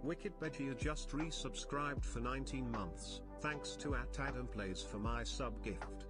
Wicked Veggie just resubscribed for 19 months. Thanks to @AdamEPlays for my sub gift.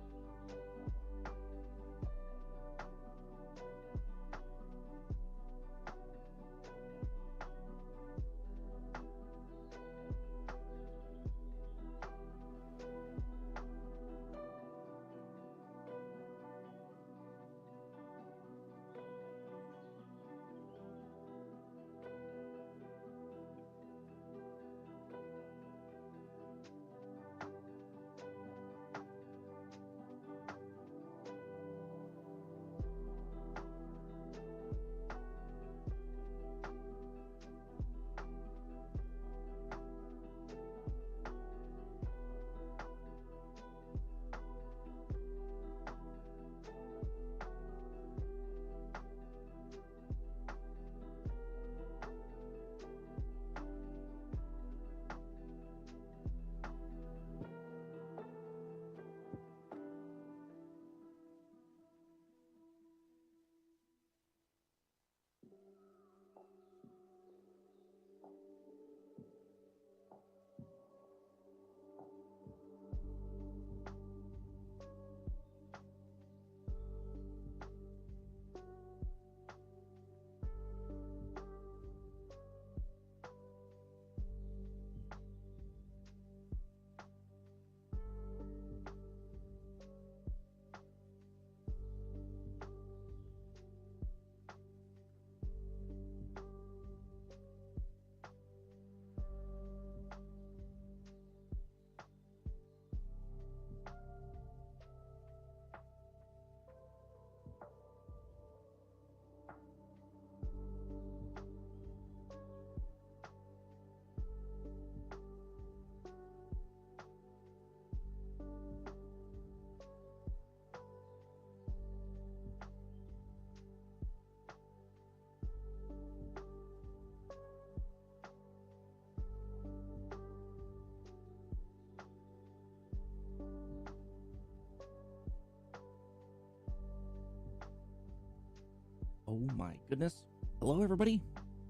Oh my goodness. Hello, everybody.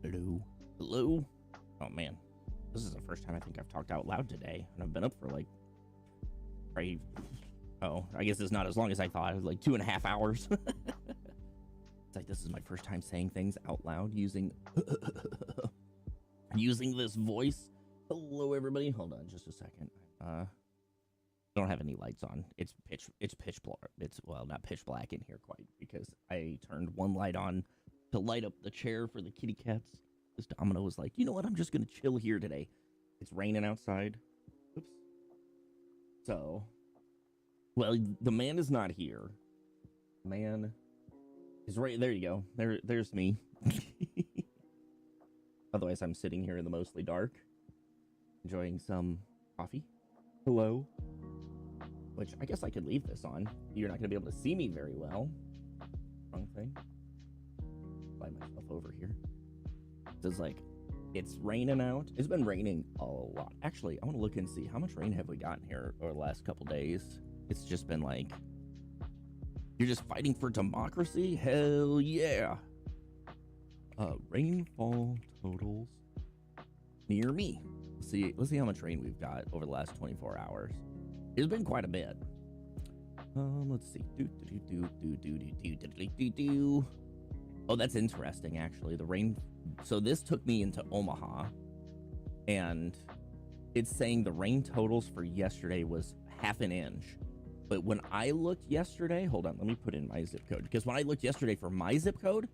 Hello. Hello. Oh man, this is the first time I think I've talked out loud today, and I've been up for like, probably, I guess it's not as long as I thought. It was like 2.5 hours. It's like, this is my first time saying things out loud using using this voice. Hello, everybody. Hold on just a second. I don't have any lights on. It's pitch black. It's, well, not pitch black in here quite, because I turned one light on to light up the chair for the kitty cats. This Domino was like, you know what? I'm just going to chill here today. It's raining outside. Oops. So, well, the man is not here. Man is right. There you go. There's me. Otherwise, I'm sitting here in the mostly dark, enjoying some coffee. Hello. Which I guess I could leave this on. You're not going to be able to see me very well. Wrong thing. Fly myself over here. It's like, it's raining out. It's been raining a lot. Actually, I want to look and see how much rain have we gotten here over the last couple days. It's just been like, you're just fighting for democracy? Hell yeah. Rainfall totals near me. Let's see how much rain we've got over the last 24 hours. It's been quite a bit. Let's see. Oh, that's interesting, actually. The rain. So this took me into Omaha, and it's saying the rain totals for yesterday was 1/2 inch. But when I looked yesterday, hold on, let me put in my zip code, because when I looked yesterday for my zip code,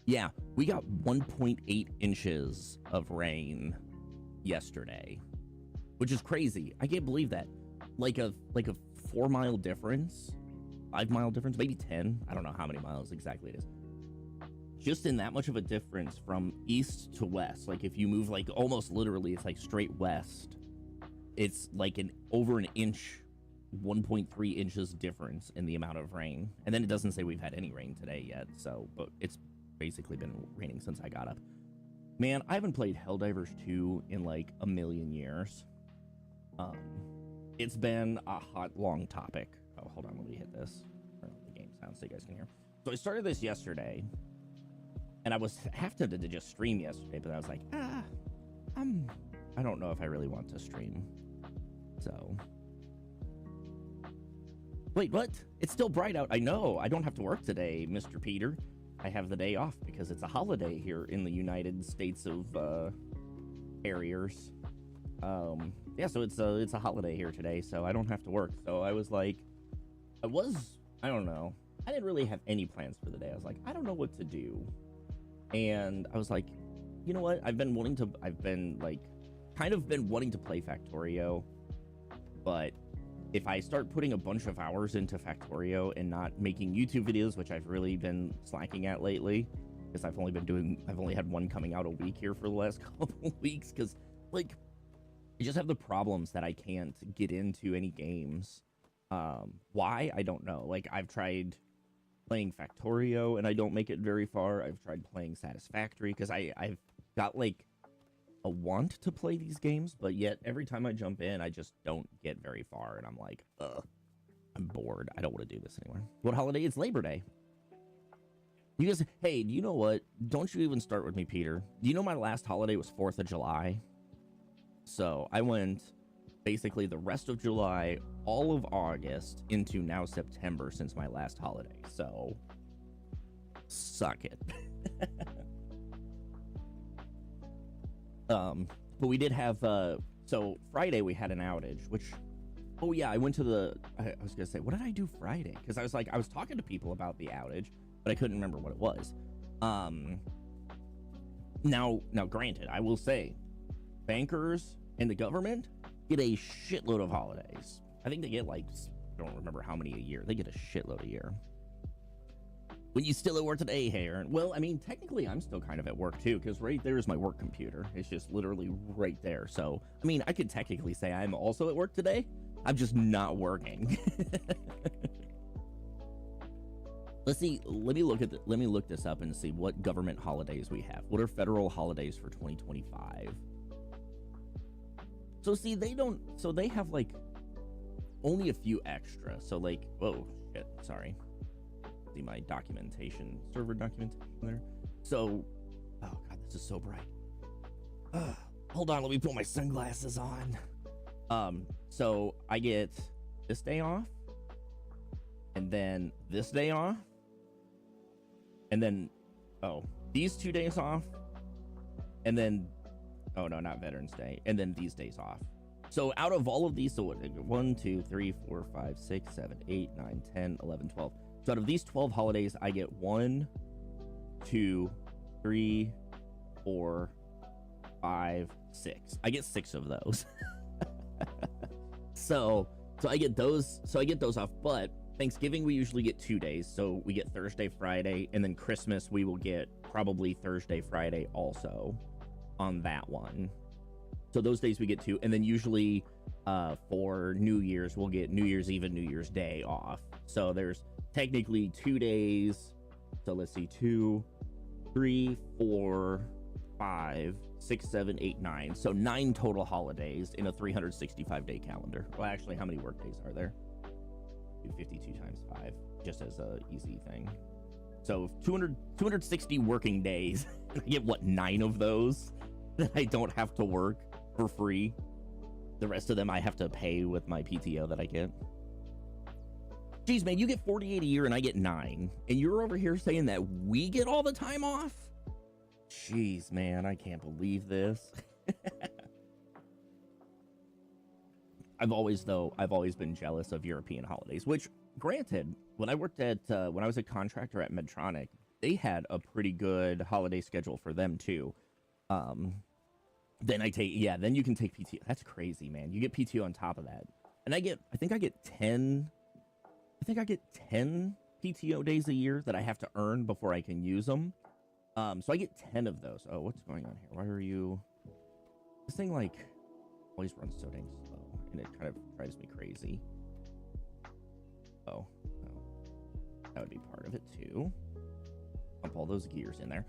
yeah, we got 1.8 inches of rain yesterday, which is crazy. I can't believe that. Like a 4-mile difference, 5-mile difference, maybe 10. I don't know how many miles exactly it is. Just in that much of a difference from east to west. Like if you move like almost literally, it's like straight west. It's like over an inch, 1.3 inches difference in the amount of rain. And then it doesn't say we've had any rain today yet. So, but it's basically been raining since I got up. Man, I haven't played Helldivers 2 in like a million years. It's been a hot, long topic. Oh, hold on, let me hit this. Turn on the game sound so you guys can hear. So I started this yesterday, and I was half tempted to just stream yesterday, but I was like, I don't know if I really want to stream. So. Wait, what? It's still bright out. I know. I don't have to work today, Mr. Peter. I have the day off because it's a holiday here in the United States of Harriers. Yeah, so it's a holiday here today, so I don't have to work. So I was like, I don't know. I didn't really have any plans for the day. I was like, I don't know what to do. And I was like, you know what? I've been wanting to play Factorio, but if I start putting a bunch of hours into Factorio and not making YouTube videos, which I've really been slacking at lately, because I've only had one coming out a week here for the last couple weeks, because like I just have the problems that I can't get into any games. Why? I don't know. Like I've tried playing Factorio and I don't make it very far. I've tried playing Satisfactory because I've got like a want to play these games, but yet every time I jump in, I just don't get very far, and I'm like, ugh, I'm bored. I don't want to do this anymore. What holiday? It's Labor Day. You guys, hey, do you know what? Don't you even start with me, Peter. Do you know my last holiday was 4th of July? So I went basically the rest of July, all of August, into now September since my last holiday. So, suck it. But we did have, so Friday we had an outage, which, oh yeah, I went to I was gonna say, what did I do Friday? Because I was talking to people about the outage, but I couldn't remember what it was. Now granted, I will say, bankers and the government get a shitload of holidays. I think they get like, I don't remember how many a year. They get a shitload a year. When you still at work today, hey, Aaron? Well, I mean, technically, I'm still kind of at work, too, because right there is my work computer. It's just literally right there. So, I mean, I could technically say I'm also at work today. I'm just not working. Let's see. Let me look this up and see what government holidays we have. What are federal holidays for 2025? So, see, they have, like, only a few extra. So, like, oh, shit, sorry. See my server documentation there. So, oh god, this is so bright. Hold on, let me put my sunglasses on. So I get this day off, and then this day off, and then these 2 days off, and then not Veterans Day, and then these days off. So out of all of these, so what? 1, 2, 3, 4, 5, 6, 7, 8, 9, 10, 11, 12. So out of these 12 holidays, I get 1, 2, 3, 4, 5, 6. I get 6 of those. So I get those. So I get those off. But Thanksgiving we usually get 2 days. So we get Thursday, Friday, and then Christmas we will get probably Thursday, Friday also on that one. So those days we get 2, and then usually for New Year's we'll get New Year's Eve and New Year's Day off. So there's technically 2 days. So let's see, 2, 3, 4, 5, 6, 7, 8, 9. So 9 total holidays in a 365-day calendar. Well, actually, how many work days are there? 252 times 5, just as a easy thing. So 260 working days. I get, what, 9 of those that I don't have to work for free. The rest of them I have to pay with my PTO that I get. Jeez, man, you get 48 a year and I get 9. And you're over here saying that we get all the time off? Jeez, man, I can't believe this. I've always been jealous of European holidays, which, granted, when I was a contractor at Medtronic, they had a pretty good holiday schedule for them too. Then you can take PTO. That's crazy, man. You get PTO on top of that. And I think I get 10 PTO days a year that I have to earn before I can use them. So I get 10 of those. Oh, what's going on here? Why are you... This thing, like, always runs so dang slow, and it kind of drives me crazy. Oh, no. That would be part of it, too. Pump all those gears in there.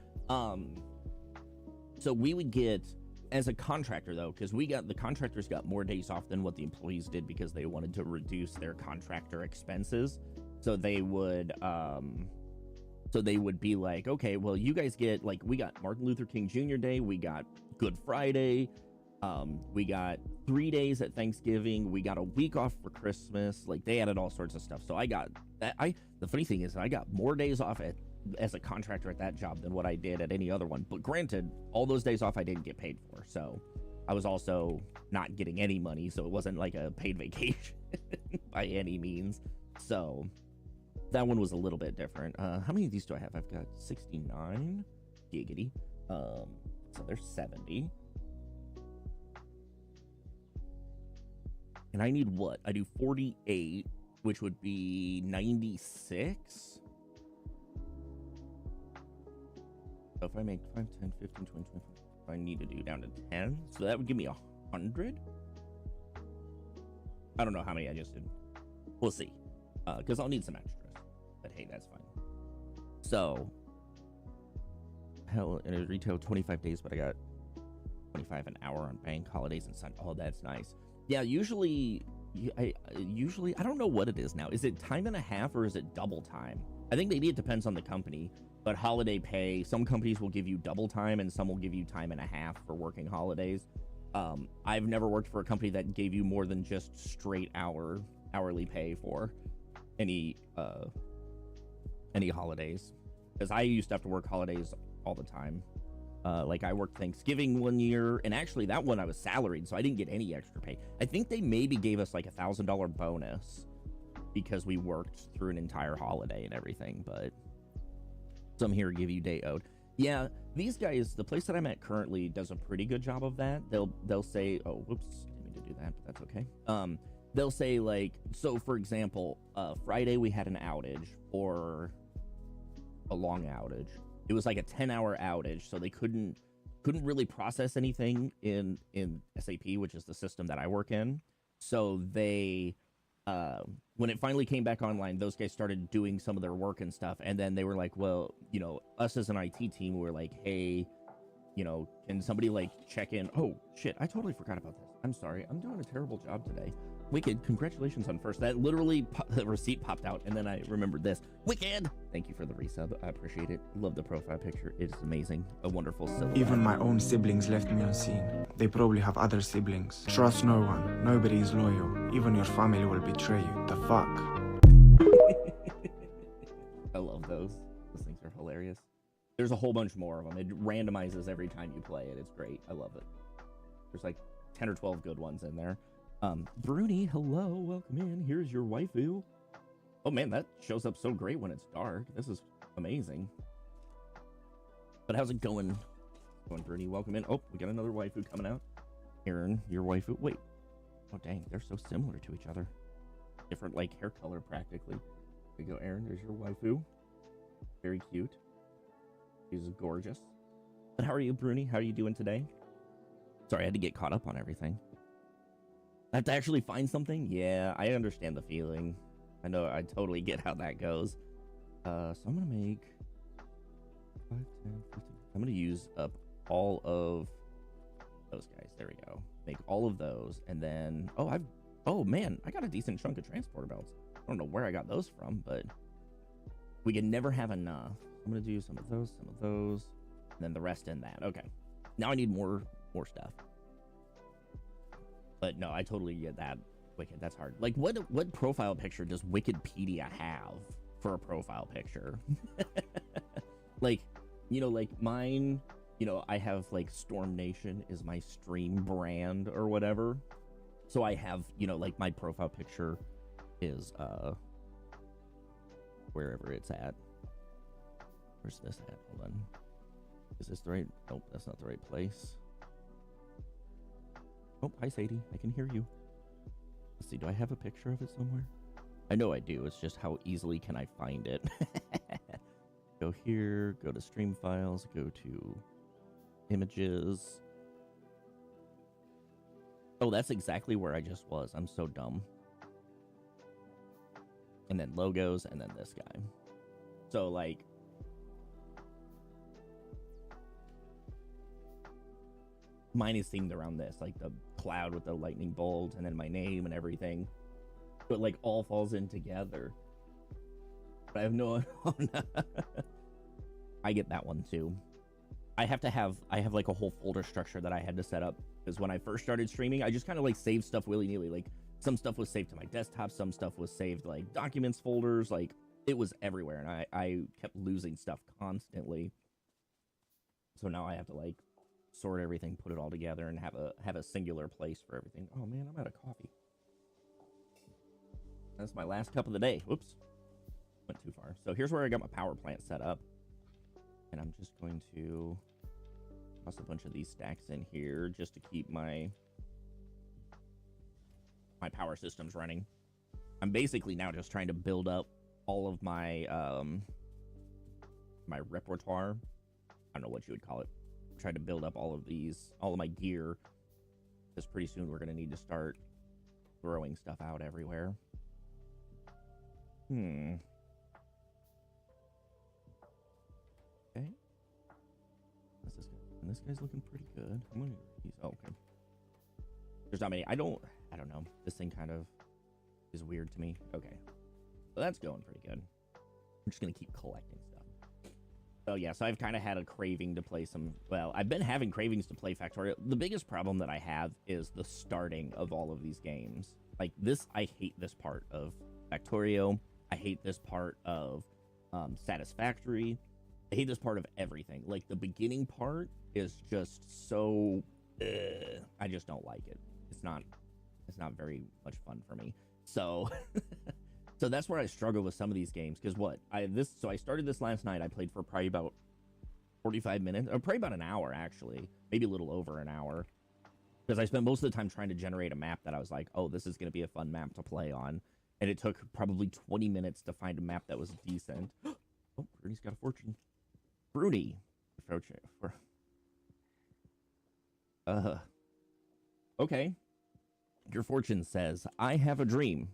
So we would get... As a contractor, though, because the contractors got more days off than what the employees did because they wanted to reduce their contractor expenses. So they would be like, okay, well, you guys get, like, we got Martin Luther King Jr. Day, we got Good Friday, We got 3 days at Thanksgiving. We got a week off for Christmas. Like, they added all sorts of stuff. So I got that. The funny thing is I got more days off as a contractor at that job than what I did at any other one. But granted, all those days off I didn't get paid for. So I was also not getting any money. So it wasn't like a paid vacation by any means. So that one was a little bit different. How many of these do I have? I've got 69. Giggity. So there's 70. And I need what? I do 48, which would be 96. So if I make 5, 10, 15, 20, 25, I need to do down to 10. So that would give me 100. I don't know how many I just did. We'll see. Because I'll need some extras. But hey, that's fine. So, hell, in a retail 25 days, but I got 25 an hour on bank holidays and Sunday. Oh, that's nice. Yeah, usually I don't know what it is now. Is it time and a half or is it double time? I think maybe it depends on the company, but holiday pay, some companies will give you double time and some will give you time and a half for working holidays. I've never worked for a company that gave you more than just straight hourly pay for any holidays, because I used to have to work holidays all the time. Like I worked Thanksgiving one year, and actually that one I was salaried, so I didn't get any extra pay. I think they maybe gave us like $1,000 bonus because we worked through an entire holiday and everything, but some here give you day owed. Yeah, these guys, the place that I'm at currently does a pretty good job of that. They'll say, oh, whoops, didn't mean to do that, but that's okay. They'll say like, so for example, Friday we had an outage, or a long outage. It was like a 10-hour outage, so they couldn't really process anything in SAP, which is the system that I work in. So they, when it finally came back online, those guys started doing some of their work and stuff. And then they were like, well, you know, us as an IT team, we were like, hey, you know, can somebody like check in? Oh, shit, I totally forgot about this. I'm sorry. I'm doing a terrible job today. Wicked, congratulations on first. That literally, the receipt popped out, and then I remembered this. Wicked! Thank you for the resub. I appreciate it. Love the profile picture. It is amazing. A wonderful silhouette. Even my own siblings left me unseen. They probably have other siblings. Trust no one. Nobody is loyal. Even your family will betray you. The fuck? I love those. Those things are hilarious. There's a whole bunch more of them. It randomizes every time you play it. It's great. I love it. There's like 10 or 12 good ones in there. Bruni, hello, welcome in. Here's your waifu. Oh man, that shows up so great when it's dark. This is amazing. But how's it going? Bruni, welcome in. Oh, we got another waifu coming out. Aaron, your waifu. Wait. Oh dang, they're so similar to each other. Different like hair color practically. There you go, Aaron. There's your waifu. Very cute. She's gorgeous. But how are you, Bruni? How are you doing today? Sorry, I had to get caught up on everything. I have to actually find something? Yeah, I understand the feeling. I know, I totally get how that goes. So I'm going to make 5, 10, 15. I'm going to use up all of those guys. There we go. Make all of those. And then, oh man, I got a decent chunk of transporter belts. I don't know where I got those from, but we can never have enough. I'm going to do some of those, and then the rest in that. Okay. Now I need more stuff. But no, I totally get that. Wicked, that's hard. Like, what profile picture does Wikipedia have for a profile picture? Like, you know, like mine, you know, I have like Storm Nation is my stream brand or whatever. So I have, you know, like my profile picture is wherever it's at. Where's this at? Hold on. Is this the right? Nope, that's not the right place. Oh, hi Sadie, I can hear you. Let's see, do I have a picture of it somewhere? I know I do, it's just how easily can I find it? Go here, go to stream files, go to images. Oh, that's exactly where I just was. I'm so dumb. And then logos, and then this guy. So like, mine is themed around this, like the cloud with the lightning bolt and then my name and everything. So it like all falls in together. But I have no... I get that one too. I have like a whole folder structure that I had to set up, because when I first started streaming, I just kind of like saved stuff willy-nilly. Like some stuff was saved to my desktop, some stuff was saved like documents folders, like it was everywhere, and I kept losing stuff constantly. So now I have to like sort everything, put it all together, and have a singular place for everything. Oh man, I'm out of coffee. That's my last cup of the day. Whoops. Went too far. So here's where I got my power plant set up. And I'm just going to toss a bunch of these stacks in here just to keep my power systems running. I'm basically now just trying to build up all of my my repertoire. I don't know what you would call it. Try to build up all of my gear, because pretty soon we're gonna need to start throwing stuff out everywhere. Okay. This guy's looking pretty good. I'm gonna okay. There's not many. I don't know. This thing kind of is weird to me. Okay. So that's going pretty good. I'm just gonna keep collecting stuff. So yeah, so I've kind of had a craving to play some, well, I've been having cravings to play Factorio. The biggest problem that I have is the starting of all of these games. Like this, I hate this part of Factorio. I hate this part of Satisfactory. I hate this part of everything. Like the beginning part is just so, I just don't like it. It's not very much fun for me. So so that's where I struggle with some of these games, because so I started this last night. I played for probably about 45 minutes, or probably about an hour actually, maybe a little over an hour, because I spent most of the time trying to generate a map that I was like, oh, this is going to be a fun map to play on, and it took probably 20 minutes to find a map that was decent. Oh, Bruni's got a fortune. Bruni. Okay. Your fortune says, I have a dream.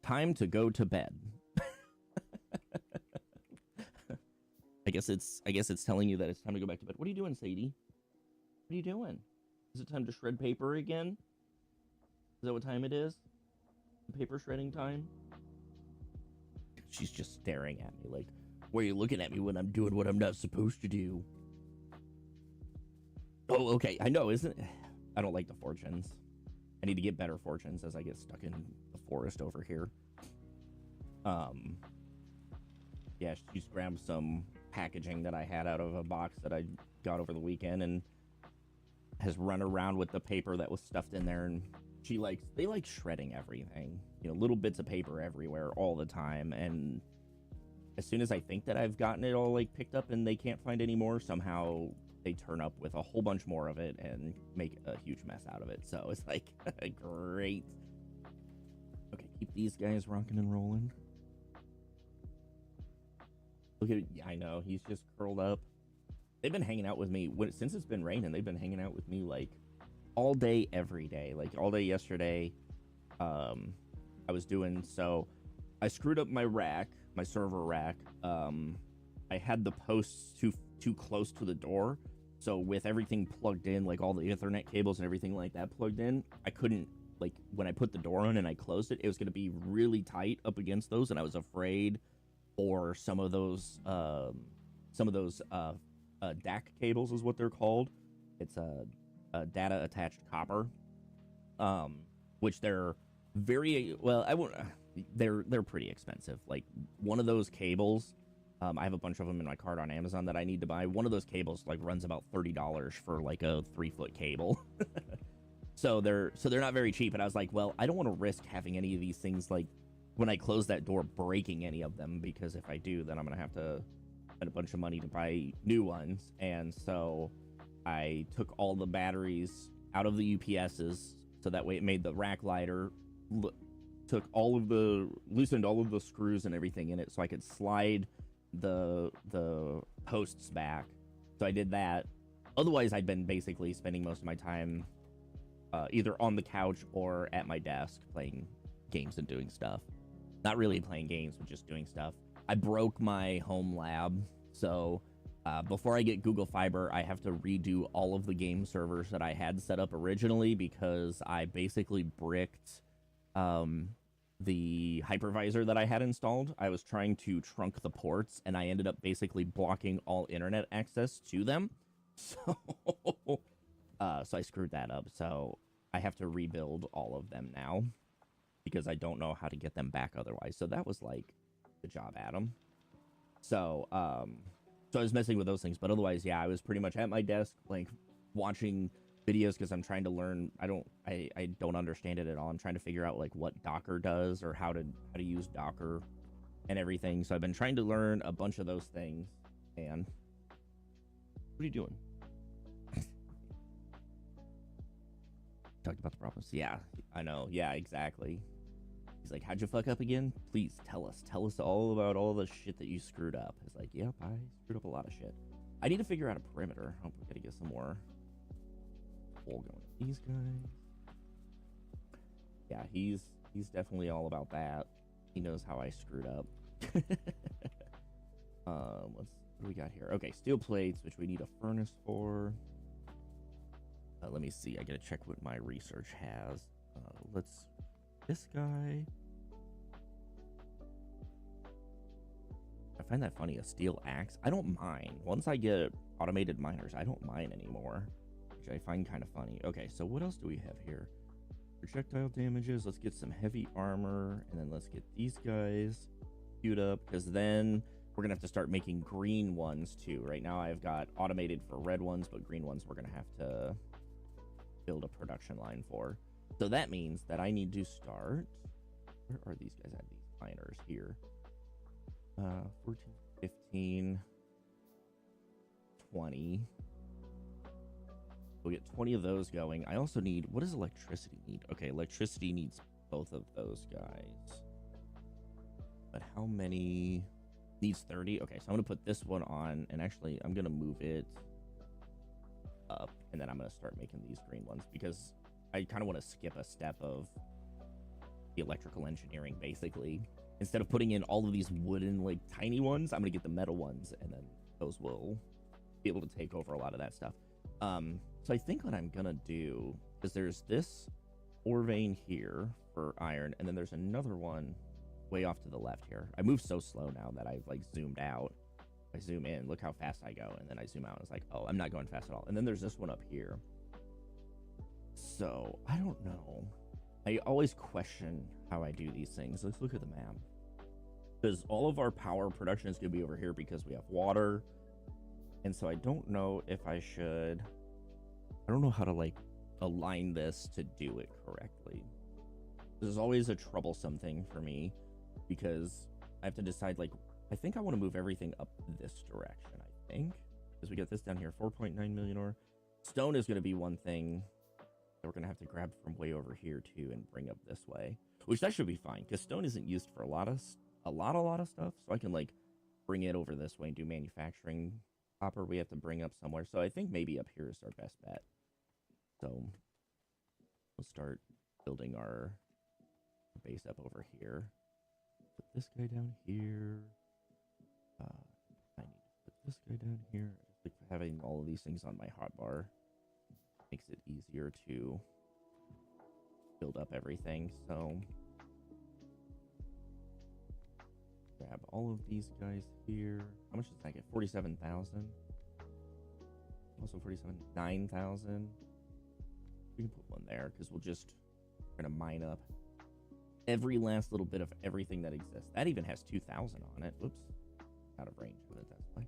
Time to go to bed. I guess it's telling you that it's time to go back to bed. What are you doing, Sadie? What are you doing? Is it time to shred paper again? Is that what time it is? Paper shredding time? She's just staring at me like, why are you looking at me when I'm doing what I'm not supposed to do? Oh, okay. I know, isn't it? I don't like the fortunes. I need to get better fortunes as I get stuck in the forest over here. Yeah, she's grabbed some packaging that I had out of a box that I got over the weekend and has run around with the paper that was stuffed in there, and they like shredding everything. You know, little bits of paper everywhere all the time, and as soon as I think that I've gotten it all like picked up and they can't find any more, somehow they turn up with a whole bunch more of it and make a huge mess out of it. So it's like, great. Okay, keep these guys rocking and rolling. Look at it. Yeah, I know. He's just curled up. They've been hanging out with me since it's been raining. They've been hanging out with me like all day, every day. Like all day yesterday. I was doing so. I screwed up my rack, my server rack. I had the posts too close to the door. So with everything plugged in, like all the Ethernet cables and everything like that plugged in, I couldn't, like when I put the door on and I closed it, it was going to be really tight up against those, and I was afraid for some of those DAC cables is what they're called. It's a data attached copper, which they're very well. They're pretty expensive. Like one of those cables. I have a bunch of them in my cart on Amazon that I need to buy. One of those cables like runs about $30 for like a 3-foot cable. So they're not very cheap. And I was like, well, I don't want to risk having any of these things like when I close that door breaking any of them, because if I do, then I'm gonna have to spend a bunch of money to buy new ones. And so I took all the batteries out of the UPSs so that way it made the rack lighter. Loosened all of the screws and everything in it so I could slide the posts back. So I did that. Otherwise, I'd been basically spending most of my time either on the couch or at my desk playing games and doing stuff. Not really playing games, but just doing stuff. I broke my home lab, so before I get Google Fiber, I have to redo all of the game servers that I had set up originally, because I basically bricked the hypervisor that I had installed. I was trying to trunk the ports, and I ended up basically blocking all internet access to them. So, so I screwed that up. So I have to rebuild all of them now because I don't know how to get them back otherwise. So that was like, good job, Adam. So, so I was messing with those things, but otherwise, yeah, I was pretty much at my desk, like watching videos because I'm trying to learn. I don't understand it at all. I'm trying to figure out like what Docker does or how to use Docker and everything. So I've been trying to learn a bunch of those things. And what are you doing? Talked about the problems. Yeah, I know. Yeah, exactly. He's like, how'd you fuck up again? Please tell us. Tell us all about all the shit that you screwed up. It's like, yep, I screwed up a lot of shit. I need to figure out a perimeter. I hope we gotta get some more wool going. These guys. Yeah, he's definitely all about that. He knows how I screwed up. What do we got here? Okay, steel plates, which we need a furnace for. Let me see. I gotta check what my research has. This guy. I find that funny, a steel axe. I don't mind. Once I get automated miners, I don't mind anymore, which I find kind of funny. Okay, so what else do we have here? Projectile damages. Let's get some heavy armor, and then let's get these guys queued up, because then we're gonna have to start making green ones too. Right now I've got automated for red ones, but green ones we're gonna have to build a production line for. So that means that I need to start. Where are these guys at? These miners here. 14, 15, 20. We'll get 20 of those going. I also need, what does electricity need? Okay, electricity needs both of those guys. But how many? Needs 30. Okay, so I'm gonna put this one on, and actually I'm gonna move it up, and then I'm gonna start making these green ones because I kind of want to skip a step of the electrical engineering. Basically, instead of putting in all of these wooden like tiny ones, I'm gonna get the metal ones, and then those will be able to take over a lot of that stuff. So I think what I'm gonna do is there's this ore vein here for iron, and then there's another one way off to the left here. I move so slow now that I've like zoomed out. I zoom in, look how fast I go, and then I zoom out. It's like, oh, I'm not going fast at all. And then there's this one up here. So I don't know. I always question how I do these things. Let's look at the map. Because all of our power production is going to be over here because we have water. And so I don't know if I should... I don't know how to, like, align this to do it correctly. This is always a troublesome thing for me because I have to decide, like, I think I want to move everything up this direction, I think. Because we got this down here, 4.9 million ore. Stone is going to be one thing that we're going to have to grab from way over here, too, and bring up this way. Which, that should be fine, because stone isn't used for a lot of stuff. So I can, like, bring it over this way and do manufacturing. Copper we have to bring up somewhere. So I think maybe up here is our best bet. So we'll start building our base up over here. Put this guy down here. I need to put this guy down here. Just like having all of these things on my hotbar makes it easier to build up everything. So grab all of these guys here. How much does that get? 47,000. Also 9,000. We can put one there because we're gonna mine up every last little bit of everything that exists. That even has 2,000 on it. Whoops, out of range of it. That's why.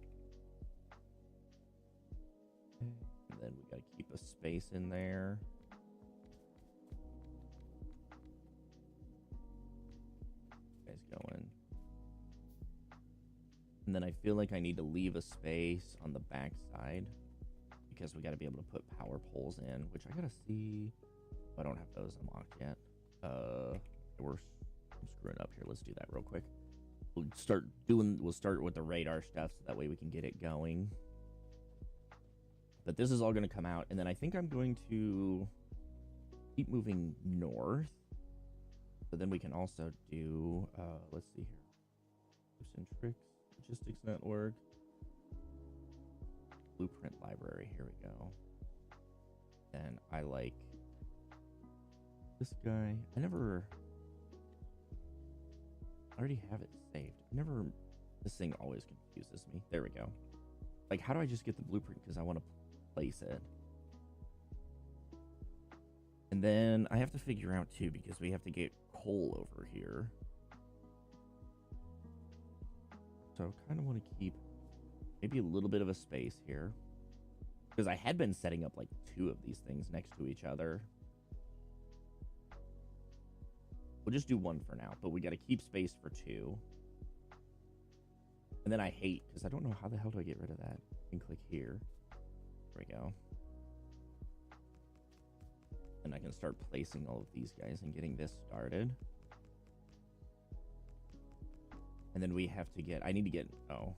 Okay. And then we gotta keep a space in there. Guys going. And then I feel like I need to leave a space on the back side because we got to be able to put power poles in, which I got to see. I don't have those unlocked yet. I'm screwing up here. Let's do that real quick. We'll start with the radar stuff so that way we can get it going. But this is all going to come out, and then I think I'm going to keep moving north. But then we can also do, let's see here. Tips and tricks. Logistics network, blueprint library. Here we go. And I like this guy. I already have it saved. This thing always confuses me. There we go. Like, how do I just get the blueprint? Because I want to place it. And then I have to figure out too, because we have to get coal over here. So I kind of want to keep maybe a little bit of a space here, because I had been setting up like 2 of these things next to each other. We'll just do 1 for now, but we got to keep space for 2. And then I hate, because I don't know how the hell do I get rid of that. I can click here. There we go. And I can start placing all of these guys and getting this started. And then we have to get, I need to get, oh,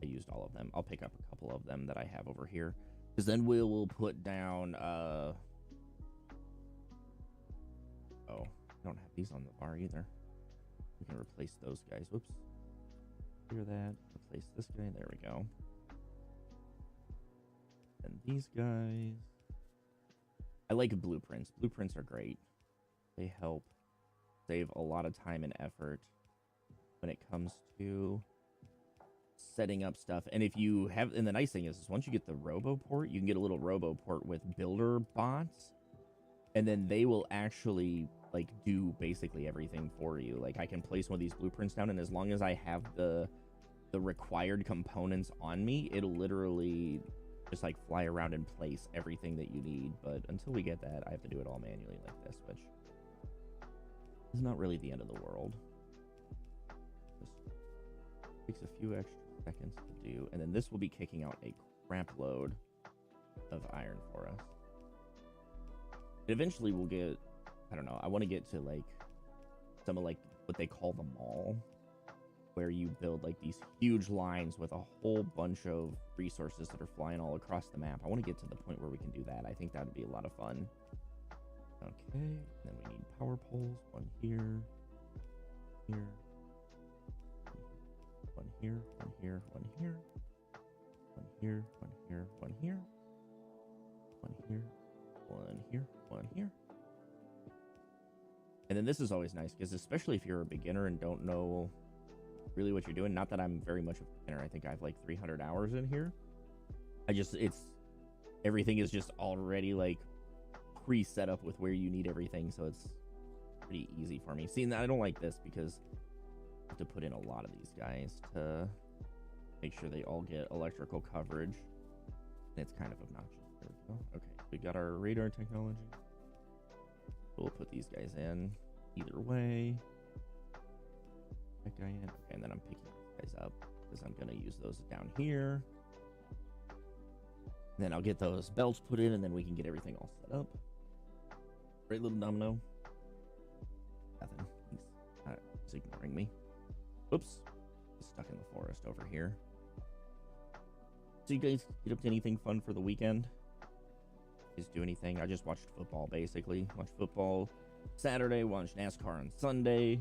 I used all of them. I'll pick up a couple of them that I have over here. Because then we'll put down, oh, I don't have these on the bar either. We can replace those guys. Whoops. Clear that. Replace this guy. There we go. And these guys. I like blueprints. Blueprints are great. They help save a lot of time and effort when it comes to setting up stuff. And if you have, and the nice thing is once you get the RoboPort, you can get a little RoboPort with builder bots, and then they will actually like do basically everything for you. Like I can place one of these blueprints down, and as long as I have the required components on me, it'll literally just like fly around and place everything that you need. But until we get that, I have to do it all manually like this, which is not really the end of the world. Just takes a few extra seconds to do, and then this will be kicking out a crap load of iron for us. And eventually we'll get, I don't know, I want to get to like some of like what they call the mall, where you build like these huge lines with a whole bunch of resources that are flying all across the map. I want to get to the point where we can do that. I think that would be a lot of fun. Okay, then we need power poles. One here, here, one here, one here, one here, one here, one here, one here, one here, one here, one here. And then this is always nice, because especially if you're a beginner and don't know really what you're doing, not that I'm very much of a beginner, I think I have like 300 hours in here. Everything is just already like pre-set up with where you need everything, so it's pretty easy for me. See, I don't like this because I have to put in a lot of these guys to make sure they all get electrical coverage, and it's kind of obnoxious. There we go. Okay, we got our radar technology. We'll put these guys in either way. That guy in. Okay, and then I'm picking these guys up because I'm gonna use those down here. And then I'll get those belts put in, and then we can get everything all set up. Great little domino. Nothing. He's ignoring me. Oops. He's stuck in the forest over here. So you guys get up to anything fun for the weekend? You guys do anything? I just watched football, basically. Watched football Saturday, watched NASCAR on Sunday.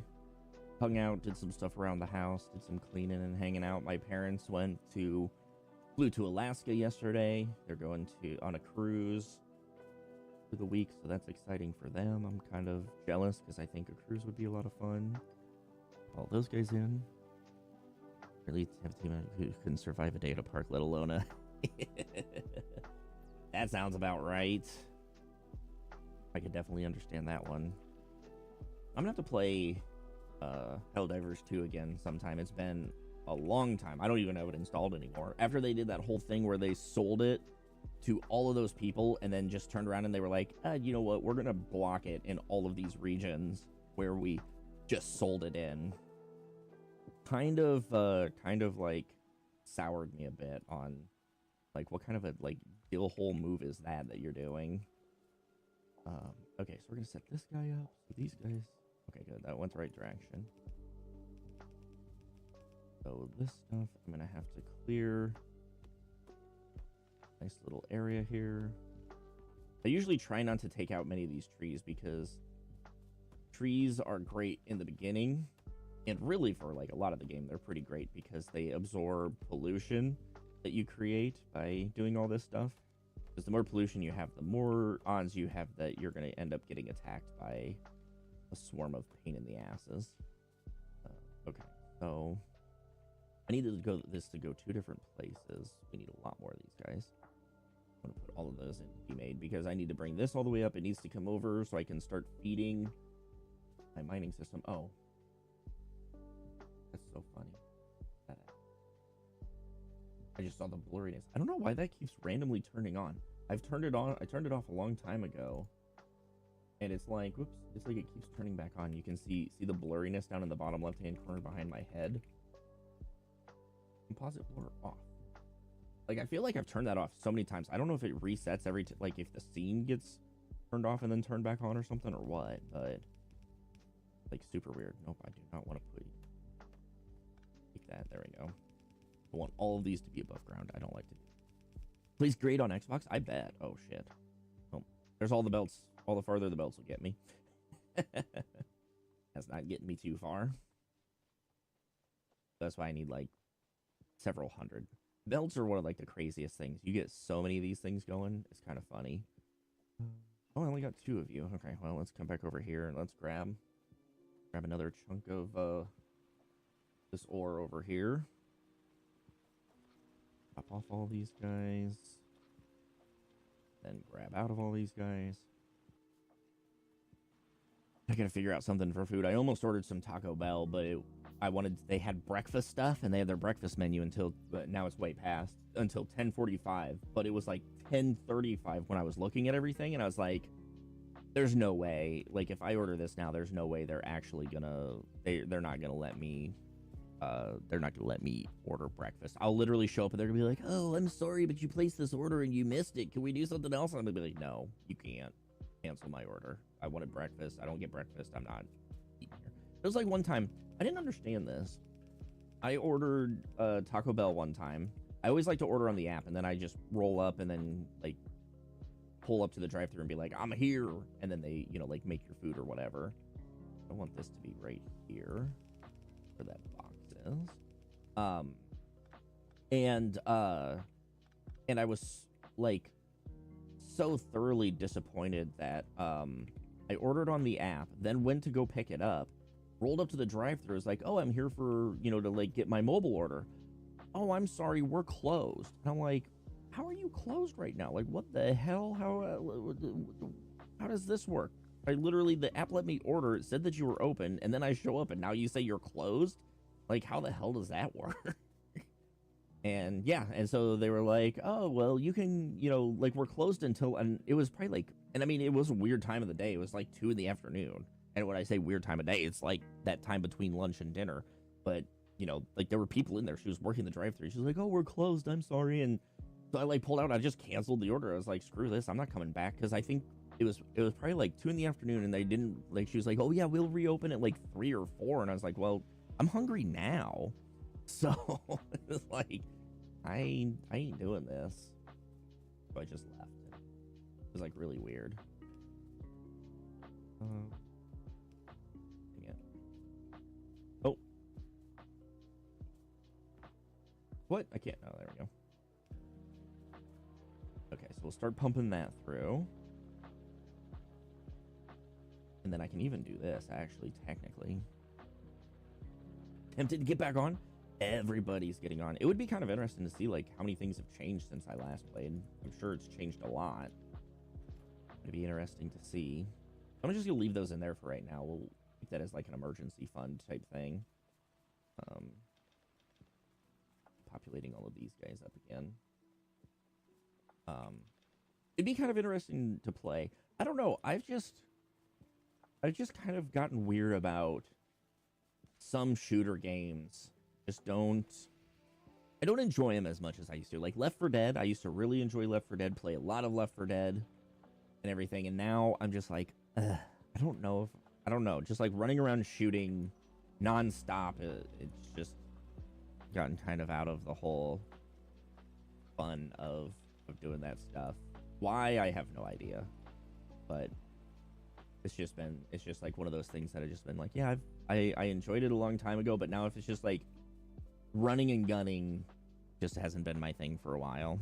Hung out, did some stuff around the house, did some cleaning and hanging out. My parents flew to Alaska yesterday. They're going on a cruise for the week, so that's exciting for them. I'm kind of jealous because I think a cruise would be a lot of fun. All those guys in. Really have a team who can survive a day at a park, let alone a... That sounds about right. I could definitely understand that one. I'm gonna have to play Helldivers 2 again sometime. It's been a long time. I don't even have it installed anymore. After they did that whole thing where they sold it to all of those people and then just turned around and they were like, you know what, we're gonna block it in all of these regions where we just sold it in. Kind of like soured me a bit on like what kind of a like dill hole move is that you're doing. Okay, so we're gonna set this guy up. So these guys, okay, good, that went the right direction. So this stuff I'm gonna have to clear. Nice little area here. I usually try not to take out many of these trees because trees are great in the beginning, and really for like a lot of the game they're pretty great because they absorb pollution that you create by doing all this stuff. Because the more pollution you have, the more odds you have that you're going to end up getting attacked by a swarm of pain in the asses. Okay, so I need this to go 2 different places. We need a lot more of these guys. I'm gonna put all of those in to be made because I need to bring this all the way up. It needs to come over so I can start feeding my mining system. Oh, that's so funny. I just saw the blurriness. I don't know why that keeps randomly turning on. I've turned it on. I turned it off a long time ago, and it's like, whoops! It's like it keeps turning back on. You can see the blurriness down in the bottom left-hand corner behind my head. Composite blur off. Like I feel like I've turned that off so many times. I don't know if it resets every like if the scene gets turned off and then turned back on or something or what, but like super weird. Nope, I do not want to put that. There we go. I want all of these to be above ground. I don't like to do. Plays great on Xbox? I bet. Oh, shit. Oh, there's all the belts. All the farther the belts will get me. That's not getting me too far. That's why I need, like, several hundred. Belts are one of, like, the craziest things. You get so many of these things going. It's kind of funny. Oh, I only got 2 of you. Okay, well, let's come back over here and let's grab another chunk of, this ore over here. Pop off all these guys. Then grab out of all these guys. I gotta figure out something for food. I almost ordered some Taco Bell, but they had breakfast stuff, and they had their breakfast menu but now it's way past, until 10:45. But it was like 10:35 when I was looking at everything, and I was like, there's no way. Like, if I order this now, there's no way they're actually gonna, they're not gonna let me order breakfast. I'll literally show up and they're gonna be like, oh, I'm sorry, but you placed this order and you missed it. Can we do something else? I'm gonna be like, no, you can't. Cancel my order. I wanted breakfast. I don't get breakfast. I'm not eating here. It was like one time, I didn't understand this. I ordered Taco Bell one time. I always like to order on the app, and then I just roll up and then like pull up to the drive-thru and be like, I'm here. And then they, like make your food or whatever. I want this to be right here where that box is. And I was like so thoroughly disappointed that I ordered on the app, then went to go pick it up, rolled up to the drive-thru, was like, oh, I'm here for, to like get my mobile order. Oh, I'm sorry, we're closed. And I'm like, how are you closed right now? Like, what the hell? How does this work? The app let me order. It said that you were open, and then I show up, and now you say you're closed? Like, how the hell does that work? And yeah, and so they were like, oh, well, you can, like, we're closed until, and it was probably like, and I mean, it was a weird time of the day. It was like 2 in the afternoon. And when I say weird time of day, it's like that time between lunch and dinner. But, like there were people in there. She was working the drive-thru. She was like, oh, we're closed. I'm sorry. And so I like pulled out. I just canceled the order. I was like, screw this. I'm not coming back. Because I think it was probably like 2 in the afternoon, and they didn't, like, she was like, oh yeah, we'll reopen at like 3 or 4. And I was like, well, I'm hungry now. So it's like, I ain't doing this. So I just left. It was like really weird. Dang it. Oh. What? I can't. Oh, there we go. Okay, so we'll start pumping that through. And then I can even do this, actually, technically. Tempted to get back on. Everybody's getting on. It would be kind of interesting to see, like, how many things have changed since I last played. I'm sure it's changed a lot. It'd be interesting to see. I'm just gonna leave those in there for right now. We'll keep that as, like, an emergency fund type thing. Populating all of these guys up again. It'd be kind of interesting to play. I don't know. I've just kind of gotten weird about some shooter games. I don't enjoy them as much as I used to. Like Left 4 Dead, I used to really enjoy Left 4 Dead, play a lot of Left 4 Dead and everything. And now I'm just like, I don't know. Just like running around shooting nonstop. It's just gotten kind of out of the whole fun of doing that stuff. Why, I have no idea. But it's just like one of those things that I've just been like, yeah, I enjoyed it a long time ago, but now if it's just like running and gunning, just hasn't been my thing for a while.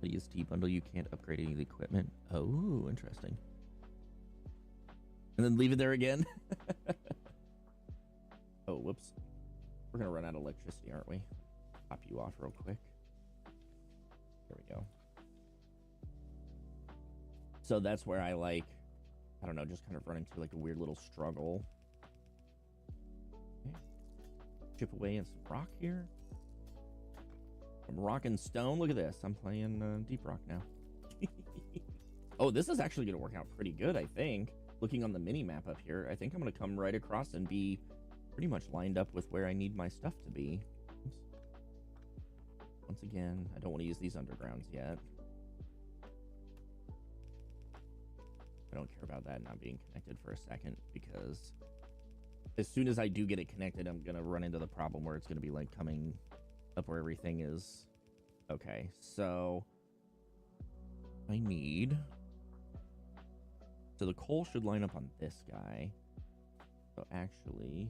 The EST bundle, you can't upgrade any of the equipment. Oh, interesting. And then leave it there again. Oh, whoops. We're gonna run out of electricity, aren't we? Pop you off real quick. There we go. So that's where I like, I don't know, just kind of run into like a weird little struggle. Okay. Chip away in some rock here. Some rock and stone. Look at this. I'm playing deep rock now. Oh, this is actually going to work out pretty good, I think. Looking on the mini map up here, I think I'm going to come right across and be pretty much lined up with where I need my stuff to be. Oops. Once again, I don't want to use these undergrounds yet. I don't care about that not being connected for a second, because as soon as I do get it connected, I'm going to run into the problem where it's going to be like coming up where everything is. Okay, so I need... So the coal should line up on this guy. So actually,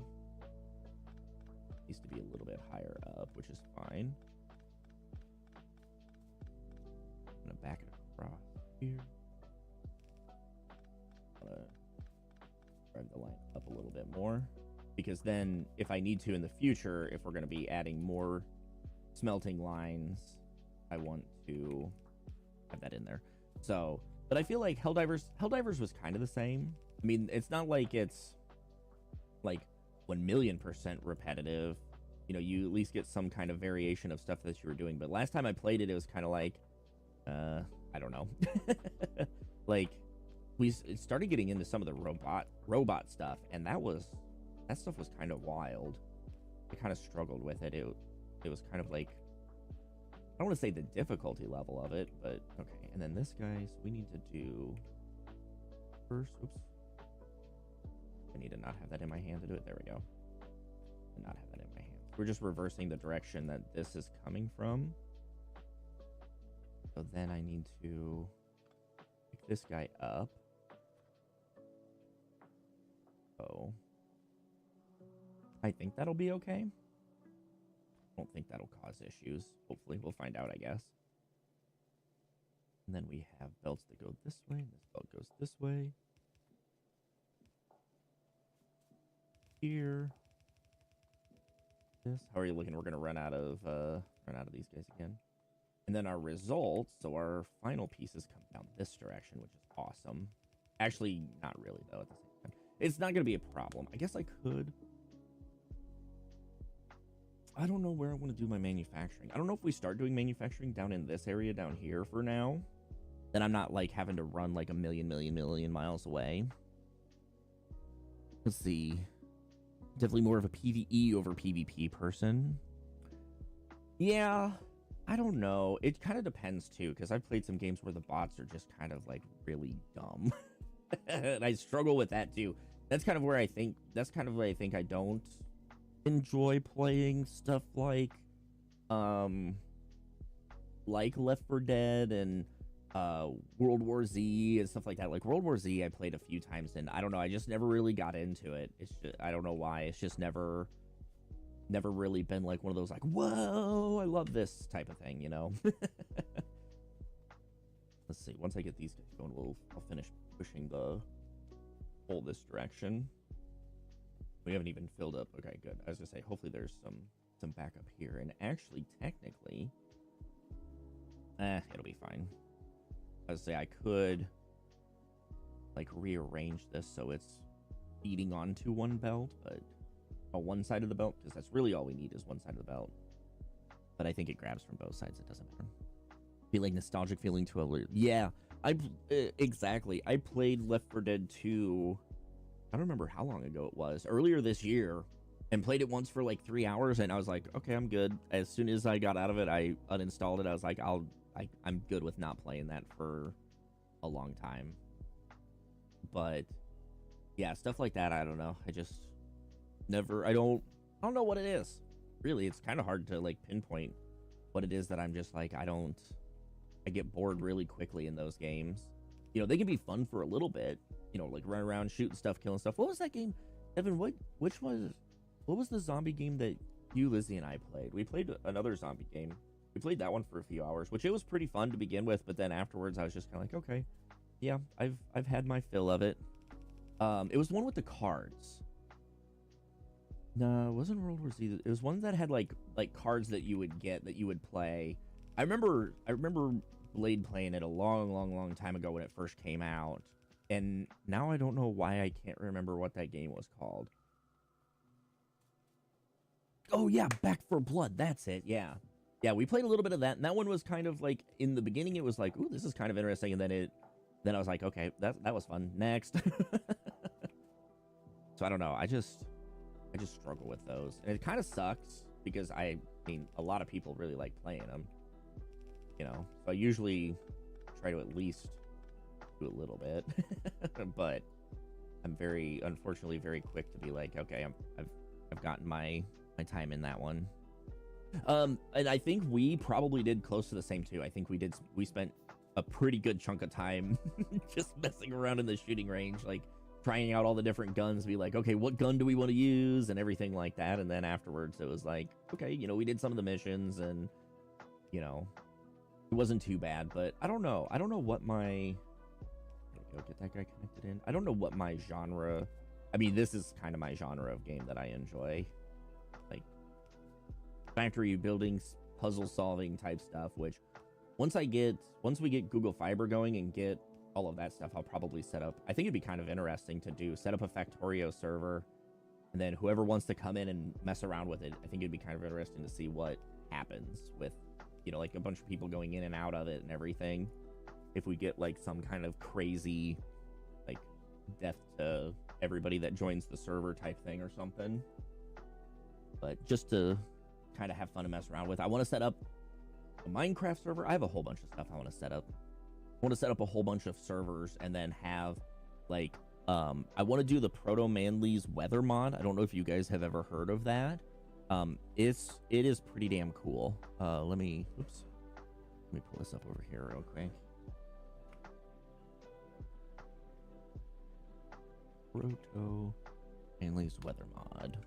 needs to be a little bit higher up, which is fine. I'm going to back it across here. I'm going to drive the line up a little bit more, because then if I need to in the future, if we're going to be adding more smelting lines, I want to have that in there. So, but I feel like Helldivers was kind of the same. I mean, it's not like it's like 1,000,000% repetitive. You know, you at least get some kind of variation of stuff that you were doing. But last time I played it, it was kind of like, I don't know. Like, we started getting into some of the robot stuff, and that stuff was kind of wild. I kind of struggled with it. It was kind of like, I don't want to say the difficulty level of it, but okay. And then this guy, so we need to do first, oops. I need to not have that in my hand to do it. There we go. And not have that in my hand. We're just reversing the direction that this is coming from. So then I need to pick this guy up. Oh. I think that'll be okay. I don't think that'll cause issues. Hopefully, we'll find out, I guess. And then we have belts that go this way, and this belt goes this way. Here. This. How are you looking? We're gonna run out of these guys again. And then our results, so our final pieces come down this direction, which is awesome. Actually, not really though at the same time. It's not gonna be a problem. I guess I could. I don't know where I want to do my manufacturing. I don't know if we start doing manufacturing down in this area down here for now. Then I'm not like having to run like a million miles away. Let's see. Definitely more of a PvE over PvP person. Yeah, I don't know. It kind of depends too, because I've played some games where the bots are just kind of like really dumb. And I struggle with that too. That's kind of where I think I don't enjoy playing stuff like Left 4 Dead and World War Z and stuff like that. Like World War Z I played a few times, and I don't know, I just never really got into it. It's just, I don't know why. It's just never really been like one of those like, whoa, I love this type of thing, you know. Let's see, once I get these guys going, I'll finish pushing the hole this direction. We haven't even filled up. Okay, good. I was gonna say, hopefully there's some backup here. And actually, technically, it'll be fine. I was gonna say I could like rearrange this so it's feeding onto one belt, but on one side of the belt, because that's really all we need is one side of the belt. But I think it grabs from both sides. It doesn't matter. Feeling nostalgic, feeling too alert. Yeah, exactly. I played Left 4 Dead 2. I don't remember how long ago it was, earlier this year, and played it once for like 3 hours, and I was like, okay, I'm good. As soon as I got out of it, I uninstalled it. I was like, I'm good with not playing that for a long time. But yeah, stuff like that, I don't know. I just never, I don't know what it is. Really, it's kind of hard to like pinpoint what it is that I'm just like, I get bored really quickly in those games. You know, they can be fun for a little bit. You know, like run around, shooting stuff, killing stuff. What was that game, Evan? What was the zombie game that you, Lizzie, and I played? We played another zombie game. We played that one for a few hours, which it was pretty fun to begin with. But then afterwards, I was just kind of like, okay, yeah, I've had my fill of it. It was the one with the cards. No, it wasn't World War Z. It was one that had like cards that you would get that you would play. I remember delayed playing it a long time ago when it first came out. And now I don't know why I can't remember what that game was called. Oh, yeah, Back for Blood. That's it, yeah. Yeah, we played a little bit of that, and that one was kind of like, in the beginning, it was like, ooh, this is kind of interesting, and then I was like, okay, that was fun. Next. So I don't know. I just struggle with those, and it kind of sucks because I mean, a lot of people really like playing them, you know. So I usually try to at least do a little bit, but I'm unfortunately very quick to be like, okay, I've gotten my time in that one. And I think we probably did close to the same too. I think we spent a pretty good chunk of time just messing around in the shooting range, like trying out all the different guns, be like, okay, what gun do we want to use and everything like that. And then afterwards it was like, okay, you know, we did some of the missions and, you know, it wasn't too bad, but I don't know what my, there we go, get that guy connected in. I don't know what my genre, I mean, this is kind of my genre of game that I enjoy, like factory buildings, puzzle solving type stuff, which once we get Google Fiber going and get all of that stuff, I'll probably set up, I think it'd be kind of interesting to set up a Factorio server, and then whoever wants to come in and mess around with it, I think it'd be kind of interesting to see what happens with, you know, like a bunch of people going in and out of it and everything. If we get like some kind of crazy, like, death to everybody that joins the server type thing or something. But just to kind of have fun and mess around with. I want to set up a Minecraft server. I have a whole bunch of stuff I want to set up. I want to set up a whole bunch of servers and then have like I want to do the Proto Manly's weather mod. I don't know if you guys have ever heard of that. It is pretty damn cool. Let me pull this up over here real quick. Proto Manly's weather mod.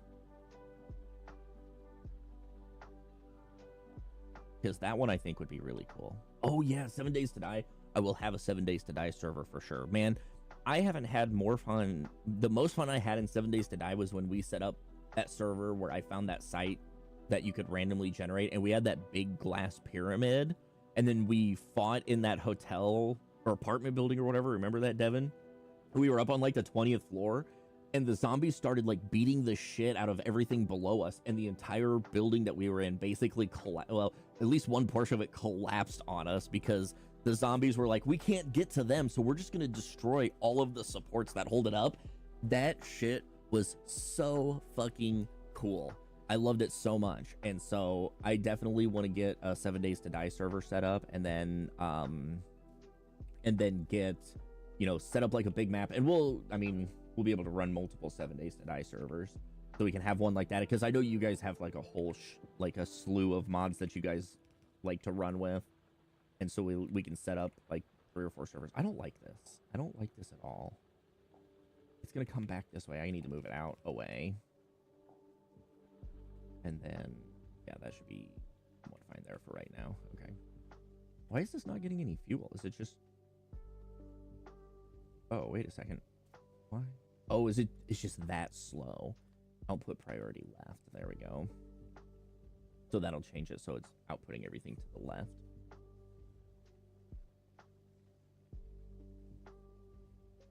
Because that one I think would be really cool. Oh yeah, 7 Days to Die. I will have a 7 Days to Die server for sure. Man, I haven't had more fun. The most fun I had in 7 Days to Die was when we set up that server where I found that site that you could randomly generate, and we had that big glass pyramid, and then we fought in that hotel or apartment building or whatever. Remember that, Devin? We were up on like the 20th floor, and the zombies started like beating the shit out of everything below us, and the entire building that we were in basically well, at least one portion of it collapsed on us because the zombies were like, we can't get to them, so we're just gonna destroy all of the supports that hold it up. That shit was so fucking cool. I loved it so much, and so I definitely want to get a 7 Days to Die server set up, and then get, you know, set up like a big map, and we'll be able to run multiple 7 Days to Die servers, so we can have one like that, because I know you guys have like a whole like a slew of mods that you guys like to run with, and so we can set up like 3 or 4 servers. I don't like this. I don't like this at all. It's gonna come back this way. I need to move it out away, and then yeah, that should be somewhat fine there for right now. Okay. Why is this not getting any fuel? Is it just? Oh, wait a second. Why? Oh, it's just that slow. I'll put priority left. There we go. So that'll change it so it's outputting everything to the left.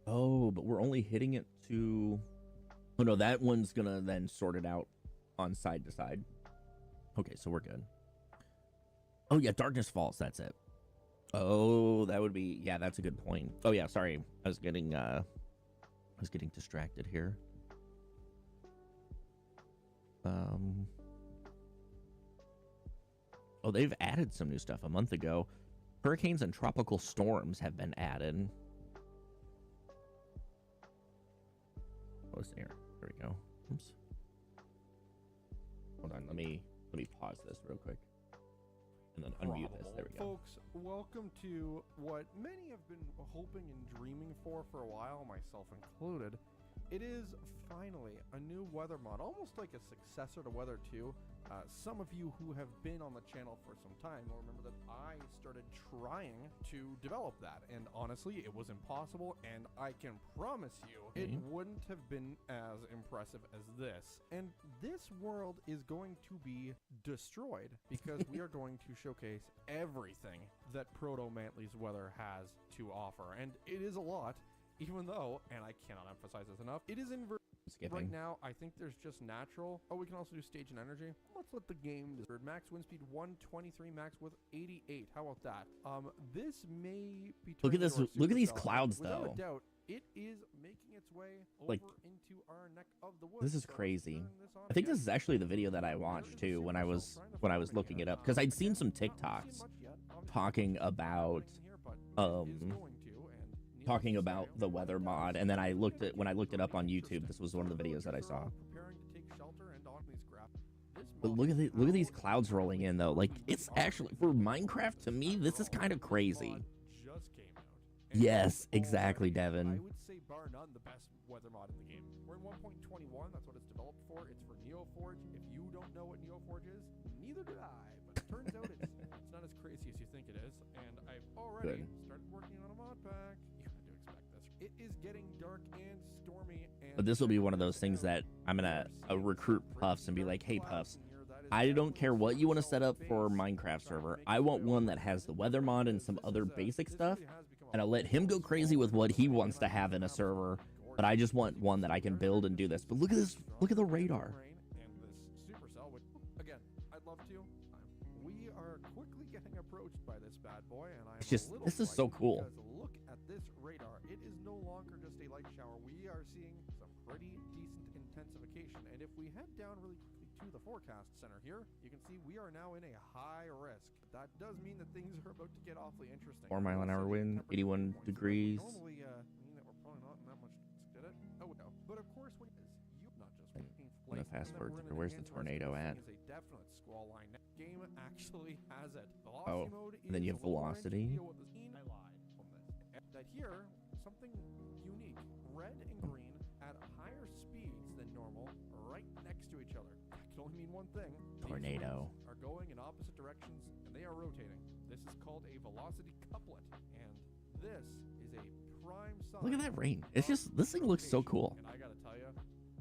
Oh, but we're only hitting it to... Oh, no, that one's gonna then sort it out on side to side. Okay, so we're good. Oh, yeah, Darkness Falls, that's it. Oh, that would be... Yeah, that's a good point. Oh, yeah, sorry. I was getting distracted here. Oh, they've added some new stuff a month ago. Hurricanes and tropical storms have been added. Oh, there we go. Oops. Hold on, let me pause this real quick. And then unmute this. There we go. Folks, welcome to what many have been hoping and dreaming for a while, myself included. it is finally a new weather mod, almost like a successor to Weather 2. Some of you who have been on the channel for some time will remember that I started trying to develop that, and honestly, it was impossible, and I can promise you it wouldn't have been as impressive as this. And this world is going to be destroyed because we are going to showcase everything that Proto Mantley's weather has to offer, and it is a lot. Even though, and I cannot emphasize this enough, it is inverted. Right now, I think there's just natural. Oh, we can also do stage and energy. Let's let the game decide. Max wind speed 123, max with 88. How about that? This may be. Look at this. Look at these clouds, without though. a doubt, it is making its way Like, over into our neck of the woods. This is crazy. I think this is actually the video that I watched too when I was looking it up, because I'd seen some TikToks talking about the weather mod, and then when I looked it up on YouTube, this was one of the videos that I saw. But look at these clouds rolling in, though. Like, it's actually, for Minecraft, to me, this is kind of crazy. Yes, exactly, Devin. I would say bar none the best weather mod in the game. We're in 1.21. That's what it's developed for. It's for NeoForge. If you don't know what NeoForge is, neither did I. But it turns out it's not as crazy as you think it is. And I've already started working on a mod pack. You had to expect this. It is getting dark and stormy. And But this will be one of those things that I'm gonna recruit Puffs and be like, hey, Puffs, I don't care what you want to set up for Minecraft server. I want one that has the weather mod and some other basic stuff, and I'll let him go crazy with what he wants to have in a server. But I just want one that I can build and do this. But look at this. Look at the radar. And this supercell, which, again, I'd love to. We are quickly getting approached by this bad boy, and I'm It's just, this is so cool. Look at this radar. It is no longer just a light shower. We are seeing some pretty decent intensification. And if we head down really quickly to the forecast center here, you can see we are now in a high risk. That does mean that things are about to get awfully interesting. 4 mile an hour wind, 81 degrees. Normally mean that we're probably not in that much. Did it? Oh no. But of course, when you not just I'm gonna fast forward to where's the tornado at? Is a definite squall line. Game actually has it. Oh, and then you have velocity. I lied on this. That here, something unique. Red and green at higher speeds than normal, right next to each other. That can only mean one thing. Tornado. These are going in opposite directions, and they are rotating. This is called a velocity couplet, and this is a prime sign. Look at that rain. It's just, this thing looks so cool. And I gotta tell you,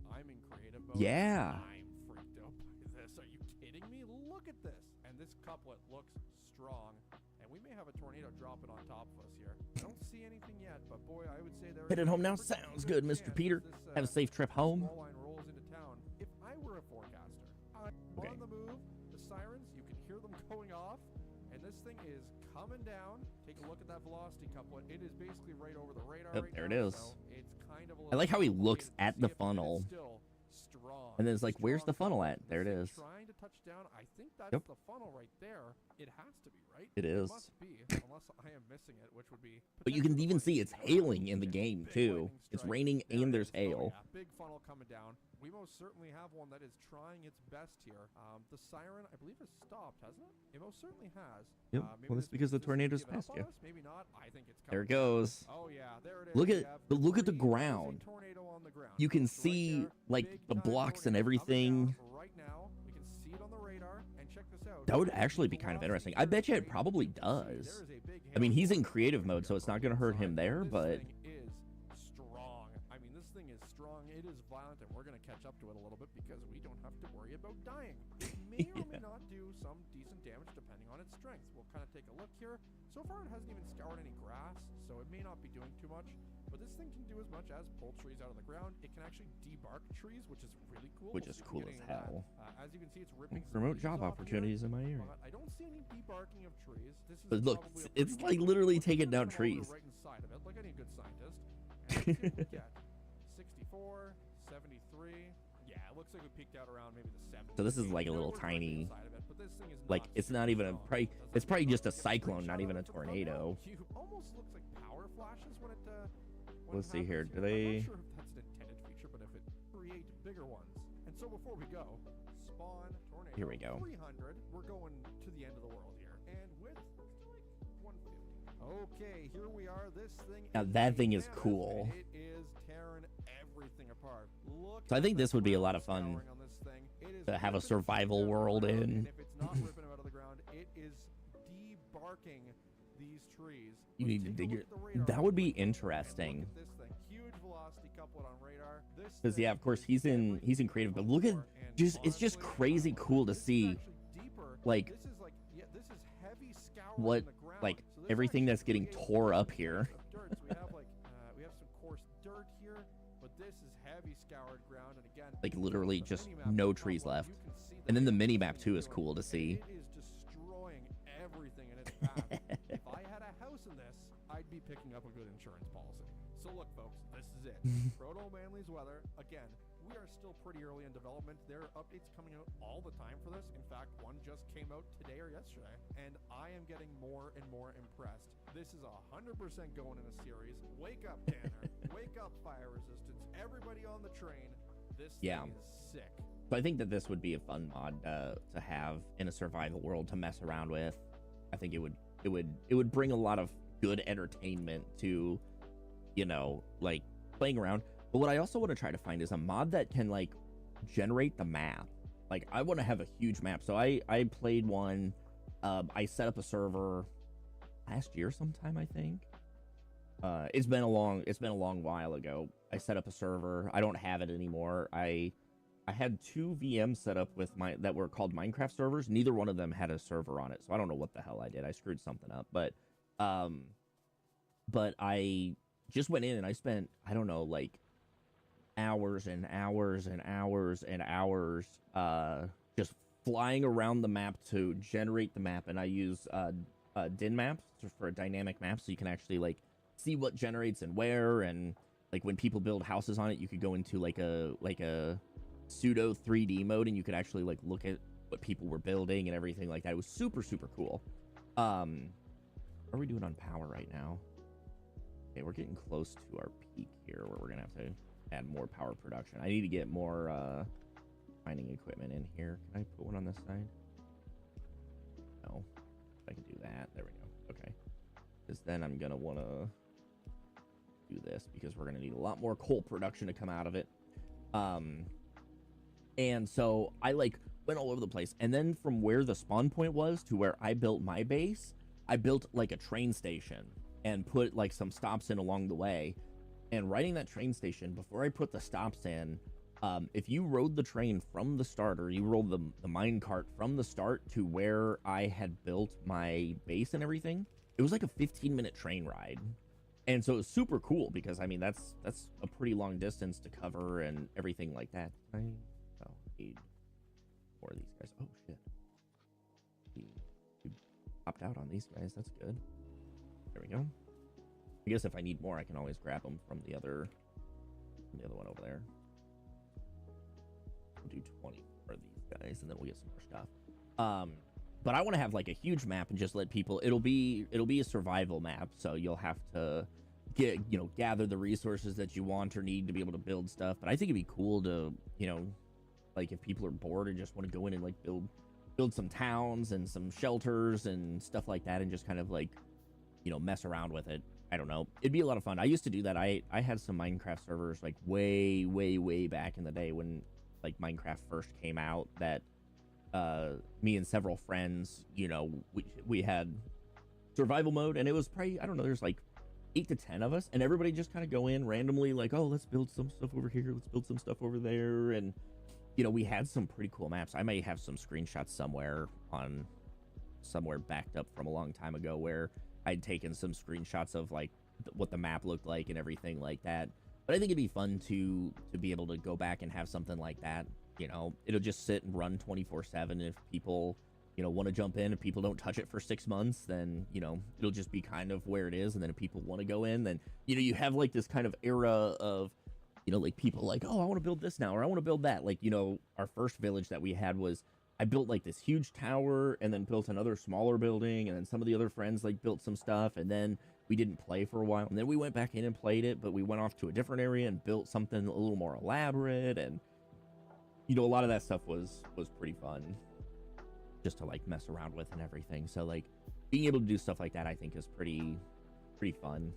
I'm in creative mode. Yeah. I'm freaked out by this. Are you kidding me? Look at this. And this couplet looks strong. And we may have a tornado dropping on top of us here. I don't see anything yet, but boy, I would say there is Headed home now. Sounds good, Mr. Peter. Have a safe trip home. Small line rolls into town. If I were a forecaster, I'm on the move. The sirens, you can hear them going off. And this thing is coming down. Take a look at that velocity couplet. It is basically right over the radar right there now, it is. so it's kind of I like how he looks at the funnel. Strong. And then it's like, where's the funnel at? There it is. Trying to touch down. I think that's the funnel right there. It has to be, right? It is. Must be, unless I am missing it, which would be. But you can even see it's hailing in the game too. It's raining and there's hail. Big funnel coming down. We most certainly have one that is trying its best here. The siren, I believe, has stopped, hasn't it? It most certainly has. Yep. Well, that's because the tornado's passed you. Maybe not. I think it's there it goes. Oh yeah, there it is. Look at the ground. You can see like the blocks and everything. Right now, we can see it on the radar. And check this out. That would actually be kind of interesting. I bet you it probably does. I mean, he's in creative mode, so it's not going to hurt him there, but. It is violent, and we're going to catch up to it a little bit because we don't have to worry about dying. It may or may not do some decent damage depending on its strength. We'll kind of take a look here. So far, it hasn't even scoured any grass, so it may not be doing too much. But this thing can do as much as pull trees out of the ground. It can actually debark trees, which is really cool. Which is cool as hell. As you can see, it's ripping remote job opportunities in my area. I don't see any debarking of trees. This is but look, it's like literally taking down trees. Right inside of it, like any good scientist. And let's see what we get. 64, 73. Yeah, it looks like we peaked out around maybe the 70s. So this is like a little tiny, like it's not even a it's probably just a cyclone, not even a tornado. Almost looks like power flashes when it. Let's see here. Do they? I'm not sure if that's an intended feature, but if it create bigger ones. And so before we go, spawn tornado. Here we go. 300. We're going to the end of the world here, and width like 150. Okay, here we are. This thing. Now that thing is cool. It is tearing everything everything apart. Look So I at think the this would be a lot ground of fun scouring on this thing. It is to have a ripping survival trees out of the world ground, in. and if it's not ripping them out of the ground, it is debarking these trees. You Let's need to take a dig look your. at the radar That would be quickly and look interesting. at this thing. Huge velocity couplet on radar. This Because yeah, thing of course is he's in everything creative, but you look at want, and just it's just honestly, crazy cool to this is see actually deeper. like This is like this is heavy scouring what in the ground. like So this everything actually that's getting creates tore up layers here. of dirt. So we have some coarse dirt here, but this is heavy scoured ground, and again, Like literally the just mini-map no will pop trees up. left. You can see the And then the damage mini this map thing too is doing, cool to and see. It is destroying everything in its path. If I had a house in this, I'd be picking up a good insurance policy. So look, folks, this is it. Proto Manly's weather. Again, we are still pretty early in development. There are updates coming out all the time for this. In fact, one just came out today or yesterday, and I am getting more and more impressed. This is 100% going in a series. Wake up, Tanner. Wake up, Fire Resistance. Everybody on the train. This thing is sick. So I think that this would be a fun mod to have in a survival world to mess around with. I think it would bring a lot of good entertainment to, you know, like playing around. But what I also want to try to find is a mod that can like generate the map. Like I want to have a huge map. So I played one. I set up a server last year sometime, I think. It's been a long while ago. I set up a server. I don't have it anymore. I had 2 VMs set up with that were called Minecraft servers. Neither one of them had a server on it, so I don't know what the hell I did. I screwed something up, but I just went in and I spent, I don't know, like hours and hours and hours and hours just flying around the map to generate the map. And I use din maps for a dynamic map, so you can actually like see what generates and where. And like when people build houses on it, you could go into like a pseudo 3D mode and you could actually like look at what people were building and everything like that. It was super cool. What are we doing on power right now? Okay, we're getting close to our peak here where we're gonna have to add more power production. I need to get more mining equipment in here. Can I put one on this side? No. If I can do that. There we go. Okay. Because then I'm gonna want to do this because we're gonna need a lot more coal production to come out of it. And so I like went all over the place, and then from where the spawn point was to where I built my base, I built like a train station and put like some stops in along the way. And riding that train station, before I put the stops in, if you rode the train from the start, or you rode the mine cart from the start to where I had built my base and everything, it was like a 15-minute train ride. And so it was super cool because I mean that's a pretty long distance to cover and everything like that. I need more of these guys. Oh shit. He popped out on these guys. That's good. There we go. I guess if I need more, I can always grab them from the other one over there. We'll do 20 for these guys, and then we'll get some more stuff. But I want to have like a huge map and just let people. It'll be a survival map, so you'll have to gather the resources that you want or need to be able to build stuff. But I think it'd be cool to like if people are bored and just want to go in and like build some towns and some shelters and stuff like that, and just kind of like mess around with it. I don't know. It'd be a lot of fun. I used to do that. I had some Minecraft servers like way back in the day when like Minecraft first came out, that me and several friends, we had survival mode, and it was probably, I don't know, there's like 8 to 10 of us, and everybody just kind of go in randomly like, oh, let's build some stuff over here, let's build some stuff over there. And we had some pretty cool maps. I may have some screenshots somewhere backed up from a long time ago where I'd taken some screenshots of like what the map looked like and everything like that. But I think it'd be fun to be able to go back and have something like that. It'll just sit and run 24/7. If people want to jump in, if people don't touch it for 6 months, then it'll just be kind of where it is. And then if people want to go in, then you have like this kind of era of like people like, oh, I want to build this now, or I want to build that. Like our first village that we had was, I built like this huge tower and then built another smaller building, and then some of the other friends like built some stuff, and then we didn't play for a while, and then we went back in and played it, but we went off to a different area and built something a little more elaborate. And a lot of that stuff was pretty fun just to like mess around with and everything. So like being able to do stuff like that, I think is pretty fun.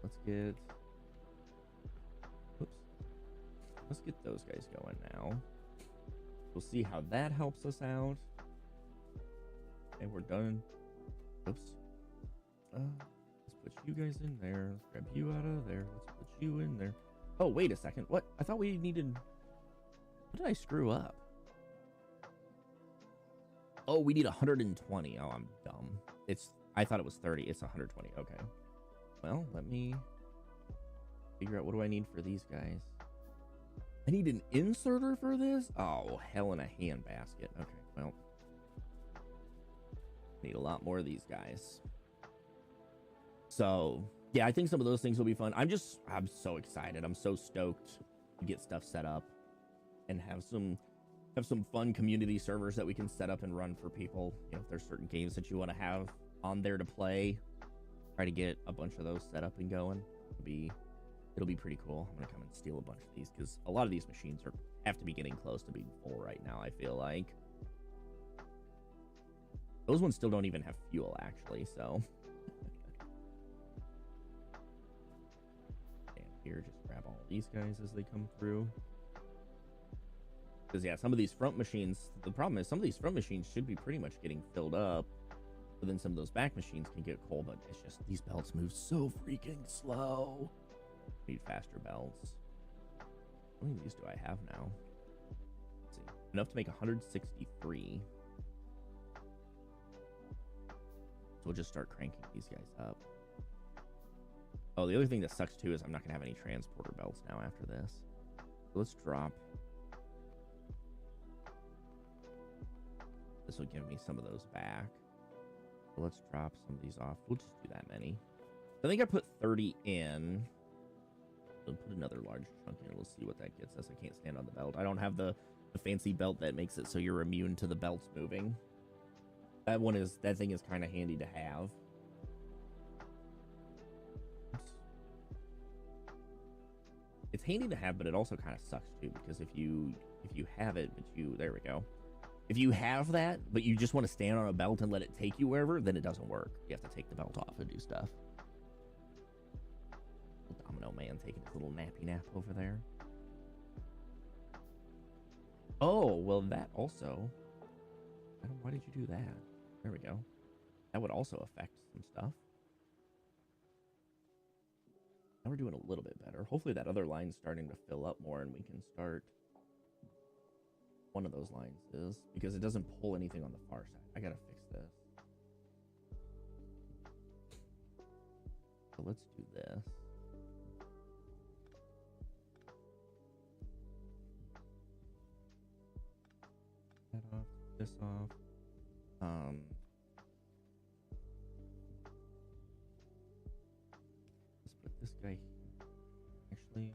Let's get, oops, let's get those guys going now. We'll see how that helps us out. Okay, we're done. Oops. Let's put you guys in there. Let's grab you out of there. Let's put you in there. Oh, wait a second. What? I thought we needed... What did I screw up? Oh, we need 120. Oh, I'm dumb. I thought it was 30. It's 120. Okay. Well, let me figure out what do I need for these guys. I need an inserter for this? Oh, hell in a handbasket. Okay, well. Need a lot more of these guys. So, yeah, I think some of those things will be fun. I'm so excited. I'm so stoked to get stuff set up and have some fun community servers that we can set up and run for people. You know, if there's certain games that you want to have on there to play, try to get a bunch of those set up and going. It'll be pretty cool. I'm gonna come and steal a bunch of these because a lot of these machines have to be getting close to being full right now, I feel like. Those ones still don't even have fuel, actually, so. And here, just grab all these guys as they come through. Because, yeah, some of these front machines, the problem is some of these front machines should be pretty much getting filled up. But then some of those back machines can get cold, but it's just these belts move so freaking slow. Need faster belts. How many of these do I have now? Let's see. Enough to make 163. So we'll just start cranking these guys up. Oh, the other thing that sucks too is I'm not going to have any transporter belts now after this. So let's drop. This will give me some of those back. So let's drop some of these off. We'll just do that many. I think I put 30 in. So put another large chunk in. We'll see what that gets us. I can't stand on the belt. I don't have the fancy belt that makes it so you're immune to the belts moving. That thing is kind of handy to have. Oops. It's handy to have, but it also kind of sucks too, because if you have it, but there we go. If you have that, but you just want to stand on a belt and let it take you wherever, then it doesn't work. You have to take the belt off and do stuff. Domino man taking his little nappy nap over there. Oh, well, that also... Why did you do that? There we go. That would also affect some stuff. Now we're doing a little bit better. Hopefully that other line's starting to fill up more and we can start... One of those lines is, because it doesn't pull anything on the far side. I gotta fix this. So let's do this. That off, this off. Let's put this guy here. Actually,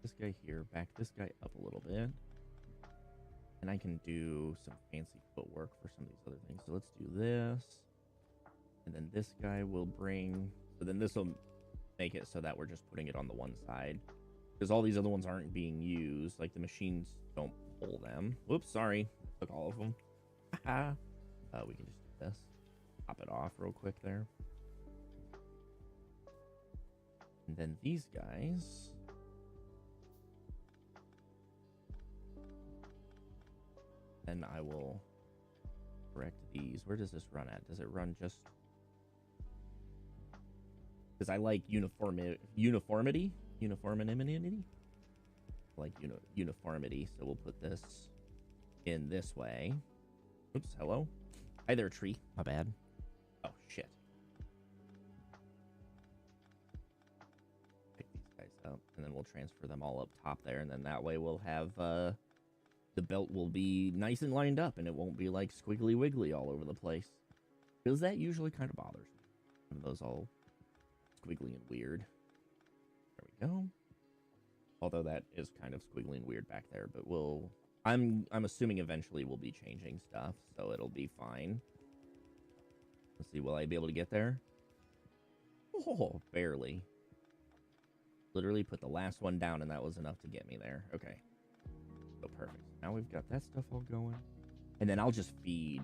this guy here, back this guy up a little bit. And I can do some fancy footwork for some of these other things. So let's do this. And then this guy will bring... So then this will make it so that we're just putting it on the one side. Because all these other ones aren't being used. Like, the machines don't pull them. Whoops, sorry. Took all of them. We can just do this. Pop it off real quick there. And then these guys... Then I will correct these. Where does this run at? Does it run just... Because I like uniformity. I like uniformity, so we'll put this in this way. Oops, hello. Hi there, tree. My bad. Oh, shit. Pick these guys up, and then we'll transfer them all up top there, and then that way we'll have... the belt will be nice and lined up, and it won't be like squiggly wiggly all over the place. Because that usually kind of bothers me. One of those all squiggly and weird. There we go. Although that is kind of squiggly and weird back there, but I'm assuming eventually we'll be changing stuff, so it'll be fine. Let's see, will I be able to get there? Oh, barely. Literally put the last one down, and that was enough to get me there. Okay. So perfect. Now we've got that stuff all going. And then I'll just feed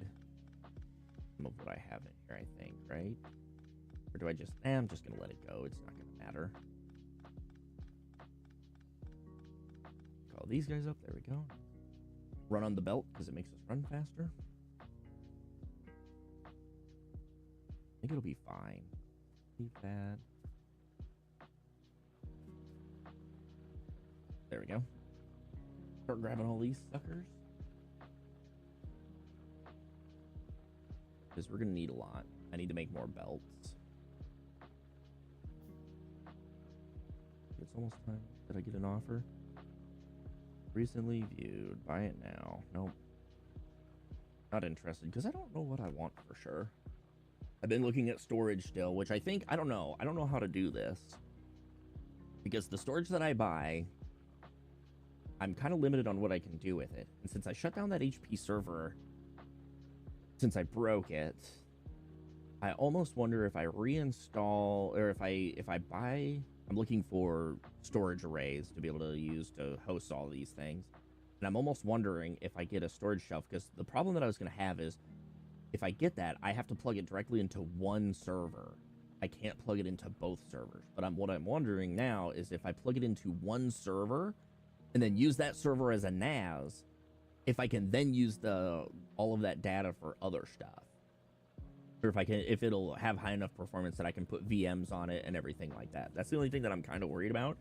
some of what I have in here, I think, right? Or do I just... I'm just going to let it go. It's not going to matter. all these guys up. There we go. Run on the belt because it makes us run faster. I think it'll be fine. Leave that. There we go. Start grabbing all these suckers. Because we're going to need a lot. I need to make more belts. It's almost time. Did I get an offer? Recently viewed. Buy it now. Nope. Not interested because I don't know what I want for sure. I've been looking at storage still, which I think, I don't know. I don't know how to do this. Because the storage that I buy, I'm kind of limited on what I can do with it. And since I shut down that HP server, since I broke it, I almost wonder if I reinstall, or if I buy, I'm looking for storage arrays to be able to use to host all these things. And I'm almost wondering if I get a storage shelf, because the problem that I was going to have is, if I get that, I have to plug it directly into one server. I can't plug it into both servers. But what I'm wondering now is if I plug it into one server and then use that server as a NAS, if I can then use all of that data for other stuff. Or if it'll have high enough performance that I can put VMs on it and everything like that. That's the only thing that I'm kind of worried about,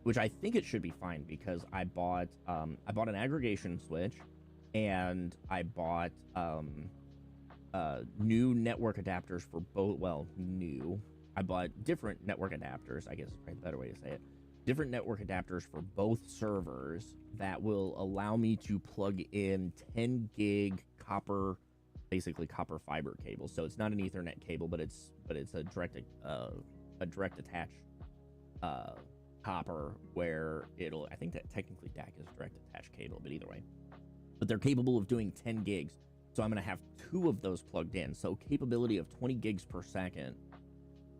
which I think it should be fine because I bought an aggregation switch, and I bought new network adapters for both. Well, new. I bought different network adapters, I guess is probably the better way to say it. Different network adapters for both servers that will allow me to plug in 10 gig copper, basically copper fiber cable. So it's not an Ethernet cable, but it's a direct attach copper, where I think that technically DAC is direct attach cable, but either way. But they're capable of doing 10 gigs. So I'm going to have 2 of those plugged in. So capability of 20 gigs per second.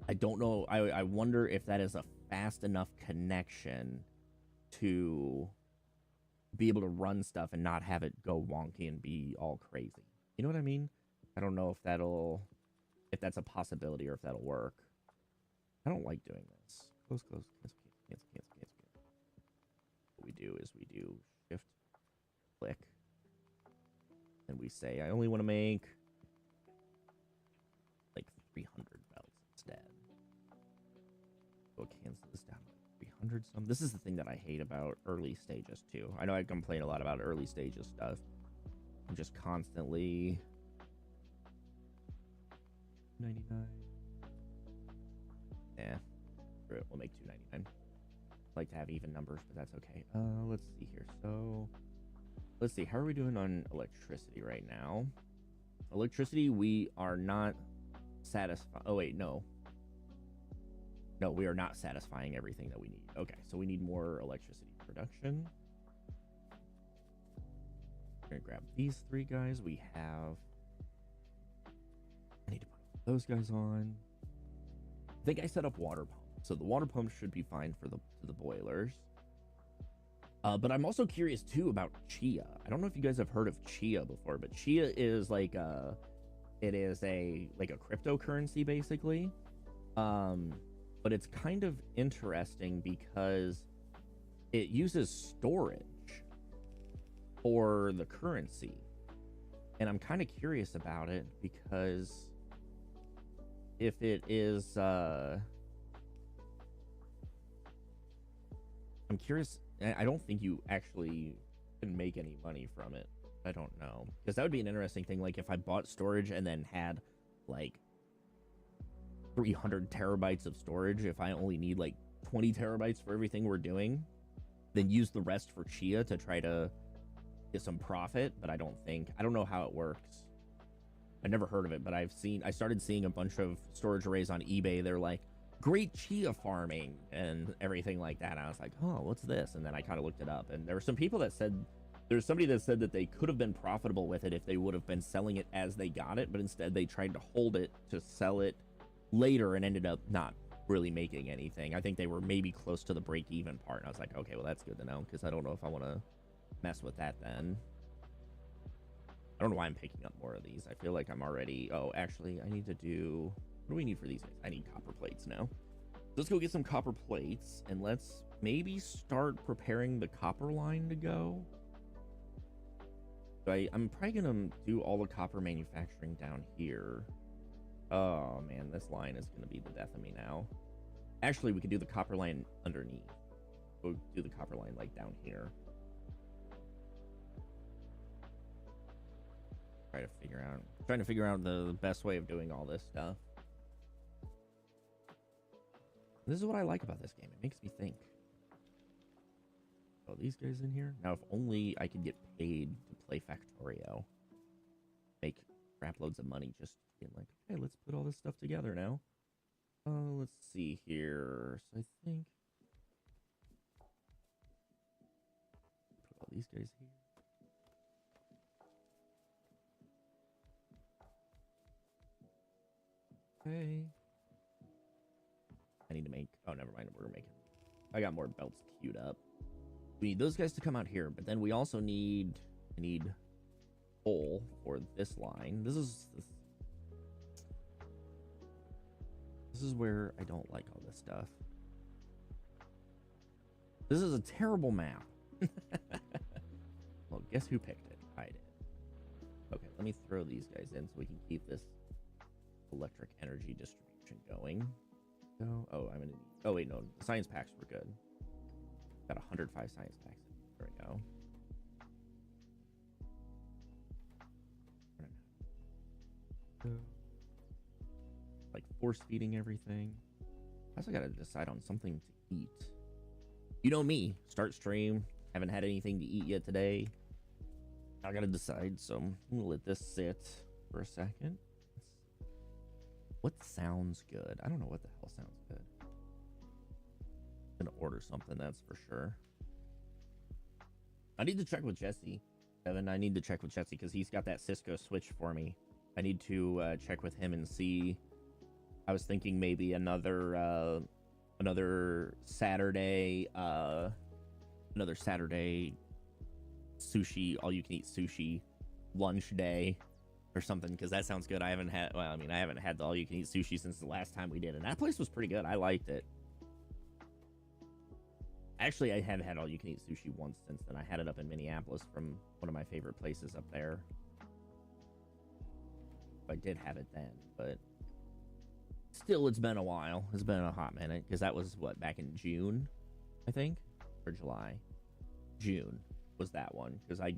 I don't know. I wonder if that is a fast enough connection to be able to run stuff and not have it go wonky and be all crazy. You know what I mean? I don't know if that's a possibility or if that'll work. I don't like doing this. Close. Cancel. What we do is we do shift click. And we say, I only want to make like 300 belts instead. Go cancel this down to 300 some. This is the thing that I hate about early stages too. I know I complain a lot about early stages stuff. I'm just constantly 99. Yeah, we'll make 299. I like to have even numbers, but that's okay. Let's see here. So let's see, how are we doing on electricity right now? Electricity, we are not satisfied. Oh, wait, no. No, we are not satisfying everything that we need. Okay, so we need more electricity production. We're going to grab these 3 guys. We have... I need to put those guys on. I think I set up water pump. So the water pump should be fine for the boilers. But I'm also curious too about Chia. I don't know if you guys have heard of Chia before, but Chia is like a cryptocurrency basically. But it's kind of interesting because it uses storage for the currency. And I'm kind of curious about it because if it is I'm curious. I don't think you actually can make any money from it. I don't know. Because that would be an interesting thing. Like, if I bought storage and then had, like, 300 terabytes of storage, if I only need, like, 20 terabytes for everything we're doing, then use the rest for Chia to try to get some profit. But I don't know how it works. I never heard of it, but I started seeing a bunch of storage arrays on eBay. They're like, great Chia farming and everything like that. I was like, oh, what's this? And then I kind of looked it up, and there were some people that said, there's somebody that said that they could have been profitable with it if they would have been selling it as they got it, but instead they tried to hold it to sell it later and ended up not really making anything. I think they were maybe close to the break-even part, and I was like, okay, well, that's good to know, because I don't know if I want to mess with that then. I don't know why I'm picking up more of these. I feel like I'm already... Oh, actually, I need to do... What do we need for these guys? I need copper plates now. Let's go get some copper plates, and let's maybe start preparing the copper line to go. I'm probably gonna do all the copper manufacturing down here. Oh man, this line is gonna be the death of me now. Actually, we could do the copper line underneath. We'll do the copper line like down here. Trying to figure out the best way of doing all this stuff. This is what I like about this game. It makes me think. Oh, these guys in here? Now, if only I could get paid to play Factorio. Make crap loads of money just being like, okay, let's put all this stuff together now. Let's see here. So I think put all these guys here. Okay. I need to make, oh, never mind. I got more belts queued up. We need those guys to come out here, but then we also need, I need coal for this line. This is where I don't like all this stuff. This is a terrible map. Well, guess who picked it? I did. Okay, let me throw these guys in so we can keep this electric energy distribution going. So, oh, I'm gonna need, oh wait, no, the science packs were good. Got 105 science packs. There we go. Like force feeding everything. I also gotta decide on something to eat. You know me, start stream, haven't had anything to eat yet today. I gotta decide, so I'm gonna let this sit for a second. What sounds good? I don't know what the hell sounds good. I'm gonna order something, that's for sure. I need to check with Jesse. Evan, I need to check with Jesse because he's got that Cisco switch for me. I need to check with him and see. I was thinking maybe another Saturday, sushi, all you can eat sushi lunch day or something, because that sounds good. I haven't had, well, I mean, I haven't had the all you can eat sushi since the last time we did, and that place was pretty good. I liked it. Actually, I have had all you can eat sushi once since then. I had it up in Minneapolis from one of my favorite places up there. I did have it then, but still, it's been a while. It's been a hot minute, because that was, what, back in June, I think? Or July? June was that one, because I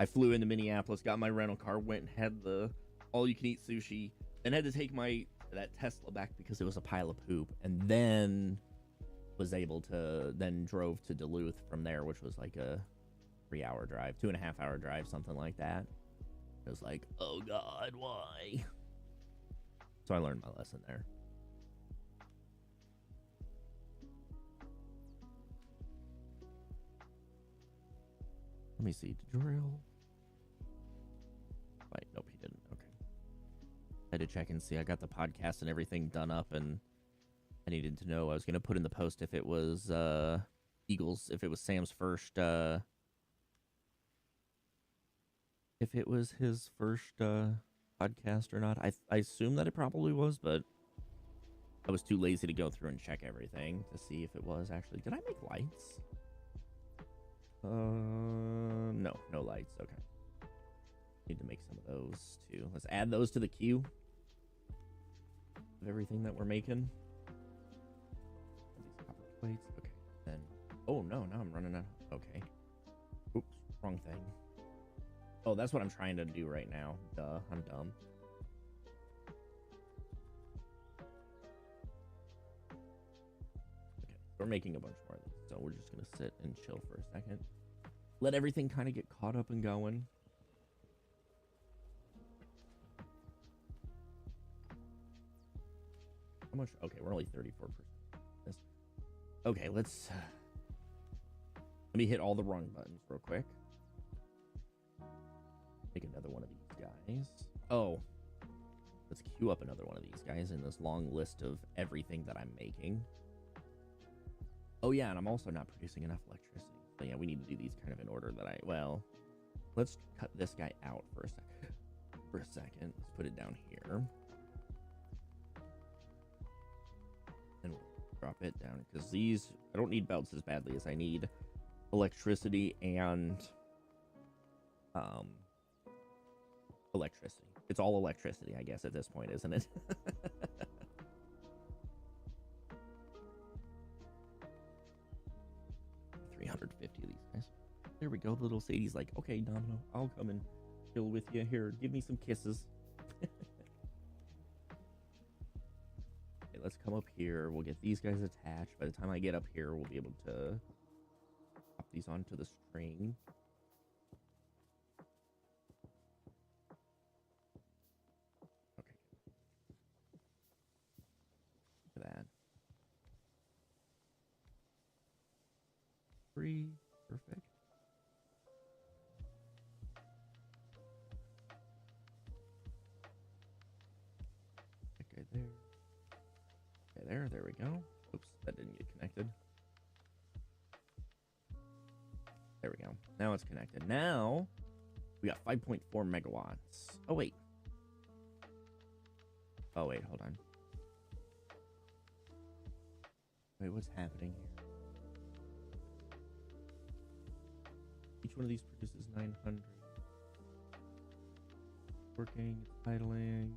flew into Minneapolis, got my rental car, went and had the all-you-can-eat sushi, and had to take that Tesla back because it was a pile of poop, and then was able to, then drove to Duluth from there, which was like a 3-hour drive, 2.5-hour drive, something like that. It was like, oh God, why? So I learned my lesson there. Let me see. Drill. Wait, nope, he didn't. Okay. I had to check and see. I got the podcast and everything done up, and I needed to know. I was going to put in the post if it was Eagles, if it was Sam's first, if it was his first podcast or not. I assume that it probably was, but I was too lazy to go through and check everything to see if it was actually. Did I make lights? No lights. Okay. Need to make some of those too. Let's add those to the queue of everything that we're making. These copper plates. Okay. Then. Oh no! Now I'm running out. Okay. Oops. Wrong thing. Oh, that's what I'm trying to do right now. Duh. I'm dumb. Okay. We're making a bunch more of these, so we're just gonna sit and chill for a second. Let everything kind of get caught up and going. How much? Okay, we're only 34%. Okay, let me hit all the wrong buttons real quick. Take another one of these guys. Oh, let's queue up another one of these guys in this long list of everything that I'm making. Oh yeah, and I'm also not producing enough electricity. So yeah, we need to do these kind of in order that well, let's cut this guy out for a second. Let's put it down here. And we'll drop it down because these, I don't need belts as badly as I need electricity and electricity. It's all electricity, I guess, at this point, isn't it? 350 of these guys. There we go. Little Sadie's like, okay, Domino, I'll come and chill with you. Here, give me some kisses. Okay, let's come up here. We'll get these guys attached. By the time I get up here, we'll be able to pop these onto the string. Okay. Look at that. 3. Perfect. Okay, there. Okay, there we go. Oops, that didn't get connected. There we go. Now it's connected. Now we got 5.4 megawatts. Oh, wait. Oh, wait, hold on. Wait, what's happening here? Each one of these produces 900. Working, idling.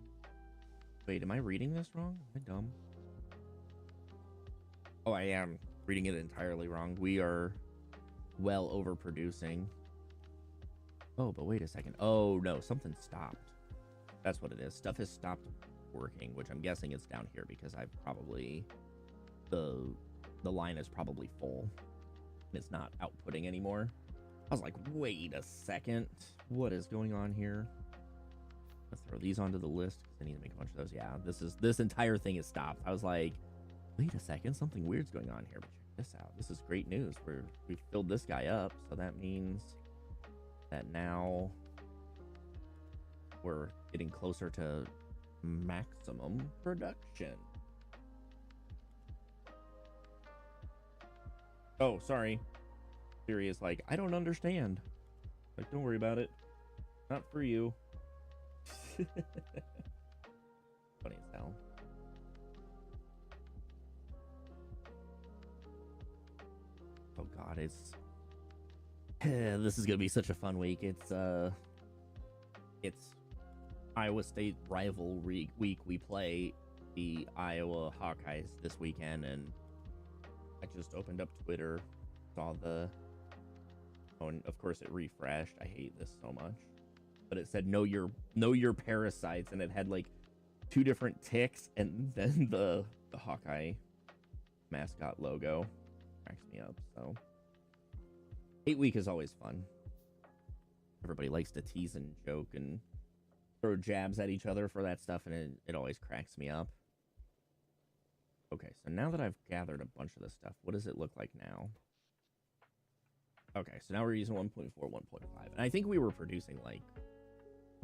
Wait, am I reading this wrong? Am I dumb? Oh, I am reading it entirely wrong. We are well overproducing. Oh, but wait a second. Oh, no, something stopped. That's what it is. Stuff has stopped working, which I'm guessing it's down here because I've probably... The line is probably full. And it's not outputting anymore. I was like, wait a second. What is going on here? Let's throw these onto the list because I need to make a bunch of those. Yeah, this entire thing is stopped. I was like, wait a second, something weird's going on here. But check this out. This is great news. We've filled this guy up, so that means that now we're getting closer to maximum production. Oh, sorry. Siri is like, I don't understand. Like, don't worry about it. Not for you. Funny as hell. Oh god, it's this is gonna be such a fun week. It's Iowa State rivalry week. We play the Iowa Hawkeyes this weekend, and I just opened up Twitter, saw the and of course it refreshed. I hate this so much. But it said know your parasites, and it had like 2 different ticks and then the Hawkeye mascot logo. Cracks me up. So 8 week is always fun. Everybody likes to tease and joke and throw jabs at each other for that stuff, and it always cracks me up. Okay, so now that I've gathered a bunch of this stuff, what does it look like now? Okay, so now we're using 1.4, 1.5. And I think we were producing like...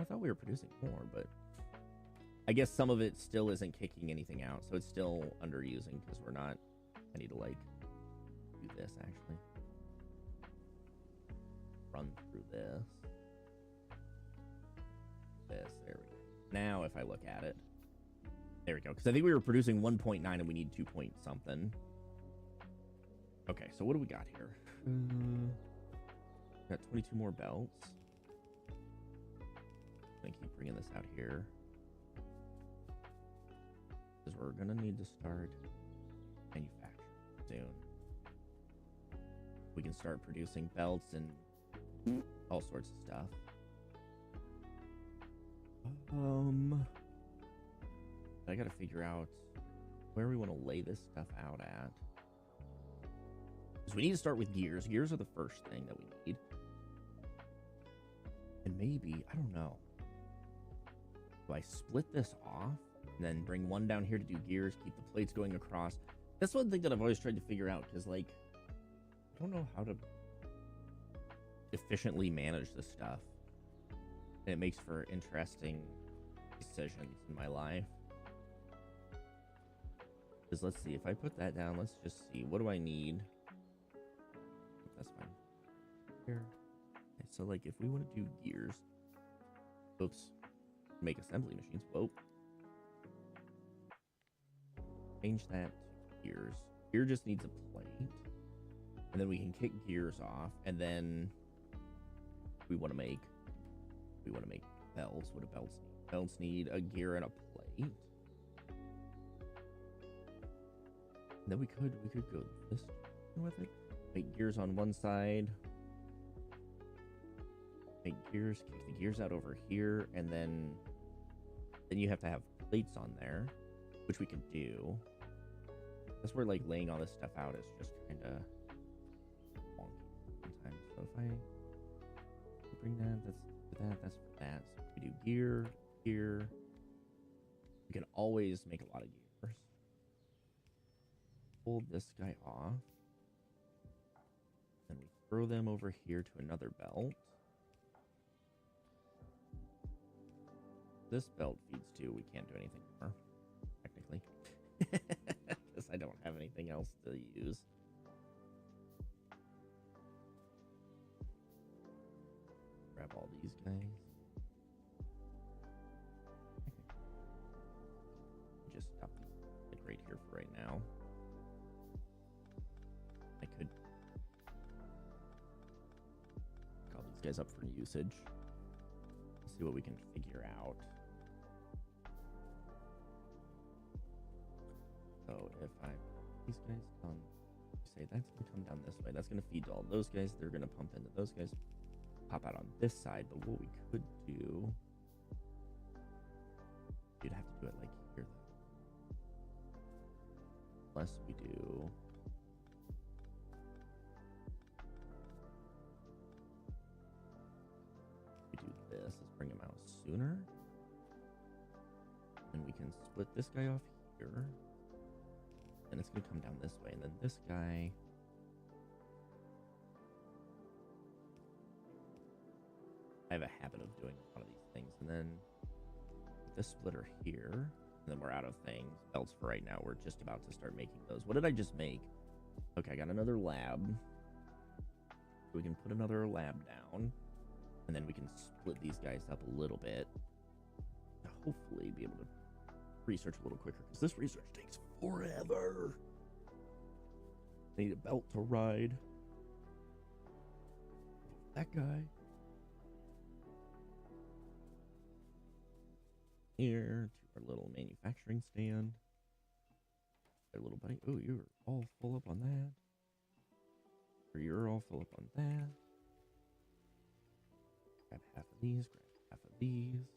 I thought we were producing more, but... I guess some of it still isn't kicking anything out, so it's still underusing because we're not... I need to, like, do this, actually. Run through this. There we go. Now, if I look at it... There we go, because I think we were producing 1.9 and we need 2 point something. Okay, so what do we got here? Got 22 more belts. I'm gonna keep bringing this out here because we're gonna need to start manufacturing soon. We can start producing belts and all sorts of stuff. I gotta figure out where we want to lay this stuff out at. Because we need to start with gears. Gears are the first thing that we need. And maybe, I don't know. Do I split this off and then bring one down here to do gears, keep the plates going across? That's one thing that I've always tried to figure out, because, like, I don't know how to efficiently manage this stuff. And it makes for interesting decisions in my life. Because let's see, if I put that down, let's just see. What do I need? That's fine. Here. Okay, so, like, if we want to do gears. Oops. Make assembly machines. Whoa. Change that to gears. Gear just needs a plate. And then we can kick gears off. And then we want to make belts. What do belts need? Belts need a gear and a plate. And then we could go this with it. Make gears on one side. Make gears, kick the gears out over here, and then you have to have plates on there, which we can do. That's where like laying all this stuff out is just kind of wonky sometimes. So if I bring that, that's for that, that's for that. So we do gear, gear. We can always make a lot of gears. Pull this guy off. Then we throw them over here to another belt. This belt feeds too. We can't do anything more, technically. Because I don't have anything else to use. Grab all these guys. Just stop like right here for right now. I could call these guys up for usage. See what we can figure out. So if I these guys on, say that's gonna come down this way. That's gonna feed to all those guys. They're gonna pump into those guys. Pop out on this side. But what we could do, you'd have to do it like here though. Unless we do. This is bring him out sooner, and we can split this guy off here, and it's gonna come down this way, and then this guy I have a habit of doing a lot of these things, and then this splitter here, and then we're out of things. Belts for right now. We're just about to start making those. What did I just make? Okay, I got another lab. We can put another lab down. And then we can split these guys up a little bit to hopefully be able to research a little quicker, because this research takes forever. I need a belt to ride. That guy. Here to our little manufacturing stand. Our little buddy. Oh, you're all full up on that. Or you're all full up on that. Grab half of these, grab half of these.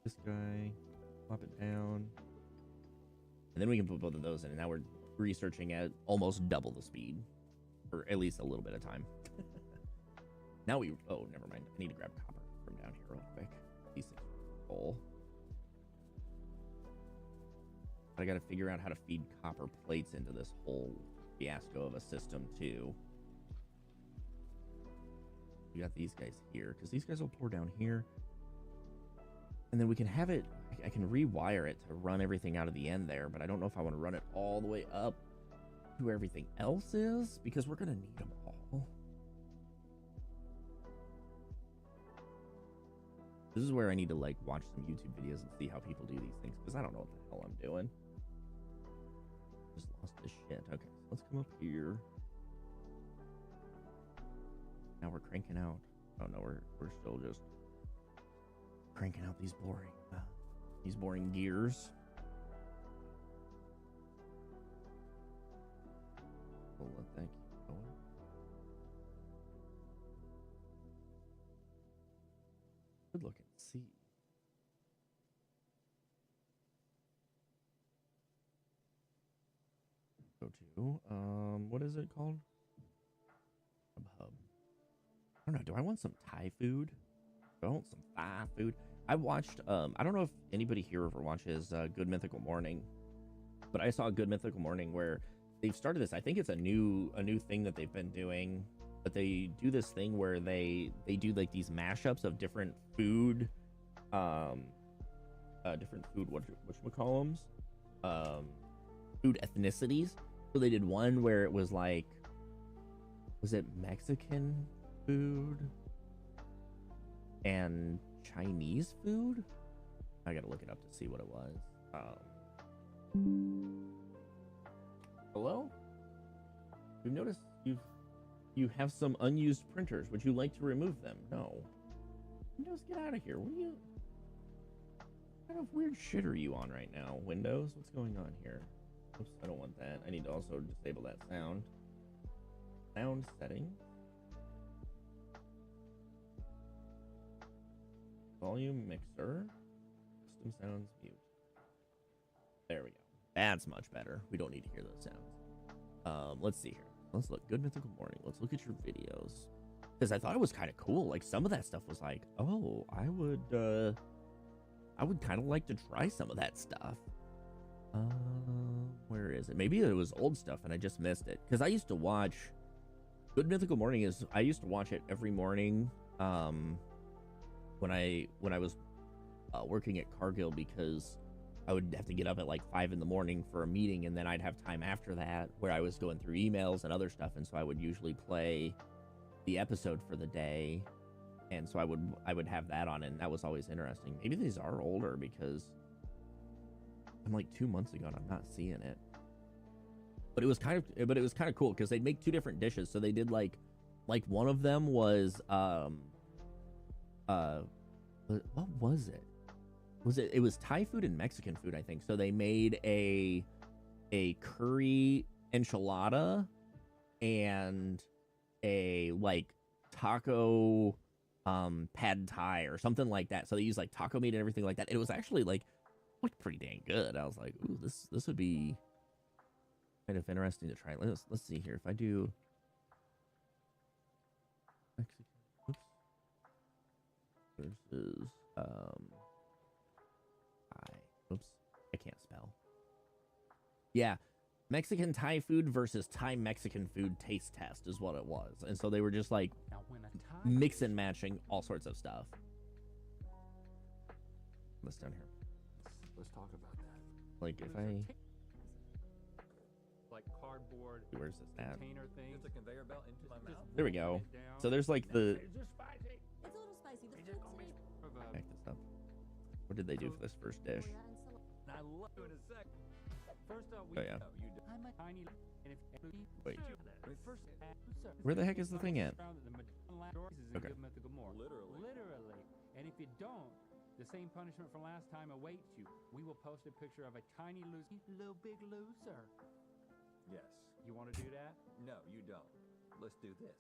This guy, plop it down. And then we can put both of those in, and now we're researching at almost double the speed. Or at least a little bit of time. Now we, oh, never mind. I need to grab copper from down here real quick. These things are full. But I gotta figure out how to feed copper plates into this whole fiasco of a system too. We got these guys here, because these guys will pour down here. And then we can have it, I can rewire it to run everything out of the end there, but I don't know if I want to run it all the way up to where everything else is, because we're going to need them all. This is where I need to like watch some YouTube videos and see how people do these things, because I don't know what the hell I'm doing. Just lost this shit. Okay, so let's come up here. Now we're cranking out. Oh no, we're still just cranking out these boring gears. We'll let that keep going. Good looking seed. Go to what is it called? Hub. I don't know. Do I want some Thai food? Do I want some Thai food? I watched, I don't know if anybody here ever watches Good Mythical Morning, but I saw Good Mythical Morning where they've started this. I think it's a new thing that they've been doing, but they do this thing where they do like these mashups of different food, whatchamacallums, food ethnicities. So they did one where it was like, was it Mexican food and Chinese food? I gotta look it up to see what it was. Hello? We've noticed you have some unused printers. Would you like to remove them? No. Windows, get out of here. What kind of weird shit are you on right now? Windows, what's going on here? Oops, I don't want that. I need to also disable that sound. Sound settings. Volume mixer. Custom sounds mute. There we go. That's much better. We don't need to hear those sounds. Let's see here. Let's look. Good Mythical Morning. Let's look at your videos. Because I thought it was kind of cool. Like, some of that stuff was like, oh, I would kind of like to try some of that stuff. Where is it? Maybe it was old stuff and I just missed it. Because I used to watch Good Mythical Morning I used to watch it every morning when I was working at Cargill, because I would have to get up at like 5 in the morning for a meeting, and then I'd have time after that where I was going through emails and other stuff, and so I would usually play the episode for the day, and so I would have that on, and that was always interesting. Maybe these are older because I'm like 2 months ago and I'm not seeing it. But it was kind of cool because they'd make 2 different dishes. So they did like one of them was what was it? It was Thai food and Mexican food, I think. So they made a curry enchilada and a like taco pad thai or something like that. So they used like taco meat and everything like that. It was actually like looked pretty dang good. I was like, ooh, this would be kind of interesting to try. Let's see here. If I do Mexican, versus I can't spell. Yeah, Mexican Thai food versus Thai Mexican food taste test is what it was. And so they were just like mix and matching all sorts of stuff. What's down here? Let's talk about that. Like if I like cardboard. Where's this at? Container thing. It's a conveyor belt into my mouth. There we go. So there's like the. It's just spicy. It's a little spicy. The food's today. Back this up. What did they do for this first dish? I love it in a sec. First up, Oh yeah. I'm a tiny. Wait. First, Where the heck is the thing at? Okay. Literally. And if you don't, the same punishment from last time awaits you. We will post a picture of a tiny little big loser. Yes. You want to do that? No, you don't. Let's do this.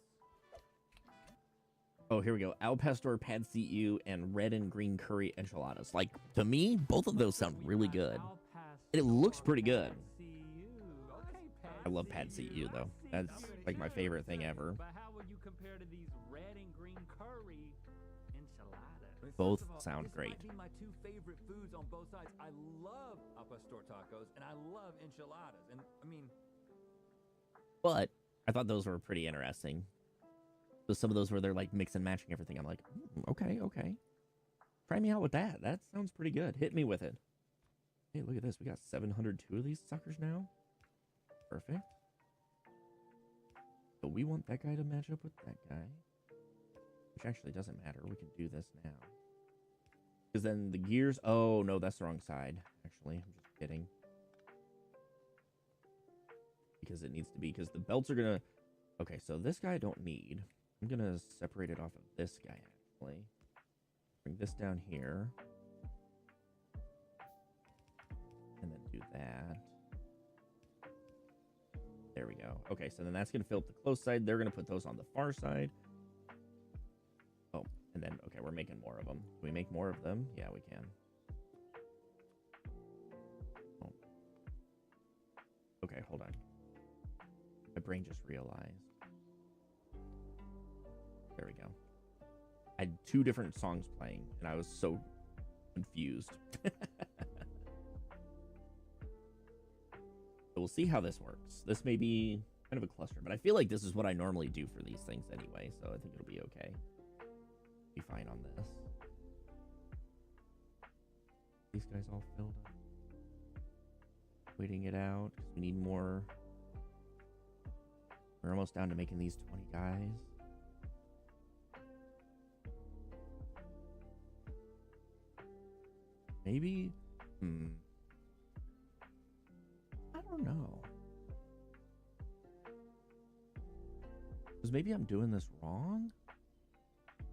Oh, here we go. Al pastor pad see ew and red and green curry enchiladas. Like, to me, both of those sound really good. It looks pretty good. I love pad see ew though. That's like my favorite thing ever. But how would you compare to these red and green curry enchiladas? Both sound great. Might be my 2 favorite foods on both sides. I love al pastor tacos and I love enchiladas. And I mean, but I thought those were pretty interesting. So some of those where they're like mix and matching everything. I'm like, okay. Try me out with that. That sounds pretty good. Hit me with it. Hey, look at this. We got 702 of these suckers now. Perfect. So we want that guy to match up with that guy. Which actually doesn't matter. We can do this now. Because then the gears... Oh, no, that's the wrong side. Actually, I'm just kidding. Because it needs to be. Because the belts are going to... Okay, so this guy I don't need. I'm going to separate it off of this guy, actually. Bring this down here. And then do that. There we go. Okay, so then that's going to fill up the close side. They're going to put those on the far side. Oh, and then, okay, we're making more of them. Can we make more of them? Yeah, we can. Oh. Okay, hold on. My brain just realized. There we go. I had 2 different songs playing, and I was so confused. So we'll see how this works. This may be kind of a cluster, but I feel like this is what I normally do for these things anyway, so I think it'll be okay. Be fine on this. These guys all filled up. Waiting it out, because we need more. We're almost down to making these 20 guys. Maybe? I don't know. maybe I'm doing this wrong. I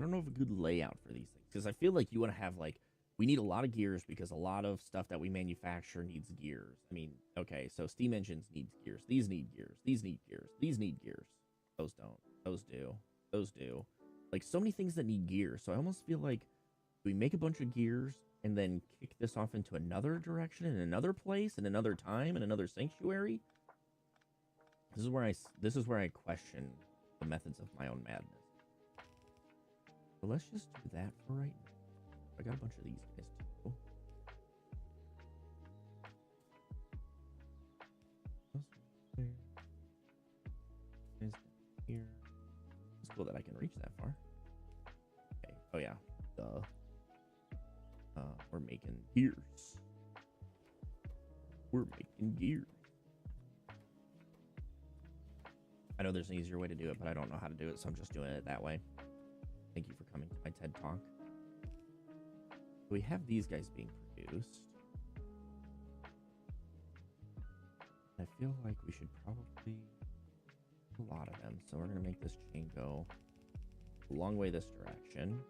don't know of a good layout for these things, because I feel like you want to have, like, we need a lot of gears because a lot of stuff that we manufacture needs gears. I mean, okay, so steam engines need gears. These need gears. These need gears. These need gears. Those don't. Those do. Those do. Like, so many things that need gears. So I almost feel like we make a bunch of gears and then kick this off into another direction, in another place, in another time, in another sanctuary. This is where I question the methods of my own madness. So let's just do that for right now. I got a bunch of these guys too. Is here. It's cool that I can reach that far. Okay. Oh yeah. Duh. We're making gears. We're making gears. I know there's an easier way to do it, but I don't know how to do it, so I'm just doing it that way. Thank you for coming to my TED Talk. We have these guys being produced. I feel like we should probably do a lot of them. So we're going to make this chain go a long way this direction.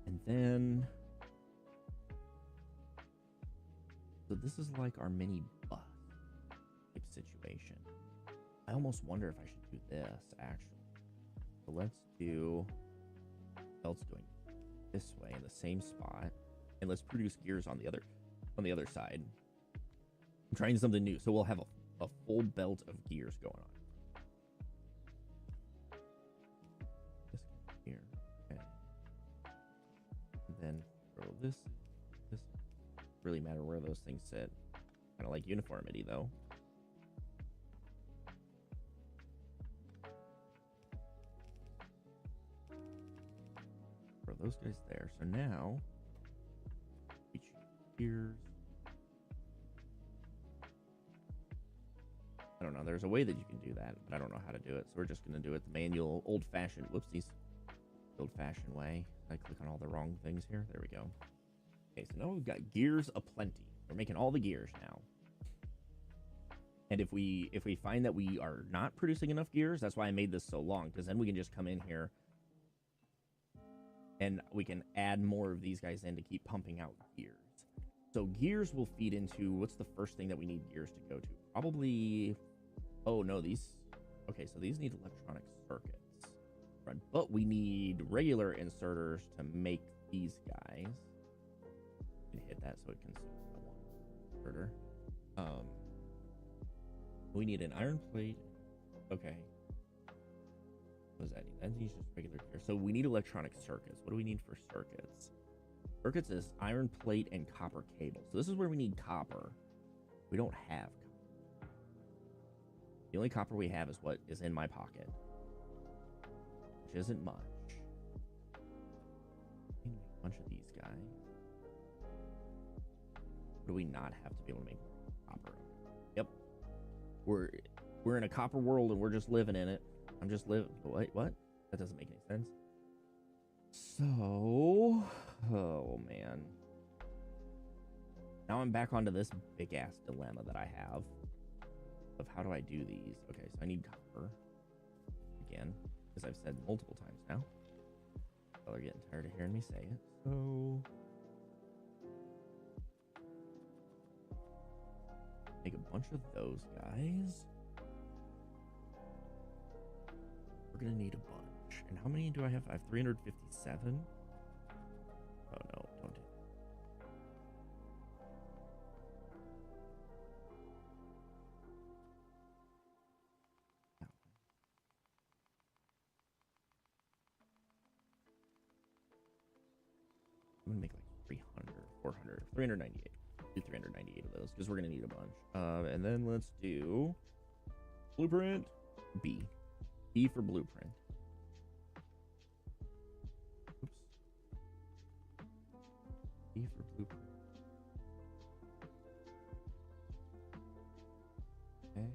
And then... so this is like our mini bus type situation. I almost wonder if I should do this, actually. So let's do... belts going this way in the same spot, and let's produce gears on the other side. I'm trying something new, so we'll have a full belt of gears going on. This here, okay. And then throw this. Really matter where those things sit. Kind of like uniformity, though. Those guys there. So now we choose gears. I don't know. There's a way that you can do that, but I don't know how to do it. So we're just going to do it the manual, old-fashioned, whoopsies, old-fashioned way. I click on all the wrong things here. There we go. Okay, so now we've got gears aplenty. We're making all the gears now. And if we find that we are not producing enough gears, that's why I made this so long, because then we can just come in here and we can add more of these guys in to keep pumping out gears. So gears will feed into, what's the first thing that we need gears to go to? Probably, oh no, these, okay, so these need electronic circuits. Right, but we need regular inserters to make these guys. You can hit that so it consumes the one inserter. We need an iron plate. Okay. What does that need? That needs just regular gear. So we need electronic circuits. What do we need for circuits? Circuits is iron plate and copper cable. So this is where we need copper. We don't have copper. The only copper we have is what is in my pocket, which isn't much. We need to make a bunch of these guys. What do we not have to be able to make copper? Yep. We're in a copper world and we're just living in it. I'm just living. Wait, what? That doesn't make any sense. So, oh man. Now I'm back onto this big ass dilemma that I have of how do I do these. Okay, so I need copper again, as I've said multiple times now. Y'all are getting tired of hearing me say it. So make a bunch of those guys. We're gonna need a bunch. And how many do I have? I have 357. Oh no, don't do that. No. I'm gonna make like 300, 400, 398. Do 398 of those because we're gonna need a bunch. And then let's do blueprint B. B for blueprint. Oops. B for blueprint. Okay.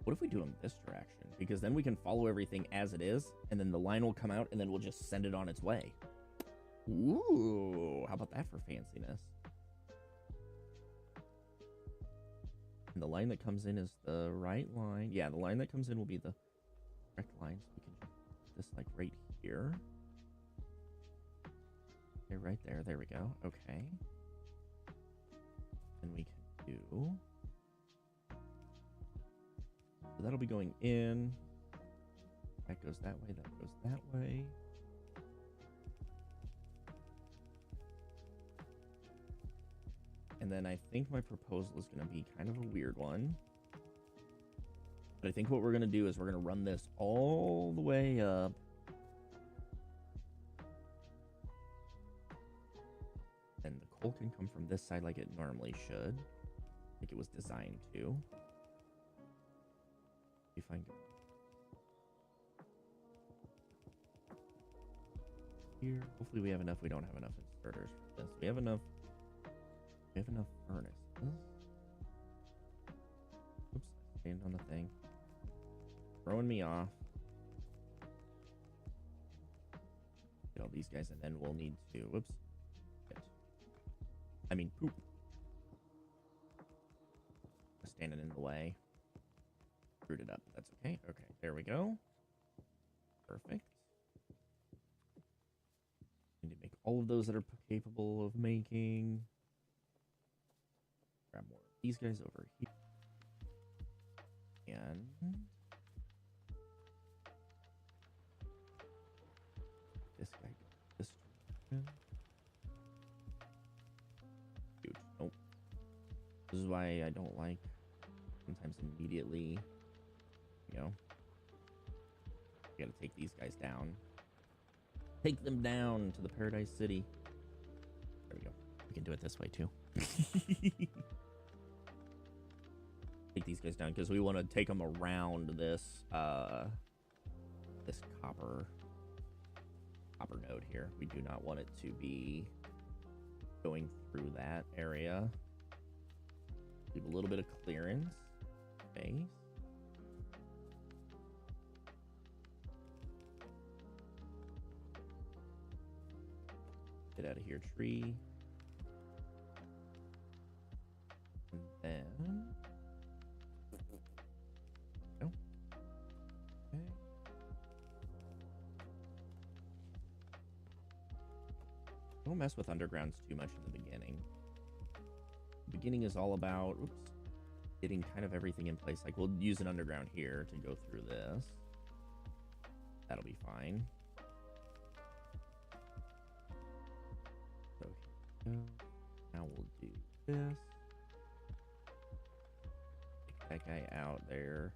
What if we do them this direction? Because then we can follow everything as it is, and then the line will come out, and then we'll just send it on its way. Ooh, how about that for fanciness? And the line that comes in is the right line. Yeah, the line that comes in will be the correct line. So we can put this like right here. Okay, right there. There we go. Okay. And we can do... So that'll be going in. That goes that way. That goes that way. And then I think my proposal is going to be kind of a weird one. But I think what we're going to do is we're going to run this all the way up. And the coal can come from this side like it normally should. Like it was designed to. If I go here, hopefully we have enough. We don't have enough inserters for this. We have enough. We have enough furnaces. Oops, stand on the thing. Throwing me off. Get all these guys, and then we'll need to. Whoops. I mean, poop. Standing in the way. Screwed it up. That's okay. Okay, there we go. Perfect. Need to make all of those that are capable of making. Grab more of these guys over here. And this guy goes this direction. Huge. Nope. This is why I don't like sometimes immediately, you know, you gotta take these guys down. Take them down to the Paradise City. There we go. We can do it this way too. Take these guys down because we want to take them around this this copper node here. We do not want it to be going through that area. Leave a little bit of clearance space. Get out of here, tree. And then... No. Okay. Don't mess with undergrounds too much in the beginning. The beginning is all about, oops, getting kind of everything in place. Like, we'll use an underground here to go through this. That'll be fine. So here we go. Now we'll do this. Take that guy out there.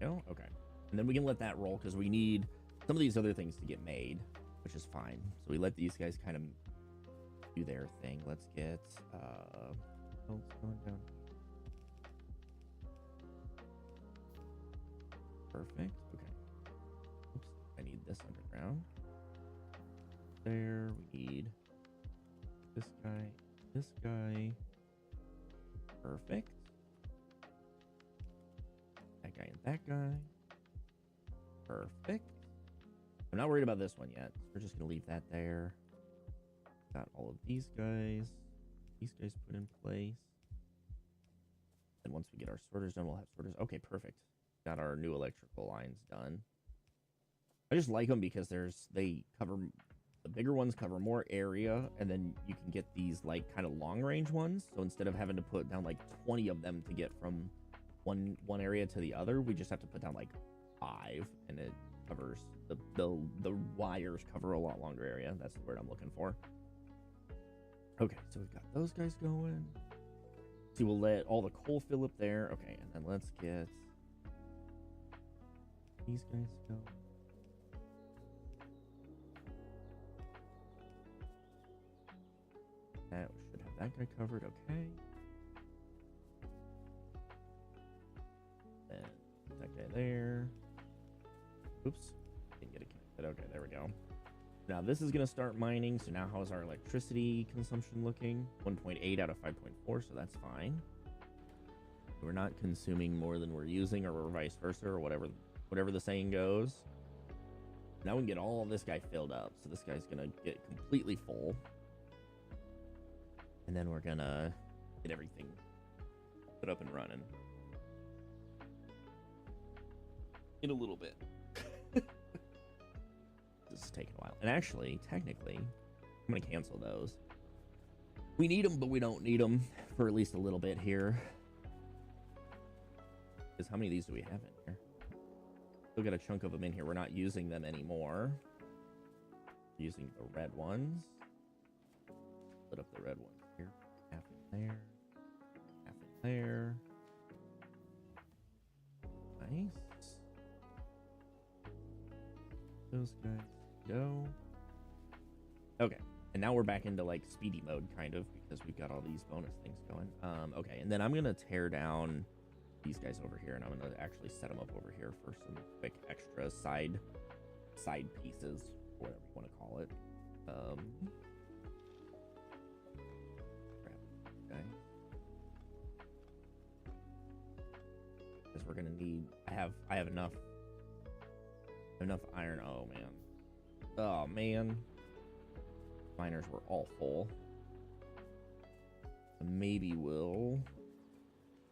No? Okay. And then we can let that roll because we need some of these other things to get made, which is fine. So we let these guys kind of do their thing. Let's get going down. Perfect. Okay. Oops. I need this underground. There. We need this guy. This guy. Perfect. That guy and that guy. Perfect. I'm not worried about this one yet. We're just gonna leave that there. Got all of these guys put in place. And once we get our sorters done, we'll have sorters. Okay, perfect. Got our new electrical lines done. I just like them because they cover, the bigger ones cover more area, and then you can get these like kind of long range ones. So instead of having to put down like 20 of them to get from one area to the other, we just have to put down like 5, and it covers the wires cover a lot longer area. That's the word I'm looking for. Okay, so we've got those guys going. See, we'll let all the coal fill up there. Okay, and then let's get these guys go. That should have that guy covered. Okay. Then that guy there. Oops. Didn't get it connected. Okay, there we go. Now this is going to start mining. So now how's our electricity consumption looking? 1.8 out of 5.4, so that's fine. We're not consuming more than we're using, or vice versa, or whatever the saying goes. Now we can get all of this guy filled up. So this guy's going to get completely full. And then we're gonna get everything put up and running in a little bit. This is taking a while. And actually, technically, I'm gonna cancel those. We need them, but we don't need them for at least a little bit here. Because how many of these do we have in here? Still got a chunk of them in here. We're not using them anymore. Using the red ones. Put up the red ones here. Half in there. Half in there. Nice. Those guys go. Okay. And now we're back into like speedy mode kind of because we've got all these bonus things going. Okay. And then I'm going to tear down these guys over here and I'm going to actually set them up over here for some quick extra side pieces, whatever you want to call it. Okay. Because we're gonna need. I have enough iron. Oh man. Miners were all full. So maybe we'll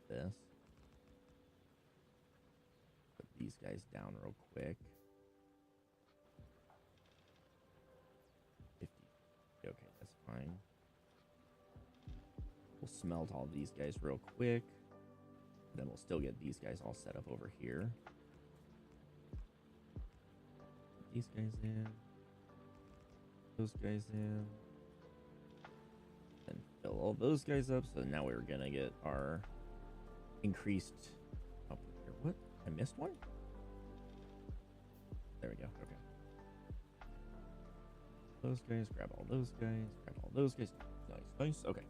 this. Put these guys down real quick. 50. Okay, that's fine. We'll smelt all these guys real quick. Then we'll still get these guys all set up over here. Put these guys in. Those guys in. And fill all those guys up. So now we're gonna get our increased up here. What? I missed one? There we go. Okay. Those guys, grab all those guys, grab all those guys. Nice. Okay.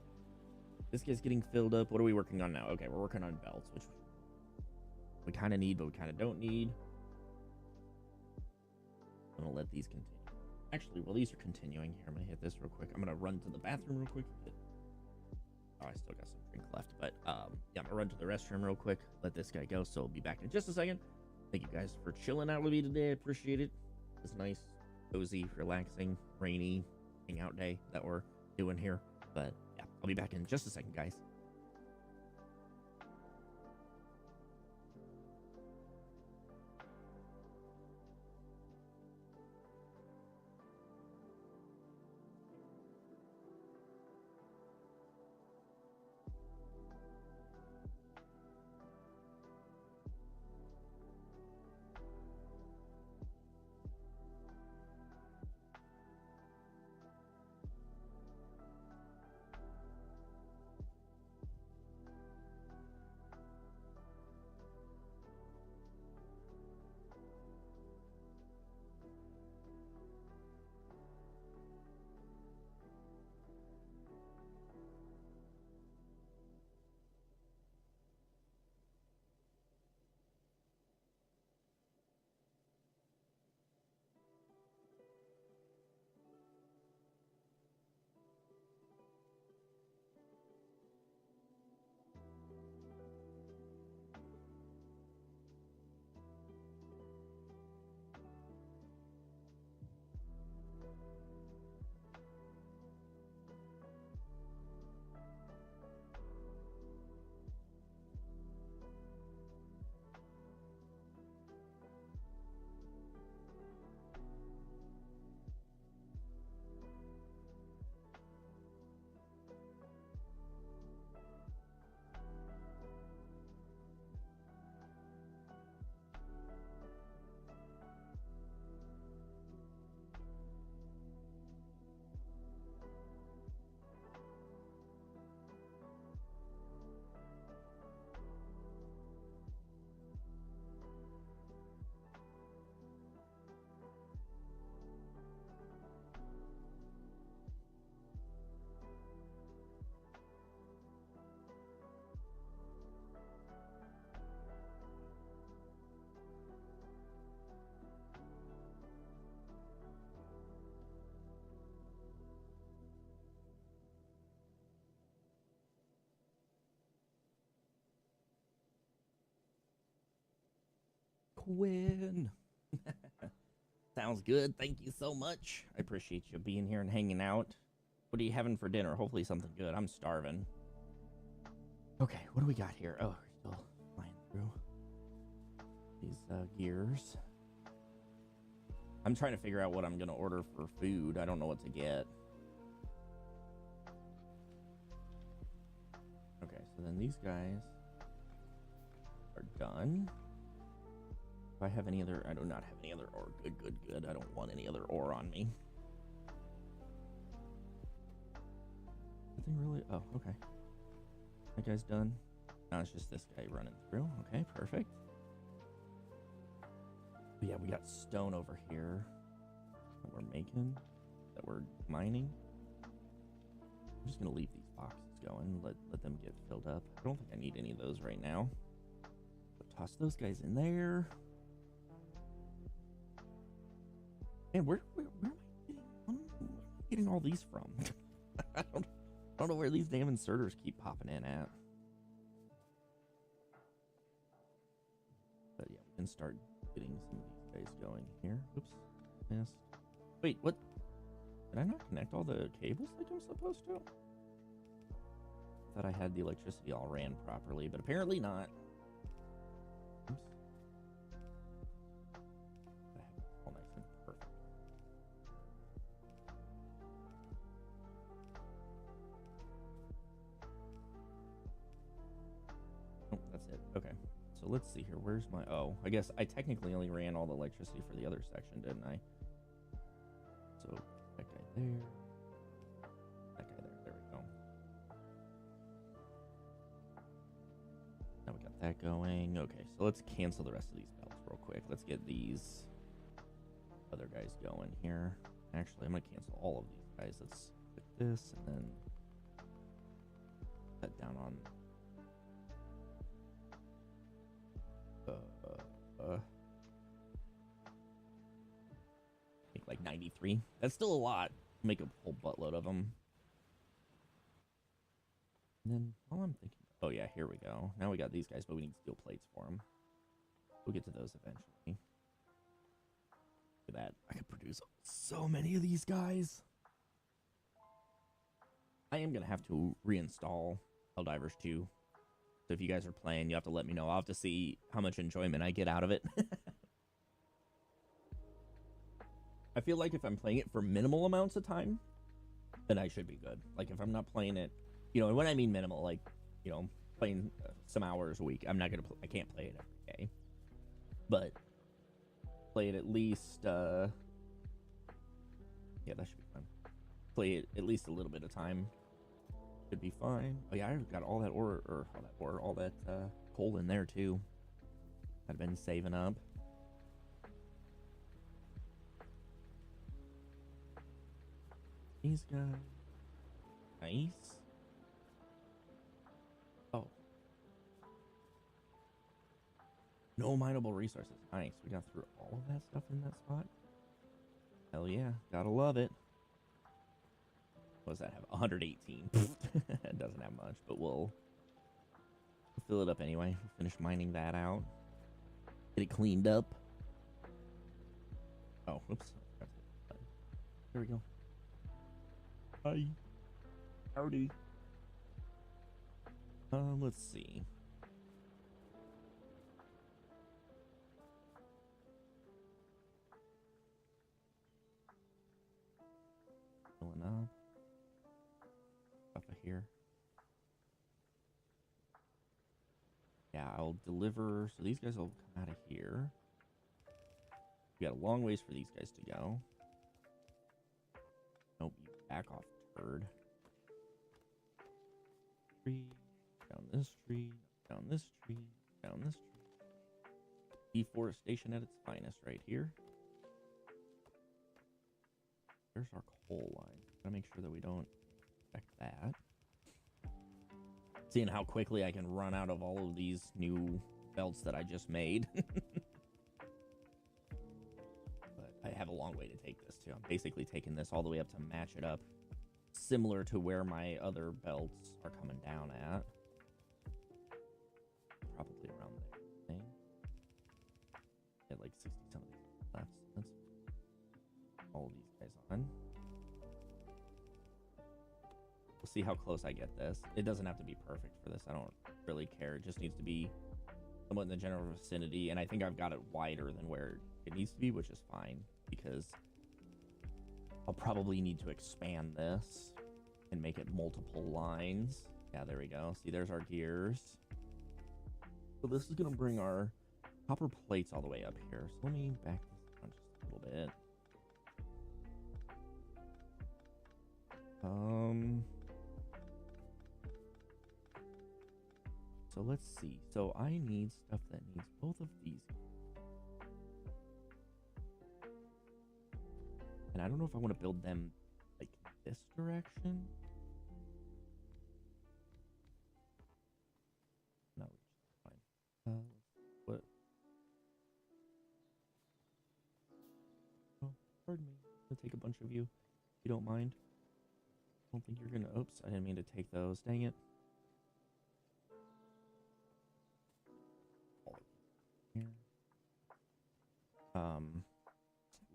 This guy's getting filled up. What are we working on now? Okay, we're working on belts, which we kind of need, but we kind of don't need. I'm going to let these continue. Actually, while these are continuing here, I'm going to hit this real quick. I'm going to run to the bathroom real quick. Oh, I still got some drink left, but yeah, I'm going to run to the restroom real quick. Let this guy go, so I'll be back in just a second. Thank you guys for chilling out with me today. I appreciate it. It's nice, cozy, relaxing, rainy hangout day that we're doing here. But yeah, I'll be back in just a second, guys. Quinn. Sounds good. Thank you so much. I appreciate you being here and hanging out What are you having for dinner? Hopefully something good. I'm starving. Okay, what do we got here? Oh, we're still flying through these gears. I'm trying to figure out what I'm going to order for food. I don't know what to get. Okay, so then these guys are done. If I have any other... I do not have any other ore. Good. I don't want any other ore on me. Nothing really... Oh, okay. That guy's done. Now it's just this guy running through. Okay, perfect. But yeah, we got stone over here that we're making, that we're mining. I'm just going to leave these boxes going, let them get filled up. I don't think I need any of those right now. But toss those guys in there. Man, where am I getting all these from? I don't know where these damn inserters keep popping in at. But yeah, we can start getting some of these guys going here. Oops. Missed. Wait, what? Did I not connect all the cables like I'm supposed to? I thought I had the electricity all ran properly, but apparently not. Oops. I have it all nice and perfect. Oh, that's it. Okay. So let's see here. Where's my... Oh, I guess I technically only ran all the electricity for the other section, didn't I? So that guy there. That guy there. There we go. Now we got that going. Okay, so let's cancel the rest of these belts real quick. Let's get these other guys going here. Actually, I'm going to cancel all of these guys. Let's click this and then cut down on... Make like 93. That's still a lot. Make a whole buttload of them. And then all I'm thinking... Oh yeah, here we go. Now we got these guys, but we need steel plates for them. We'll get to those eventually. Look at that. I could produce so many of these guys. I am going to have to reinstall Helldivers 2. So if you guys are playing, you have to let me know. I'll have to see how much enjoyment I get out of it. I feel like if I'm playing it for minimal amounts of time, then I should be good. Like if I'm not playing it, you know, and when I mean minimal, like, you know, playing some hours a week, I'm not going to I can't play it every day. But play it at least, yeah, that should be fun. Play it at least a little bit of time. Should be fine. Oh yeah, I got all that all that coal in there too. I've been saving up. These guys. Nice. Oh. No mineable resources. Nice. We got through all of that stuff in that spot. Hell yeah. Gotta love it. What does that have? 118. It doesn't have much, but we'll fill it up anyway. We'll finish mining that out. Get it cleaned up. Oh, whoops. There we go. Hi. Howdy. Let's see. Filling up. Up here. Yeah, I'll deliver. So these guys will come out of here. We got a long ways for these guys to go. Nope, you back off, turd. Tree, down this tree, down this tree, down this tree. Deforestation at its finest right here. There's our coal line. Gotta make sure that we don't affect that. Seeing how quickly I can run out of all of these new belts that I just made. But I have a long way to take this too. I'm basically taking this all the way up to match it up, similar to where my other belts are coming down at. Probably around there, I think. Yeah, like 60 something left. Let's all of these guys on. see how close I get this. It doesn't have to be perfect for this. I don't really care. It just needs to be somewhat in the general vicinity, and I think I've got it wider than where it needs to be, which is fine, because I'll probably need to expand this and make it multiple lines. Yeah, there we go. See, there's our gears. So this is going to bring our copper plates all the way up here. So let me back this down just a little bit. So let's see. So I need stuff that needs both of these. And I don't know if I want to build them like this direction. No, fine. What? Oh, pardon me. I'm gonna take a bunch of you, if you don't mind. I don't think you're gonna. Oops, I didn't mean to take those. Dang it. Here.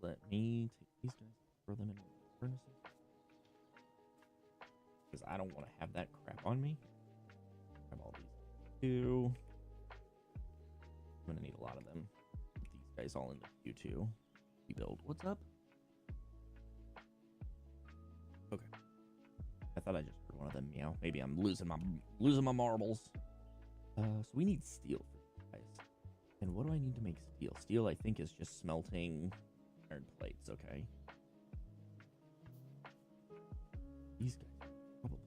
Let me take these guys, throw them in furnaces, because I don't want to have that crap on me. Grab all these too. I'm gonna need a lot of them. Put these guys all in the queue too. Rebuild. What's up? Okay. I thought I just heard one of them meow. Maybe I'm losing my marbles. So we need steel for these guys. And what do I need to make steel? Steel, I think, is just smelting iron plates. Okay. These guys probably.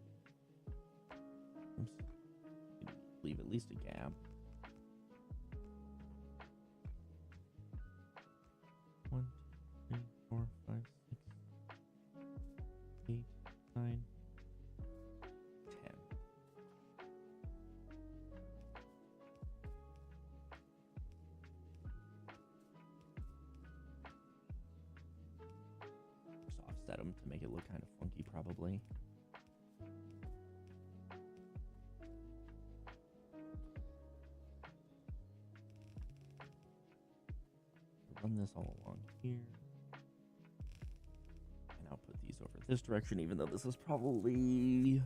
Oops. Leave at least a gap. 1, 2, 3, 4, 5, 6, 8, 9, 10. Just offset them to make it look kind of funky, probably. Run this all along here. And I'll put these over this direction, even though this is probably...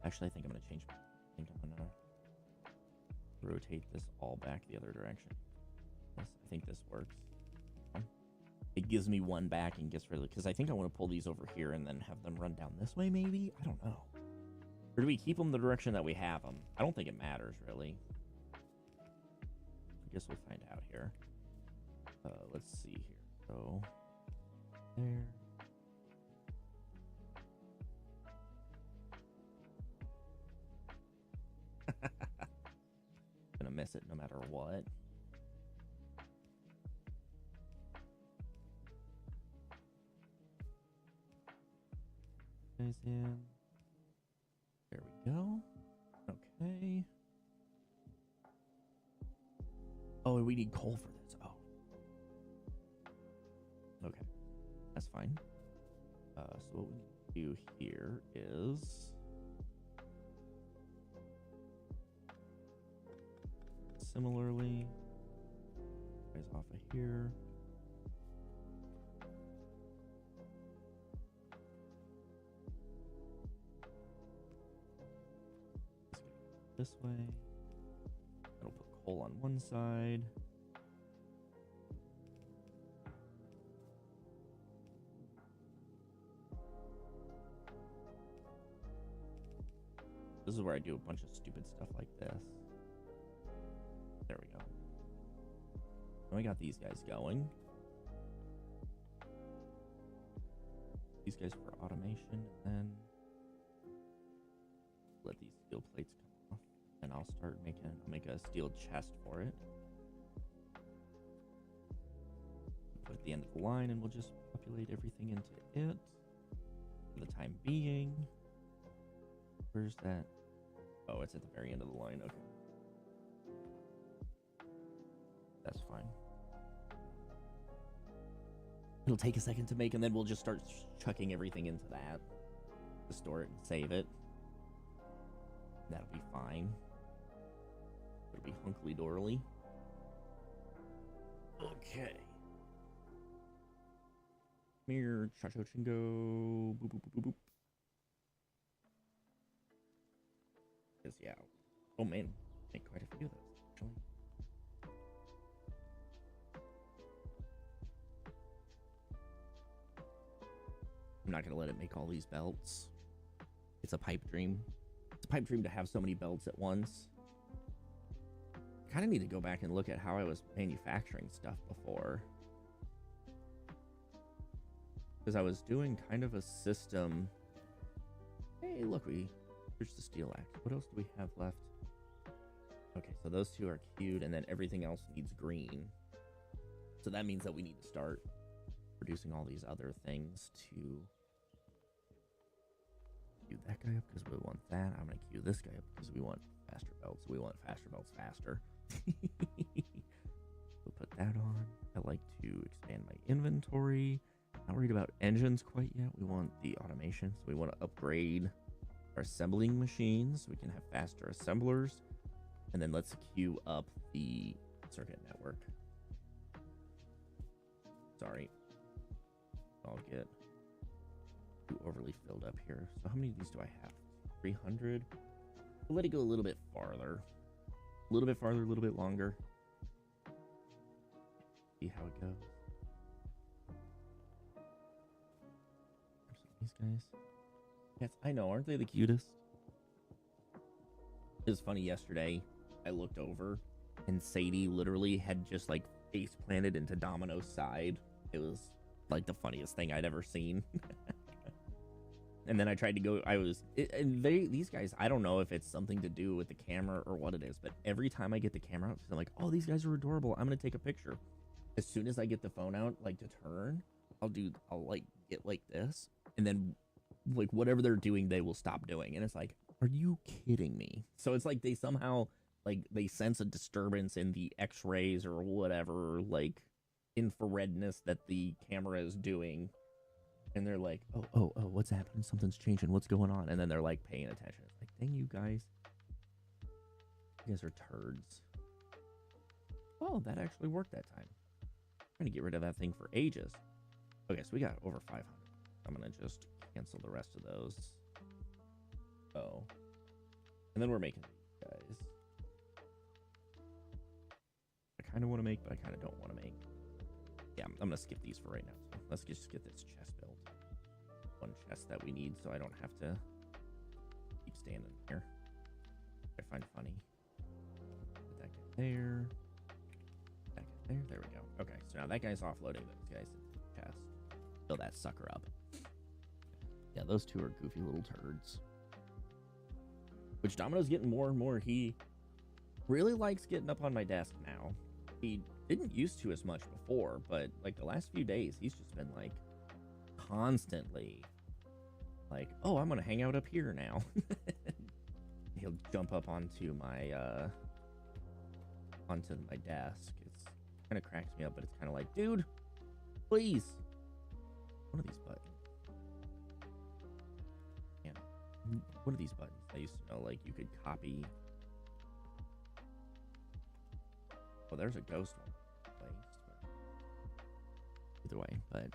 Actually, I think I'm going to change... I think I'm going to rotate this all back the other direction. Yes, I think this works. It gives me one back and gets rid of it, because I think I want to pull these over here and then have them run down this way, maybe? I don't know. Or do we keep them the direction that we have them? I don't think it matters, really. I guess we'll find out here. Let's see here. So, there. Gonna miss it no matter what. Guys in. There we go. Okay. Oh, and we need coal for this. Oh. Okay. That's fine. So what we need to do here is... Similarly, guys off of here. This way. I'll put coal on one side. This is where I do a bunch of stupid stuff like this. There we go. Now we got these guys going. These guys for automation, and then let these steel plates come off. And I'll start I'll make a steel chest for it. Put at the end of the line, and we'll just populate everything into it for the time being. Where's that? Oh, it's at the very end of the line. Okay. That's fine. It'll take a second to make, and then we'll just start chucking everything into that to store it and save it. That'll be fine. It'll be hunkly dorily. Okay. Come here, cha-cha chingo. Boop, boop, boop, boop, boop. Oh man, make quite a few of those actually. I'm not gonna let it make all these belts. It's a pipe dream. It's a pipe dream to have so many belts at once. Kind of need to go back and look at how I was manufacturing stuff before. Because I was doing kind of a system. Hey, look, here's the steel axe. What else do we have left? Okay, so those two are queued, and then everything else needs green. So that means that we need to start producing all these other things to queue that guy up because we want that. I'm going to queue this guy up because we want faster belts. We want faster belts faster. We'll put that on. I like to expand my inventory. Not worried about engines quite yet. We want the automation, so we want to upgrade our assembling machines so we can have faster assemblers. And then let's queue up the circuit network. Sorry. I'll get too overly filled up here. So how many of these do I have? 300. We'll let it go a little bit farther. A little bit farther, a little bit longer. See how it goes. These guys. Yes, I know. Aren't they the cutest? It was funny yesterday. I looked over and Sadie literally had just like face planted into Domino's side. It was like the funniest thing I'd ever seen. And then I tried to go. These guys, I don't know if it's something to do with the camera or what it is, but every time I get the camera out, I'm like, oh, these guys are adorable. I'm going to take a picture. As soon as I get the phone out, like to turn, I'll like get like this. And then like whatever they're doing, they will stop doing. And it's like, are you kidding me? So it's like they somehow like they sense a disturbance in the x-rays or whatever, like infraredness that the camera is doing. And they're like, oh, what's happening? Something's changing. What's going on? And then they're like paying attention. It's like, dang, you guys. You guys are turds. Oh, that actually worked that time. I'm trying to get rid of that thing for ages. Okay, so we got over 500. I'm going to just cancel the rest of those. Oh. And then we're making these guys. I kind of want to make, but I kind of don't want to make. Yeah, I'm going to skip these for right now. So let's just get this chest built. One chest that we need so I don't have to keep standing here. I find funny. Put that guy there. That guy there. There we go. Okay, so now that guy's offloading those guys into the chest. Fill that sucker up. Yeah, those two are goofy little turds. Which Domino's getting more and more. He really likes getting up on my desk now. He didn't used to as much before, but like the last few days, he's just been like constantly like, oh, I'm gonna hang out up here now. He'll jump up onto my desk. It's kind of cracks me up, but it's kind of like, dude, please. One of these buttons. Yeah, one of these buttons. I used to know like you could copy. Oh, there's a ghost one placed. Either way, but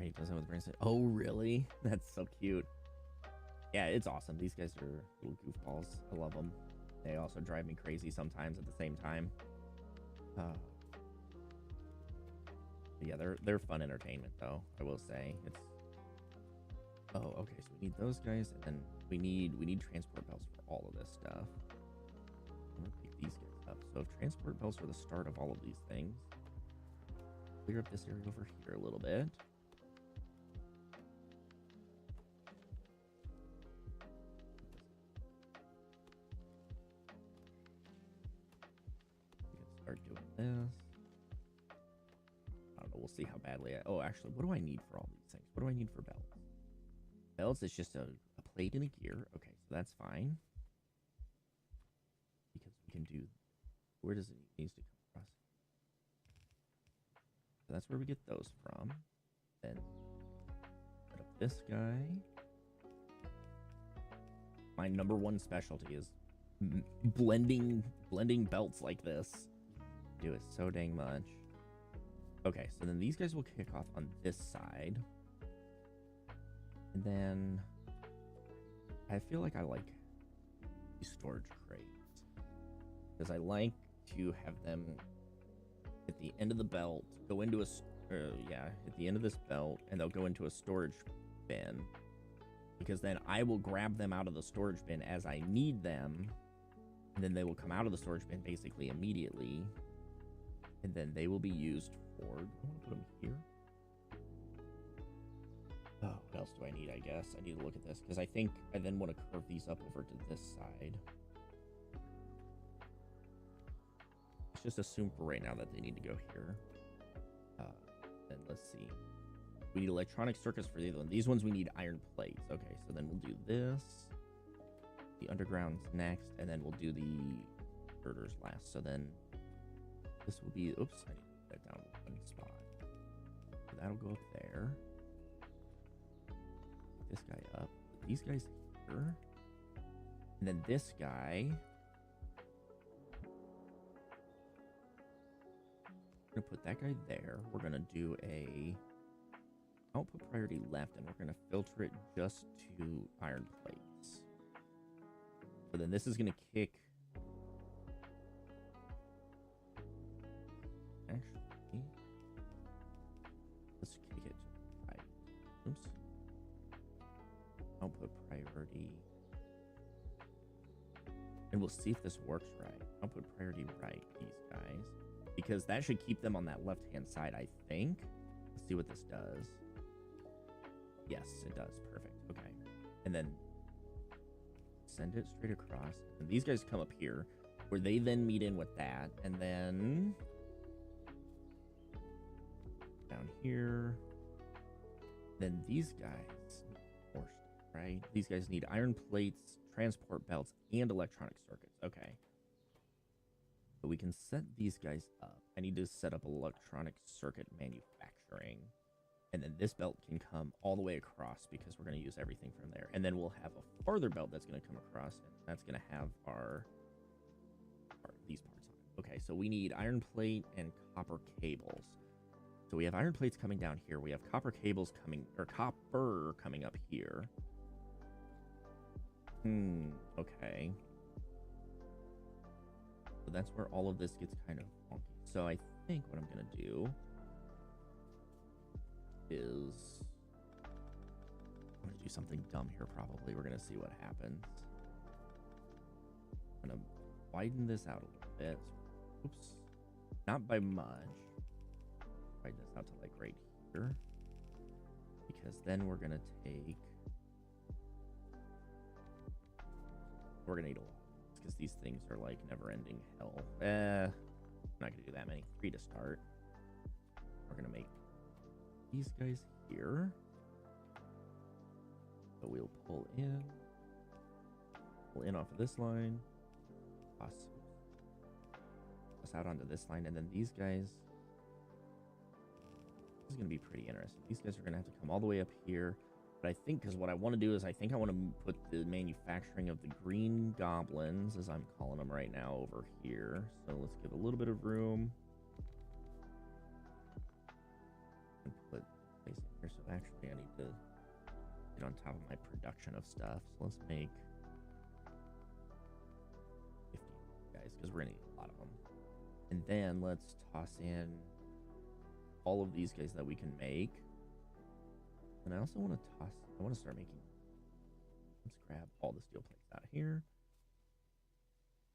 he does that with bracelet. Oh, really? That's so cute. Yeah, it's awesome. These guys are little goofballs. I love them. They also drive me crazy sometimes at the same time. Yeah, they're fun entertainment though. I will say it's. Oh, okay. So we need those guys, and then we need transport belts for all of this stuff. I'm gonna pick these guys up. So if transport belts are the start of all of these things, clear up this area over here a little bit. We can start doing this. I don't know. We'll see how badly oh, actually, what do I need for all these things? What do I need for belts? Belts is just a plate and a gear. Okay, so that's fine. Because we can do... Where does it needs to come across? So that's where we get those from. Then set up this guy. My number one specialty is blending belts like this. Do it so dang much. Okay, so then these guys will kick off on this side. And then I feel like I like these storage crates. Because I like to have them at the end of the belt, go into a, at the end of this belt, and they'll go into a storage bin. Because then I will grab them out of the storage bin as I need them, and then they will come out of the storage bin basically immediately, and then they will be used for, I want to put them here. Oh, what else do I need, I guess? I need to look at this, because I think I then want to curve these up over to this side. Let's just assume for right now that they need to go here. Then let's see. We need electronic circuits for the other one. These ones we need iron plates. Okay, so then we'll do this. The underground's next, and then we'll do the girders last. So then this will be, oops, I need to put that down one spot. So that'll go up there. Put this guy up. Put these guys here. And then this guy. We're gonna put that guy there. We're gonna do a output priority left, and we're gonna filter it just to iron plates. So then this is gonna kick. Actually, let's kick it to right. Oops. Output priority, and we'll see if this works right. Output priority right. These guys. Because that should keep them on that left-hand side, I think. Let's see what this does. Yes, it does. Perfect. Okay. And then send it straight across. And these guys come up here, where they then meet in with that. And then down here. Then these guys need more stuff, right? These guys need iron plates, transport belts, and electronic circuits. Okay. So we can set these guys up. I need to set up electronic circuit manufacturing. And then this belt can come all the way across because we're going to use everything from there. And then we'll have a farther belt that's going to come across, and that's going to have these parts on it. Okay, so we need iron plate and copper cables. So we have iron plates coming down here. We have copper cables coming, or copper coming up here. Okay. So that's where all of this gets kind of funky. So I think what I'm going to do is I'm going to do something dumb here probably. We're going to see what happens. I'm going to widen this out a little bit. Oops. Not by much. Widen this out to like right here. Because then we're going to take... We're going to need a lot. Because these things are like never-ending hell. I'm not gonna do that many. 3 to start. We're gonna make these guys here. So we'll pull in off of this line, toss out onto this line, and then these guys. This is gonna be pretty interesting. These guys are gonna have to come all the way up here. But I think, because what I want to do is I think I want to put the manufacturing of the green goblins, as I'm calling them right now, over here. So let's give a little bit of room. And put place in here. So actually I need to get on top of my production of stuff. So let's make 50 guys, because we're going to need a lot of them. And then let's toss in all of these guys that we can make. And I also want to start making, let's grab all the steel plates out of here.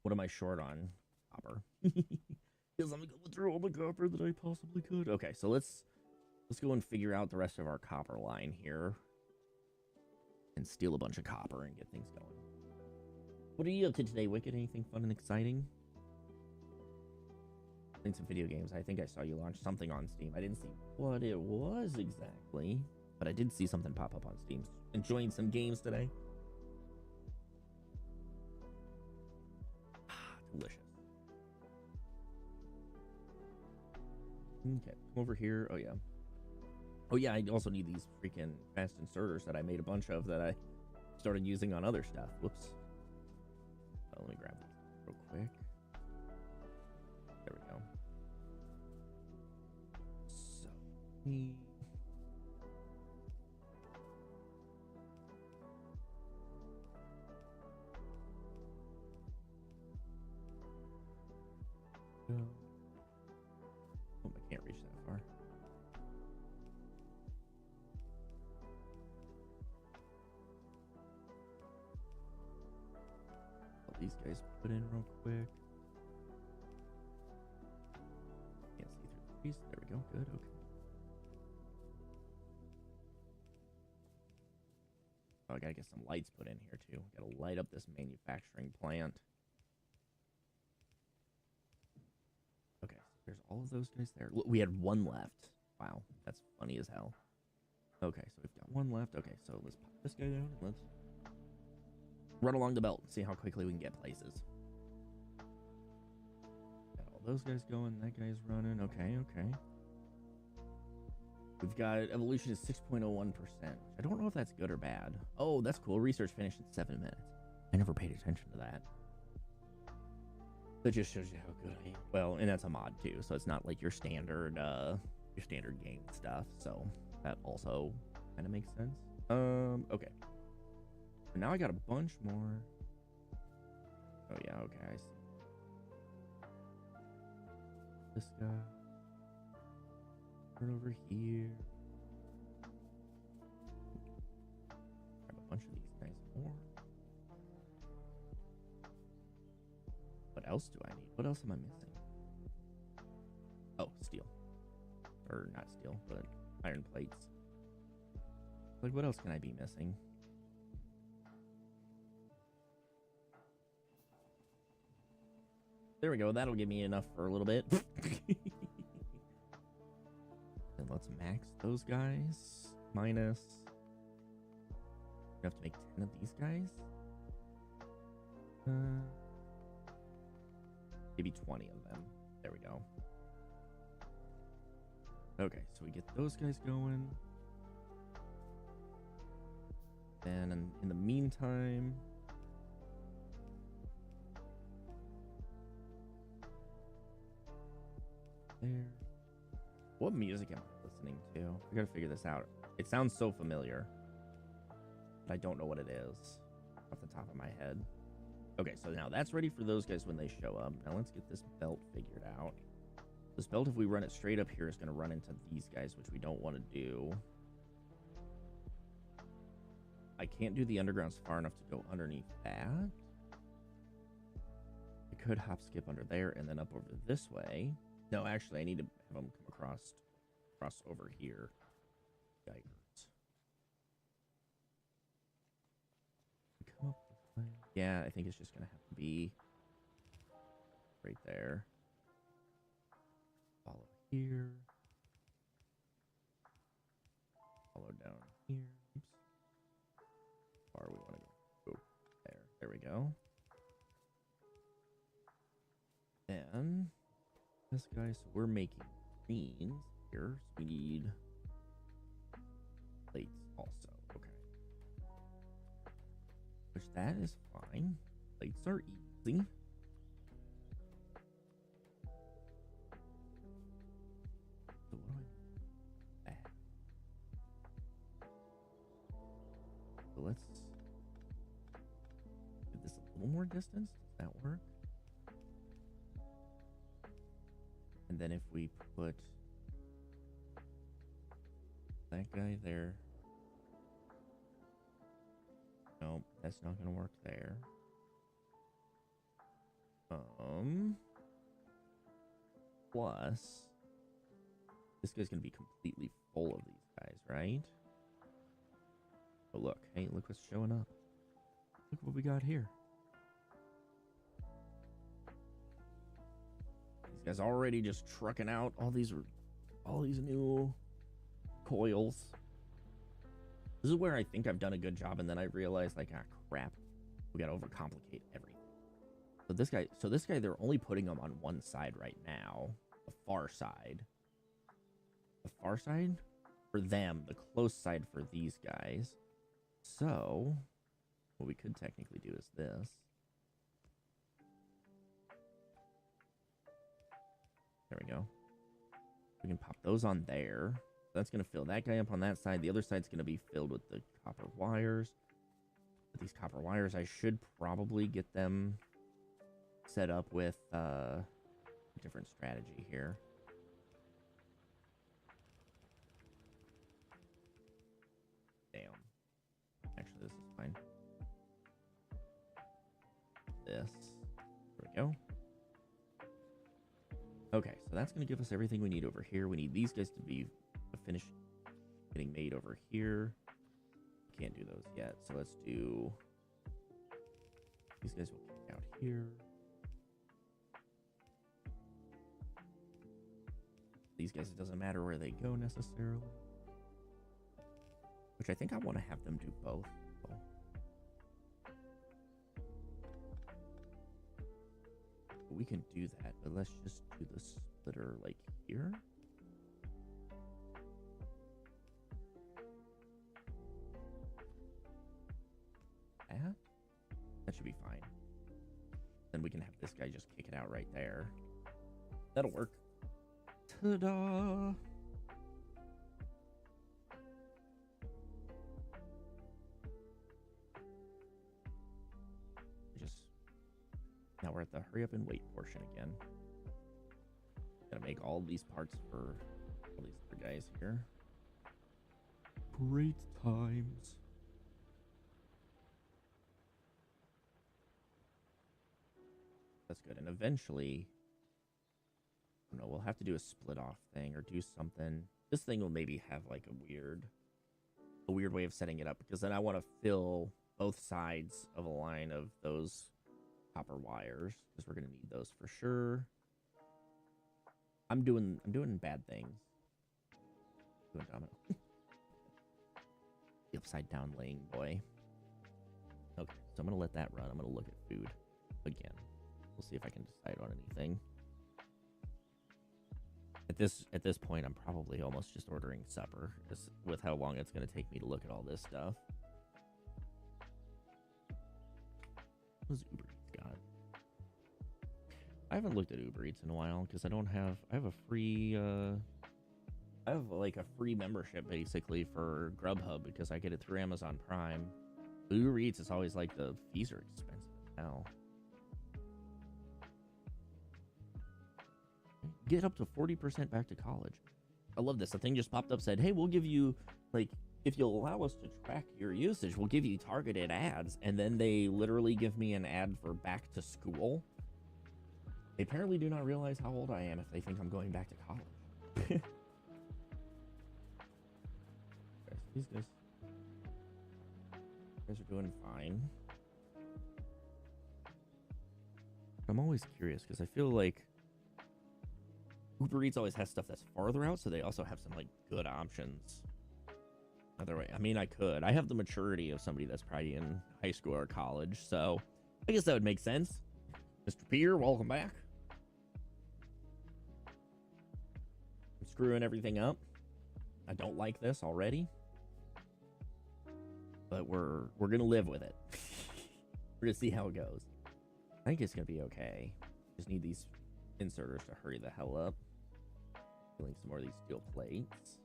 What am I short on? Copper. Because I'm going through all the copper that I possibly could. Okay, so let's go and figure out the rest of our copper line here. And steal a bunch of copper and get things going. What are you up to today, Wicked? Anything fun and exciting? Playing some video games. I think I saw you launch something on Steam. I didn't see what it was exactly. But I did see something pop up on Steam. Enjoying some games today. Delicious. Okay, come over here. Oh, yeah. Oh, yeah, I also need these freaking fast inserters that I made a bunch of that I started using on other stuff. Whoops. Oh, let me grab these real quick. There we go. So, these guys put in real quick. Can't see through the trees. There we go. Good. Okay. Oh, I gotta get some lights put in here too. Gotta light up this manufacturing plant. Okay, so there's all of those guys there. Look, we had one left. Wow, that's funny as hell. Okay, so we've got one left. Okay, so let's pop this guy down and let's run along the belt and see how quickly we can get places. Got all those guys going. That guy's running. Okay, okay. We've got evolution is 6.01%. I don't know if that's good or bad. Oh, that's cool. Research finished in 7 minutes. I never paid attention to that. That just shows you how good I am. Well, and that's a mod too, so it's not like your standard game stuff. So that also kind of makes sense. Okay. So now I got a bunch more. Oh yeah, okay, I see. This guy. Turn over here. Grab a bunch of these guys more. What else do I need? What else am I missing? Oh, steel. Or not steel, but iron plates. Like, what else can I be missing? There we go. That'll give me enough for a little bit. And let's max those guys. Minus. We have to make 10 of these guys. Maybe 20 of them. There we go. Okay, so we get those guys going. And in the meantime, there. What music am I listening to? I gotta figure this out. It sounds so familiar, but I don't know what it is off the top of my head. Okay, so now that's ready for those guys when they show up. Now let's get this belt figured out. This belt, if we run it straight up here, is going to run into these guys, which we don't want to do. I can't do the undergrounds far enough to go underneath that. I could hop skip under there and then up over this way. No, actually, I need to have them come across over here. Yikers. Come up this way. Yeah, I think it's just going to have to be right there. Follow here. Follow down here. Oops. Far we want to go. Oh, there. There we go. Then this guy, so we're making greens here. So we need plates also. Okay. Which that is fine. Plates are easy. So what do I add? So let's give this a little more distance. Does that work? And then if we put that guy there. Nope, that's not gonna work there. Plus this guy's gonna be completely full of these guys, right? Oh look, hey, look what's showing up. Look what we got here. These guys already just trucking out all these new coils. This is where I think I've done a good job, and then I realized, like, ah, crap, we gotta overcomplicate everything. So this guy, they're only putting him on one side right now, the far side. The far side for them, the close side for these guys. So what we could technically do is this. There we go. We can pop those on there. That's going to fill that guy up on that side. The other side's going to be filled with the copper wires. But these copper wires, I should probably get them set up with a different strategy here. Damn. Actually, this is fine. this. There we go. Okay, so that's going to give us everything we need over here. We need these guys to be finished getting made over here. Can't do those yet, so let's do... These guys will kick out here. These guys, it doesn't matter where they go necessarily. Which I think I want to have them do both. We can do that, but let's just do the splitter like here. That should be fine. Then we can have this guy just kick it out right there. That'll work. Ta-da! Now we're at the hurry up and wait portion again. Gotta make all these parts for all these other guys here. Great times. That's good. And eventually, I don't know, we'll have to do a split off thing or do something. This thing will maybe have like a weird way of setting it up, because then I want to fill both sides of a line of those copper wires, because we're gonna need those for sure. I'm doing bad things. Doing domino. The upside down laying boy. Okay, so I'm gonna let that run. I'm gonna look at food again. We'll see if I can decide on anything. At this point, I'm probably almost just ordering supper, with how long it's gonna take me to look at all this stuff. What does Uber Eats got? I haven't looked at Uber Eats in a while because I have a free I have like a free membership basically for Grubhub because I get it through Amazon Prime. Uber Eats is always like the fees are expensive now. Get up to 40% back to college. I love this. The thing just popped up, said, hey, we'll give you, like, if you'll allow us to track your usage, we'll give you targeted ads. And then they literally give me an ad for back to school. They apparently do not realize how old I am if they think I'm going back to college. Okay, so these guys are doing fine. I'm always curious because I feel like Uber Eats always has stuff that's farther out, so they also have some like good options. Other way, I mean, I have the maturity of somebody that's probably in high school or college, so I guess that would make sense. Mr. Peer, welcome back. I'm screwing everything up. I don't like this already, but we're gonna live with it. We're gonna see how it goes. I think it's gonna be okay. Just need these inserters to hurry the hell up. Filling some more of these steel plates.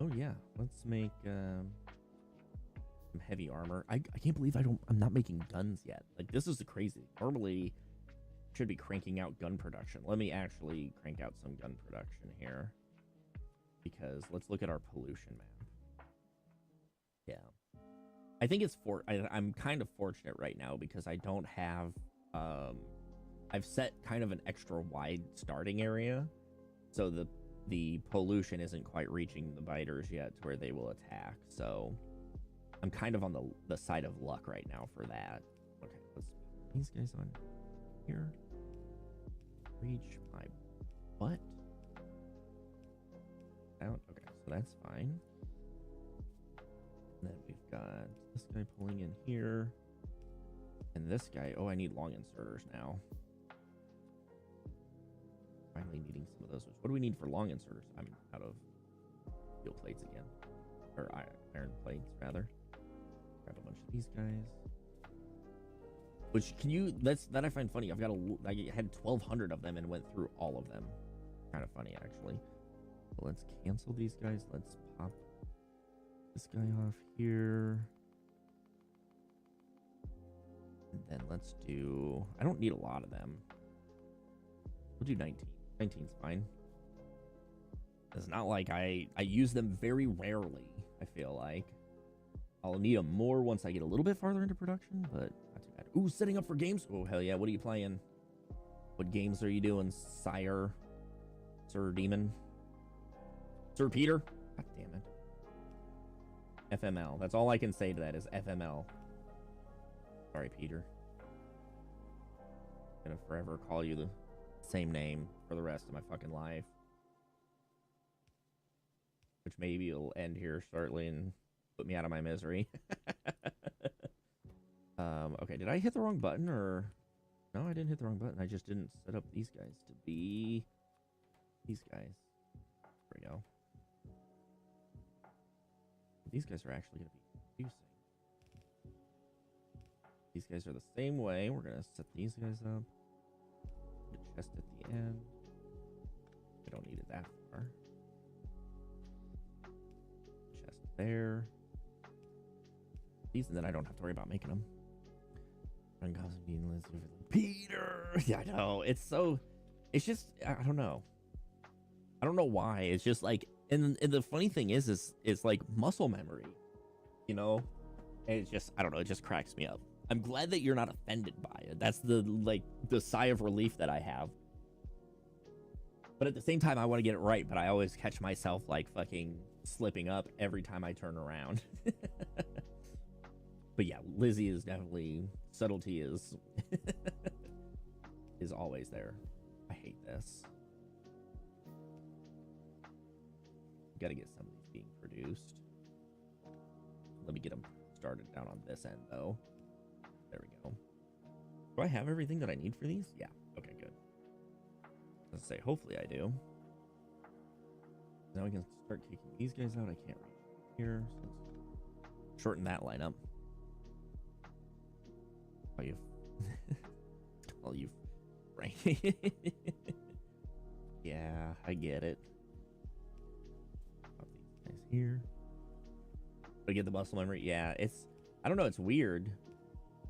Oh yeah, let's make some heavy armor. I can't believe I'm not making guns yet. Like, this is the crazy. Normally should be cranking out gun production. Let me actually crank out some gun production here, because let's look at our pollution map. Yeah, I think it's I'm kind of fortunate right now because I don't have I've set kind of an extra wide starting area, so the pollution isn't quite reaching the biters yet to where they will attack. So I'm kind of on the side of luck right now for that. Okay, let's put these guys on here. Reach my butt. Out. Okay, so that's fine. And then we've got this guy pulling in here. And this guy, oh, I need long inserters now. Finally needing some of those. What do we need for long inserters? I'm out of steel plates again. Or iron plates, rather. Grab a bunch of these guys. Which, that I find funny. I had 1,200 of them and went through all of them. Kind of funny, actually. But let's cancel these guys. Let's pop this guy off here. And then let's do... I don't need a lot of them. We'll do 19. 19's fine. It's not like I use them very rarely, I feel like. I'll need them more once I get a little bit farther into production, but I Not too bad. Ooh, setting up for games. Oh, hell yeah. What are you playing? What games are you doing, Sir Demon? Sir Peter? God damn it. FML. That's all I can say to that is FML. Sorry, Peter. I'm gonna forever call you the same name for the rest of my fucking life. Which maybe will end here shortly and put me out of my misery. Okay, did I hit the wrong button or... No, I didn't hit the wrong button. I just didn't set up these guys to be... These guys. There we go. These guys are actually going to be producing. These guys are the same way. We're going to set these guys up. Put a chest at the end. I don't need it that far. Chest there. These, and then I don't have to worry about making them. Peter! Yeah, I know. It's so... It's just... I don't know. I don't know why. It's just like... And the funny thing is it's like muscle memory. You know? And it's just... I don't know. It just cracks me up. I'm glad that you're not offended by it. That's the, like, the sigh of relief that I have. But at the same time, I want to get it right. But I always catch myself, like, fucking slipping up every time I turn around. But yeah, Lizzie is definitely... Subtlety is... is always there. I hate this. Gotta get some of these being produced. Let me get them started down on this end, though. There we go. Do I have everything that I need for these? Yeah. Okay, good. Let's say, hopefully I do. Now we can start kicking these guys out. I can't reach here. So let's shorten that lineup. Oh, you... Well, you... Right. Yeah, I get it. Pop these guys here. But get the muscle memory. Yeah, it's... I don't know, it's weird.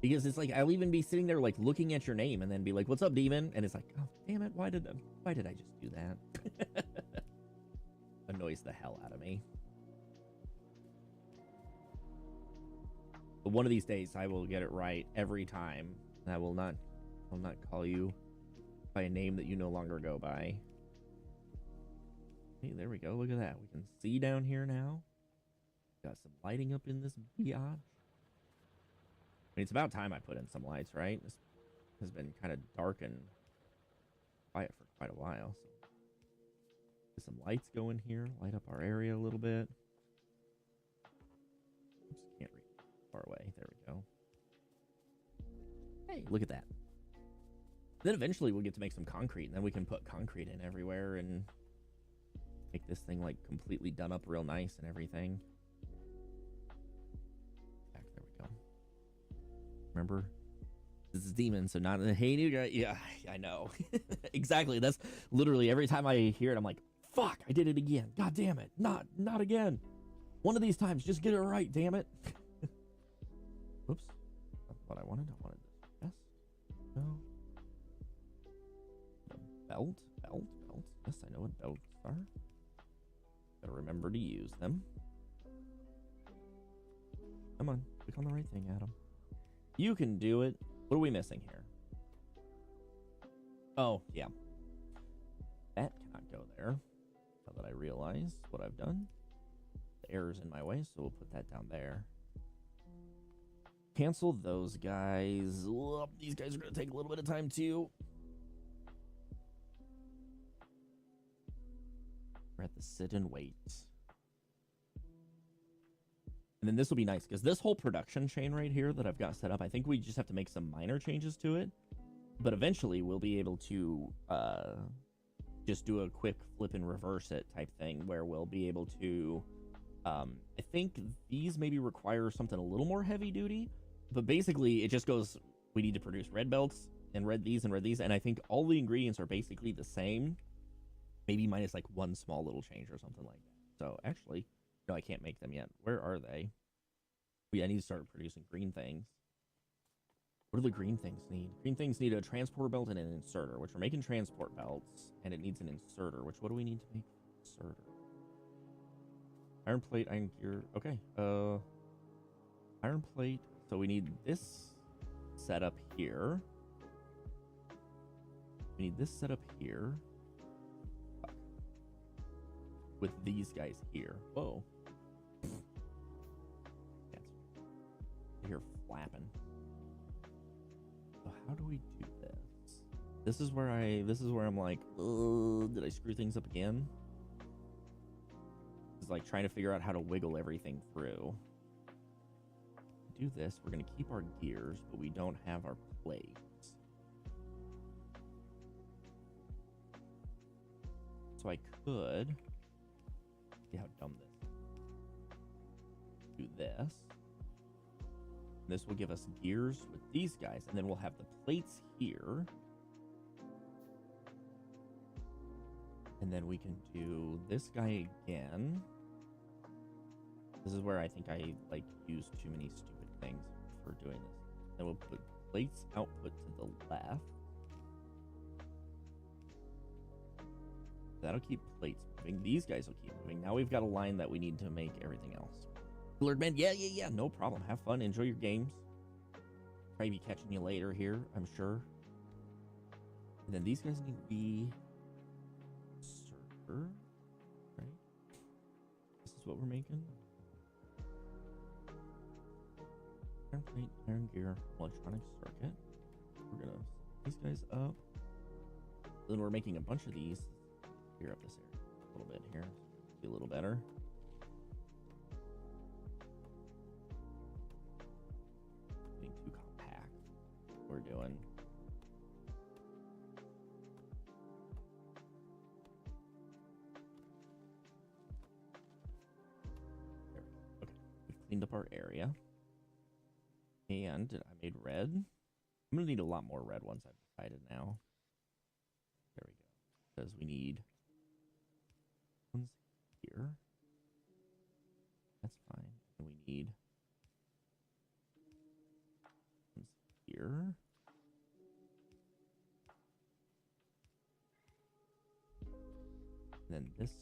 Because it's like, I'll even be sitting there, like, looking at your name and then be like, what's up, Demon? And it's like, oh, damn it, why did I just do that? Annoys the hell out of me. But one of these days, I will get it right every time. I will not call you by a name that you no longer go by. Hey, there we go. Look at that. We can see down here now. Got some lighting up in this biatch. I mean, it's about time I put in some lights, right? This has been kind of dark and quiet for quite a while. So get some lights going here. Light up our area a little bit. Oops, can't read far away. There we go. Hey, look at that. Then eventually we'll get to make some concrete, and then we can put concrete in everywhere and make this thing like completely done up real nice and everything. Back, there we go. Remember, this is Demon, so not a hey new guy. Yeah, I know. Exactly. That's literally every time I hear it, I'm like, fuck, I did it again. God damn it. Not again. One of these times, just get it right, damn it. Whoops. That's what I wanted. I wanted this chest. No. Belt. Yes, I know what belts are. Gotta remember to use them. Come on, click on the right thing, Adam. You can do it. What are we missing here? Oh, yeah. That cannot go there. Now that I realize what I've done. The error's in my way, so we'll put that down there. Cancel those guys. Ugh, these guys are going to take a little bit of time, too. We're at the sit and wait. And then this will be nice, because this whole production chain right here that I've got set up, I think we just have to make some minor changes to it. But eventually, we'll be able to just do a quick flip and reverse it type thing, where we'll be able to... I think these maybe require something a little more heavy duty. But basically, it just goes, we need to produce red belts, and red these, and I think all the ingredients are basically the same. Maybe minus like one small little change or something like that. So actually, no, I can't make them yet. Where are they? I need to start producing green things. What do the green things need? Green things need a transport belt and an inserter, which we're making transport belts, and it needs an inserter, which what do we need to make inserter? Iron plate, iron gear. Okay. Iron plate. So we need this set up here. We need this set up here. With these guys here. Whoa. Here flapping. So how do we do this? This is where I'm like, did I screw things up again? It's like trying to figure out how to wiggle everything through. Do this, we're gonna keep our gears, but we don't have our plates. So I could see how dumb this is. Do this. This will give us gears with these guys, and then we'll have the plates here. And then we can do this guy again. This is where I think I like use too many stupid things for doing this. Then we'll put plates output to the left. That'll keep plates moving. These guys will keep moving. Now we've got a line that we need to make everything else. Lord Man, yeah, no problem. Have fun, enjoy your games. Probably be catching you later here, I'm sure. And then these guys need to be circular, right? This is what we're making. Iron plate, iron gear, electronic circuit. We're gonna set these guys up. Then we're making a bunch of these. Clear up this area a little bit here. Be a little better. Getting too compact. We're doing. There we go. Okay, we've cleaned up our area. And I made red. I'm gonna need a lot more red once I've decided now. There we go. Because we need ones here. That's fine. And we need ones here. And then this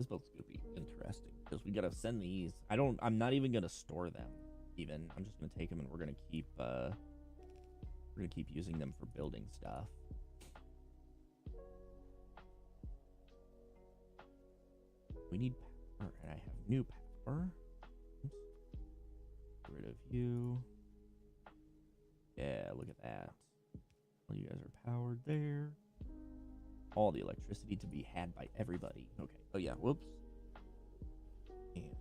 build's gonna be interesting because we gotta send these. I'm not even gonna store them. Even I'm just gonna take them and we're gonna keep using them for building stuff. We need power, and I have new power. Oops. Get rid of you. Yeah, look at that. Well, you guys are powered there. All the electricity to be had by everybody. Okay. Oh yeah. Whoops.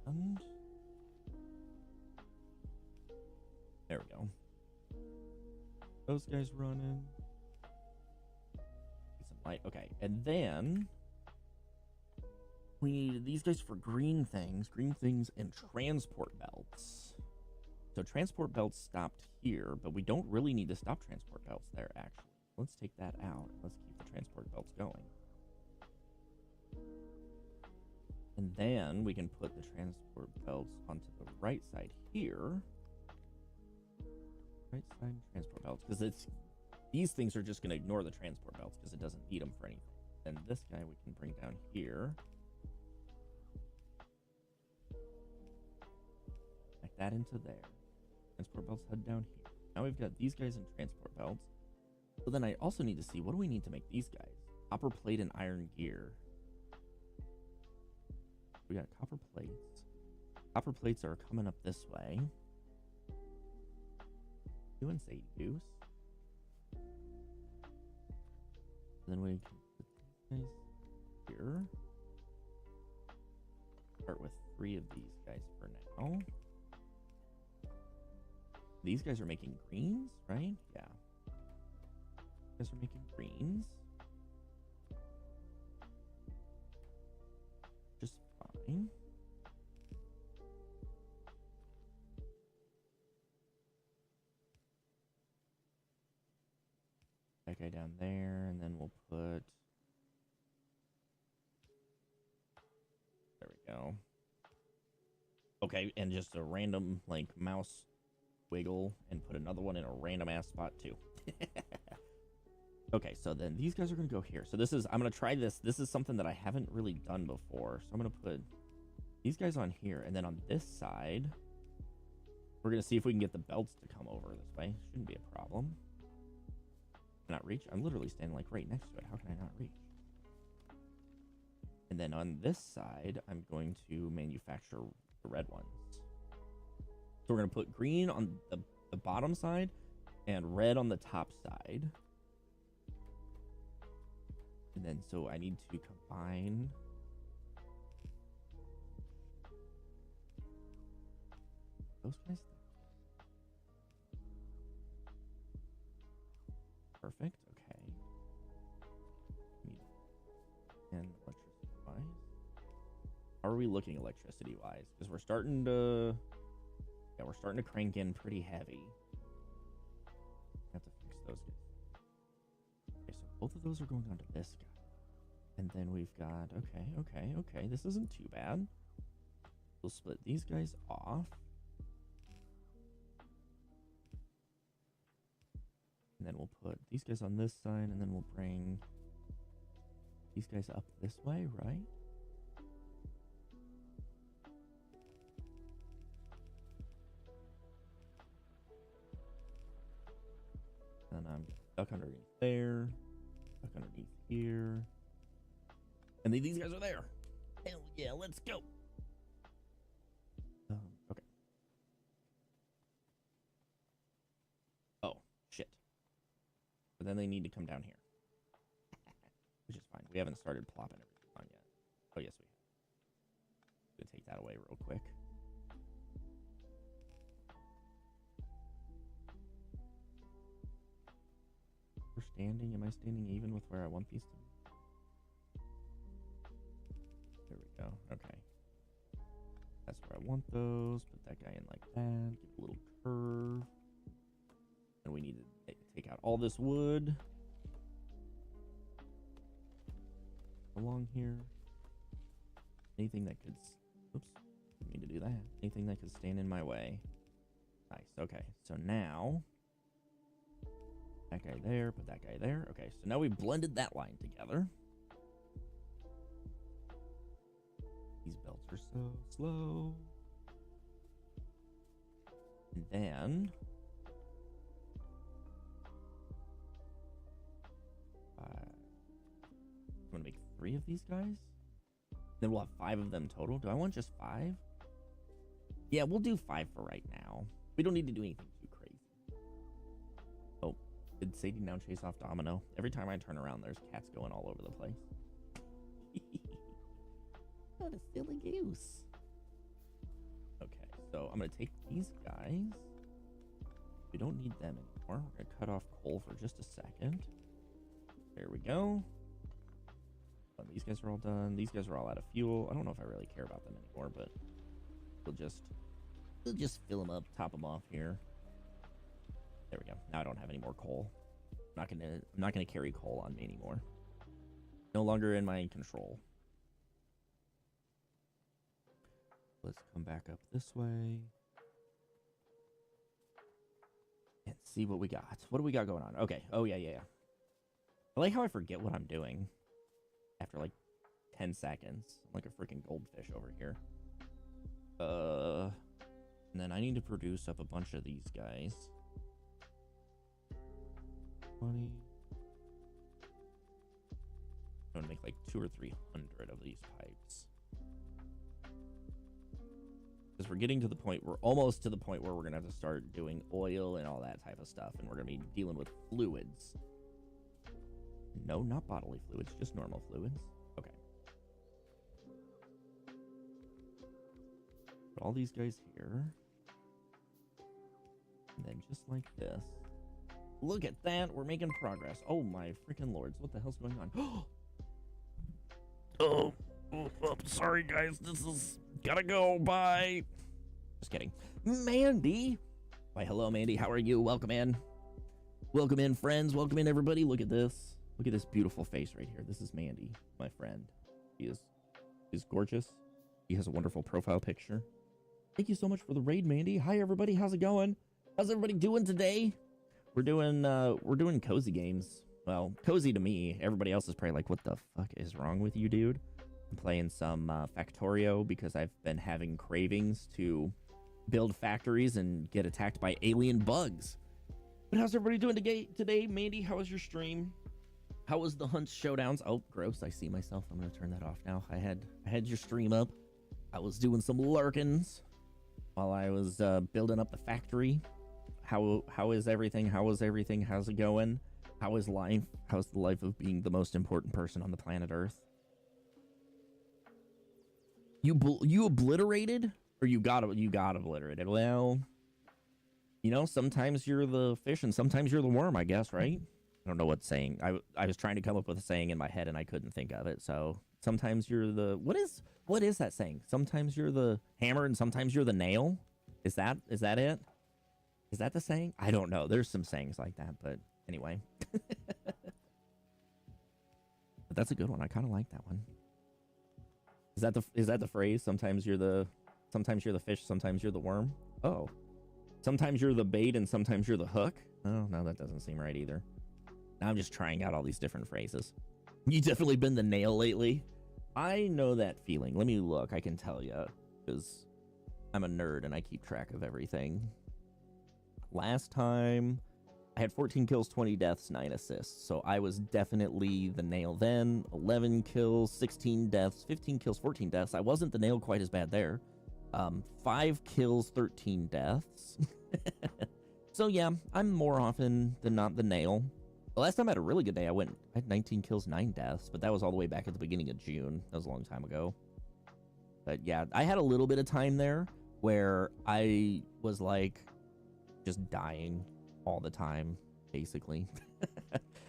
And there we go. Those guys running. Get some light. Okay, and then we need these guys for green things and transport belts. So transport belts stopped here, but we don't really need to stop transport belts there, actually. Let's take that out. Let's keep the transport belts going. And then we can put the transport belts onto the right side here. Right side transport belts, because these things are just going to ignore the transport belts because it doesn't need them for anything. And this guy we can bring down here. Connect that into there. Transport belts head down here. Now we've got these guys in transport belts. So then I also need to see, what do we need to make these guys? Copper plate and iron gear. We got copper plates. Copper plates are coming up this way. Doing say deuce. Then we can put these guys here. Start with 3 of these guys for now. These guys are making greens, right? Yeah. These guys are making greens. Just fine. That guy down there, and then we'll put. There we go. Okay, and just a random like mouse wiggle and put another one in a random ass spot too. Okay, so then these guys are gonna go here. So this is, I'm gonna try this. This is something that I haven't really done before. So I'm gonna put these guys on here, and then on this side, We're gonna see if we can get the belts to come over this way. Shouldn't be a problem. Not reach? I'm literally standing like right next to it. How can I not reach? And then on this side, I'm going to manufacture the red ones. So we're gonna put green on the bottom side and red on the top side. And then so I need to combine those guys. Perfect. Okay. And electricity wise, how are we looking electricity wise? Because we're starting to, yeah, we're starting to crank in pretty heavy. Have to fix those guys. Okay, so both of those are going onto this guy, and then we've got okay. This isn't too bad. We'll split these guys off. And then we'll put these guys on this side, and then we'll bring these guys up this way, right? And I'm stuck underneath there, stuck underneath here. And then these guys are there. Hell yeah, let's go. Okay. Oh, shit. But then they need to come down here. Which is fine. We haven't started plopping everything on yet. Oh, yes, we have. Gonna take that away real quick. We're standing. Am I standing even with where I want these to be? There we go. Okay. That's where I want those. Put that guy in like that. Give a little curve. And we need to take out all this wood along here. Anything that could, oops, didn't mean to do that. Anything that could stand in my way. Nice. Okay, so now that guy there, put that guy there. Okay, so now we've blended that line together. These belts are so slow. And then I'm gonna make 3 of these guys. Then we'll have 5 of them total. Do I want just 5? Yeah, we'll do 5 for right now. We don't need to do anything too crazy. Oh, did Sadie now chase off Domino? Every time I turn around, there's cats going all over the place. What a silly goose. Okay, so I'm gonna take these guys. We don't need them anymore. We're gonna cut off coal for just a second. There we go. Oh, these guys are all done. These guys are all out of fuel. I don't know if I really care about them anymore, but we'll just fill them up, top them off here. There we go. Now I don't have any more coal. I'm not gonna carry coal on me anymore. No longer in my control. Let's come back up this way and see what we got. What do we got going on? Okay. Oh yeah. I like how I forget what I'm doing after like 10 seconds. I'm like a freaking goldfish over here. And then I need to produce up a bunch of these guys. 20. I'm gonna make like 200 or 300 of these pipes. Because we're getting to the point, we're almost to the point where we're gonna have to start doing oil and all that type of stuff, and we're gonna be dealing with fluids. No, not bodily fluids, just normal fluids. Okay. Put all these guys here. And then just like this. Look at that, we're making progress. Oh my freaking lords, what the hell's going on? Oh, sorry guys, this is gotta go, bye. Just kidding. Mandy. Why, hello Mandy, how are you? Welcome in. Welcome in, friends. Welcome in, everybody. Look at this. Look at this beautiful face right here. This is Mandy, my friend. She's gorgeous. She has a wonderful profile picture. Thank you so much for the raid, Mandy. Hi everybody, how's it going? How's everybody doing today? We're doing cozy games. Well, cozy to me. Everybody else is probably like, what the fuck is wrong with you, dude? I'm playing some Factorio because I've been having cravings to build factories and get attacked by alien bugs. But how's everybody doing today? Mandy, how was your stream? How was the Hunt Showdowns? Oh, gross. I see myself. I'm going to turn that off now. I had your stream up. I was doing some lurkins while I was building up the factory. How is everything? How was everything? How's it going? How is life? How's the life of being the most important person on the planet Earth? You obliterated? Or you got obliterated? Well, you know, sometimes you're the fish and sometimes you're the worm, I guess, right? I don't know what saying. I was trying to come up with a saying in my head and I couldn't think of it. So sometimes you're the what is that saying? Sometimes you're the hammer and sometimes you're the nail. Is that it? Is that the saying? I don't know. There's some sayings like that, but anyway. But that's a good one. I kind of like that one. Is that the phrase? Sometimes you're the fish, sometimes you're the worm. Oh. Sometimes you're the bait and sometimes you're the hook. Oh, no, that doesn't seem right either. Now I'm just trying out all these different phrases. You definitely been the nail lately. I know that feeling. Let me look. I can tell you because I'm a nerd and I keep track of everything. Last time I had 14 kills, 20 deaths, 9 assists. So I was definitely the nail then. 11 kills, 16 deaths, 15 kills, 14 deaths. I wasn't the nail quite as bad there. 5 kills, 13 deaths. So yeah, I'm more often than not the nail. The last time I had a really good day, I had 19 kills, 9 deaths, but that was all the way back at the beginning of June. That was a long time ago. But yeah, I had a little bit of time there where I was like just dying all the time, basically.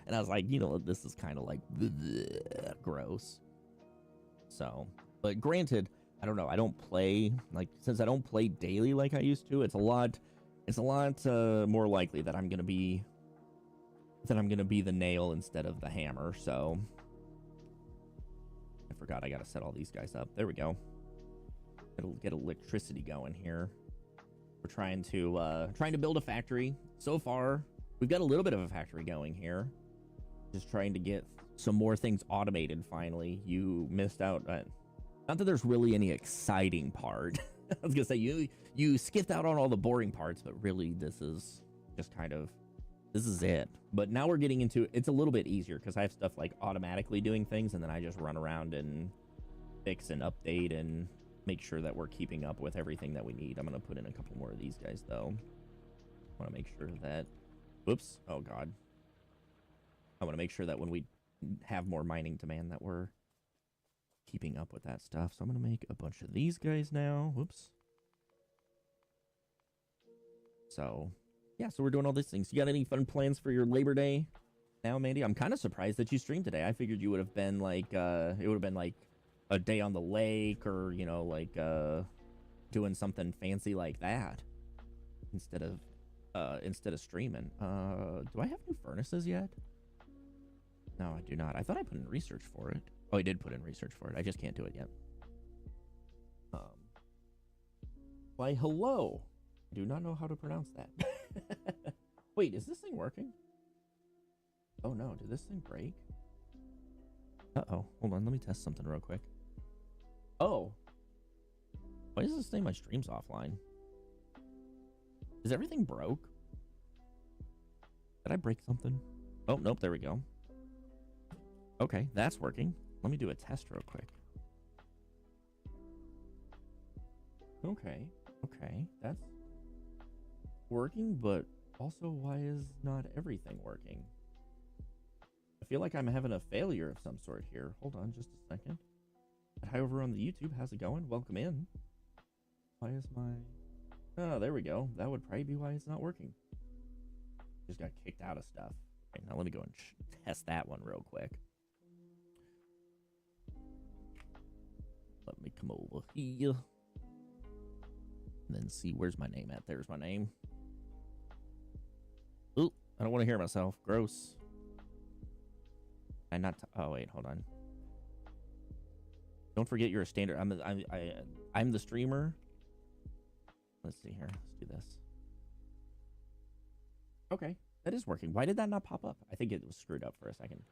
And I was like, you know, this is kind of like bleh, gross. So, but granted, I don't know. I don't play since I don't play daily like I used to. It's a lot more likely that I'm gonna be the nail instead of the hammer. So I forgot I gotta set all these guys up. There we go. It'll get electricity going here. We're trying to build a factory. So far, we've got a little bit of a factory going here. Just trying to get some more things automated. Finally, you missed out. Not that there's really any exciting part. I was gonna say you skipped out on all the boring parts, but really this is just this is it. But now we're getting into it's a little bit easier because I have stuff like automatically doing things, and then I just run around and fix and update and make sure that we're keeping up with everything that we need. I'm gonna put in a couple more of these guys though. I want to make sure that. Whoops! Oh God. I want to make sure that when we have more mining demand that we're keeping up with that stuff. So I'm going to make a bunch of these guys now. Whoops. So, yeah, so we're doing all these things. You got any fun plans for your Labor Day now, Mandy? I'm kind of surprised that you streamed today. I figured you would have been like, it would have been like a day on the lake or, you know, like doing something fancy like that instead of streaming. Do I have new furnaces yet? No, I do not. I thought I put in research for it. Oh, I did put in research for it. I just can't do it yet. Why, hello. I do not know how to pronounce that. Wait, is this thing working? Oh no, did this thing break? Uh-oh. Hold on, let me test something real quick. Oh. Why does this say my stream's offline? Is everything broke? Did I break something? Oh, nope, there we go. Okay, that's working. Let me do a test real quick. Okay, that's working, but also why is not everything working? I feel like I'm having a failure of some sort here. Hold on just a second. However, on the YouTube, how's it going? Welcome in. Why is my... Oh, there we go. That would probably be why it's not working. Just got kicked out of stuff. Okay, now let me go and test that one real quick. Let me come over here. And then see where's my name at. There's my name. Ooh, I don't want to hear myself. Gross. Oh wait, hold on. Don't forget you're a standard. I'm the streamer. Let's see here. Let's do this. Okay, that is working. Why did that not pop up? I think it was screwed up for a second.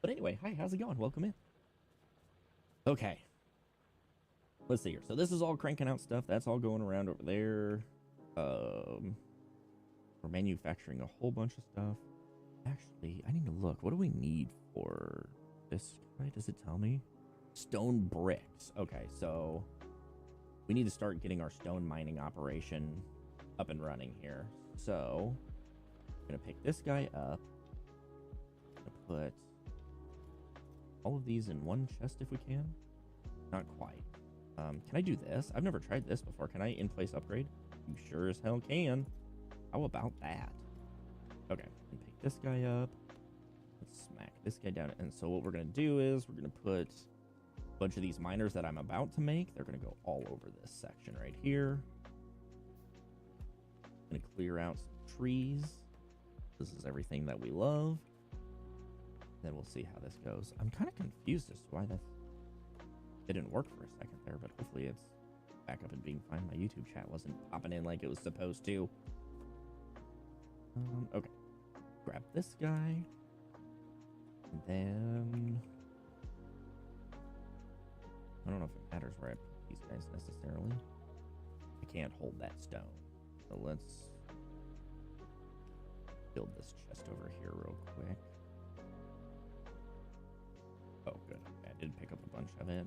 But anyway, hi, how's it going? Welcome in. Okay. let's see here. So this is all cranking out stuff. That's all going around over there. We're manufacturing a whole bunch of stuff. Actually, I need to look. What do we need for this guy? Does it tell me? Stone bricks. Okay, so we need to start getting our stone mining operation up and running here. So I'm going to pick this guy up. I'm going to put all of these in one chest if we can. Not quite. Can I do this? I've never tried this before. Can I in-place upgrade? You sure as hell can. How about that? Okay, pick this guy up. Let's smack this guy down. And so what we're going to do is we're going to put a bunch of these miners that I'm about to make. They're going to go all over this section right here. I'm going to clear out some trees. This is everything that we love. Then we'll see how this goes. I'm kind of confused as to why that didn't work for a second there, but hopefully it's back up and being fine. My YouTube chat wasn't popping in like it was supposed to. Okay. Grab this guy. And then I don't know if it matters where I put these guys necessarily. I can't hold that stone. So let's build this chest over here real quick. Oh, good. Okay, I did pick up a bunch of it.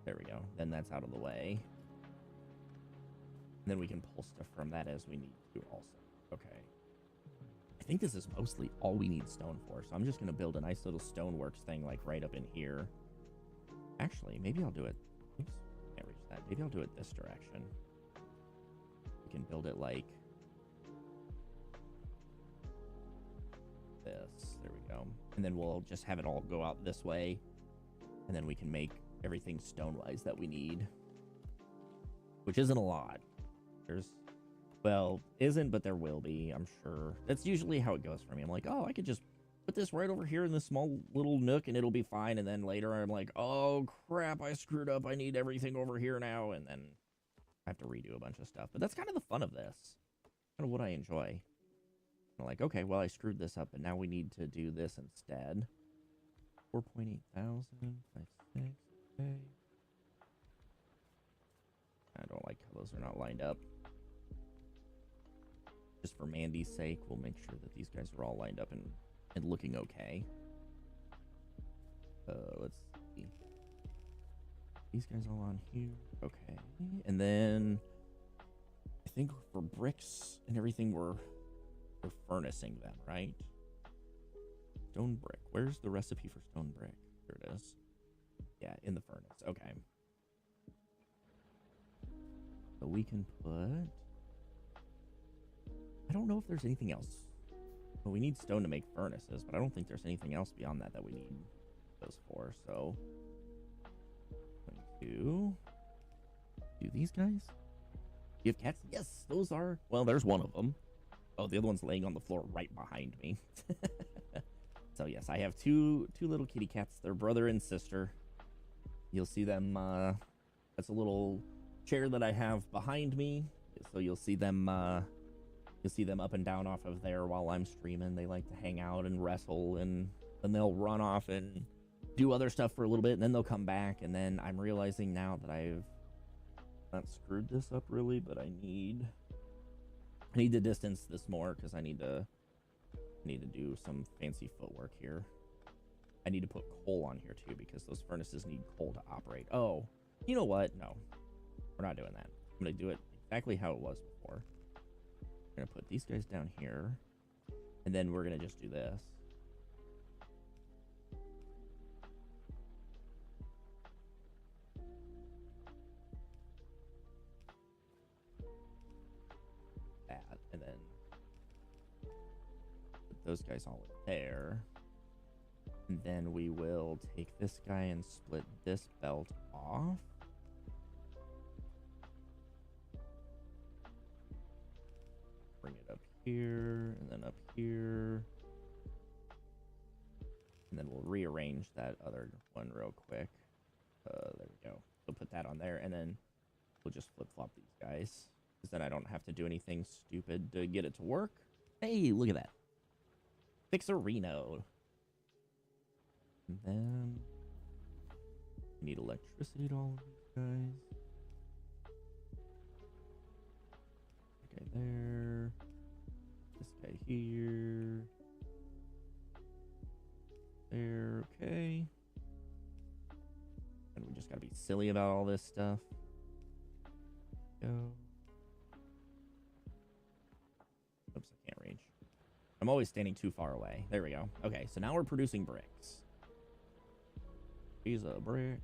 There we go. Then that's out of the way. And then we can pull stuff from that as we need to also. Okay. I think this is mostly all we need stone for, so I'm just going to build a nice little stoneworks thing like right up in here. Actually, maybe I'll do it. Oops, can't reach that. Maybe I'll do it this direction. We can build it like this. There we go. And then we'll just have it all go out this way. And then we can make everything stone-wise that we need. Which isn't a lot. Well, isn't, but there will be, I'm sure. That's usually how it goes for me. I'm like, oh, I could just put this right over here in this small little nook and it'll be fine. And then later I'm like, oh, crap, I screwed up. I need everything over here now. And then I have to redo a bunch of stuff. But that's kind of the fun of this. Kind of what I enjoy. I'm like, okay, well, I screwed this up, but now we need to do this instead. 4.8 thousand, 5.6, okay. I don't like how those are not lined up. Just for Mandy's sake, we'll make sure that these guys are all lined up and looking okay. Let's see. These guys all on here. Okay. And then I think for bricks and everything, we're furnacing them, right? Stone brick. Where's the recipe for stone brick? Here it is. Yeah, in the furnace. Okay. So we can put... I don't know if there's anything else. Well, we need stone to make furnaces, but I don't think there's anything else beyond that we need those for. So, I'm going to do these guys. You have cats? Yes, those are. Well, there's one of them. Oh, the other one's laying on the floor right behind me. So yes, I have two little kitty cats. They're brother and sister. You'll see them. That's a little chair that I have behind me. So you'll see them. You'll see them up and down off of there while I'm streaming. They like to hang out and wrestle, and then they'll run off and do other stuff for a little bit, and then they'll come back. And then I'm realizing now that I've not screwed this up really, but I need to distance this more because I need to do some fancy footwork here. I need to put coal on here too because those furnaces need coal to operate. Oh, you know what? No, we're not doing that. I'm gonna do it exactly how it was before. We're gonna put these guys down here, and then we're gonna just do this. That, and then put those guys all in there. And then we will take this guy and split this belt off. Bring it up here, and then up here. And then we'll rearrange that other one real quick. There we go. We'll put that on there, and then we'll just flip-flop these guys. Because then I don't have to do anything stupid to get it to work. Hey, look at that. Fixerino. And then We need electricity to all of these guys. Okay, there. This guy here. There, okay. And we just gotta be silly about all this stuff. Go. Oops, I can't reach. I'm always standing too far away. There we go. Okay, so now we're producing bricks. Piece of brick.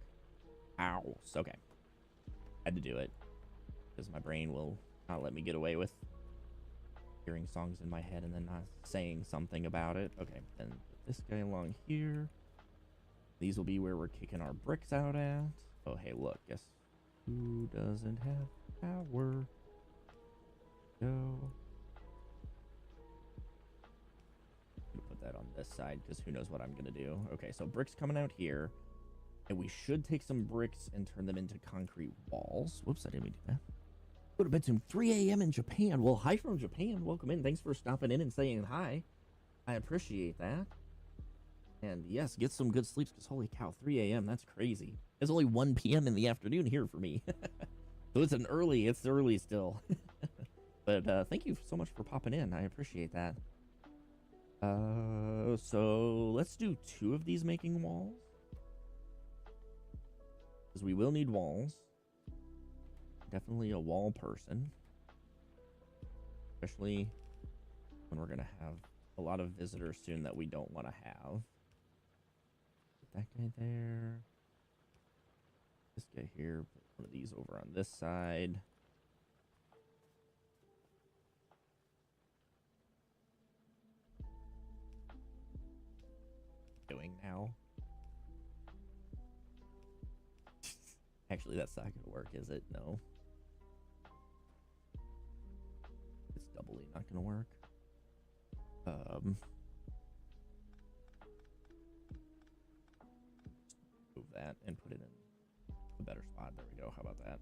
Ow. Okay. Had to do it. Because my brain will not let me get away with hearing songs in my head and then not saying something about it. Okay, then put this guy along here. These will be where we're kicking our bricks out at. Oh, hey, look. Guess who doesn't have power? Go. Put that on this side because who knows what I'm gonna do. Okay, so bricks coming out here, and we should take some bricks and turn them into concrete walls. Whoops, I didn't mean to do that. Would have been some 3 a.m. in Japan. Well, hi from Japan. Welcome in. Thanks for stopping in and saying hi. I appreciate that. And yes, get some good sleeps because holy cow, 3 a.m. That's crazy. It's only 1 p.m. in the afternoon here for me. So it's early still. But thank you so much for popping in. I appreciate that. So let's do 2 of these making walls. Because we will need walls. Definitely a wall person. Especially when we're going to have a lot of visitors soon that we don't want to have. Put that guy there. This guy here. Put one of these over on this side. Doing now. Actually, that's not gonna work, is it? No. It's doubly not gonna work. Move that and put it in a better spot. There we go. How about that?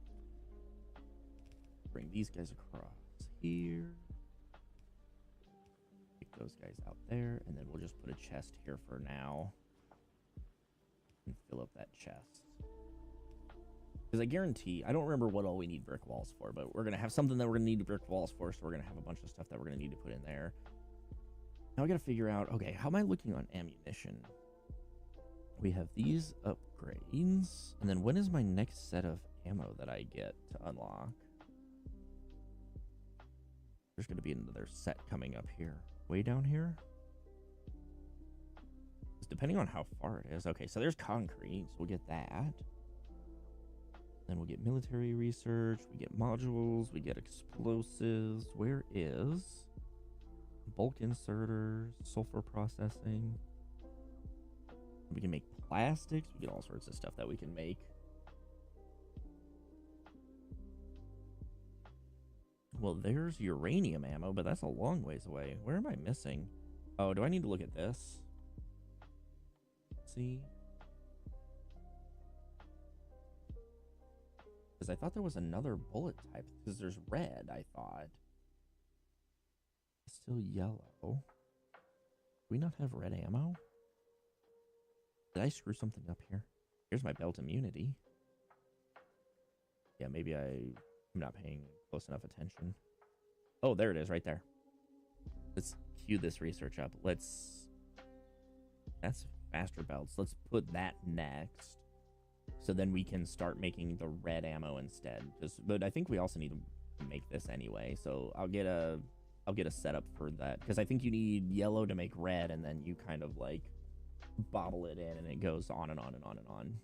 Bring these guys across here. Those guys out there, and then we'll just put a chest here for now and fill up that chest. Because I guarantee, I don't remember what all we need brick walls for, but we're going to have something that we're going to need brick walls for, so we're going to have a bunch of stuff that we're going to need to put in there. Now I got to figure out, okay, how am I looking on ammunition? We have these upgrades, and then when is my next set of ammo that I get to unlock? There's going to be another set coming up here. Way down here? Depending on how far it is. Okay, so there's concrete, so we'll get that. Then we'll get military research, we get modules, we get explosives. Where is bulk inserters, sulfur processing? We can make plastics, we get all sorts of stuff that we can make. Well, there's uranium ammo, but that's a long ways away. Where am I missing? Oh, do I need to look at this? Let's see. Because I thought there was another bullet type. Because there's red, I thought. It's still yellow. Do we not have red ammo? Did I screw something up here? Here's my belt immunity. Yeah, maybe I'm not paying close enough attention. Oh, there it is right there. Let's queue this research up. That's faster belts. Let's put that next. So then we can start making the red ammo instead. But I think we also need to make this anyway. So I'll get a setup for that. Because I think you need yellow to make red, and then you kind of like bobble it in and it goes on and on and on and on.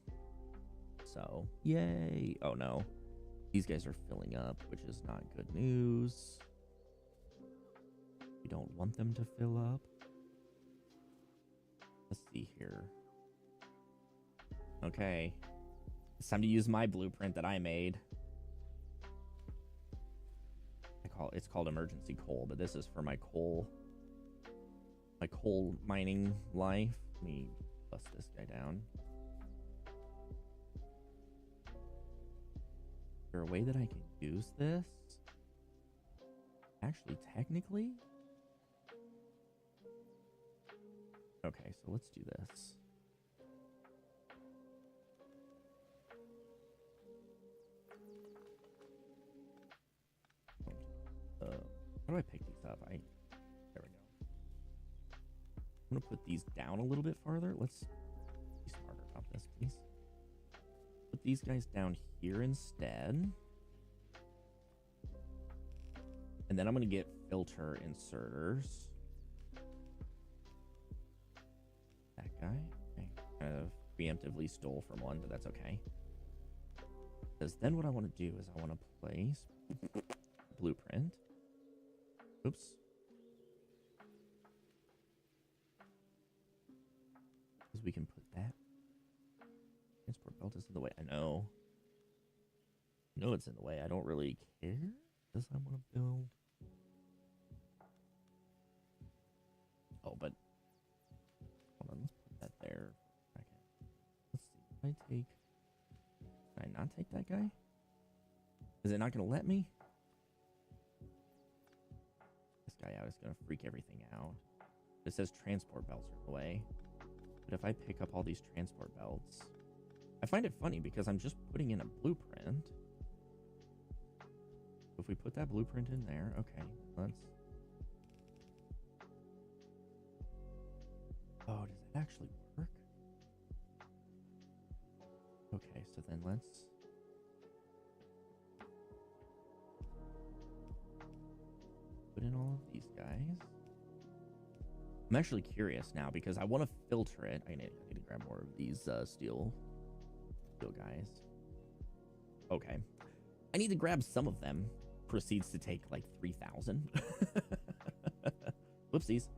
So yay. Oh no. These guys are filling up, which is not good news. We don't want them to fill up. Let's see here. Okay. It's time to use my blueprint that I made. It's called emergency coal, but this is for my coal mining life. Let me bust this guy down. Is there a way that I can use this? Actually, technically? Okay, so let's do this. How do I pick these up? There we go. I'm gonna put these down a little bit farther. Let's be smarter about this, please. Put these guys down here instead. And then I'm gonna get filter inserters. That guy. Okay. Kind of preemptively stole from one, but that's okay. Because then what I want to do is I want to place blueprint. Oops. Because we can put that. Transport belt is in the way. I know. I know it's in the way. I don't really care. Because I want to build. Oh, but. Hold on. Let's put that there for a second. Let's see. If I take. Can I not take that guy? Is it not going to let me? This guy out is going to freak everything out. It says transport belts are in the way. But if I pick up all these transport belts, I find it funny because I'm just putting in a blueprint. If we put that blueprint in there, okay, let's... Oh, does it actually work? Okay, so then let's... put in all of these guys. I'm actually curious now because I want to filter it. I need to grab more of these steel guys. Okay. I need to grab some of them. Proceeds to take like 3,000. Whoopsies.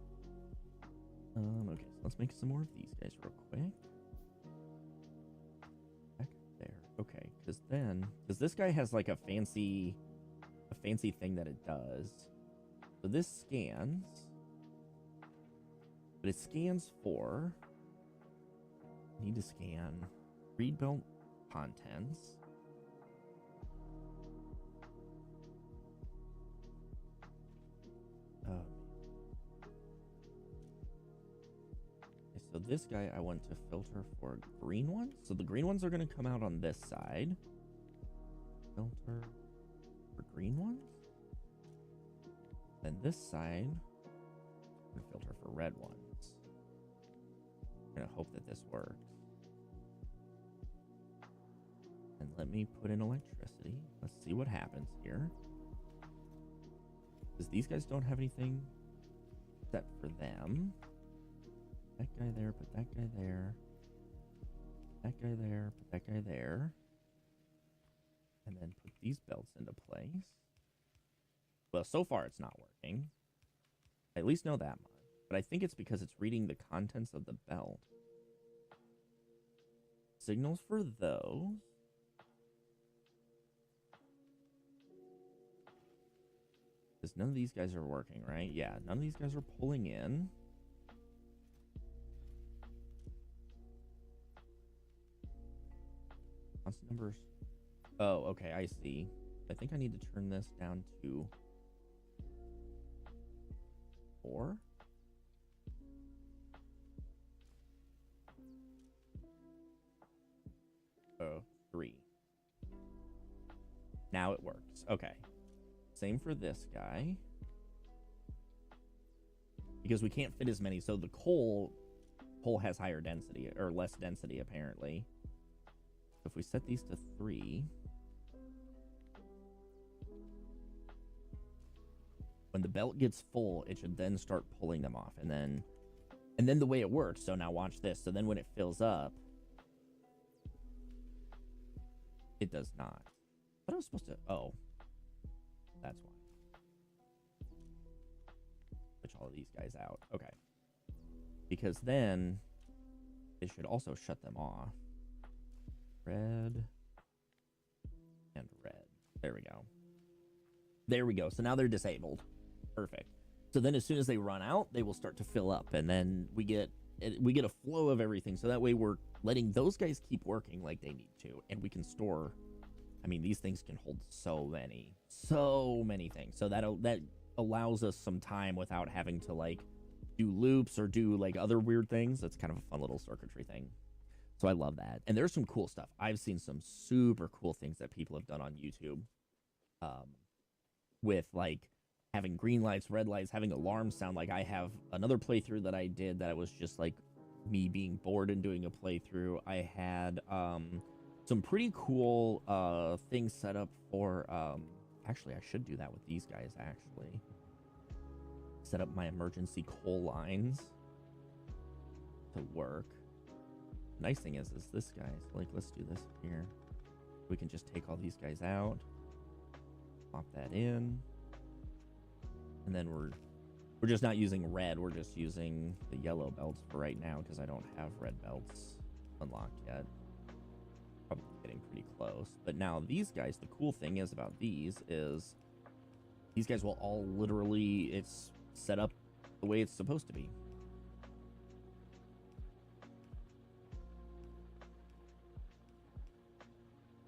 Okay, so let's make some more of these guys real quick. Back there. Okay, because this guy has like a fancy thing that it does. So this scans, but it scans for, I need to scan read belt contents. So this guy I want to filter for green ones. So the green ones are going to come out on this side. Filter for green ones. Then this side, I'm going to filter for red ones. I'm going to hope that this works. And let me put in electricity. Let's see what happens here. Because these guys don't have anything set for them. That guy there, put that guy there. That guy there, put that guy there. And then put these belts into place. Well, so far it's not working. I at least know that much. But I think it's because it's reading the contents of the belt. Signals for those. Because none of these guys are working, right? Yeah, none of these guys are pulling in. Constant numbers. Oh, okay, I see. I think I need to turn this down to 4. Oh, 3. Now it works. Okay. Same for this guy. Because we can't fit as many. So the coal has higher density, or less density, apparently. If we set these to 3... when the belt gets full, it should then start pulling them off. And then the way it works, so now watch this. So then when it fills up, it does not. But I was supposed to... Oh. That's why. Switch all of these guys out. Okay. Because then it should also shut them off. Red. And red. There we go. There we go. So now they're disabled. Perfect. So then as soon as they run out, they will start to fill up. And then we get a flow of everything. So that way we're letting those guys keep working like they need to. And we can store... I mean, these things can hold so many things. So that allows us some time without having to, like, do loops or do, like, other weird things. That's kind of a fun little circuitry thing. So I love that. And there's some cool stuff. I've seen some super cool things that people have done on YouTube with, like, having green lights, red lights, having alarms sound like I have another playthrough that I did that was just like me being bored and doing a playthrough. I had some pretty cool things set up for actually I should do that with these guys actually. Set up my emergency coal lines to work. Nice thing is this guy, so like let's do this here. We can just take all these guys out, pop that in, and then we're just not using red, we're just using the yellow belts for right now because I don't have red belts unlocked yet. Probably getting pretty close. But now these guys, the cool thing is about these is these guys will all literally, it's set up the way it's supposed to be.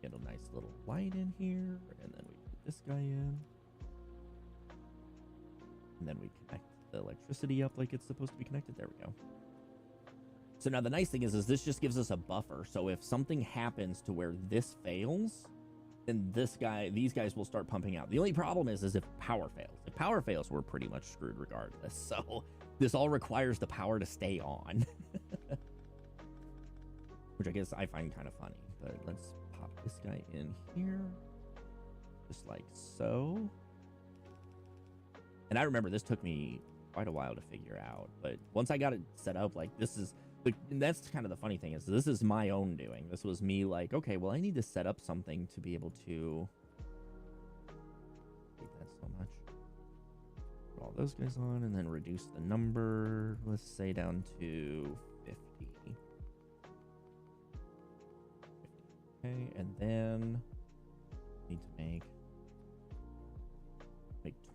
Get a nice little light in here, and then we put this guy in. And then we connect the electricity up like it's supposed to be connected. There we go. So now the nice thing is this just gives us a buffer. So if something happens to where this fails, then these guys will start pumping out. The only problem is if power fails. If power fails, we're pretty much screwed regardless. So this all requires the power to stay on. Which I guess I find kind of funny. But let's pop this guy in here. Just like so. And I remember this took me quite a while to figure out. But once I got it set up, like this is... And that's kind of the funny thing is this is my own doing. This was me like, okay, well, I need to set up something to be able to... I hate that so much. Put all those guys on and then reduce the number, let's say down to 50. Okay, and then need to make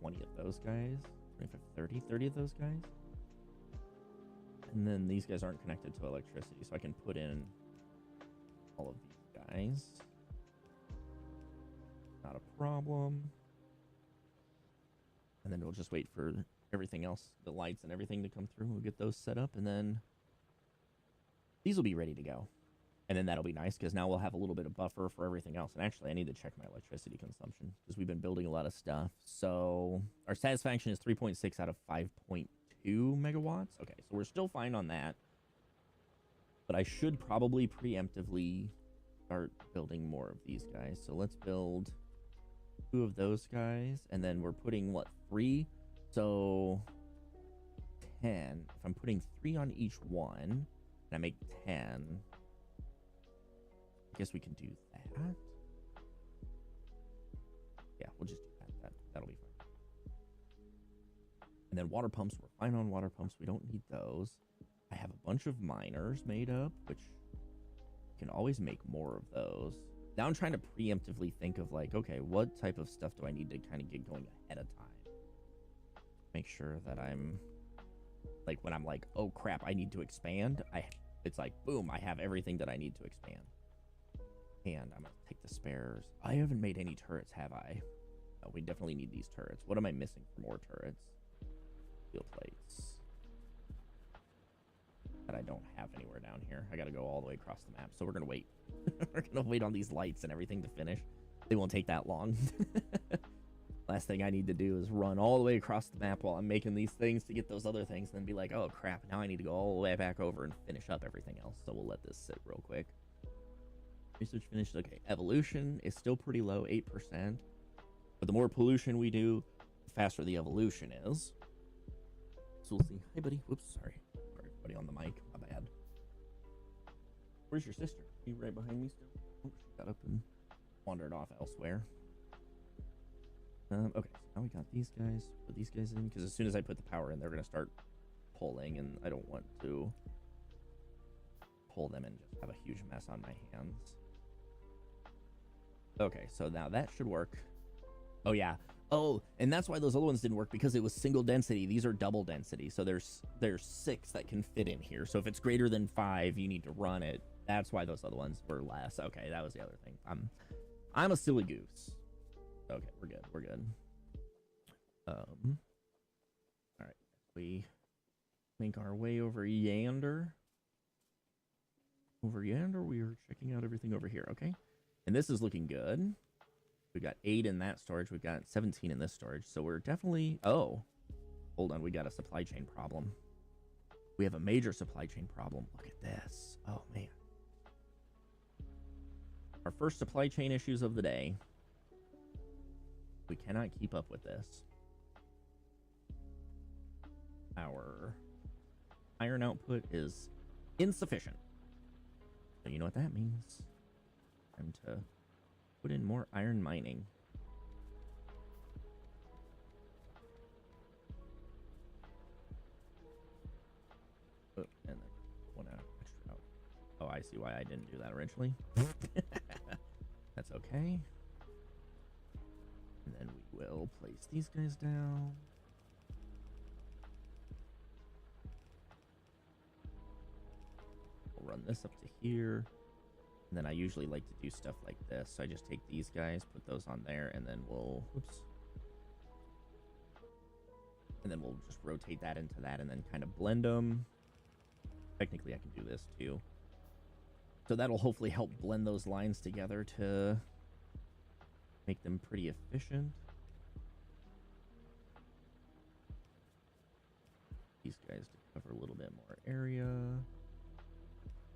20 of those guys. 25, 30 of those guys. And then these guys aren't connected to electricity, so I can put in all of these guys. Not a problem. And then we'll just wait for everything else, the lights and everything to come through. We'll get those set up, and then these will be ready to go. And then that'll be nice, because now we'll have a little bit of buffer for everything else. And actually, I need to check my electricity consumption, because we've been building a lot of stuff. So our satisfaction is 3.6 out of 5.2 megawatts. Okay, so we're still fine on that. But I should probably preemptively start building more of these guys. So let's build 2 of those guys. And then we're putting, what, 3? So 10. If I'm putting 3 on each one, and I make 10... I guess we can do that. Yeah, we'll just do that. That'll be fine. And then water pumps, we're fine on water pumps. We don't need those. I have a bunch of miners made up, which you can always make more of those. Now I'm trying to preemptively think of like, okay, what type of stuff do I need to kind of get going ahead of time? Make sure that I'm like, when I'm like, oh crap, I need to expand. It's like, boom, I have everything that I need to expand. And I'm going to take the spares. I haven't made any turrets, have I? No, we definitely need these turrets. What am I missing for more turrets? Steel plates. That I don't have anywhere down here. I got to go all the way across the map. So we're going to wait. We're going to wait on these lights and everything to finish. They won't take that long. Last thing I need to do is run all the way across the map while I'm making these things to get those other things. And then be like, oh crap, now I need to go all the way back over and finish up everything else. So we'll let this sit real quick. Research finished. Okay, evolution is still pretty low, 8%. But the more pollution we do, the faster the evolution is. So we'll see. Hey, buddy. Whoops, sorry. Sorry, buddy, on the mic. My bad. Where's your sister? Are you right behind me still? Oh, she got up and wandered off elsewhere. Okay, so now we got these guys. Put these guys in, because as soon as I put the power in, they're going to start pulling, and I don't want to pull them and just have a huge mess on my hands. Okay, so now that should work. Oh, yeah. Oh, and that's why those other ones didn't work, because it was single density. These are double density, so there's 6 that can fit in here. So if it's greater than 5, you need to run it. That's why those other ones were less. Okay, that was the other thing. I'm a silly goose. Okay, we're good. We're good. All right. We make our way over yonder. Over yonder, we are checking out everything over here. Okay. And this is looking good. We've got 8 in that storage. We've got 17 in this storage. So we're definitely... Oh, hold on. We got a supply chain problem. We have a major supply chain problem. Look at this. Oh, man. Our first supply chain issues of the day. We cannot keep up with this. Our iron output is insufficient. So you know what that means. Time to put in more iron mining. Oh, and then one extra out. Oh, I see why I didn't do that originally. That's okay. And then we will place these guys down. We'll run this up to here. And then I usually like to do stuff like this. So I just take these guys, put those on there, and then we'll... Oops. And then we'll just rotate that into that and then kind of blend them. Technically, I can do this too. So that'll hopefully help blend those lines together to make them pretty efficient. These guys to cover a little bit more area.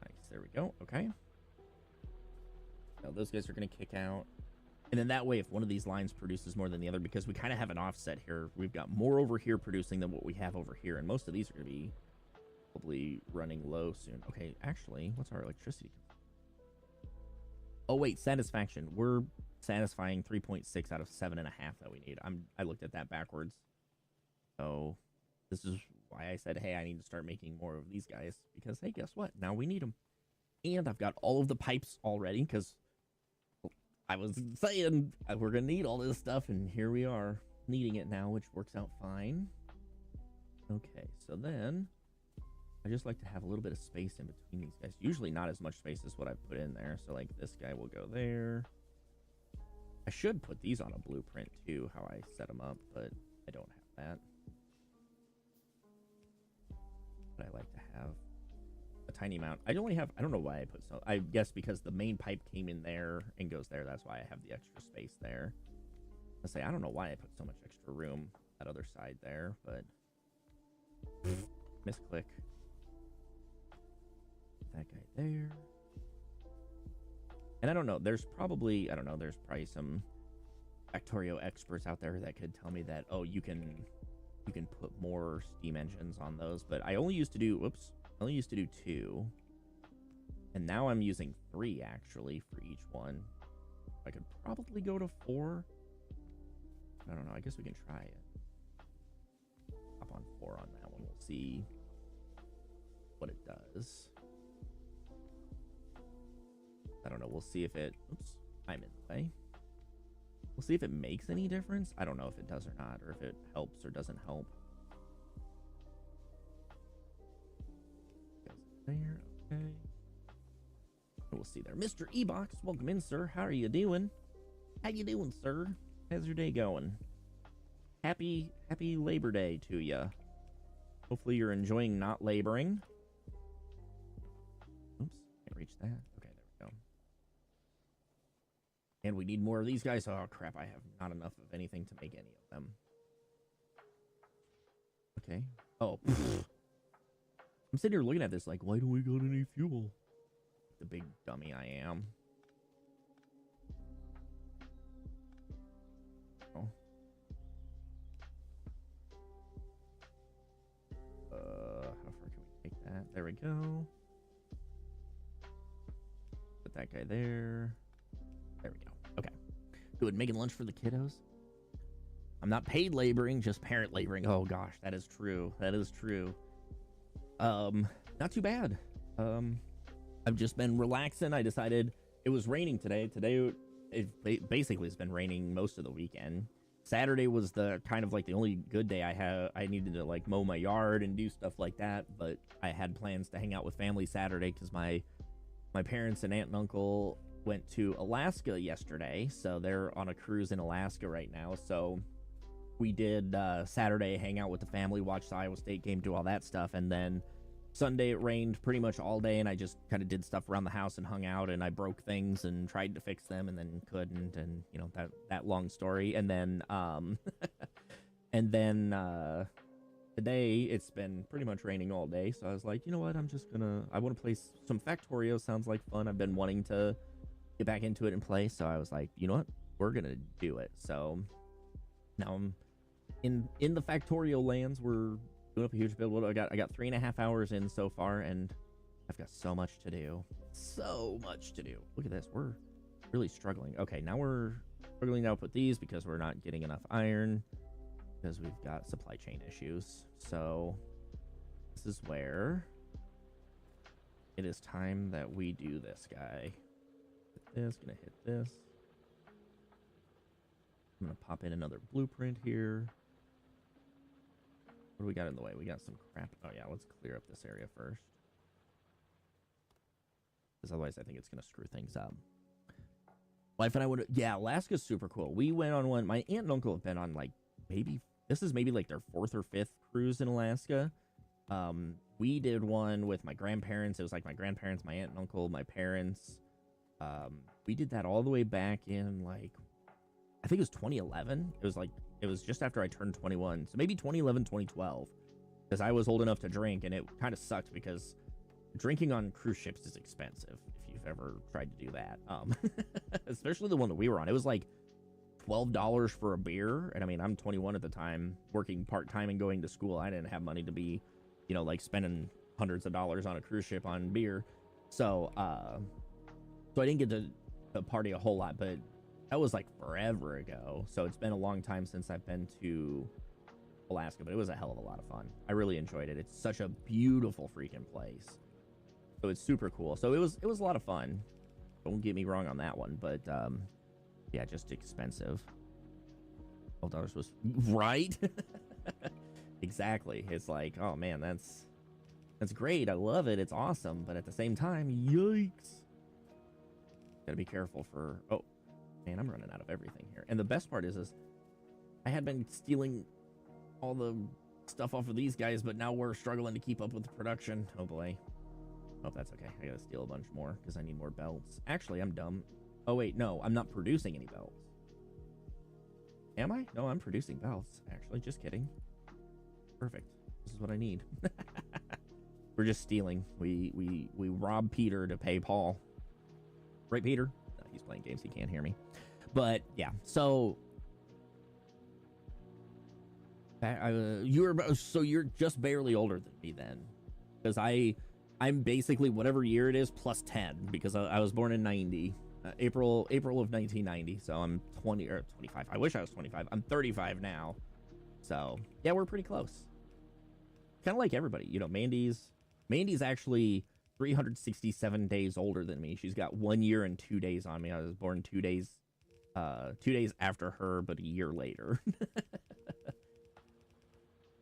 Nice, there we go. Okay. Now those guys are going to kick out. And then that way, if one of these lines produces more than the other, because we kind of have an offset here, we've got more over here producing than what we have over here. And most of these are going to be probably running low soon. Okay, actually, what's our electricity? Oh, wait, satisfaction. We're satisfying 3.6 out of 7.5 that we need. I looked at that backwards. So this is why I said, hey, I need to start making more of these guys. Because, hey, guess what? Now we need them. And I've got all of the pipes already because I was saying we're going to need all this stuff. And here we are needing it now, which works out fine. Okay, so then I just like to have a little bit of space in between these guys. Usually not as much space as what I put in there. So like this guy will go there. I should put these on a blueprint too, how I set them up, but I don't have that. But I like to have a tiny amount. I only have, I don't know why I put so, I guess because the main pipe came in there and goes there. That's why I have the extra space there. I say, I don't know why I put so much extra room that other side there, but misclick. That guy there. And I don't know, there's probably, I don't know, there's probably some Factorio experts out there that could tell me that, oh, you can put more steam engines on those, but I only used to do, whoops, I only used to do 2. And now I'm using 3 actually for each one. I could probably go to 4. I don't know, I guess we can try it. Hop on 4 on that one, we'll see what it does. I don't know. We'll see if it... Oops. I'm in the way. We'll see if it makes any difference. I don't know if it does or not, or if it helps or doesn't help. There. Okay. We'll see there. Mr. E-Box, welcome in, sir. How are you doing? How you doing, sir? How's your day going? Happy Labor Day to you. Hopefully you're enjoying not laboring. Oops. Can't reach that. And we need more of these guys. Oh, crap. I have not enough of anything to make any of them. Okay. Oh. I'm sitting here looking at this like, why don't we got any fuel? The big dummy I am. Oh. How far can we take that? There we go. Put that guy there. There we go. Okay. Good. Making lunch for the kiddos. I'm not paid laboring, just parent laboring. Oh gosh, that is true. That is true. Not too bad. I've just been relaxing. I decided it was raining today. Today it basically has been raining most of the weekend. Saturday was the kind of like the only good day I had. I needed to like mow my yard and do stuff like that, but I had plans to hang out with family Saturday because my parents and aunt and uncle went to Alaska yesterday, so they're on a cruise in Alaska right now. So we did Saturday hang out with the family, watch the Iowa State game, do all that stuff, and then Sunday it rained pretty much all day, and I just kind of did stuff around the house and hung out, and I broke things and tried to fix them and then couldn't, and you know, that long story. And then and then today it's been pretty much raining all day, so I was like, you know what, I want to play some Factorio. Sounds like fun. I've been wanting to get back into it and play, so I was like, you know what, we're gonna do it. So now I'm in the Factorio lands. We're doing up a huge build. What do I got? I got 3.5 hours in so far, and I've got so much to do. So much to do. Look at this. We're really struggling. Okay, now we're struggling to output these because we're not getting enough iron because we've got supply chain issues. So this is where it is time that we do this guy. Hit this, gonna hit this. I'm gonna pop in another blueprint here. What do we got in the way? We got some crap. Oh yeah, let's clear up this area first, because otherwise I think it's gonna screw things up. Wife and I would, yeah, Alaska's super cool. We went on one. My aunt and uncle have been on like this is maybe like their 4th or 5th cruise in Alaska. We did one with my grandparents. It was like my grandparents, my aunt and uncle, my parents. We did that all the way back in like, I think it was 2011. It was just after I turned 21. So maybe 2011, 2012, because I was old enough to drink, and it kind of sucked because drinking on cruise ships is expensive if you've ever tried to do that. Especially the one that we were on. It was like $12 for a beer. And I mean, I'm 21 at the time, working part-time and going to school. I didn't have money to be, you know, like spending hundreds of dollars on a cruise ship on beer. So I didn't get to party a whole lot, but that was like forever ago. So it's been a long time since I've been to Alaska, but it was a hell of a lot of fun. I really enjoyed it. It's such a beautiful freaking place. So it's super cool. So it was a lot of fun. Don't get me wrong on that one, but yeah, just expensive. $12 was right. Exactly. It's like, oh man, that's great. I love it. It's awesome. But at the same time, yikes. Gotta be careful for, oh man, I'm running out of everything here. And the best part is I had been stealing all the stuff off of these guys, but now we're struggling to keep up with the production. Oh boy. Oh, that's okay. I gotta steal a bunch more because I need more belts. Actually, I'm dumb. Oh wait, no, I'm not producing any belts. Am I? No, I'm producing belts. Actually, just kidding. Perfect. This is what I need. We're just stealing. We rob Peter to pay Paul. Right, Peter? No, he's playing games. He can't hear me. But yeah, so you're just barely older than me then, because I'm basically whatever year it is plus 10, because I was born in 90. April of 1990, so I'm 20 or 25. I wish I was 25. I'm 35 now. So yeah, we're pretty close. Kind of like everybody, you know. Mandy's actually 367 days older than me. She's got 1 year and 2 days on me. I was born 2 days after her, but a year later.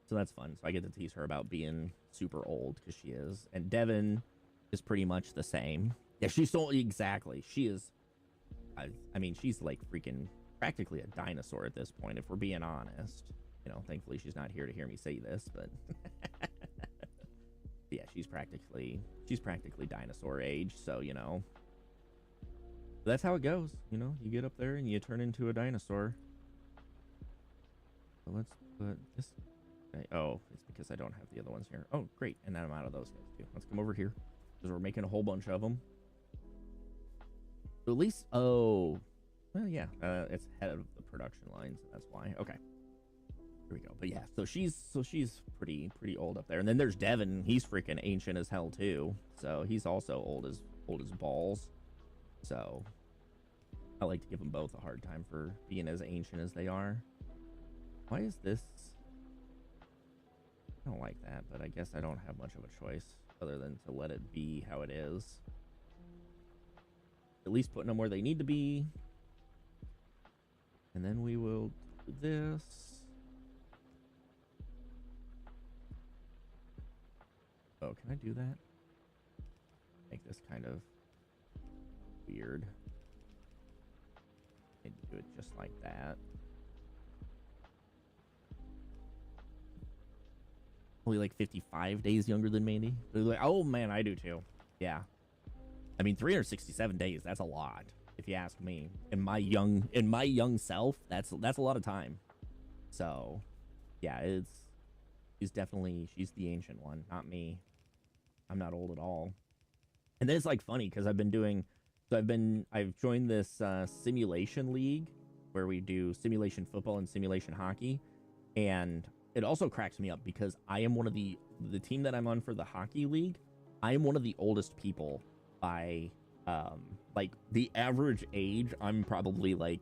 So that's fun. So I get to tease her about being super old, because she is. And Devin is pretty much the same. Yeah, she's so exactly. She is. I mean, she's like freaking practically a dinosaur at this point, if we're being honest. You know, thankfully she's not here to hear me say this, but yeah, she's practically dinosaur age. So you know, that's how it goes. You know, you get up there and you turn into a dinosaur. So let's put this. Okay. Oh, it's because I don't have the other ones here. Oh, great, and then I'm out of those guys too. Let's come over here because we're making a whole bunch of them. So at least, oh, well, yeah, it's head of the production line, so that's why. Okay, here we go. But yeah, so she's pretty old up there. And then there's Devin. He's freaking ancient as hell too. So he's also old as balls. So I like to give them both a hard time for being as ancient as they are. Why is this? I don't like that, but I guess I don't have much of a choice other than to let it be how it is. At least putting them where they need to be. And then we will do this. Oh, can I do that? Make this kind of weird. Maybe do it just like that. only like 55 days younger than Mandy. They're like, oh man, I do too. Yeah. I mean, 367 days, that's a lot, if you ask me. In my young self, that's a lot of time. So, yeah, she's the ancient one, not me. I'm not old at all. And then it's like funny because I've joined this simulation league where we do simulation football and simulation hockey. And it also cracks me up because I am one of the team that I'm on for the hockey league. I am one of the oldest people by like the average age. I'm probably like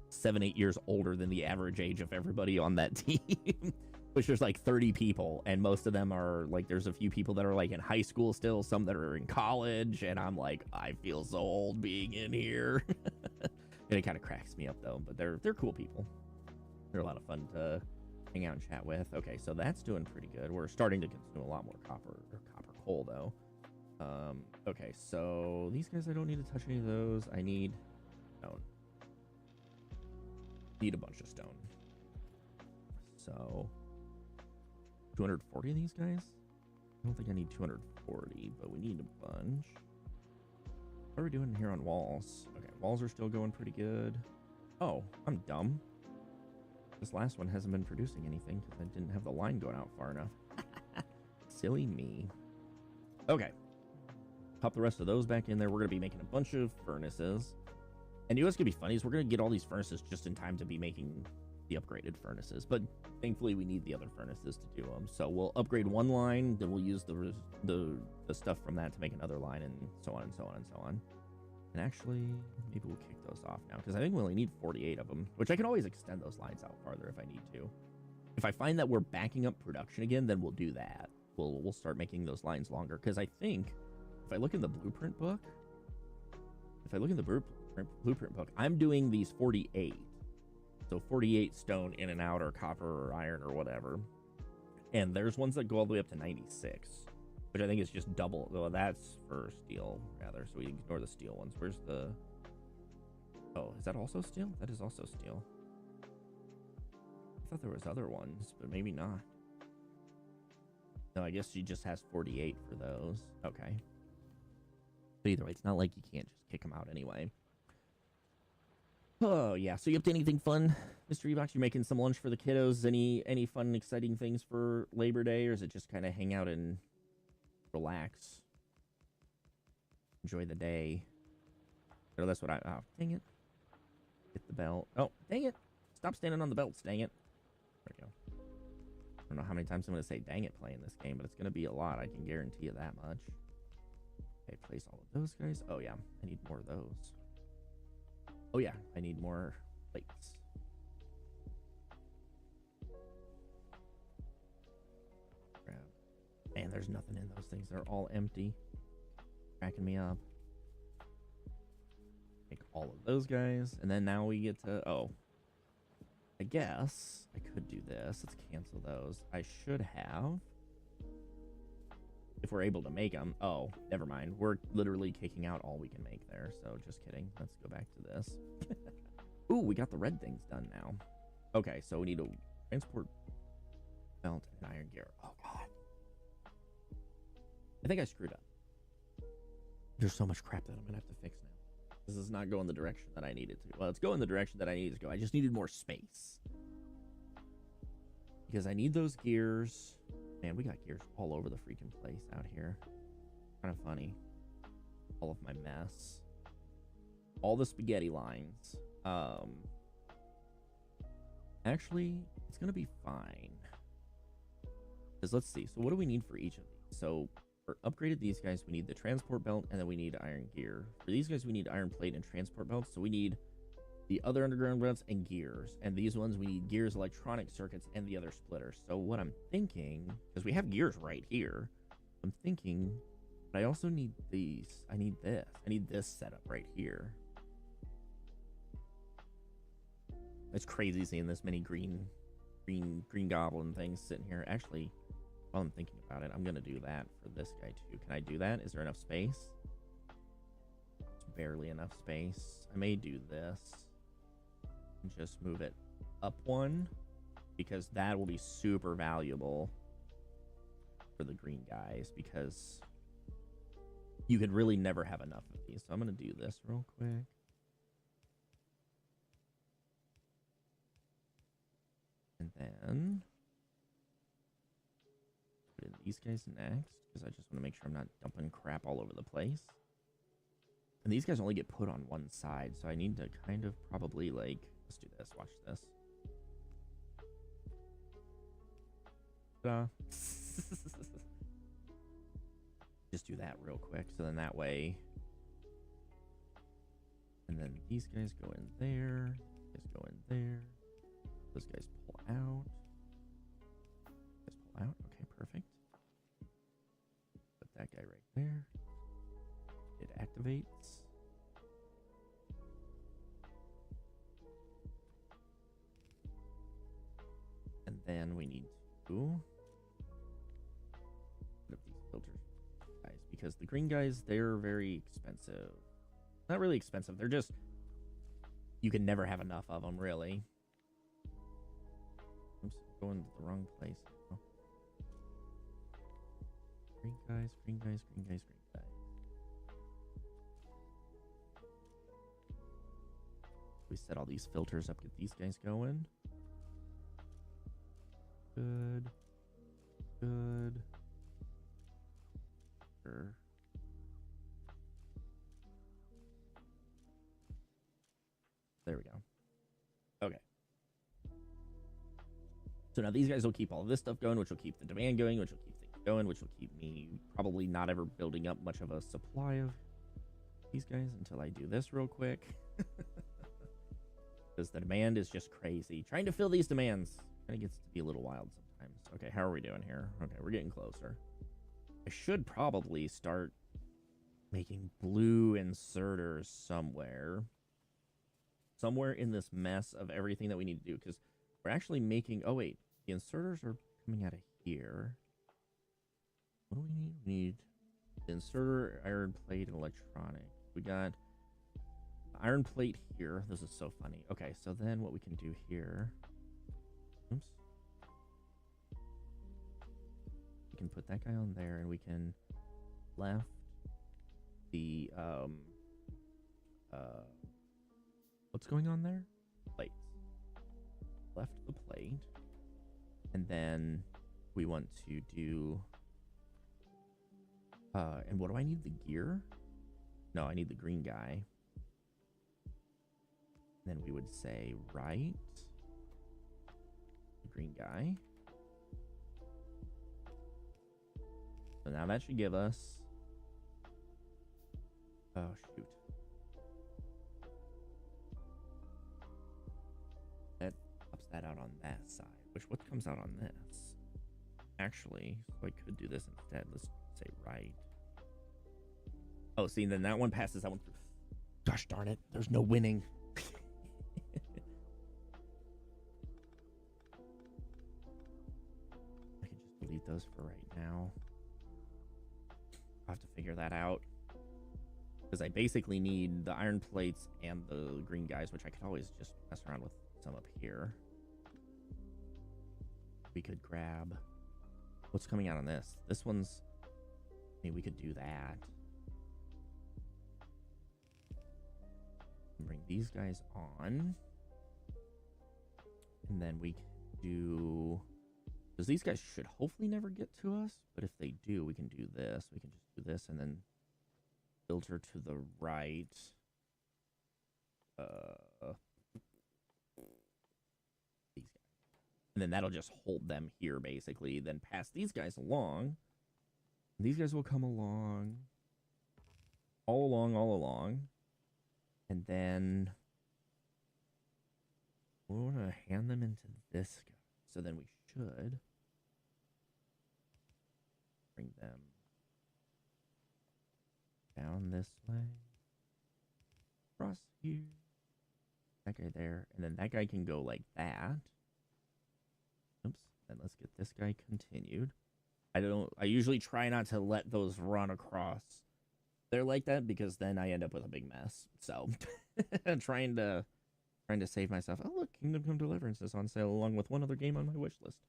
7-8 years older than the average age of everybody on that team. Which there's like 30 people, and most of them are like, there's a few people that are like in high school still, some that are in college, and I'm like, I feel so old being in here. And it kind of cracks me up though, but they're cool people. They're a lot of fun to hang out and chat with. Okay, so that's doing pretty good. We're starting to consume a lot more copper coal though. Okay, so these guys, I don't need to touch any of those. I need stone. Need a bunch of stone. So 240 of these guys? I don't think I need 240, but we need a bunch. What are we doing here on walls? Okay, walls are still going pretty good. Oh, I'm dumb. This last one hasn't been producing anything because I didn't have the line going out far enough. Silly me. Okay. Pop the rest of those back in there. We're going to be making a bunch of furnaces. And you know what's going to be funny is we're going to get all these furnaces just in time to be making the upgraded furnaces, but thankfully we need the other furnaces to do them. So we'll upgrade one line, then we'll use the stuff from that to make another line, and so on and so on and so on. And actually, maybe we'll kick those off now because I think we only need 48 of them, which I can always extend those lines out farther if I need to. If I find that we're backing up production again, then we'll do that. We'll start making those lines longer because I think if I look in the blueprint book, I'm doing these 48. So 48 stone in and out, or copper or iron or whatever. And there's ones that go all the way up to 96, which I think is just double. Well, that's for steel, rather. So we ignore the steel ones. Where's the... Oh, is that also steel? That is also steel. I thought there was other ones, but maybe not. No, I guess she just has 48 for those. Okay. But either way, it's not like you can't just kick them out anyway. Oh, yeah. So you up to anything fun, Mr. Ebox? You making some lunch for the kiddos? Any fun, exciting things for Labor Day? Or is it just kind of hang out and relax? Enjoy the day? Oh, that's what I... Oh, dang it. Hit the belt. Oh, dang it. Stop standing on the belts, dang it. There we go. I don't know how many times I'm going to say dang it playing this game, but it's going to be a lot. I can guarantee you that much. Okay, place all of those guys. Oh, yeah. I need more of those. Oh yeah, I need more plates. Grab. Man, there's nothing in those things. They're all empty. Cracking me up. Make all of those guys. And then now we get to... Oh. I guess I could do this. Let's cancel those. I should have... If we're able to make them. Oh, never mind. We're literally kicking out all we can make there. So just kidding. Let's go back to this. Ooh, we got the red things done now. Okay, so we need a transport belt and iron gear. Oh, God. I think I screwed up. There's so much crap that I'm going to have to fix now. This is not going the direction that I needed to. Well, it's going the direction that I needed to go. I just needed more space. Because I need those gears... Man, we got gears all over the freaking place out here. Kind of funny. All of my mess. All the spaghetti lines. Actually, it's going to be fine. Because let's see. So what do we need for each of these? So for upgraded these guys, we need the transport belt, and then we need iron gear. For these guys, we need iron plate and transport belts. So we need the other underground belts and gears. And these ones, we need gears, electronic circuits, and the other splitters. So what I'm thinking, because we have gears right here, I'm thinking, but I also need these. I need this. I need this setup right here. It's crazy seeing this many green goblin things sitting here. Actually, while I'm thinking about it, I'm going to do that for this guy too. Can I do that? Is there enough space? It's barely enough space. I may do this. Just move it up one, because that will be super valuable for the green guys because you could really never have enough of these. So I'm going to do this real quick. And then put in these guys next because I just want to make sure I'm not dumping crap all over the place. And these guys only get put on one side, so I need to kind of probably like, let's do this, watch this. Just do that real quick, so then that way. And then these guys go in there, these guys go in there, those guys pull out. Guys pull out, okay, perfect. Put that guy right there. It activates. And then we need to put up these filters, guys, because the green guys, they're very expensive. Not really expensive, they're just, you can never have enough of them, really. I'm going to the wrong place. Oh. Green guys, green guys, green guys, green guys. We set all these filters up, get these guys going. Good. Good. Sure. There we go. Okay. So now these guys will keep all of this stuff going, which will keep the demand going, which will keep things going, which will keep me probably not ever building up much of a supply of these guys until I do this real quick. Because the demand is just crazy. Trying to fill these demands kind of gets to be a little wild sometimes. Okay, how are we doing here? Okay, we're getting closer. I should probably start making blue inserters somewhere. Somewhere in this mess of everything that we need to do. Because we're actually making... Oh, wait. The inserters are coming out of here. What do we need? We need the inserter, iron plate, and electronic. We got iron plate here. This is so funny. Okay, so then what we can do here... Oops. We can put that guy on there, and we can left the what's going on there? Plates. Left the plate, and then we want to do and what do I need? The gear? No, I need the green guy. Then we would say right the green guy. So now that should give us... Oh, shoot. That pops that out on that side. What comes out on this? Actually, so I could do this instead. Let's say right. Oh, see, then that one passes that one through. Gosh darn it. There's no winning. I can just delete those for right now. I'll have to figure that out. Because I basically need the iron plates and the green guys, which I could always just mess around with some up here. We could grab... What's coming out on this? This one's... Maybe we could do that. Bring these guys on. And then we can do... Because these guys should hopefully never get to us. But if they do, we can do this. We can just do this and then filter to the right. These guys. And then that'll just hold them here, basically. Then pass these guys along. These guys will come along. All along. And then we want to hand them into this guy. So then we should bring them down this way, across here, that guy there, and then that guy can go like that. Oops, and let's get this guy continued. I usually try not to let those run across there like that because then I end up with a big mess. So trying to save myself. Oh look, Kingdom Come Deliverance is on sale along with one other game on my wish list.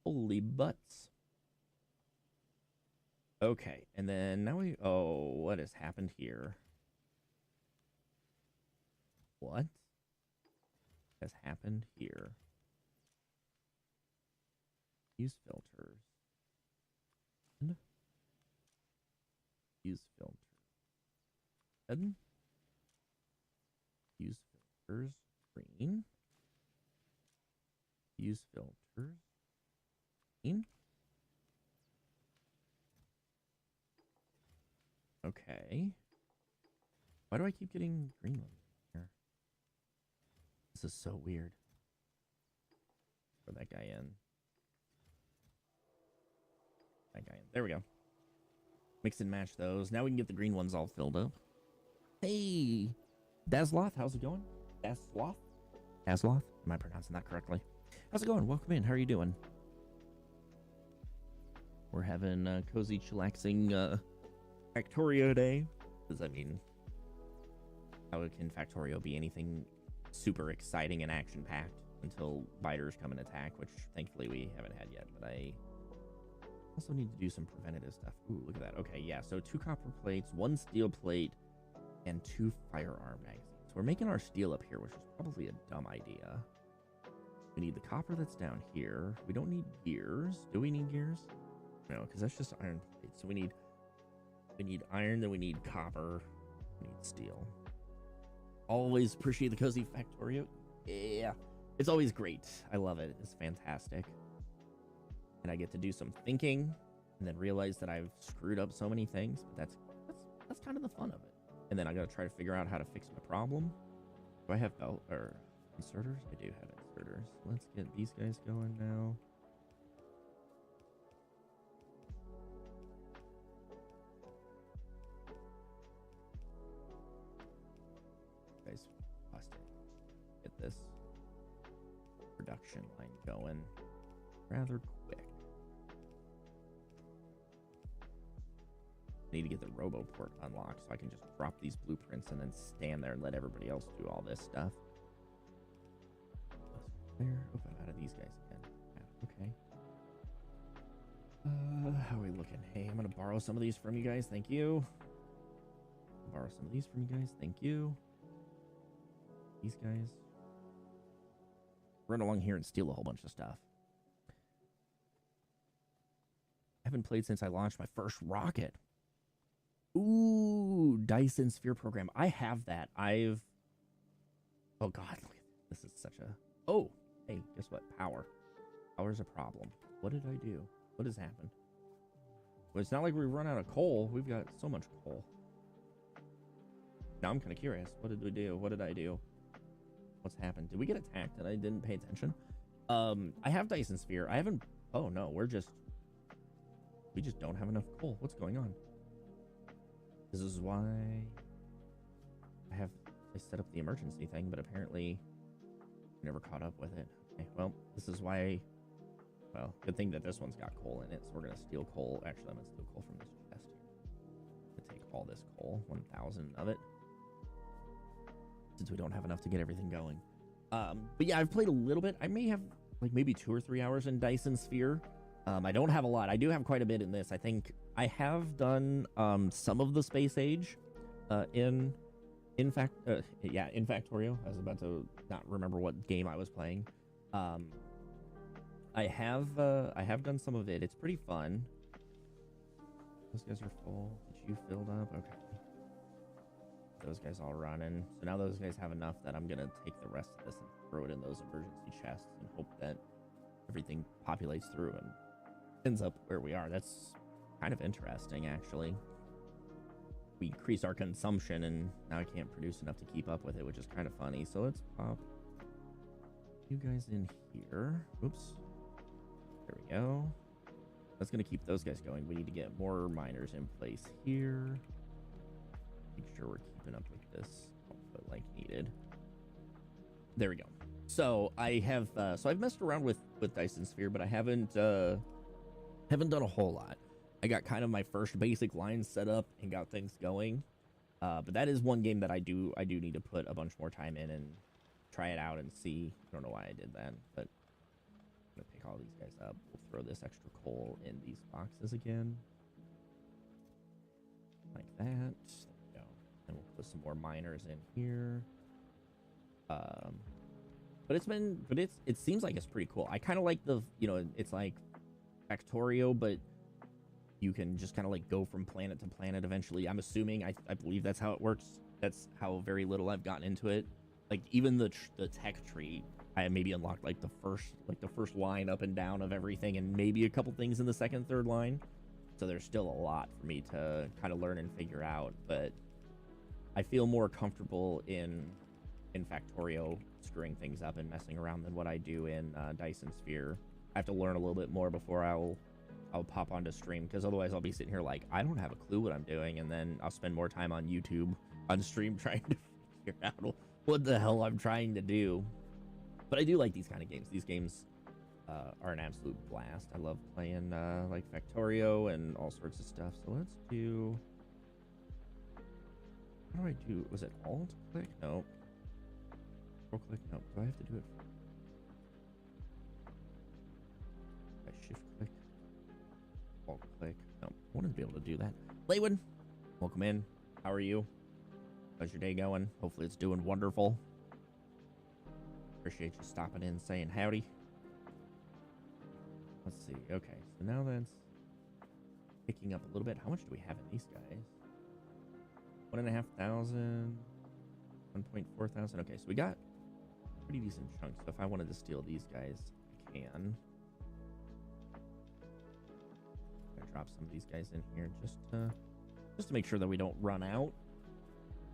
Holy butts. Okay, and then now we... Oh, what has happened here? What has happened here? Use filters. Use filters. Then use filters. Green. Use filters. Green. Okay. Why do I keep getting green ones here? This is so weird. Throw that guy in. That guy in. There we go. Mix and match those. Now we can get the green ones all filled up. Hey, Dasloth, how's it going? Dasloth? Dasloth? Am I pronouncing that correctly? How's it going? Welcome in. How are you doing? We're having a cozy, chillaxing Factorio day. Because, I mean, how can Factorio be anything super exciting and action-packed until biters come and attack, which thankfully we haven't had yet, but I also need to do some preventative stuff. Ooh, look at that. Okay, yeah, so 2 copper plates, 1 steel plate, and 2 firearm magazines. So we're making our steel up here, which is probably a dumb idea. We need the copper that's down here. We don't need gears. Do we need gears? No, because that's just iron plates. So we need iron, then we need copper, we need steel. Always appreciate the cozy Factorio. Yeah, it's always great. I love it. It's fantastic. And I get to do some thinking and then realize that I've screwed up so many things, but that's kind of the fun of it. And then I got to try to figure out how to fix my problem. Do I have belt or inserters? I do have inserters. Let's get these guys going now. Guys, busted. Get this production line going rather quick. Need to get the RoboPort unlocked so I can just drop these blueprints and then stand there and let everybody else do all this stuff. There. Oh, I'm out of these guys again. Yeah, okay. How are we looking? Hey, I'm gonna borrow some of these from you guys. Thank you. Borrow some of these from you guys. Thank you. These guys. Run along here and steal a whole bunch of stuff. I haven't played since I launched my first rocket. Ooh, Dyson Sphere program. I have that. Oh God, look at this. This is such a... Oh, hey, guess what? Power. Power's a problem. What did I do? What has happened? Well, it's not like we run out of coal. We've got so much coal. Now I'm kind of curious. What did we do? What did I do? What's happened? Did we get attacked and I didn't pay attention? I have Dyson Sphere. I haven't... Oh, no. We just don't have enough coal. What's going on? This is why I set up the emergency thing, but apparently I never caught up with it. Okay, well, this is why... Well, good thing that this one's got coal in it, so we're going to steal coal. Actually, I'm going to steal coal from this chest here. I'm going to take all this coal, 1,000 of it, since we don't have enough to get everything going. But yeah, I've played a little bit. I may have like maybe 2 or 3 hours in Dyson Sphere. I don't have a lot. I do have quite a bit in this. I think I have done some of the Space Age in Factorio. I was about to not remember what game I was playing. I have done some of it. It's pretty fun. Those guys are full. Get you filled up? Okay. Those guys all running. So now those guys have enough that I'm gonna take the rest of this and throw it in those emergency chests and hope that everything populates through and ends up where we are. That's kind of interesting, actually. We increase our consumption and now I can't produce enough to keep up with it, which is kind of funny. So let's pop you guys in here. Oops. There we go. That's going to keep those guys going. We need to get more miners in place here. Make sure we're keeping up with this output like needed. There we go. So I have so I've messed around with Dyson Sphere, but I haven't done a whole lot. I got kind of my first basic line set up and got things going. But that is one game that I do need to put a bunch more time in and try it out and see. I don't know why I did that, but I'm gonna pick all these guys up. We'll throw this extra coal in these boxes again. like that. There we go. And we'll put some more miners in here. But it seems like it's pretty cool. I kind of like the, it's like Factorio, but you can just kind of like go from planet to planet eventually. I'm assuming, I believe that's how it works. That's how very little I've gotten into it. Like even the tech tree, I maybe unlocked like the first line up and down of everything, and maybe a couple things in the second, third line. So there's still a lot for me to kind of learn and figure out. But I feel more comfortable in Factorio screwing things up and messing around than what I do in Dyson Sphere. I have to learn a little bit more before I'll pop onto stream, because otherwise I'll be sitting here like I don't have a clue what I'm doing, and then I'll spend more time on YouTube on stream trying to figure out what the hell I'm trying to do. But I do like these kind of games. These games are an absolute blast. I love playing like Factorio and all sorts of stuff. So let's do, how do I do, was it alt click? No. Control click? No. Do I have to do it? I shift click? Alt click? No. I wanted to be able to do that. Laywin, welcome in. How are you? How's your day going? Hopefully it's doing wonderful. Appreciate you stopping in and saying howdy. Let's see. Okay, so now that's picking up a little bit. How much do we have in these guys? 1,500, 1.4 thousand. Okay, so we got pretty decent chunks. So if I wanted to steal these guys, I can. I'm gonna drop some of these guys in here just to make sure that we don't run out.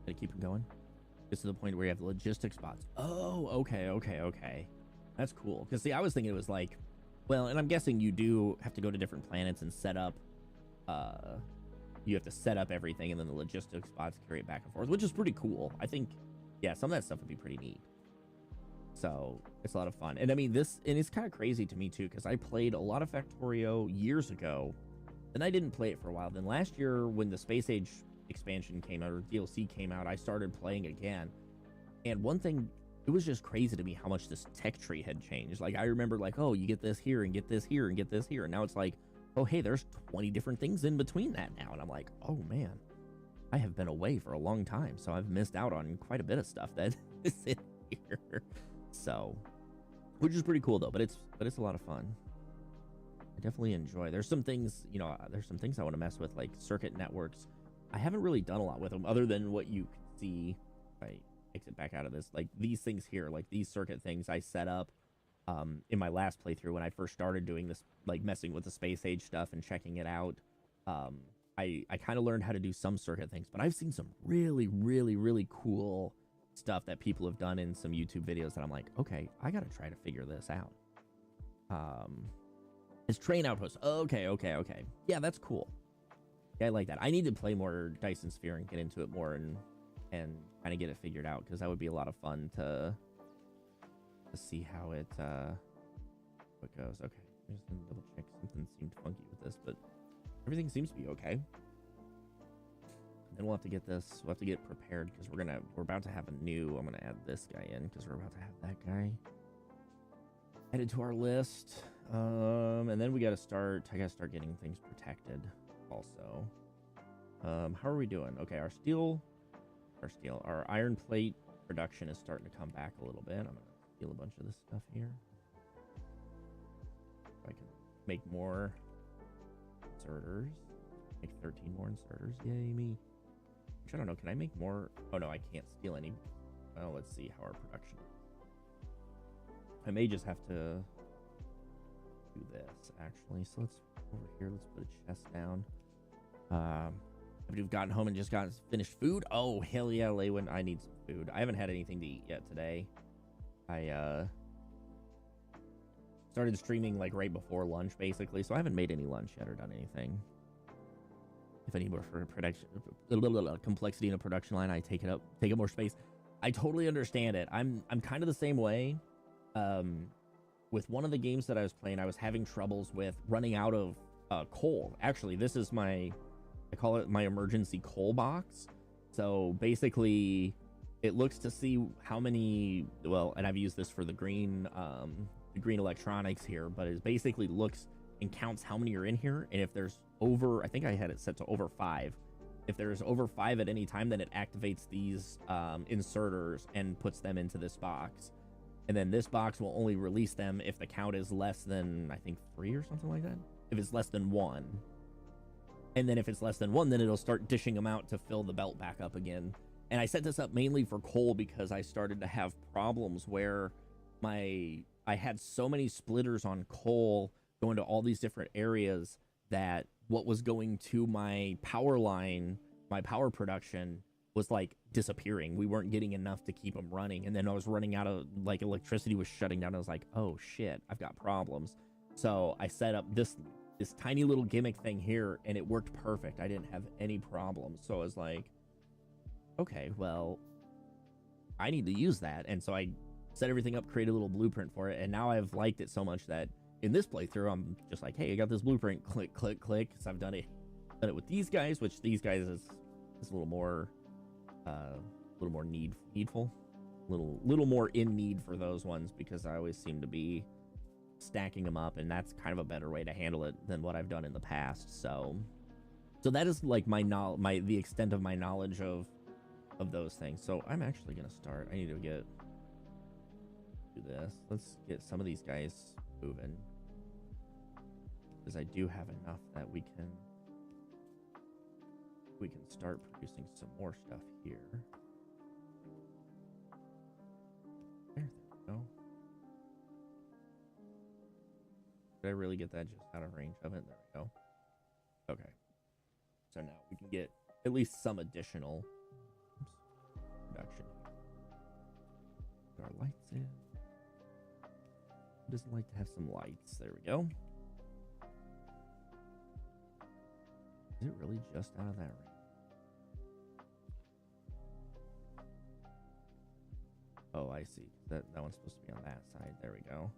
Gotta keep them going. Gets to the point where you have the logistic spots. Oh, okay. That's cool. Because see, I was thinking it was like, well, and I'm guessing you do have to go to different planets and set up. You have to set up everything, and then the logistic spots carry it back and forth, which is pretty cool. I think, yeah, some of that stuff would be pretty neat. So it's a lot of fun. And I mean, it's kind of crazy to me too, because I played a lot of Factorio years ago, and I didn't play it for a while. Then last year, when the Space Age expansion came out, or DLC came out, I started playing again. And one thing, it was just crazy to me how much this tech tree had changed. Like I remember like, oh, you get this here and get this here and get this here, and now it's like, oh hey, there's 20 different things in between that now. And I'm like, oh man, I have been away for a long time, so I've missed out on quite a bit of stuff that is in here. So, which is pretty cool though, but it's a lot of fun. I definitely enjoy. There's some things, there's some things I want to mess with, like circuit networks. I haven't really done a lot with them other than what you can see. If I exit back out of this, like these things here, like these circuit things I set up in my last playthrough when I first started doing this, like messing with the Space Age stuff and checking it out. I kind of learned how to do some circuit things, but I've seen some really cool stuff that people have done in some YouTube videos that I'm like, okay, I gotta try to figure this out. It's train outpost. Okay. Yeah, that's cool. Yeah, I like that. I need to play more Dyson Sphere and get into it more and kind of get it figured out, because that would be a lot of fun to see how it goes. Okay, I'm just gonna double check. Something seemed funky with this, but everything seems to be okay. Then we'll have to get this. We'll have to get prepared, because we're about to have a new. I'm gonna add this guy in because we're about to have that guy added to our list. And then we got to start. I gotta start getting things protected. Also, how are we doing? Okay, our iron plate production is starting to come back a little bit. I'm gonna steal a bunch of this stuff here. I can make more inserters. Make 13 more inserters. Yay me! Which I don't know. Can I make more? Oh no, I can't steal any. Well, let's see how our production is. I may just have to do this actually. So let's over here. Let's put a chest down. We've gotten home and just got finished food. Oh hell yeah, Laywin, I need some food. I haven't had anything to eat yet today. I started streaming like right before lunch basically, so I haven't made any lunch yet or done anything. If I need more for production, a little complexity in a production line, I take up more space. I totally understand it. I'm kind of the same way. With one of the games that I was playing, I was having troubles with running out of coal. Actually, this is I call it my emergency coal box. So basically, it looks to see how many, well, and I've used this for the green electronics here, but it basically looks and counts how many are in here. And if there's over, I think I had it set to over 5, If there's over 5 at any time, then it activates these inserters and puts them into this box. And then this box will only release them if the count is less than, I think, 3 or something like that. If it's less than 1. And then if it's less than 1, then it'll start dishing them out to fill the belt back up again. And I set this up mainly for coal because I started to have problems where I had so many splitters on coal going to all these different areas that what was going to my power line, my power production, was like disappearing. We weren't getting enough to keep them running. And then I was running out of, like, electricity was shutting down. I was like, oh shit, I've got problems. So I set up this tiny little gimmick thing here, and it worked perfect. I didn't have any problems. So I was like, okay, well, I need to use that. And so I set everything up, create a little blueprint for it. And now I've liked it so much that in this playthrough, I'm just like, hey, I got this blueprint, click, click, click. So I've done it with these guys, which these guys is a little more needful, little more in need for those ones, because I always seem to be stacking them up, and that's kind of a better way to handle it than what I've done in the past. So that is like the extent of my knowledge of those things. So I'm actually gonna start. I need to do this. Let's get some of these guys moving, because I do have enough that we can start producing some more stuff here. There we go. Did I really get that just out of range of it? There we go. Okay. So now we can get at least some additional production. Put our lights in. Who doesn't like to have some lights? There we go. Is it really just out of that range? Oh, I see. That one's supposed to be on that side. There we go.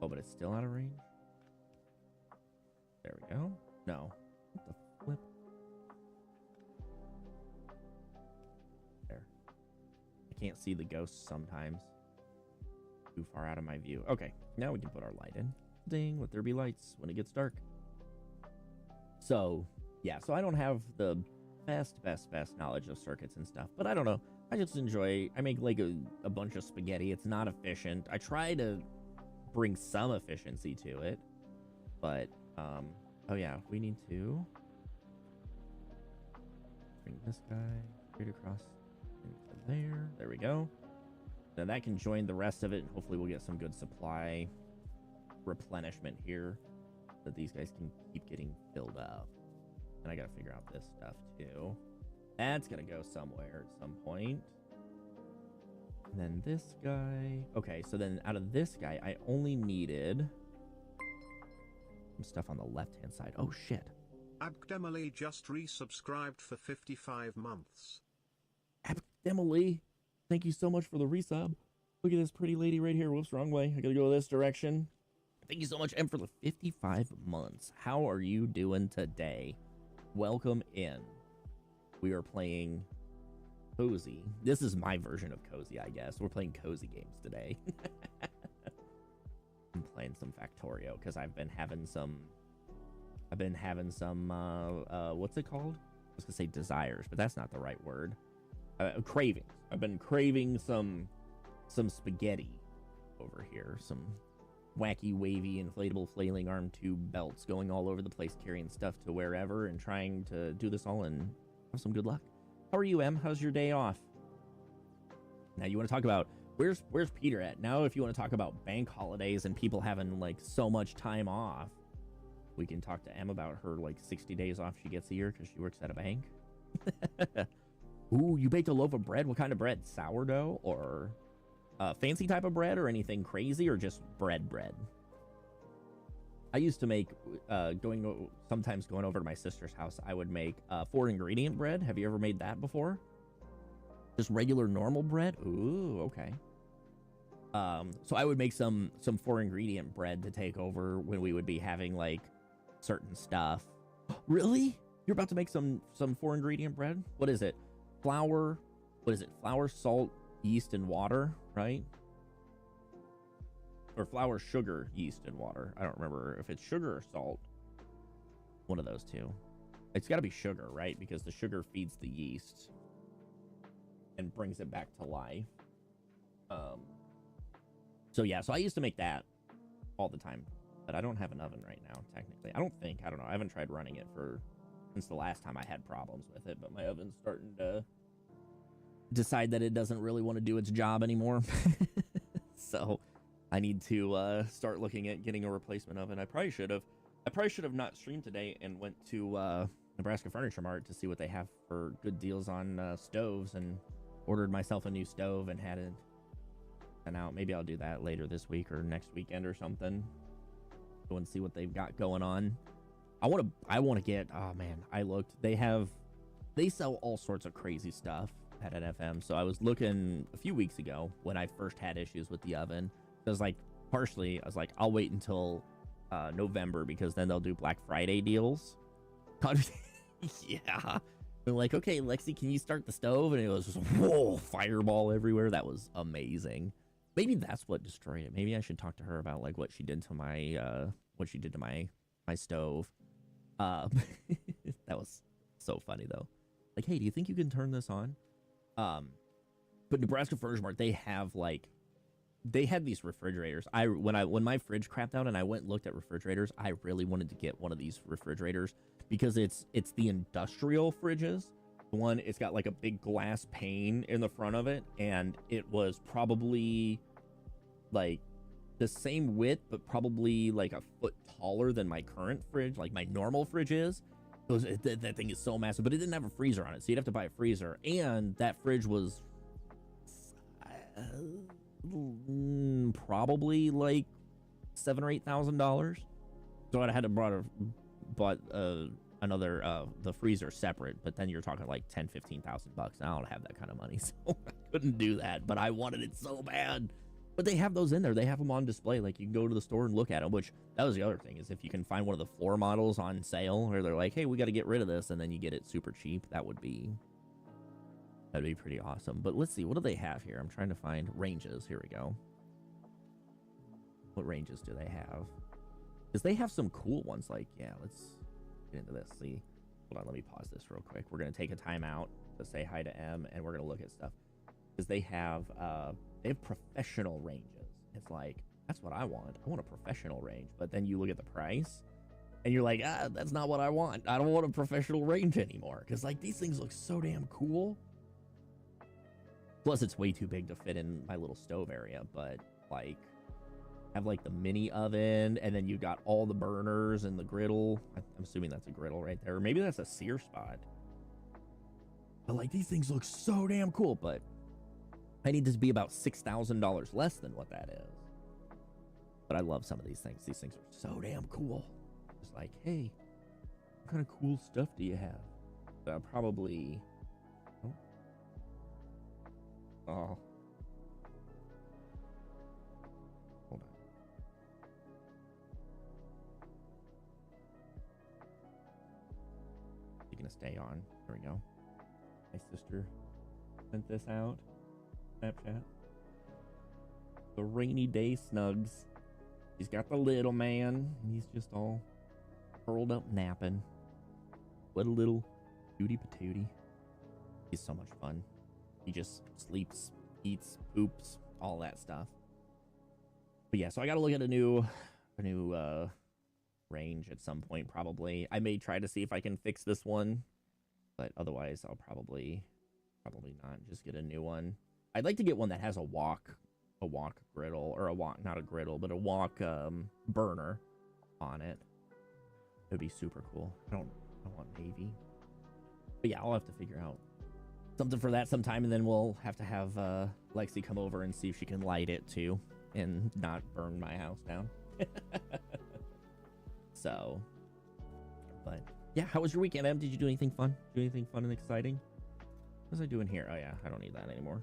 Oh, but it's still out of range? There we go. No. What the flip? There. I can't see the ghosts sometimes. Too far out of my view. Okay, now we can put our light in. Ding, let there be lights when it gets dark. So, yeah, so I don't have the best knowledge of circuits and stuff, but I don't know. I just enjoy, I make like a bunch of spaghetti. It's not efficient. I try to bring some efficiency to it, but, oh yeah, we need to bring this guy straight across into there. There we go. Now that can join the rest of it, and hopefully we'll get some good supply replenishment here, that these guys can keep getting filled up. And I gotta figure out this stuff too. That's gonna go somewhere at some point. And then this guy. Okay, so then out of this guy, I only needed some stuff on the left-hand side. Oh, shit. AdamEPlays just resubscribed for 55 months. AdamEPlays, thank you so much for the resub. Look at this pretty lady right here. Whoops, wrong way. I gotta go this direction. Thank you so much, M, for the 55 months. How are you doing today? Welcome in. We are playing Cozy. This is my version of Cozy, I guess. We're playing Cozy games today. I'm playing some Factorio because I've been having some what's it called? I was gonna say desires, but that's not the right word. Cravings. I've been craving some spaghetti over here. Some wacky, wavy, inflatable, flailing arm tube belts going all over the place, carrying stuff to wherever, and trying to do this all and have some good luck. How are you, Em? How's your day off? Now you want to talk about where's Peter at? Now if you want to talk about bank holidays and people having like so much time off, we can talk to Em about her like 60 days off she gets a year because she works at a bank. Ooh, you baked a loaf of bread? What kind of bread? Sourdough or fancy type of bread, or anything crazy, or just bread? I used to make, sometimes going over to my sister's house, I would make 4-ingredient bread. Have you ever made that before? Just regular normal bread? Ooh, okay. So I would make some 4-ingredient bread to take over when we would be having like certain stuff. Really? You're about to make some 4-ingredient bread? What is it? Flour, what is it? Flour, salt, yeast, and water, right? Or flour, sugar, yeast, and water. I don't remember if it's sugar or salt. One of those two. It's got to be sugar, right? Because the sugar feeds the yeast and brings it back to life. So yeah, so I used to make that all the time, but I don't have an oven right now, technically. I don't know. I haven't tried running it since the last time I had problems with it, but my oven's starting to decide that it doesn't really want to do its job anymore. So I need to start looking at getting a replacement oven. I probably should have not streamed today and went to Nebraska Furniture Mart to see what they have for good deals on stoves, and ordered myself a new stove and had it sent out. Maybe I'll do that later this week or next weekend or something. Go and see what they've got going on. I want to get, oh man, they sell all sorts of crazy stuff at NFM. So I was looking a few weeks ago when I first had issues with the oven. I was like, I'll wait until November, because then they'll do Black Friday deals. Yeah. They're like, okay, Lexi, can you start the stove? And it was just, whoa, fireball everywhere. That was amazing. Maybe that's what destroyed it. Maybe I should talk to her about like what she did to my stove. That was so funny though. Like, hey, do you think you can turn this on? But Nebraska Furniture Mart, they had these refrigerators. When my fridge crapped out and I went and looked at refrigerators, I really wanted to get one of these refrigerators, because it's the industrial fridges. The one, it's got like a big glass pane in the front of it, and it was probably like the same width, but probably like a foot taller than my current fridge, like my normal fridge is. That thing is so massive, but it didn't have a freezer on it, so you'd have to buy a freezer. And that fridge was probably like $7,000 or $8,000. So I had to bought another the freezer separate, but then you're talking like $10,000-$15,000. I don't have that kind of money, so I couldn't do that. But I wanted it so bad. But they have those in there. They have them on display. Like, you can go to the store and look at them, which that was the other thing, is if you can find one of the floor models on sale, or they're like, hey, we got to get rid of this, and then you get it super cheap, that'd be pretty awesome. But let's see, what do they have here? I'm trying to find ranges. Here we go. What ranges do they have? Because they have some cool ones. Like, yeah, let's get into this. See, hold on, let me pause this real quick. We're going to take a time out to say hi to M, and we're going to look at stuff. Because they have professional ranges. It's like, that's what I want. I want a professional range. But then you look at the price, and you're like, that's not what I want. I don't want a professional range anymore. Because, like, these things look so damn cool. Plus, it's way too big to fit in my little stove area. But, like, have, like, the mini oven, and then you got all the burners and the griddle. I'm assuming that's a griddle right there. Or maybe that's a sear spot. But, like, these things look so damn cool. But I need this to be about $6,000 less than what that is. But I love some of these things. These things are so damn cool. It's like, hey, what kind of cool stuff do you have? Probably. Oh. Hold on. You're gonna stay on. There we go. My sister sent this out. Snapchat. The rainy day snugs. He's got the little man, and he's just all curled up napping. What a little cutie patootie. He's so much fun. He just sleeps, eats, poops, all that stuff. But yeah, so I gotta look at a new range at some point, probably. I may try to see if I can fix this one, but otherwise I'll probably not. Just get a new one. I'd like to get one that has a wok griddle, or not a griddle, but a wok burner on it. It would be super cool. I don't want navy. But yeah, I'll have to figure out something for that sometime, and then we'll have to have Lexi come over and see if she can light it too and not burn my house down. So, but yeah, how was your weekend, Em? Did you do anything fun? Do anything fun and exciting? What was I doing here? Oh yeah, I don't need that anymore.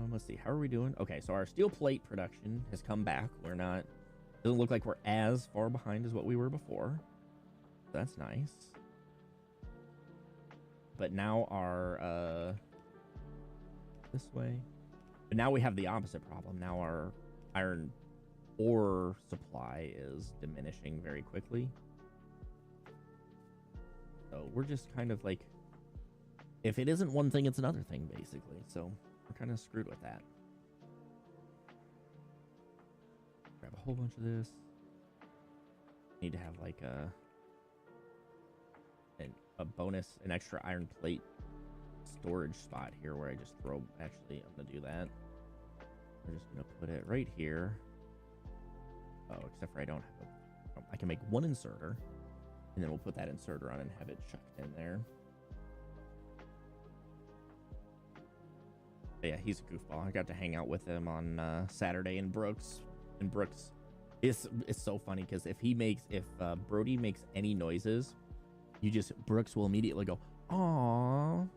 Let's see, how are we doing? Okay, so our steel plate production has come back. Doesn't look like we're as far behind as what we were before. That's nice. But now our, this way. But now we have the opposite problem. Now our iron ore supply is diminishing very quickly. So we're just kind of like, if it isn't one thing, it's another thing, basically. So we're kind of screwed with that. Grab a whole bunch of this. Need to have like a bonus, an extra iron plate storage spot here where I just throw, actually, I'm going to do that. We're just going to put it right here. Oh, except for I don't have I can make one inserter, and then we'll put that inserter on and have it chucked in there. But yeah, he's a goofball. I got to hang out with him on Saturday in Brooks. And Brooks, it's so funny because if Brody makes any noises, Brooks will immediately go, "Aww."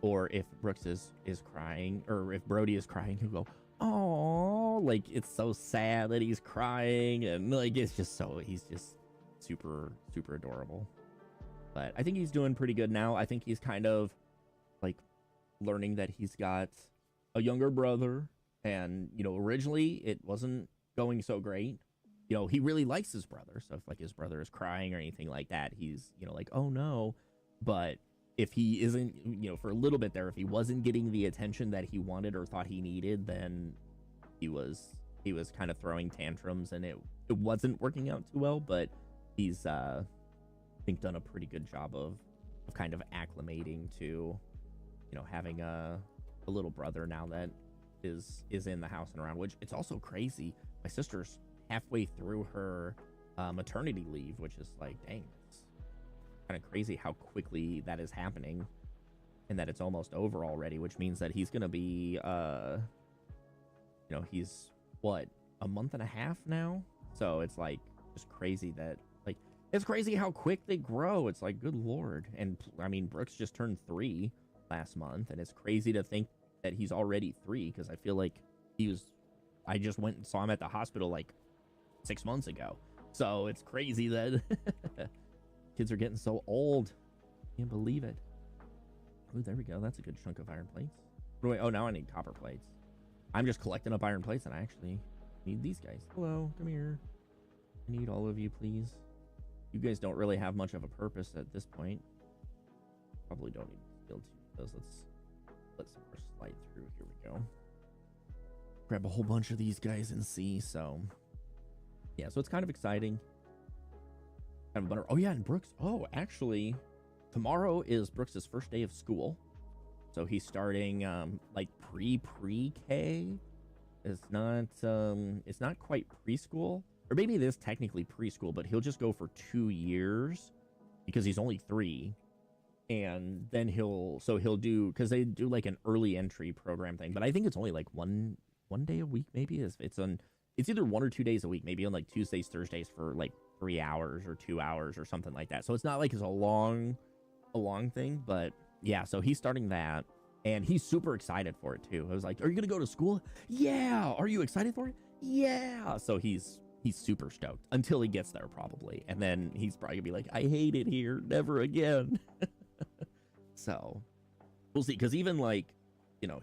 Or if Brooks is crying, or if Brody is crying, he'll go, "Oh," like it's so sad that he's crying, and like he's just super, super adorable. But I think he's doing pretty good now. I think he's kind of like learning that he's got a younger brother, and originally it wasn't going so great. He really likes his brother, so if like his brother is crying or anything like that, he's like, "Oh no." But if he isn't, for a little bit there, if he wasn't getting the attention that he wanted or thought he needed, then he was kind of throwing tantrums, and it wasn't working out too well. But he's I think done a pretty good job of kind of acclimating to having a little brother now that is in the house and around, which it's also crazy. My sister's halfway through her maternity leave, which is like, dang, it's kind of crazy how quickly that is happening, and that it's almost over already, which means that he's gonna be he's what, a month and a half now. So it's like just crazy that, like, it's crazy how quick they grow. It's like, good lord. And I mean, Brooks just turned 3 last month, and it's crazy to think that he's already 3, because I feel like I just went and saw him at the hospital like 6 months ago. So it's crazy that kids are getting so old. Can't believe it. Ooh, there we go. That's a good chunk of iron plates. Oh, now I need copper plates. I'm just collecting up iron plates, and I actually need these guys. Hello, come here. I need all of you, please. You guys don't really have much of a purpose at this point. Probably don't need to build 2 of those. Let's let some more slide through. Here we go. Grab a whole bunch of these guys and see. So yeah, so it's kind of exciting. Kind of butter. Oh yeah, and Brooks. Oh, actually, tomorrow is Brooks's first day of school. So he's starting like pre-K. It's not quite preschool, or maybe it is technically preschool, but he'll just go for 2 years because he's only 3. And then he'll do, because they do like an early entry program thing, but I think it's only like one day a week, maybe. It's either 1 or 2 days a week, maybe on like Tuesdays, Thursdays for like 3 hours or 2 hours or something like that. So it's not like it's a long thing, but yeah, so he's starting that, and he's super excited for it too. I was like, "Are you gonna go to school?" "Yeah." "Are you excited for it?" "Yeah." So he's super stoked until he gets there, probably, and then he's probably gonna be like, "I hate it here, never again." So we'll see, because even like, I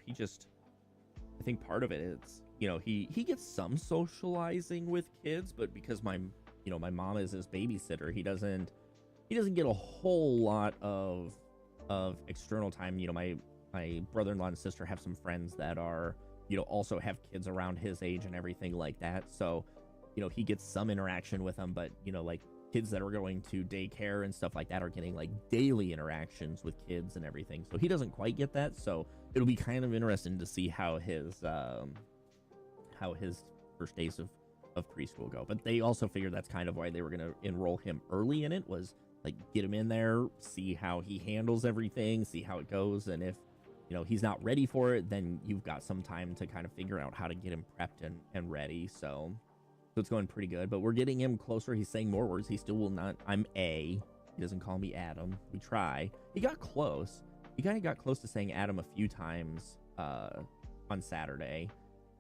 think part of it is, he gets some socializing with kids, but because my mom is his babysitter, he doesn't get a whole lot of external time. My brother-in-law and sister have some friends that are, also have kids around his age and everything like that. So, he gets some interaction with them, but, like kids that are going to daycare and stuff like that are getting like daily interactions with kids and everything. So he doesn't quite get that. So it'll be kind of interesting to see how his first days of preschool go. But they also figured that's kind of why they were going to enroll him early in it, was like get him in there, see how he handles everything, see how it goes. And if, he's not ready for it, then you've got some time to kind of figure out how to get him prepped and ready. So it's going pretty good, but we're getting him closer. He's saying more words. He still will not. I'm A. He doesn't call me Adam. We try. He got close. He kind of got close to saying Adam a few times on Saturday,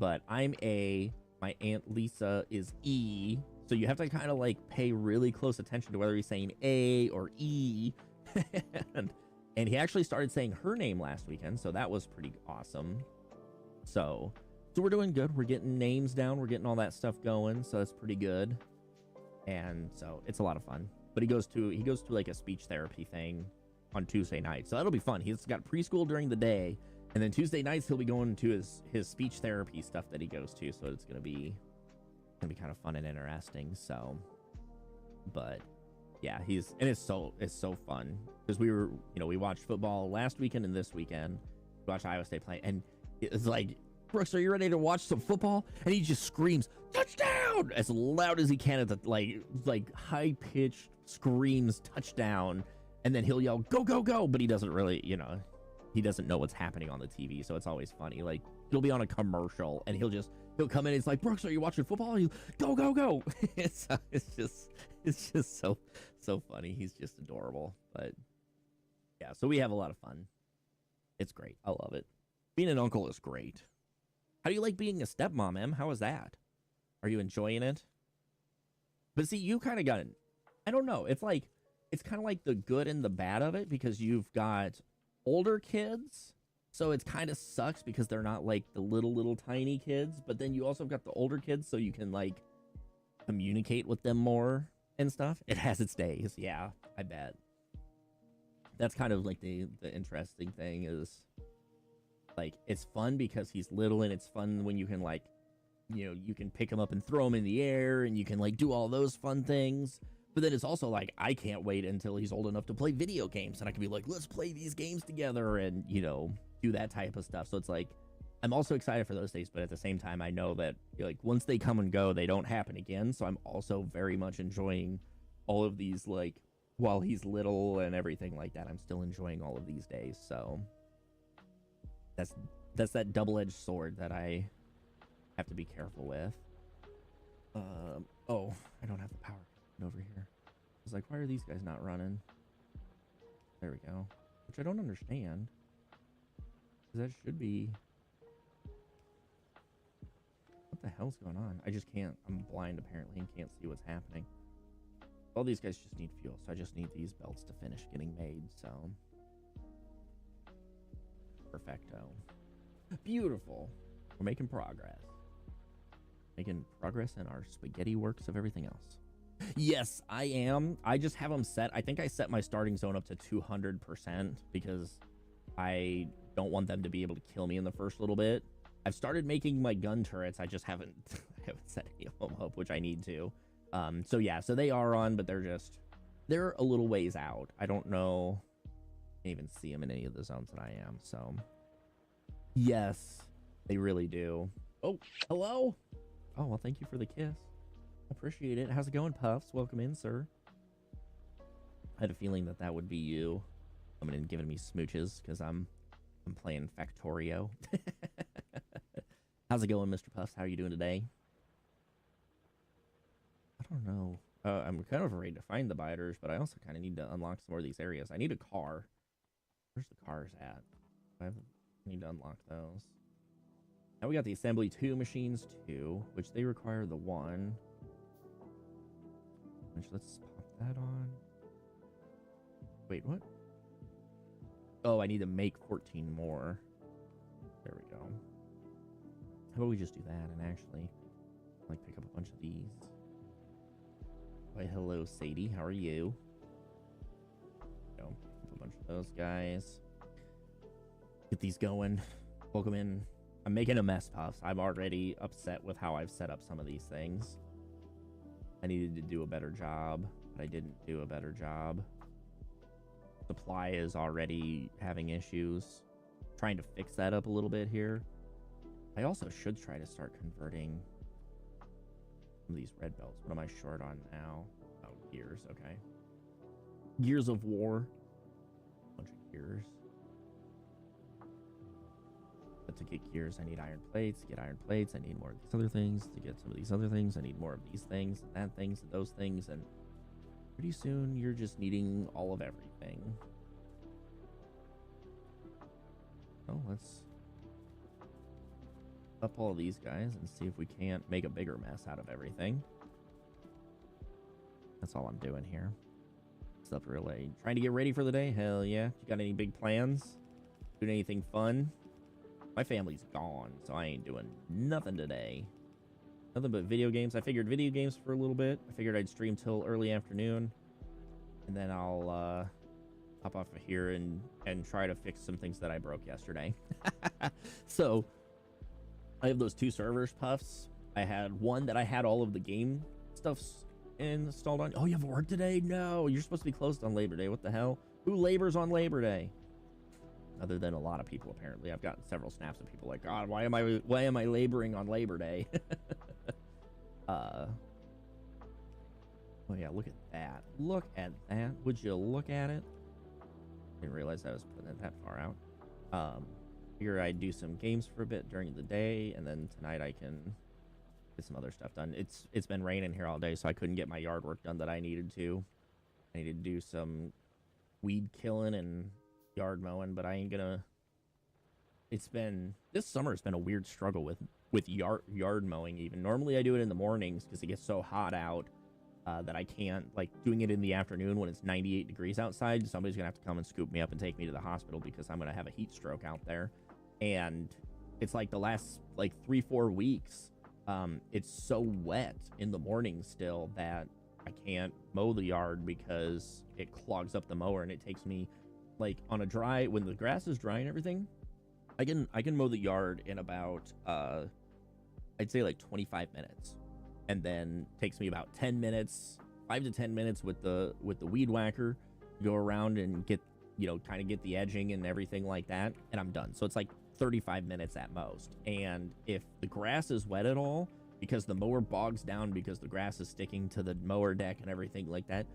but I'm A. My Aunt Lisa is E. So you have to kind of like pay really close attention to whether he's saying A or E. and he actually started saying her name last weekend, so that was pretty awesome. So we're doing good. We're getting names down. We're getting all that stuff going. So that's pretty good. And so it's a lot of fun. but he goes to like a speech therapy thing on Tuesday night. So that'll be fun. He's got preschool during the day, and then Tuesday nights he'll be going to his speech therapy stuff that he goes to. So it's gonna be kind of fun and interesting. So, but yeah, it's so fun because we watched football last weekend and this weekend. We watched Iowa State play, and it's like, Brooks, are you ready to watch some football? And he just screams touchdown as loud as he can at the like high pitched screams touchdown, and then he'll yell go go go, but he doesn't really, he doesn't know what's happening on the TV, so it's always funny. Like he'll be on a commercial and he'll come in. It's like, Brooks, are you watching football? And go go go. It's just so funny. He's just adorable. But yeah, so we have a lot of fun. It's great. I love it. Being an uncle is great. How do you like being a stepmom, Em? How is that? Are you enjoying it? But see, you kind of got it. I don't know. It's kind of like the good and the bad of it, because you've got older kids, so it kind of sucks because they're not like the little tiny kids, but then you also got the older kids, so you can like communicate with them more and stuff. It has its days. Yeah, I bet. That's kind of like the interesting thing is, like, it's fun because he's little, and it's fun when you can like, you can pick him up and throw him in the air, and you can like do all those fun things. But then it's also like, I can't wait until he's old enough to play video games, and I can be like, let's play these games together and, do that type of stuff. So it's like, I'm also excited for those days, but at the same time, I know that like once they come and go, they don't happen again. So I'm also very much enjoying all of these, like, while he's little and everything like that, I'm still enjoying all of these days. So that's that double-edged sword that I have to be careful with. Oh, I don't have the power over here. I was like, why are these guys not running? There we go. Which I don't understand. That should be... What the hell's going on? I just can't. I'm blind apparently and can't see what's happening. All these guys just need fuel, so I just need these belts to finish getting made, so... Perfecto. Beautiful. We're making progress. Making progress in our spaghetti works of everything else. Yes, I am. I just have them set. I think I set my starting zone up to 200% because I don't want them to be able to kill me in the first little bit. I've started making my gun turrets. I just haven't set any of them up, which I need to. So yeah, so they are on, but they're a little ways out. I don't know. I can't even see them in any of the zones that I am. So yes, they really do. Oh, hello. Oh, well, thank you for the kiss. Appreciate it. How's it going, Puffs? Welcome in, sir. I had a feeling that would be you coming in giving me smooches because I'm playing Factorio. How's it going, Mr. Puffs? How are you doing today? I don't know. I'm kind of afraid to find the biters, but I also kind of need to unlock some more of these areas. I need a car. Where's the cars at? I need to unlock those. Now we got the assembly 2 machines 2, which they require the 1. Which, let's pop that on. Wait, what? Oh, I need to make 14 more. There we go. How about we just do that and actually like pick up a bunch of these. Why, hello, Sadie. How are you? Go. A bunch of those guys. Get these going. Welcome in. I'm making a mess, Puffs. I'm already upset with how I've set up some of these things. I needed to do a better job, but I didn't do a better job. Supply is already having issues. Trying to fix that up a little bit here. I also should try to start converting some of these red belts. What am I short on now? Oh, gears. Okay. Gears of War. Bunch of gears. But to get gears, I need iron plates. To get iron plates, I need more of these other things. To get some of these other things, I need more of these things, and that things, and those things, and pretty soon you're just needing all of everything. So let's up all of these guys and see if we can't make a bigger mess out of everything. That's all I'm doing here. Stuff really trying to get ready for the day. Hell yeah. You got any big plans? Doing anything fun? My family's gone, so I ain't doing nothing today. Nothing but video games. I figured video games for a little bit. I figured I'd stream till early afternoon. and then I'll hop off of here and try to fix some things that I broke yesterday. So I have those 2 servers, Puffs. I had one that I had all of the game stuffs installed on. Oh, you have work today? No, you're supposed to be closed on Labor Day. What the hell? Who labors on Labor Day? Other than a lot of people, apparently. I've gotten several snaps of people like, God, why am I laboring on Labor Day? Oh yeah, look at that. Look at that. Would you look at it? Didn't realize I was putting it that far out. Figure I'd do some games for a bit during the day, and then tonight I can get some other stuff done. It's been raining here all day, so I couldn't get my yard work done that I needed to. I needed to do some weed killing and yard mowing, but I ain't gonna. This summer has been a weird struggle with yard mowing. Even normally I do it in the mornings because it gets so hot out that I can't, like, doing it in the afternoon when it's 98 degrees outside. Somebody's gonna have to come and scoop me up and take me to the hospital because I'm gonna have a heat stroke out there. And it's like the last like 3-4 weeks, it's so wet in the morning still that I can't mow the yard because it clogs up the mower, and it takes me, like, on a dry, when the grass is dry and everything, I can mow the yard in about I'd say like 25 minutes, and then takes me about 10 minutes, 5 to 10 minutes with the weed whacker, go around and get, kind of get the edging and everything like that, and I'm done. So it's like 35 minutes at most. And if the grass is wet at all, because the mower bogs down because the grass is sticking to the mower deck and everything like that,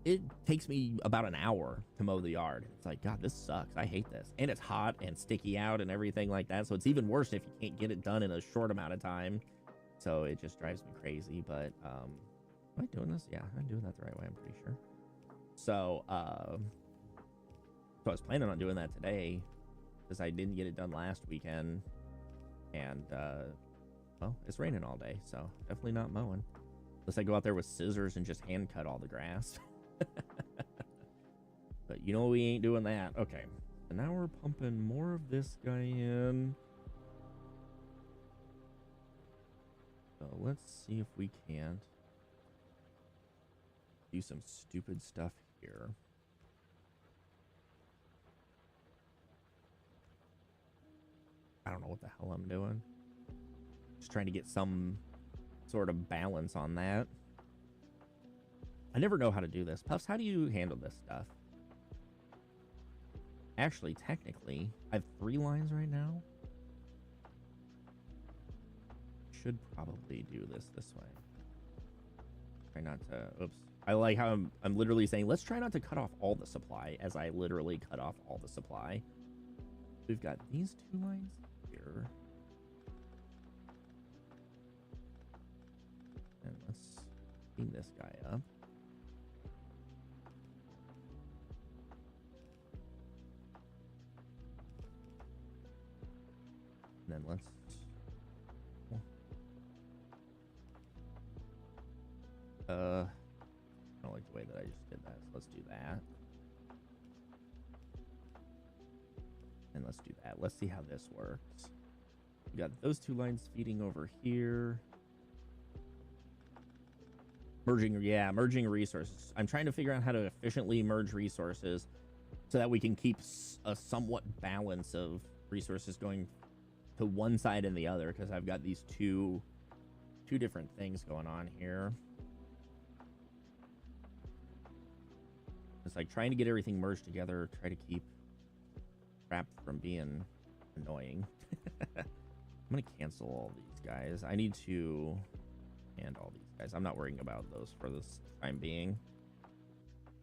it takes me about an hour to mow the yard. It's like, God, this sucks. I hate this. And it's hot and sticky out and everything like that. So it's even worse if you can't get it done in a short amount of time. So it just drives me crazy. But am I doing this? Yeah, I'm doing that the right way, I'm pretty sure. So I was planning on doing that today because I didn't get it done last weekend. And well, it's raining all day, so definitely not mowing. Unless I go out there with scissors and just hand cut all the grass. But we ain't doing that. Okay, so now we're pumping more of this guy in. So let's see if we can't do some stupid stuff here. I don't know what the hell I'm doing. Just trying to get some sort of balance on that. I never know how to do this. Puffs, how do you handle this stuff? Actually, technically, I have 3 lines right now. Should probably do this way. Try not to... Oops. I like how I'm literally saying, let's try not to cut off all the supply, as I literally cut off all the supply. We've got these 2 lines here. And let's clean this guy up. And then let's... I don't like the way that I just did that, so let's do that. And let's do that. Let's see how this works. We got those 2 lines feeding over here. Merging resources. I'm trying to figure out how to efficiently merge resources so that we can keep a somewhat balance of resources going to one side and the other, because I've got these two different things going on here. It's like trying to get everything merged together, try to keep crap from being annoying. I'm gonna cancel all these guys. I need to end all these guys. I'm not worrying about those for this time being.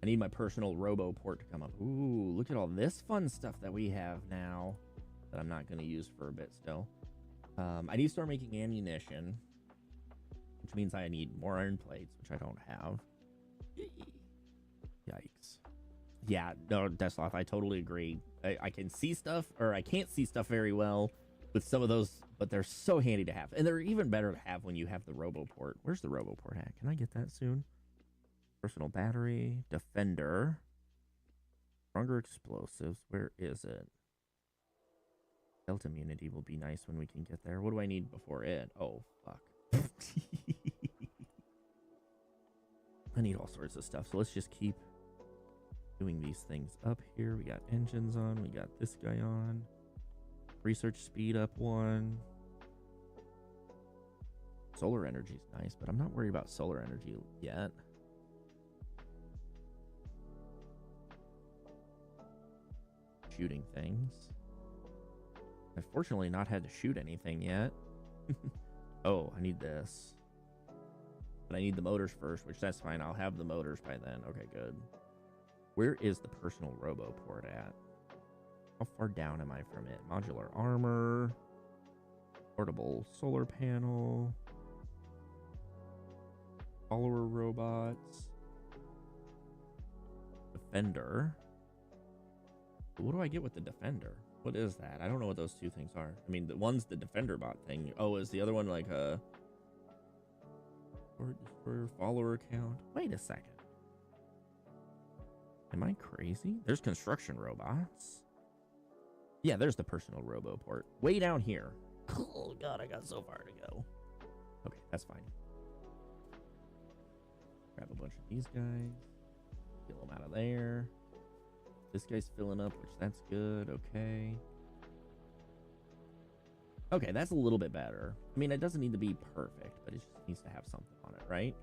I need my personal robo port to come up. Ooh, look at all this fun stuff that we have now that I'm not going to use for a bit still. I need to start making ammunition, which means I need more iron plates, which I don't have. Yikes. Yeah, no, Desloth, I totally agree. I can see stuff, or I can't see stuff very well with some of those, but they're so handy to have. And they're even better to have when you have the RoboPort. Where's the RoboPort at? Can I get that soon? Personal battery, defender, stronger explosives. Where is it? Delta immunity will be nice when we can get there. What do I need before it? Oh, fuck. I need all sorts of stuff, so let's just keep queuing these things up here. We got engines on. We got this guy on. Research speed up 1. Solar energy's nice, but I'm not worried about solar energy yet. Shooting things. I've fortunately not had to shoot anything yet. Oh, I need this. But I need the motors first, which that's fine. I'll have the motors by then. Okay, good. Where is the personal robo port at? How far down am I from it? Modular armor. Portable solar panel. Follower robots. Defender. What do I get with the defender? What is that? I don't know what those two things are. I mean, the one's the defender bot thing. Oh, is the other one like a destroyer follower account? Wait a second. Am I crazy? There's construction robots. Yeah, there's the personal robo port. Way down here. Oh god, I got so far to go. Okay, that's fine. Grab a bunch of these guys. Get them out of there. This guy's filling up, which that's good. Okay. Okay, that's a little bit better. I mean, it doesn't need to be perfect, but it just needs to have something on it, right?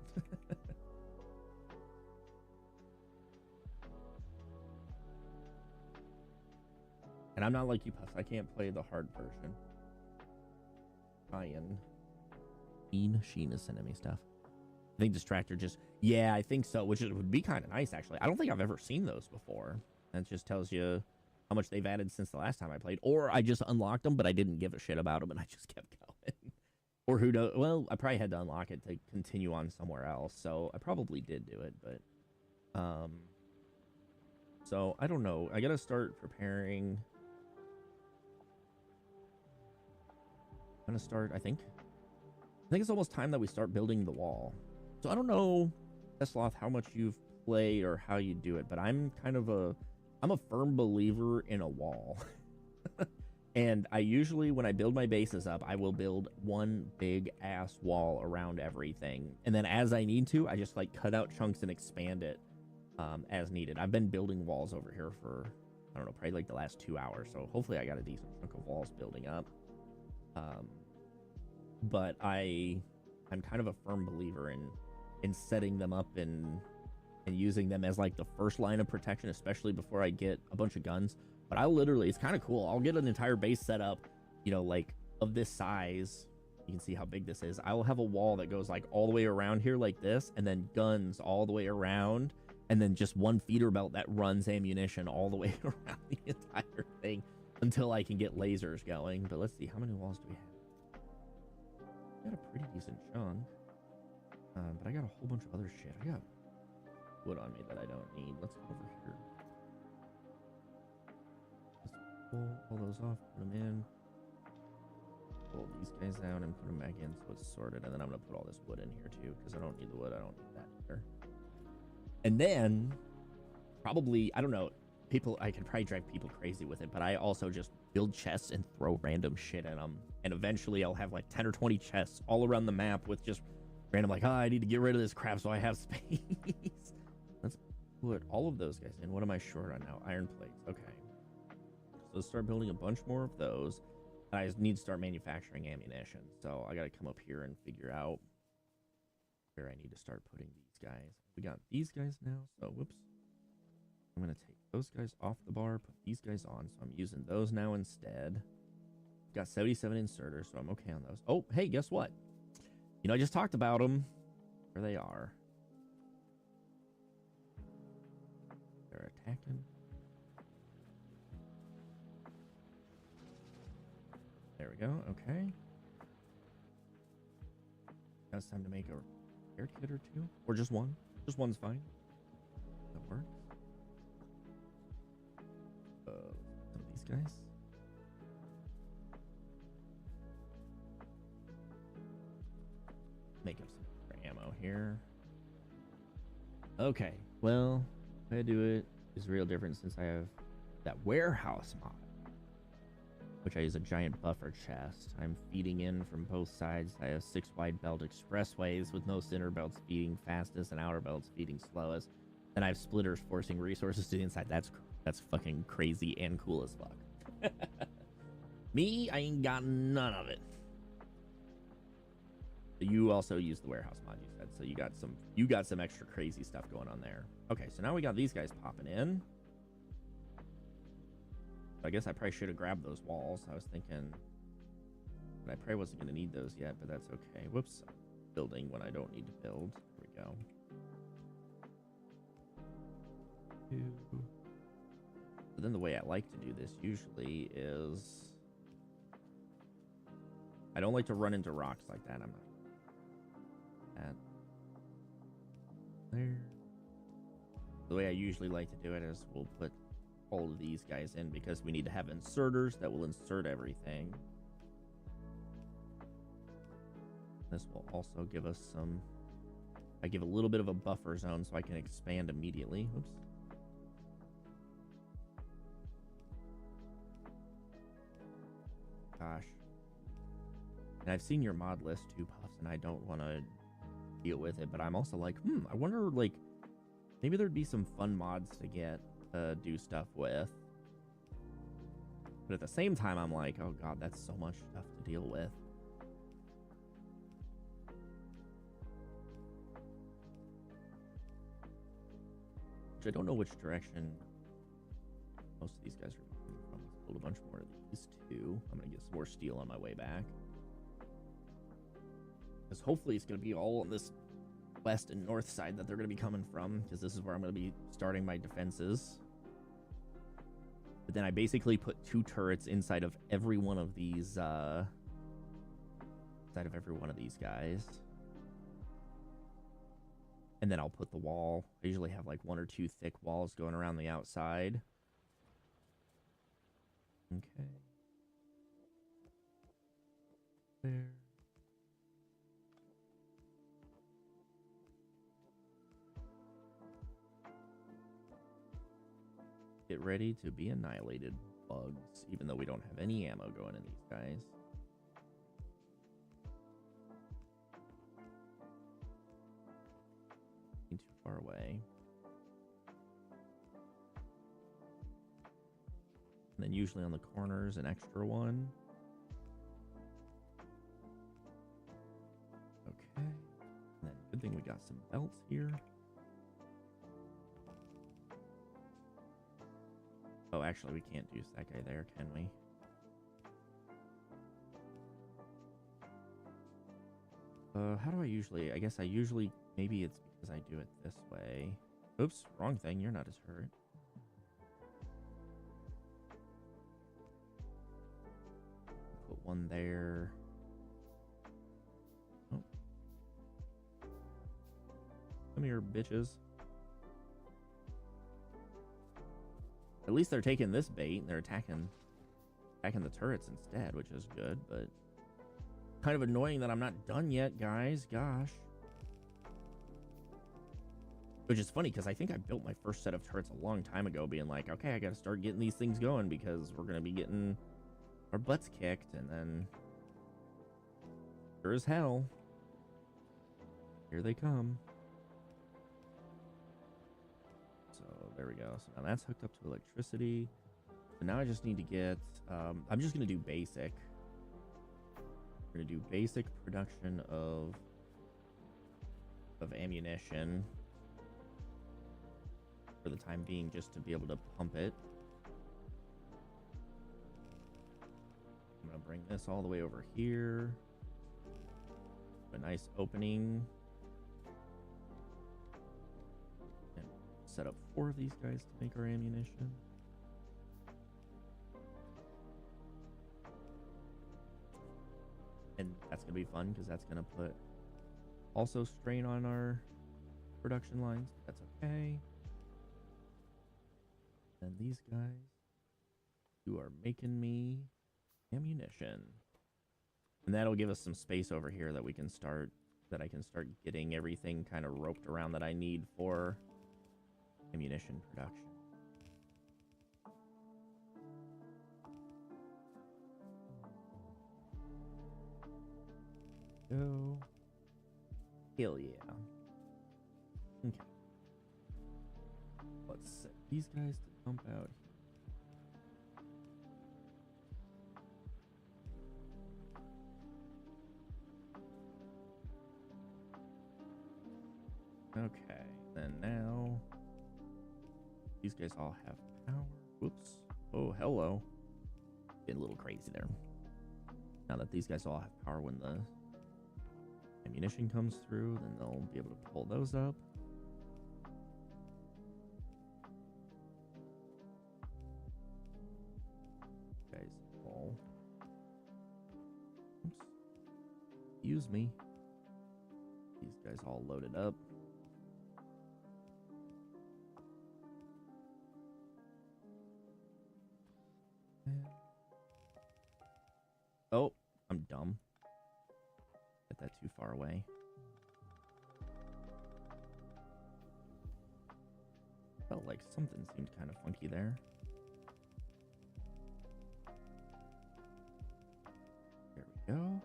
And I'm not like you, Puffs. I can't play the hard version. Ryan. Sheen is sending me stuff. I think Distractor just... Yeah, I think so, which would be kind of nice, actually. I don't think I've ever seen those before. That just tells you how much they've added since the last time I played. Or I just unlocked them, but I didn't give a shit about them, and I just kept going. Or who knows? Well, I probably had to unlock it to continue on somewhere else, so I probably did do it, but... So, I don't know. I gotta start preparing... I'm gonna start, I think it's almost time that we start building the wall. So I don't know, Tesloth, how much you've played or how you do it, but I'm a firm believer in a wall. And I usually, when I build my bases up, I will build one big ass wall around everything. And then as I need to, I just like cut out chunks and expand it as needed. I've been building walls over here for, I don't know, probably like the last 2 hours. So hopefully I got a decent chunk of walls building up. But I'm kind of a firm believer in setting them up and using them as like the first line of protection, especially before I get a bunch of guns. But I'll literally, it's kind of cool. I'll get an entire base set up, you know, like of this size. You can see how big this is. I will have a wall that goes like all the way around here like this, and then guns all the way around, and then just one feeder belt that runs ammunition all the way around the entire thing until I can get lasers going. But let's see, how many walls do we have? Got a pretty decent chunk, but I got a whole bunch of other shit. I got wood on me that I don't need. Let's go over here. Let's pull all those off, put them in, pull these guys out and put them back in so it's sorted. And then I'm gonna put all this wood in here too, because I don't need the wood. I don't need that either. And then probably, I don't know, I could probably drive people crazy with it, but I also just build chests and throw random shit in them. And eventually I'll have like 10 or 20 chests all around the map with just random, like, oh, I need to get rid of this crap so I have space. Let's put all of those guys in. What am I short on now? Iron plates. Okay. So let's start building a bunch more of those. And I just need to start manufacturing ammunition. So I got to come up here and figure out where I need to start putting these guys. We got these guys now. So, whoops. I'm going to take those guys off the bar, put these guys on. So I'm using those now instead. Got 77 inserters, so I'm okay on those. Oh, hey, guess what? You know, I just talked about them. There they are. They're attacking. There we go. Okay. Now it's time to make a repair kit or two. Or just one. Just one's fine. That works. Some of these guys. Make up some ammo here. Okay, well, the way I do it is real different since I have that warehouse mod, which I use a giant buffer chest. I'm feeding in from both sides. I have 6 wide belt expressways with no center belts feeding fastest and outer belts feeding slowest. And I have splitters forcing resources to the inside. That's fucking crazy and cool as fuck. Me, I ain't got none of it. You also use the warehouse mod, you said, so you got some extra crazy stuff going on there. Okay, so now we got these guys popping in. I guess I probably should have grabbed those walls. I was thinking, but I probably wasn't going to need those yet, but that's okay. Whoops, building when I don't need to build. Here we go. But then the way I like to do this usually is I don't like to run into rocks like that. I'm not at there. The way I usually like to do it is we'll put all of these guys in because we need to have inserters that will insert everything. This will also give us some, I give a little bit of a buffer zone so I can expand immediately. Oops. Gosh. And I've seen your mod list too, Puffs, and I don't want to deal with it, but I'm also like, I wonder, like, maybe there'd be some fun mods to get do stuff with. But at the same time, I'm like, oh god, that's so much stuff to deal with. Which I don't know which direction most of these guys are coming from. Let's build a bunch more of these too. I'm gonna get some more steel on my way back. Because hopefully it's gonna be all on this west and north side that they're gonna be coming from, because this is where I'm gonna be starting my defenses. But then I basically put 2 turrets inside of every one of these guys. And then I'll put the wall. I usually have like 1 or 2 thick walls going around the outside. Okay. There. Get ready to be annihilated, bugs, even though we don't have any ammo going in these guys. Too far away. And then usually on the corners, an extra one. Okay. And then good thing we got some belts here. Oh, actually, we can't use that guy there, can we? How do I usually... I guess I usually... Maybe it's because I do it this way. Oops, wrong thing. You're not as hurt. Put one there. Oh. Come here, bitches. At least they're taking this bait and they're attacking the turrets instead, which is good, but kind of annoying that I'm not done yet, guys. Gosh. Which is funny because I think I built my first set of turrets a long time ago, being like, okay, I got to start getting these things going because we're going to be getting our butts kicked, and then sure as hell, here they come. There we go. So now that's hooked up to electricity. So now I just need to get... I'm just going to do basic. We're going to do basic production of ammunition for the time being, just to be able to pump it. I'm going to bring this all the way over here. A nice opening. Set up 4 of these guys to make our ammunition. And that's going to be fun because that's going to put also strain on our production lines. That's okay. And these guys who are making me ammunition. And that'll give us some space over here that we can start, that I can start getting everything kind of roped around that I need for ammunition production. Go. Hell yeah. Okay. these guys to dump out here. Okay, then now these guys all have power. Whoops. Oh, hello. Getting a little crazy there. Now that these guys all have power when the ammunition comes through, then they'll be able to pull those up. Guys, all. Oops. Excuse me. These guys all loaded up. Oh, I'm dumb. Get that too far away. Felt like something seemed kind of funky there. There we go.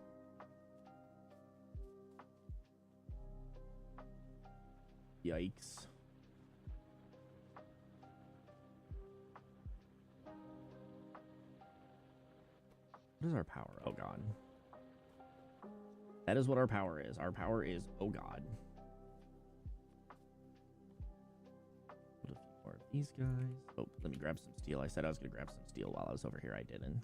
Yikes. What is our power? Oh, God. That is what our power is. Our power is, oh, God. Put a few more of these guys. Oh, let me grab some steel. I said I was going to grab some steel while I was over here. I didn't.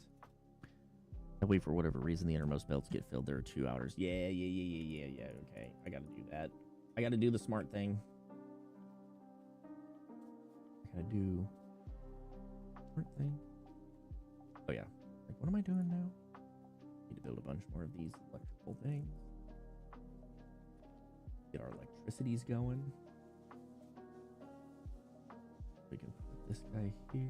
That way, for whatever reason, the innermost belts get filled. There are 2 hours. Yeah. Okay, I got to do that. I got to do the smart thing. I got to do smart thing. Oh, yeah. Like, what am I doing now? Need to build a bunch more of these electrical things. Get our electricities going. We can put this guy here.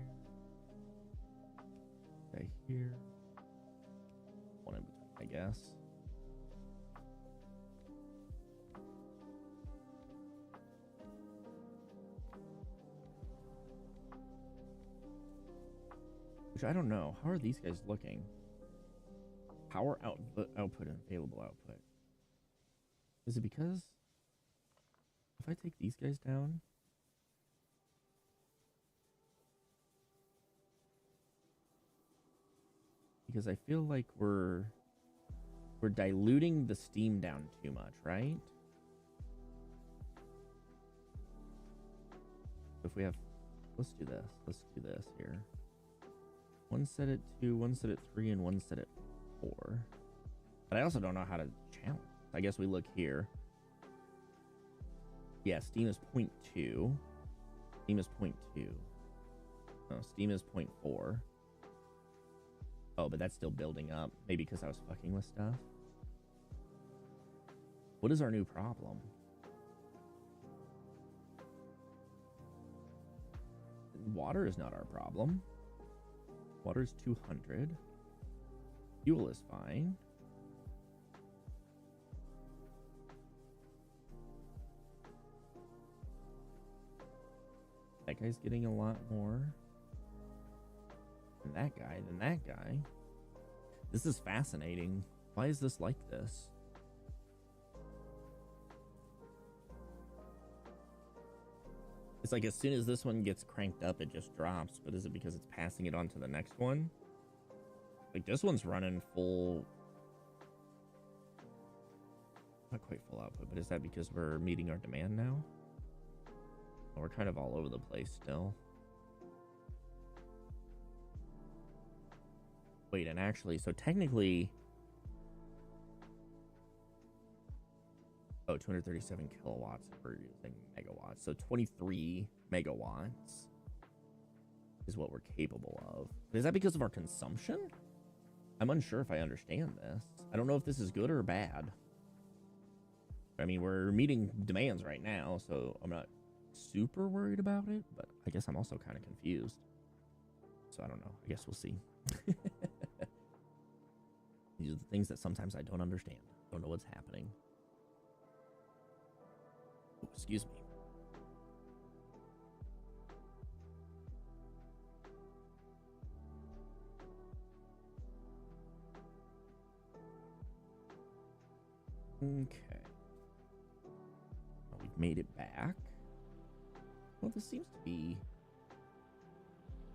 This guy here. One in between, I guess. Which I don't know. How are these guys looking? Power output and available output. Is it because if I take these guys down, because I feel like we're diluting the steam down too much, right? If we have, let's do this. Let's do this here. One set at 2, one set at 3, and one set at 4. But I also don't know how to challenge. I guess we look here. Yeah, steam is 0.2. Steam is 0.2. No, steam is 0.4. Oh, but that's still building up. Maybe because I was fucking with stuff. What is our new problem? Water is not our problem. Water is 200. Fuel is fine. That guy's getting a lot more than that guy. This is fascinating. Why is this like this? It's like as soon as this one gets cranked up, it just drops. But is it because it's passing it on to the next one? Like this one's running full, not quite full output, but is that because we're meeting our demand now? Well, we're kind of all over the place still. Wait, and actually, so technically, oh, 237 kilowatts per using megawatts. So 23 megawatts is what we're capable of. But is that because of our consumption? I'm unsure if I understand this. I don't know if this is good or bad. I mean, we're meeting demands right now, so I'm not super worried about it, but I guess I'm also kind of confused. So I don't know. I guess we'll see. These are the things that sometimes I don't understand. Don't know what's happening. Oh, excuse me. Okay. Well, we've made it back. Well, this seems to be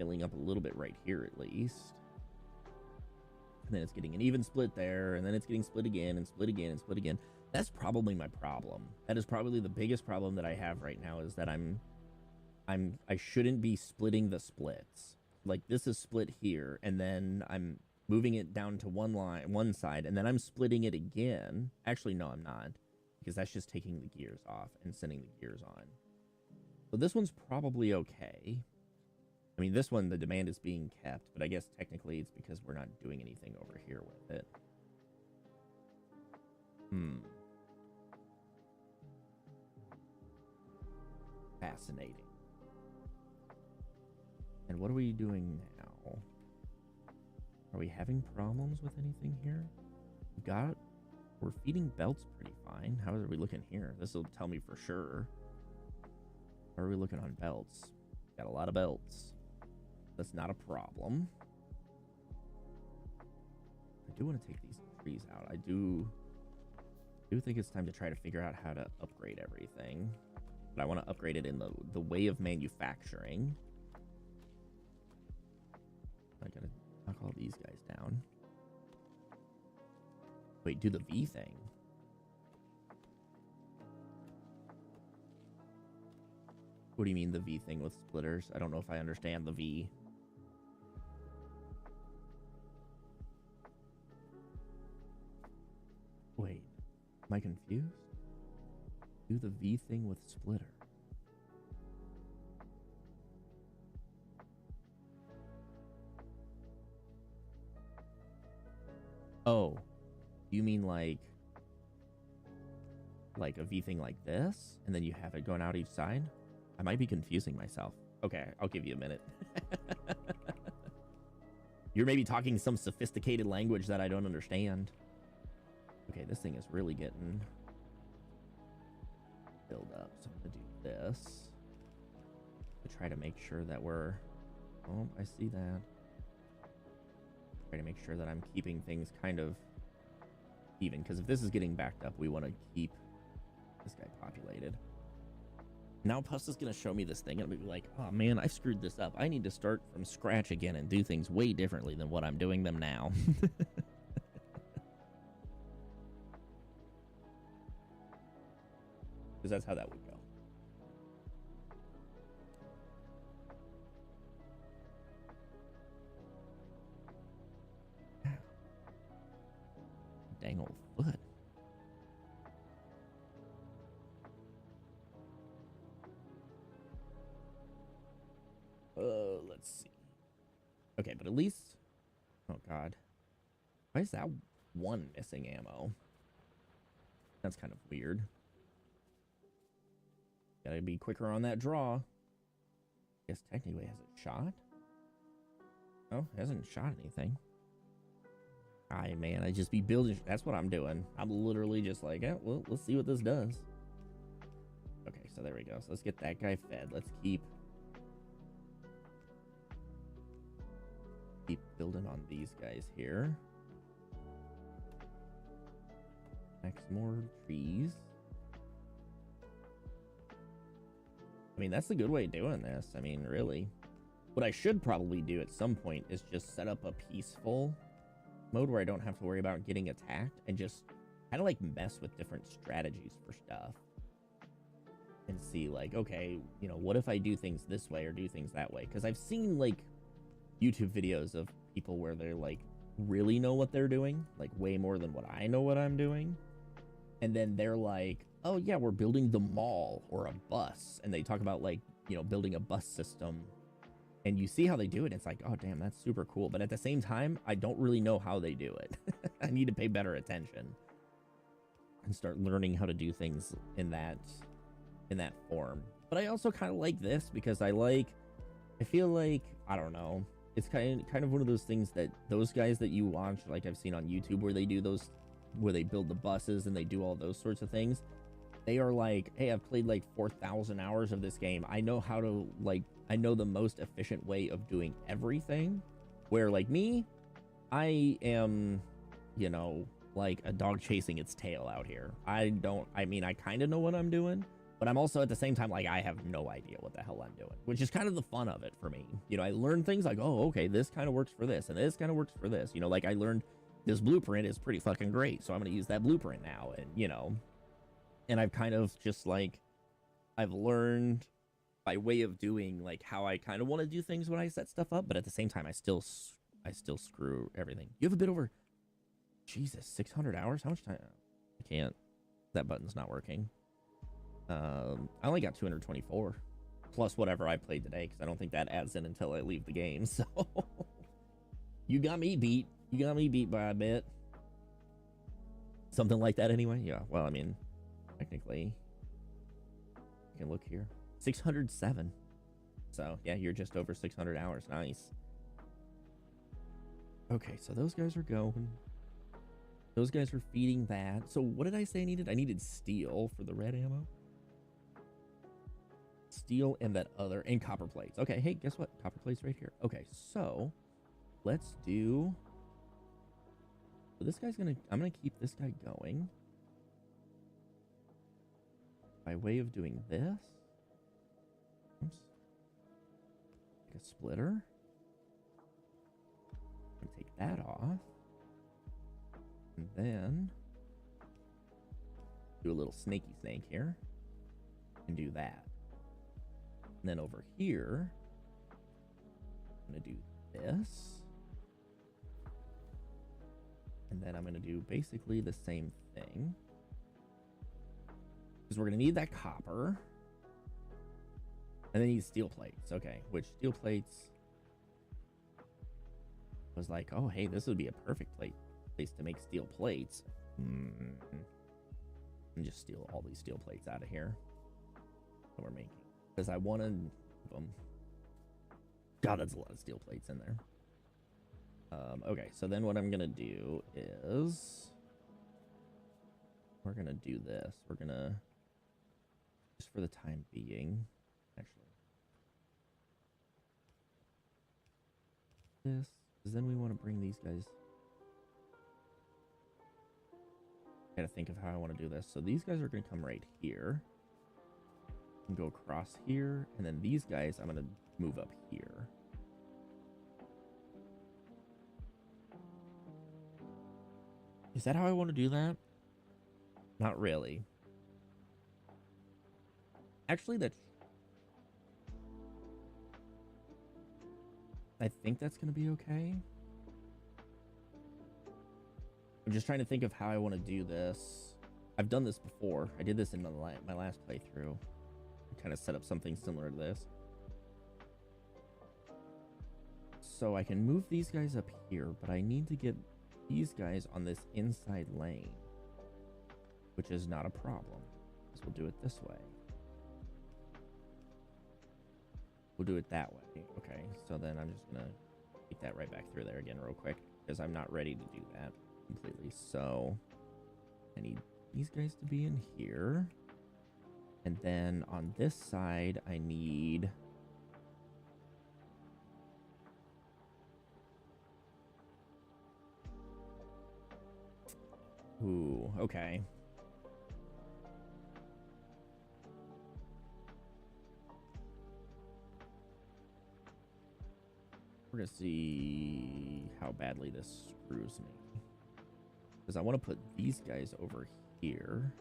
filling up a little bit right here at least. And then it's getting an even split there, and then it's getting split again and split again and split again. That's probably my problem. That is probably the biggest problem that I have right now, is that I shouldn't be splitting the splits. Like, this is split here, and then I'm moving it down to one side, and then I'm splitting it again. Actually, no, I'm not, because that's just taking the gears off and sending the gears on. So this one's probably okay. I mean, this one, the demand is being kept, but I guess technically it's because we're not doing anything over here with it. Fascinating. And what are we doing now? Are we having problems with anything here? We're feeding belts pretty fine. How are we looking here? This will tell me for sure. How are we looking on belts? Got a lot of belts. That's not a problem. I do want to take these trees out. I do think it's time to try to figure out how to upgrade everything. But I want to upgrade it in the way of manufacturing. I gotta knock all these guys down. Wait, do the V thing. What do you mean the V thing with splitters? I don't know if I understand the V. Wait, am I confused? Do the V thing with splitter. Oh, you mean like a V thing like this, and then you have it going out each side? I might be confusing myself. Okay, I'll give you a minute. You're maybe talking some sophisticated language that I don't understand. Okay, this thing is really getting build up. So I'm gonna do this to try to make sure that we're... Oh, I see that. Try to make sure that I'm keeping things kind of even, because if this is getting backed up, we want to keep this guy populated. Now Puss is going to show me this thing and I'll be like, oh man, I screwed this up. I need to start from scratch again and do things way differently than what I'm doing them now. Because that's how that would go. Dang old foot. Let's see. Okay, but at least... Oh, God. Why is that one missing ammo? That's kind of weird. Gotta be quicker on that draw. Guess technically, has it shot? Oh, hasn't shot anything. Aye, man, I just be building. That's what I'm doing. I'm literally just like, yeah, well, let's see what this does. Okay, so there we go. So let's get that guy fed. Let's keep building on these guys here. Next, more trees. I mean, that's a good way of doing this. I mean, really. What I should probably do at some point is just set up a peaceful mode where I don't have to worry about getting attacked and just kind of like mess with different strategies for stuff. And see like, okay, you know, what if I do things this way or do things that way? Because I've seen like YouTube videos of people where they're like really know what they're doing, like way more than what I know what I'm doing. And then they're like, oh yeah, we're building the mall or a bus. And they talk about like, you know, building a bus system. And you see how they do it. It's like, oh damn, that's super cool. But at the same time, I don't really know how they do it. I need to pay better attention and start learning how to do things in that form. But I also kind of like this because I feel like, I don't know, it's kind of one of those things that those guys that you watch, like I've seen on YouTube where they do those, where they build the buses and they do all those sorts of things. They are like, hey, I've played like 4,000 hours of this game. I know how to, like, I know the most efficient way of doing everything. Where like me, I am, you know, like a dog chasing its tail out here. I mean, I kind of know what I'm doing, But I'm also at the same time like I have no idea what the hell I'm doing, which is kind of the fun of it for me. You know, I learn things like, oh, okay, this kind of works for this, and this kind of works for this. You know, like I learned this blueprint is pretty fucking great, so I'm going to use that blueprint now. And, you know, and I've kind of just like, I've learned by way of doing like how I kind of want to do things when I set stuff up, but at the same time, I still screw everything. You have a bit over, Jesus, 600 hours? How much time? I can't, that button's not working. I only got 224 plus whatever I played today, because I don't think that adds in until I leave the game. So you got me beat. You got me beat by a bit. Something like that anyway. Yeah, well, I mean, technically, you can look here. 607. So, yeah, you're just over 600 hours. Nice. Okay, so those guys are going. Those guys are feeding that. So what did I say I needed? I needed steel for the red ammo. Steel and that other, and copper plates. Okay, hey, guess what? Copper plates right here. Okay, so let's do, so this guy's gonna, I'm gonna keep this guy going by way of doing this. Oops. Like a splitter. I'm gonna take that off. And then do a little snaky snake here and do that. And then over here, I'm going to do this. And then I'm going to do basically the same thing. Because we're going to need that copper. And then need steel plates. Okay, which steel plates was like, oh, hey, this would be a perfect place to make steel plates. And just steal all these steel plates out of here that we're making. Because I wanted them. God, that's a lot of steel plates in there. Okay, so then what I'm going to do is we're going to do this. We're going to, just for the time being, actually, this, because then we want to bring these guys. I got to think of how I want to do this. So these guys are going to come right here. And go across here, and then these guys I'm gonna move up here. Is that how I want to do that? Not really. Actually, I think that's gonna be okay. I'm just trying to think of how I want to do this. I've done this before. I did this in my last playthrough. Kind of set up something similar to this. So I can move these guys up here, but I need to get these guys on this inside lane, which is not a problem, because we'll do it this way. We'll do it that way. Okay, so then I'm just gonna take that right back through there again real quick, because I'm not ready to do that completely. So I need these guys to be in here. And then on this side, I need ooh, okay. We're gonna see how badly this screws me. Because I want to put these guys over here.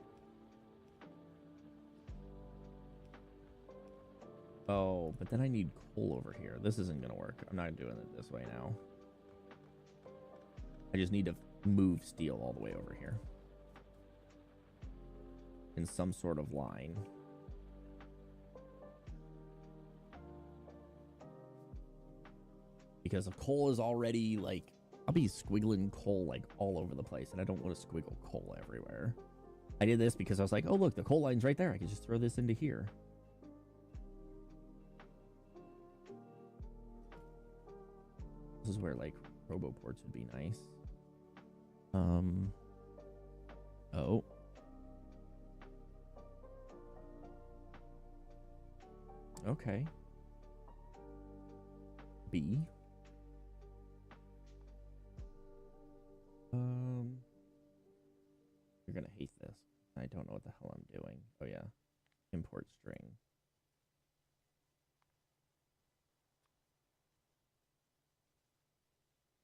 Oh, but then I need coal over here. This isn't going to work. I'm not doing it this way now. I just need to move steel all the way over here. In some sort of line. Because if coal is already, like, I'll be squiggling coal, like, all over the place. And I don't want to squiggle coal everywhere. I did this because I was like, oh, look, the coal line's right there. I can just throw this into here. This is where, like, roboports would be nice. Oh. Okay. B. You're gonna hate this. I don't know what the hell I'm doing. Oh, yeah. import string.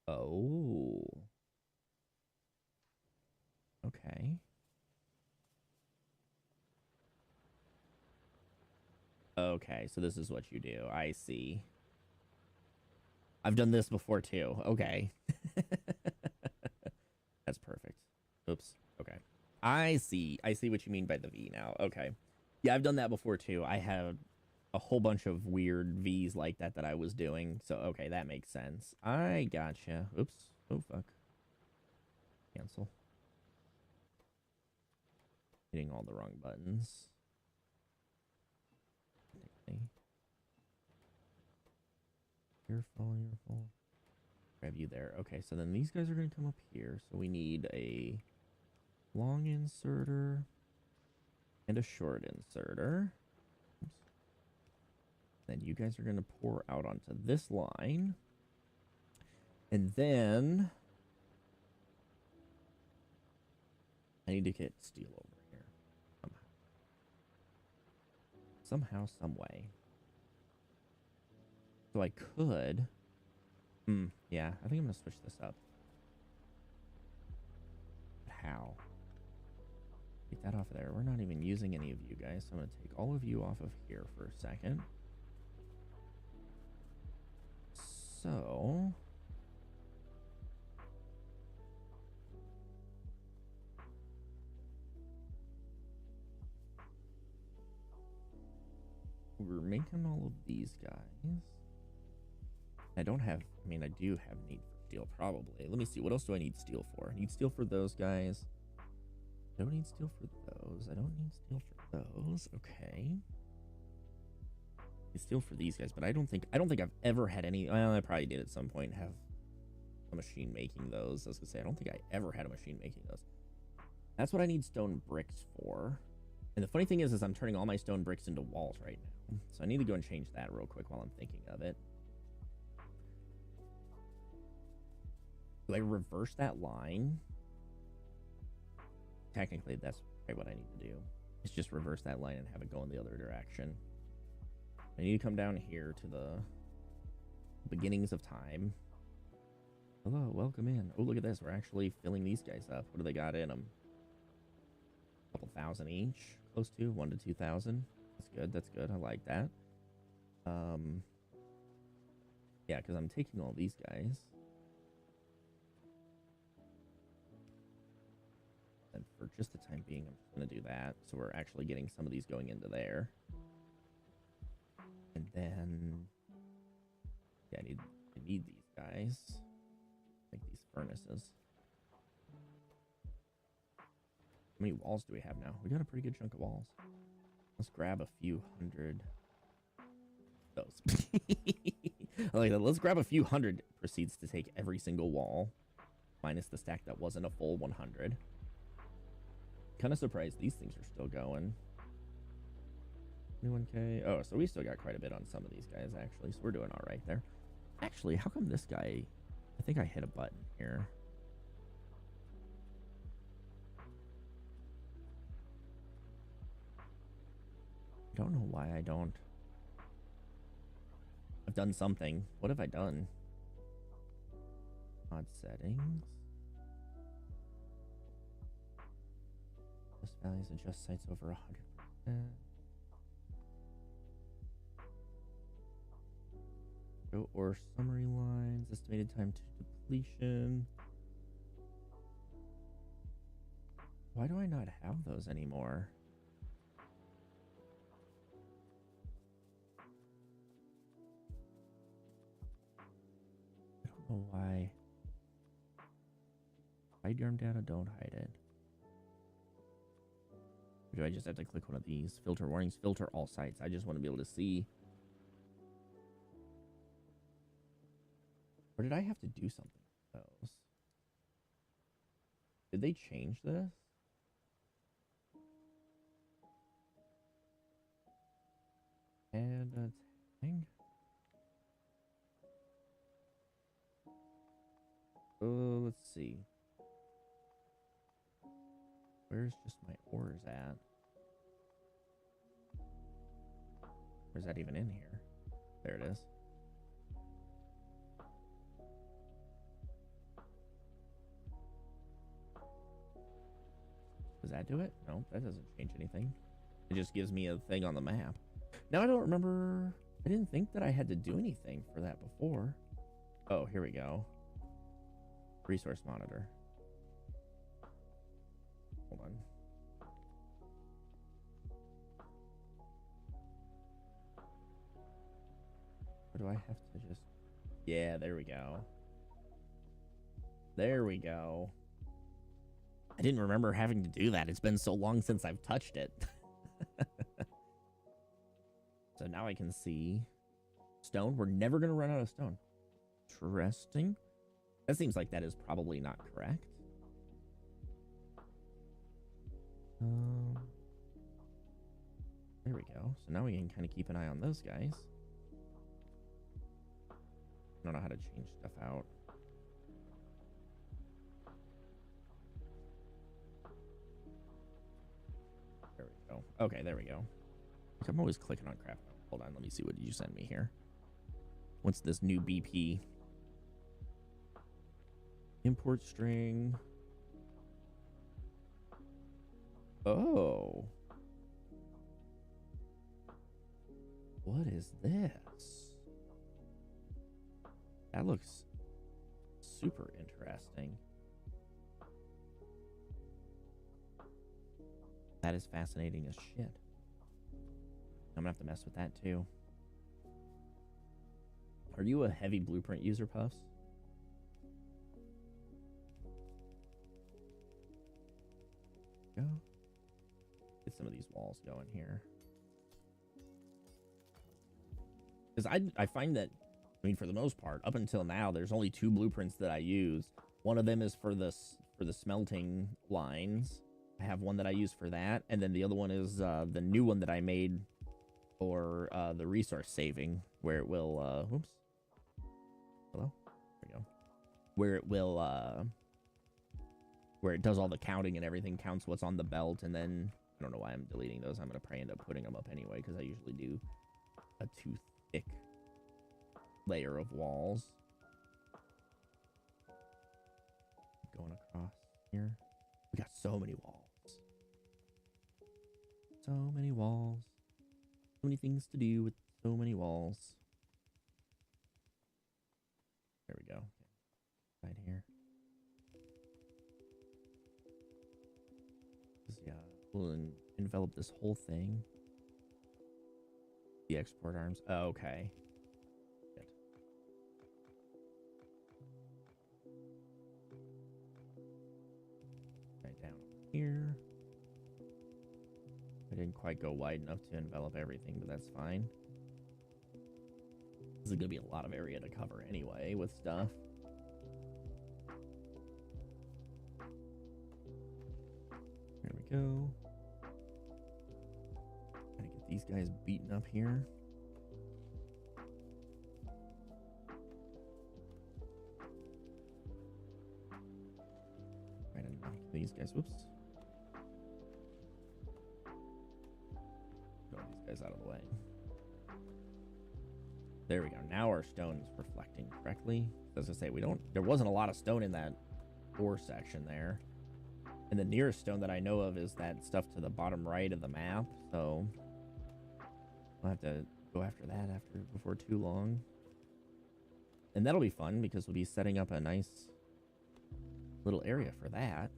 Oh. Okay. Okay, so this is what you do. I see. I've done this before too. Okay. That's perfect. Oops. Okay. I see. I see what you mean by the V now. Okay. Yeah, I've done that before too. I had a whole bunch of weird V's like that I was doing. So, okay, that makes sense. I gotcha. Oops. Oh, fuck. Cancel. Hitting all the wrong buttons. Okay. Careful. Grab you there. Okay, so then these guys are going to come up here. So we need a long inserter and a short inserter. Oops. Then you guys are going to pour out onto this line. And then I need to get steel over here somehow, some way. So I could. Yeah, I think I'm gonna switch this up. How? Get that off of there. We're not even using any of you guys, so I'm gonna take all of you off of here for a second. So we're making all of these guys. I don't have, I mean, I do have need for steel, probably. Let me see, what else do I need steel for? I need steel for those guys. I don't need steel for those. I don't need steel for those. Okay. Need steel for these guys, but I don't think I've ever had any, well, I probably did at some point have a machine making those. I was gonna say, I don't think I ever had a machine making those. That's what I need stone bricks for. And the funny thing is I'm turning all my stone bricks into walls right now. So I need to go and change that real quick while I'm thinking of it. Do I reverse that line? Technically, that's probably what I need to do. Is just reverse that line and have it go in the other direction. I need to come down here to the beginnings of time. Hello, welcome in. Oh, look at this. We're actually filling these guys up. What do they got in them? A couple thousand each. Close to 1 to 2,000. That's good. That's good. I like that. Yeah, because I'm taking all these guys. And for just the time being, I'm just going to do that. So we're actually getting some of these going into there. And then, yeah, I need these guys. Like these furnaces. How many walls do we have now? We got a pretty good chunk of walls. Let's grab a few hundred. Those. I like that. Let's grab a few hundred. Proceeds to take every single wall. Minus the stack that wasn't a full 100. Kind of surprised these things are still going. 21k. Oh, so we still got quite a bit on some of these guys, actually. So we're doing all right there. Actually, how come this guy... I think I hit a button here. I don't know why I don't. I've done something. What have I done? Mod settings. Adjust values, adjust sites over 100%. Show ore summary lines, estimated time to depletion. Why do I not have those anymore? I don't know why. Hide your data, don't hide it. Or do I just have to click one of these? Filter warnings, filter all sites. I just want to be able to see. Or did I have to do something with those? Did they change this? And thing. Oh, let's see. Where's just my ores at? Or is that even in here? There it is. Does that do it? No, that doesn't change anything. It just gives me a thing on the map. Now I don't remember. I didn't think that I had to do anything for that before. Oh, here we go. Resource monitor. Hold on. Or do I have to just... Yeah, there we go. There we go. I didn't remember having to do that. It's been so long since I've touched it. So now I can see stone. We're never going to run out of stone. Interesting. That seems like that is probably not correct. There we go. So now we can kind of keep an eye on those guys. I don't know how to change stuff out. There we go. Okay, there we go. I'm always clicking on crap. Hold on, let me see what you sent me here. What's this new BP? Import string. Oh. What is this? That looks super interesting. That is fascinating as shit. I'm gonna have to mess with that too. Are you a heavy blueprint user, Puffs? Go. Get some of these walls going here. Because I find that, I mean, for the most part, up until now, there's only 2 blueprints that I use. One of them is for the smelting lines. I have one that I use for that, and then the other one is the new one that I made for the resource saving, where it will oops, hello, there we go, where it will where it does all the counting and everything, counts what's on the belt, and then I don't know why I'm deleting those. I'm gonna probably end up putting them up anyway, because I usually do a too thick layer of walls. Going across here, we got so many walls. So many walls. So many things to do with so many walls. There we go. Right here. Yeah, we'll envelop this whole thing. The export arms. Oh, okay. Good. Right down here. I didn't quite go wide enough to envelop everything, but that's fine. This is going to be a lot of area to cover anyway with stuff. There we go. Gotta get these guys beaten up here. Right enough. These guys, whoops. Guys out of the way. There we go. Now our stone is reflecting correctly. As I say, there wasn't a lot of stone in that ore section there. And the nearest stone that I know of is that stuff to the bottom right of the map. So I'll have to go after that before too long. And that'll be fun because we'll be setting up a nice little area for that.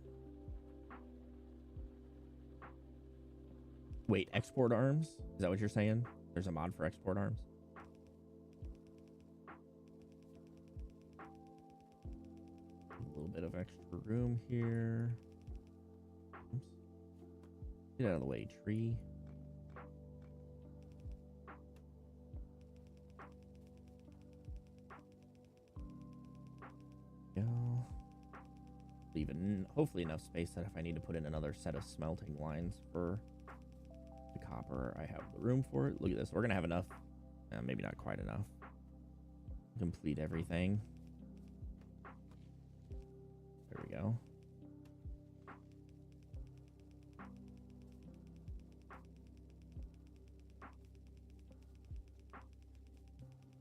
Wait, export arms? Is that what you're saying? There's a mod for export arms? A little bit of extra room here. Oops. Get out of the way, tree. Go. Leaving hopefully enough space that if I need to put in another set of smelting lines for the copper, I have the room for it. Look at this. We're gonna have enough, maybe not quite enough, complete everything. There we go.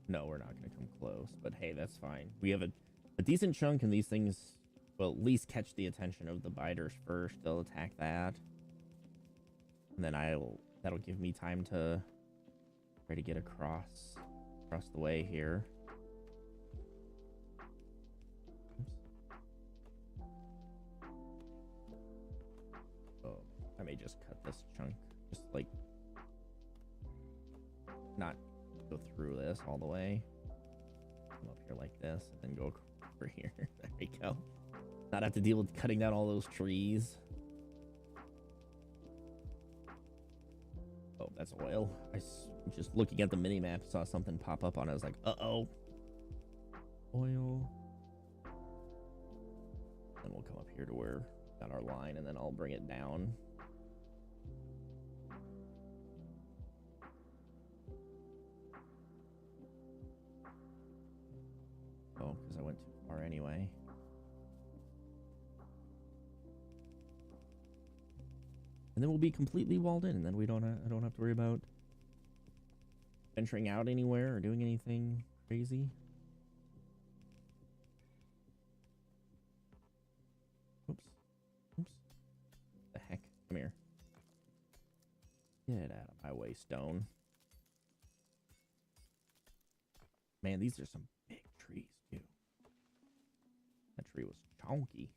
No, we're not going to come close. But hey, that's fine. We have a decent chunk, and these things will at least catch the attention of the biters first. They'll attack that. And then that'll give me time to try to get across the way here. Oops. Oh, I may just cut this chunk. Just like not go through this all the way. Come up here like this and then go over here. There we go. Not have to deal with cutting down all those trees. Oh, that's oil. I just looking at the mini map saw something pop up on it. I was like, uh-oh. Oil. Then we'll come up here to where we got our line, and then I'll bring it down. Oh, because I went too far anyway. And then we'll be completely walled in, and then I don't have to worry about venturing out anywhere or doing anything crazy. Oops. Oops. The heck? Come here. Get out of my way, stone. Man, these are some big trees, too. That tree was chonky.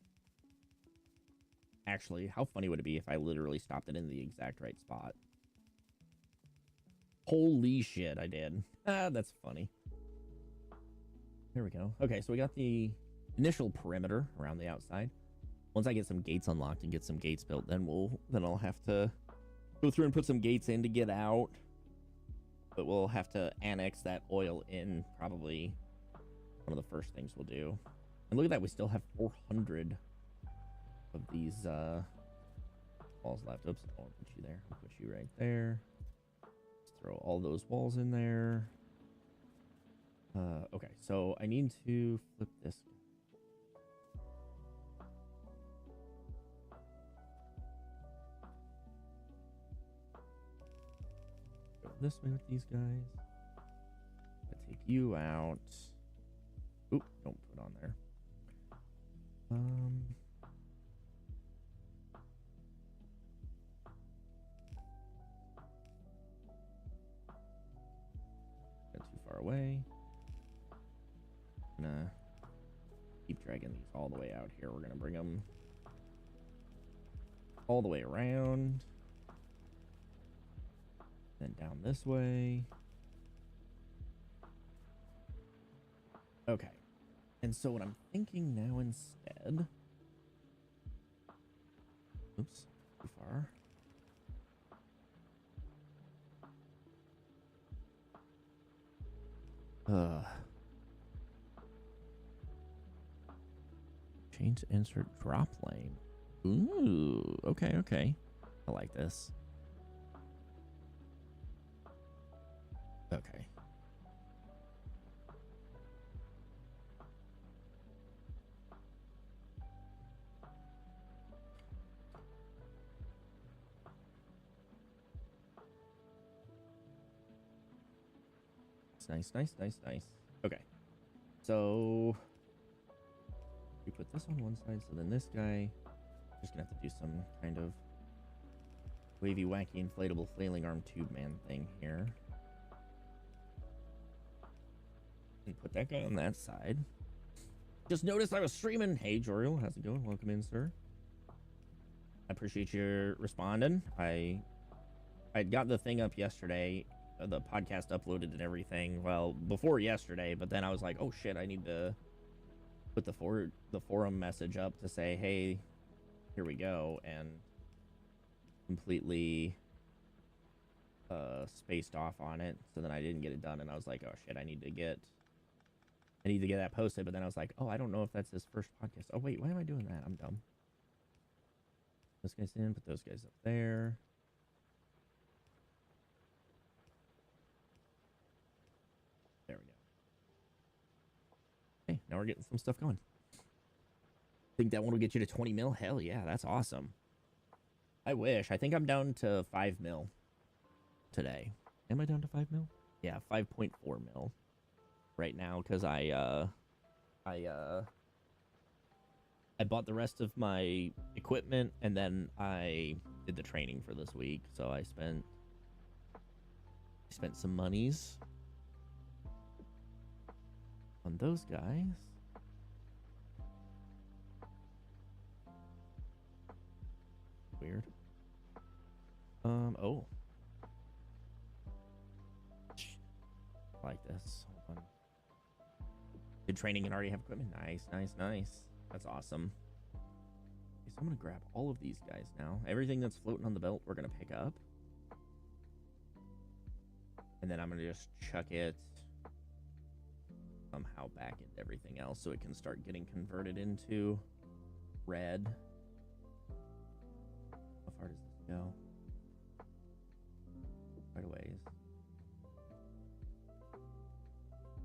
Actually, how funny would it be if I literally stopped it in the exact right spot? Holy shit, I did. Ah, that's funny. There we go. Okay, so we got the initial perimeter around the outside. Once I get some gates unlocked and get some gates built, then I'll have to go through and put some gates in to get out. But we'll have to annex that oil in, probably one of the first things we'll do. And look at that, we still have 400 of these walls left. Oops, I won't put you there. I'll put you right there. Let's throw all those walls in there. Okay, so I need to flip this. Go this way with these guys. I take you out. Oop, don't put on there. Away. Gonna keep dragging these all the way out here. We're gonna bring them all the way around, then down this way. Okay, and so what I'm thinking now instead, oops, too far. Change to insert drop lane. Ooh, okay, okay. I like this. Okay. Nice, nice, nice, nice. Okay. So we put this on one side, so then this guy just gonna have to do some kind of wavy, wacky, inflatable flailing arm tube man thing here. And put that guy on that side. Just noticed I was streaming. Hey, Joriel, how's it going? Welcome in, sir. I appreciate you responding. I got the thing up yesterday, the podcast uploaded and everything, well, before yesterday, but then I was like, oh shit, I need to put the forum message up to say, hey, here we go, and completely spaced off on it, so then I didn't get it done, and I was like, oh shit, I need to get that posted. But then I was like, oh, I don't know if that's his first podcast. Oh wait, why am I doing that? I'm dumb. Those guys in, put those guys up there. There we go. Hey, now we're getting some stuff going. Think that one will get you to 20 mil? Hell yeah, that's awesome. I wish. I think I'm down to 5 mil today. Am I down to 5 mil? Yeah, 5.4 mil. right now because I bought the rest of my equipment and then I did the training for this week. So I spent some monies on those guys. Weird. Oh. I like this. Hold on. Did training and already have equipment? Nice, nice, nice. That's awesome. Okay, so I'm gonna grab all of these guys now. Everything that's floating on the belt, we're gonna pick up. And then I'm gonna just chuck it somehow back into everything else so it can start getting converted into red. How far does this go? Quite a ways.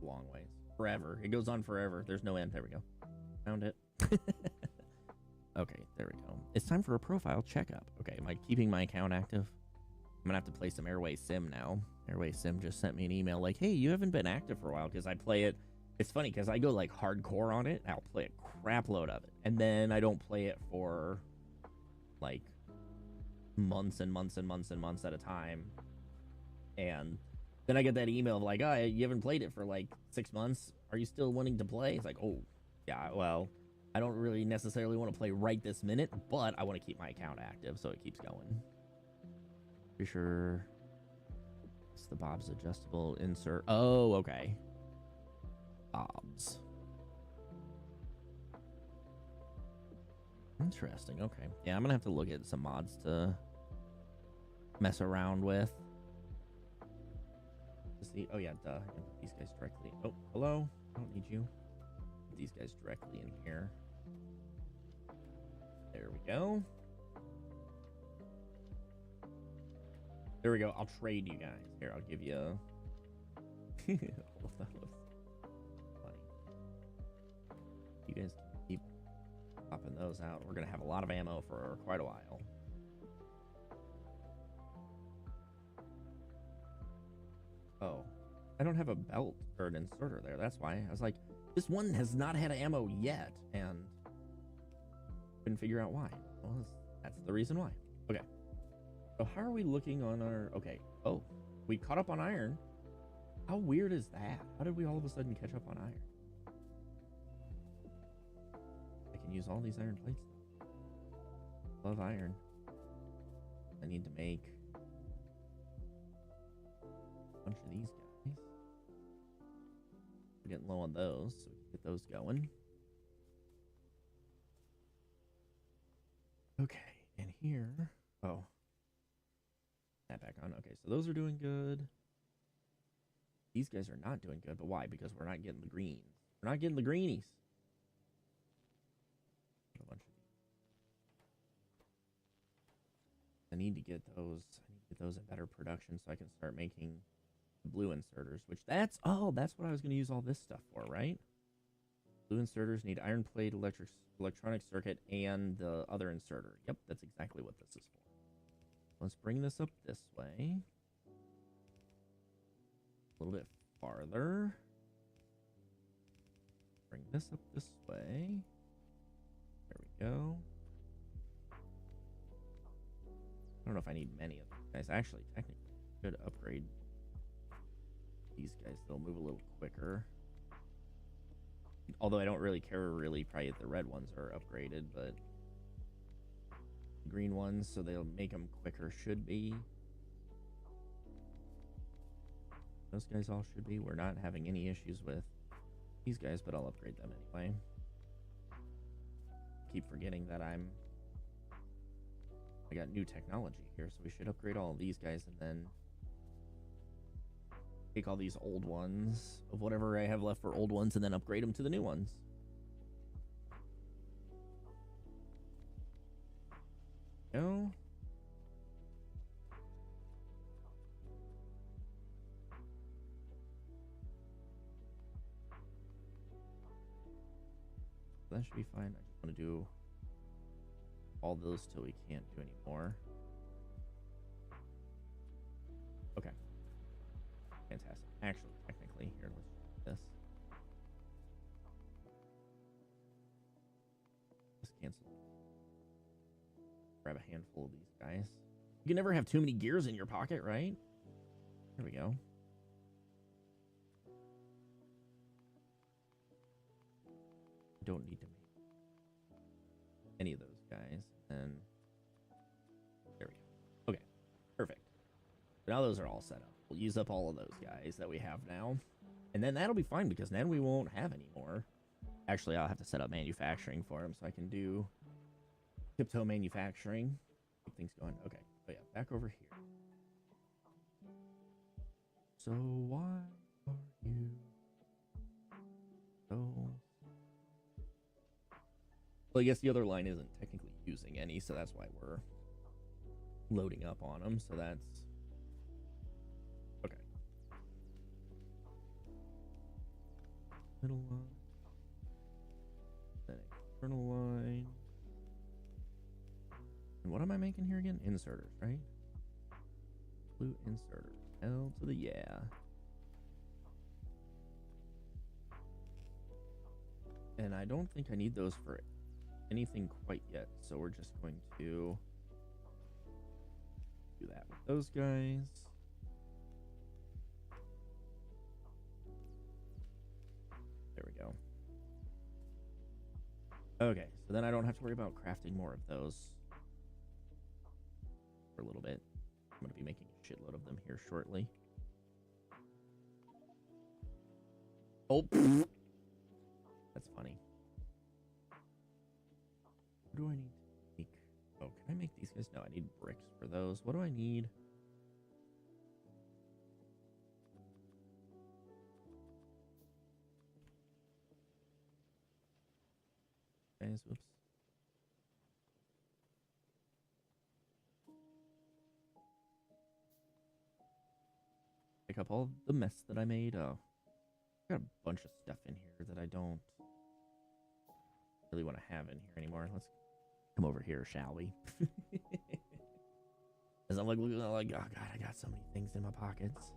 Long ways. Forever. It goes on forever. There's no end. There we go. Found it. Okay, there we go. It's time for a profile checkup. Okay, am I keeping my account active? I'm gonna have to play some Airway Sim now. Airway Sim just sent me an email like, hey, you haven't been active for a while, because I play it. It's funny because I go like hardcore on it. I'll play a crap load of it. And then I don't play it for like months and months and months and months at a time. And then I get that email of like, oh, you haven't played it for like 6 months. Are you still wanting to play? It's like, oh, yeah, well, I don't really necessarily want to play right this minute, but I want to keep my account active so it keeps going. Pretty sure it's the Bob's adjustable insert. Oh, okay. Bob's. Interesting. Okay. Yeah, I'm going to have to look at some mods to mess around with. See, oh yeah, duh. Put these guys directly. Oh, hello. I don't need you. Put these guys directly in here. There we go. There we go. I'll trade you guys. Here, I'll give you. Oh, that was funny. You guys can keep popping those out. We're gonna have a lot of ammo for quite a while. Oh, I don't have a belt or an inserter there. That's why. I was like, this one has not had ammo yet, and couldn't figure out why. Well, that's the reason why. Okay. So how are we looking on our... Okay. Oh, we caught up on iron. How weird is that? How did we all of a sudden catch up on iron? I can use all these iron plates. Love iron. I need to make bunch of these guys. We're getting low on those, so we can get those going. Okay, and here, oh, that back on. Okay, so those are doing good. These guys are not doing good, but why? Because we're not getting the greens. We're not getting the greenies. A bunch of these. I need to get those. I need to get those in better production so I can start making blue inserters, which that's what I was going to use all this stuff for, right? Blue inserters need iron plate, electronic circuit, and the other inserter. Yep, that's exactly what this is for. Let's bring this up this way. A little bit farther. Bring this up this way. There we go. I don't know if I need many of these guys. Actually, technically, I should upgrade these guys. They'll move a little quicker. Although I don't really care really probably if the red ones are upgraded, but the green ones, so they'll make them quicker, should be. Those guys all should be. We're not having any issues with these guys, but I'll upgrade them anyway. Keep forgetting that I got new technology here, so we should upgrade all of these guys and then take all these old ones of whatever I have left for old ones and then upgrade them to the new ones. Go. That should be fine. I just want to do all those till we can't do any more. Okay. Fantastic. Actually, technically, here, let's do this. grab a handful of these guys. You can never have too many gears in your pocket, right? There we go. Don't need to make any of those guys. And there we go. Okay, perfect. So now those are all set up. We'll use up all of those guys that we have now. And then that'll be fine because then we won't have any more. Actually, I'll have to set up manufacturing for them so I can do tiptoe manufacturing. Keep things going. Okay. Oh, yeah. Back over here. So why are you so... Well, I guess the other line isn't technically using any, so that's why we're loading up on them. So that's... Okay. Middle line. Then external line. And what am I making here again? Inserters, right? Blue inserter. L to the yeah. And I don't think I need those for anything quite yet, so we're just going to do that with those guys. There we go. Okay, so then I don't have to worry about crafting more of those for a little bit. I'm going to be making a shitload of them here shortly. Oh, that's funny. What do I need to make? Oh, can I make these guys? No, I need bricks for those. What do I need? Guys, whoops. Pick up all the mess that I made. Oh, I got a bunch of stuff in here that I don't really want to have in here anymore. Let's come over here, shall we? As I'm like looking at like, oh god, I got so many things in my pockets.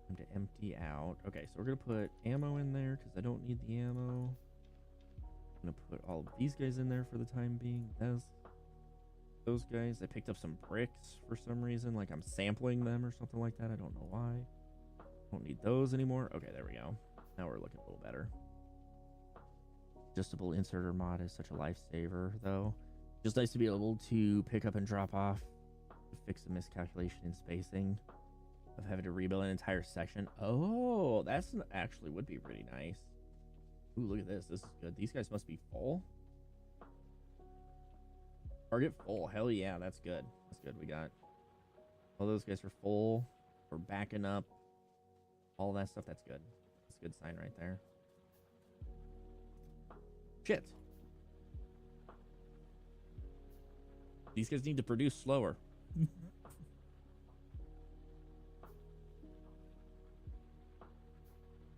Time to empty out. Okay, so we're gonna put ammo in there because I don't need the ammo. I'm gonna put all of these guys in there for the time being. Those guys. I picked up some bricks for some reason, like I'm sampling them or something like that. I don't know why. Don't need those anymore. Okay, there we go. Now we're looking a little better. Adjustable inserter mod is such a lifesaver, though. Just nice to be able to pick up and drop off to fix a miscalculation in spacing of having to rebuild an entire section. Oh, that's actually would be pretty nice. Ooh, look at this. This is good. These guys must be full. Target full. Hell yeah, that's good. That's good. We got all those guys are full. We're backing up. All that stuff. That's good. That's a good sign right there. Shit. These guys need to produce slower. I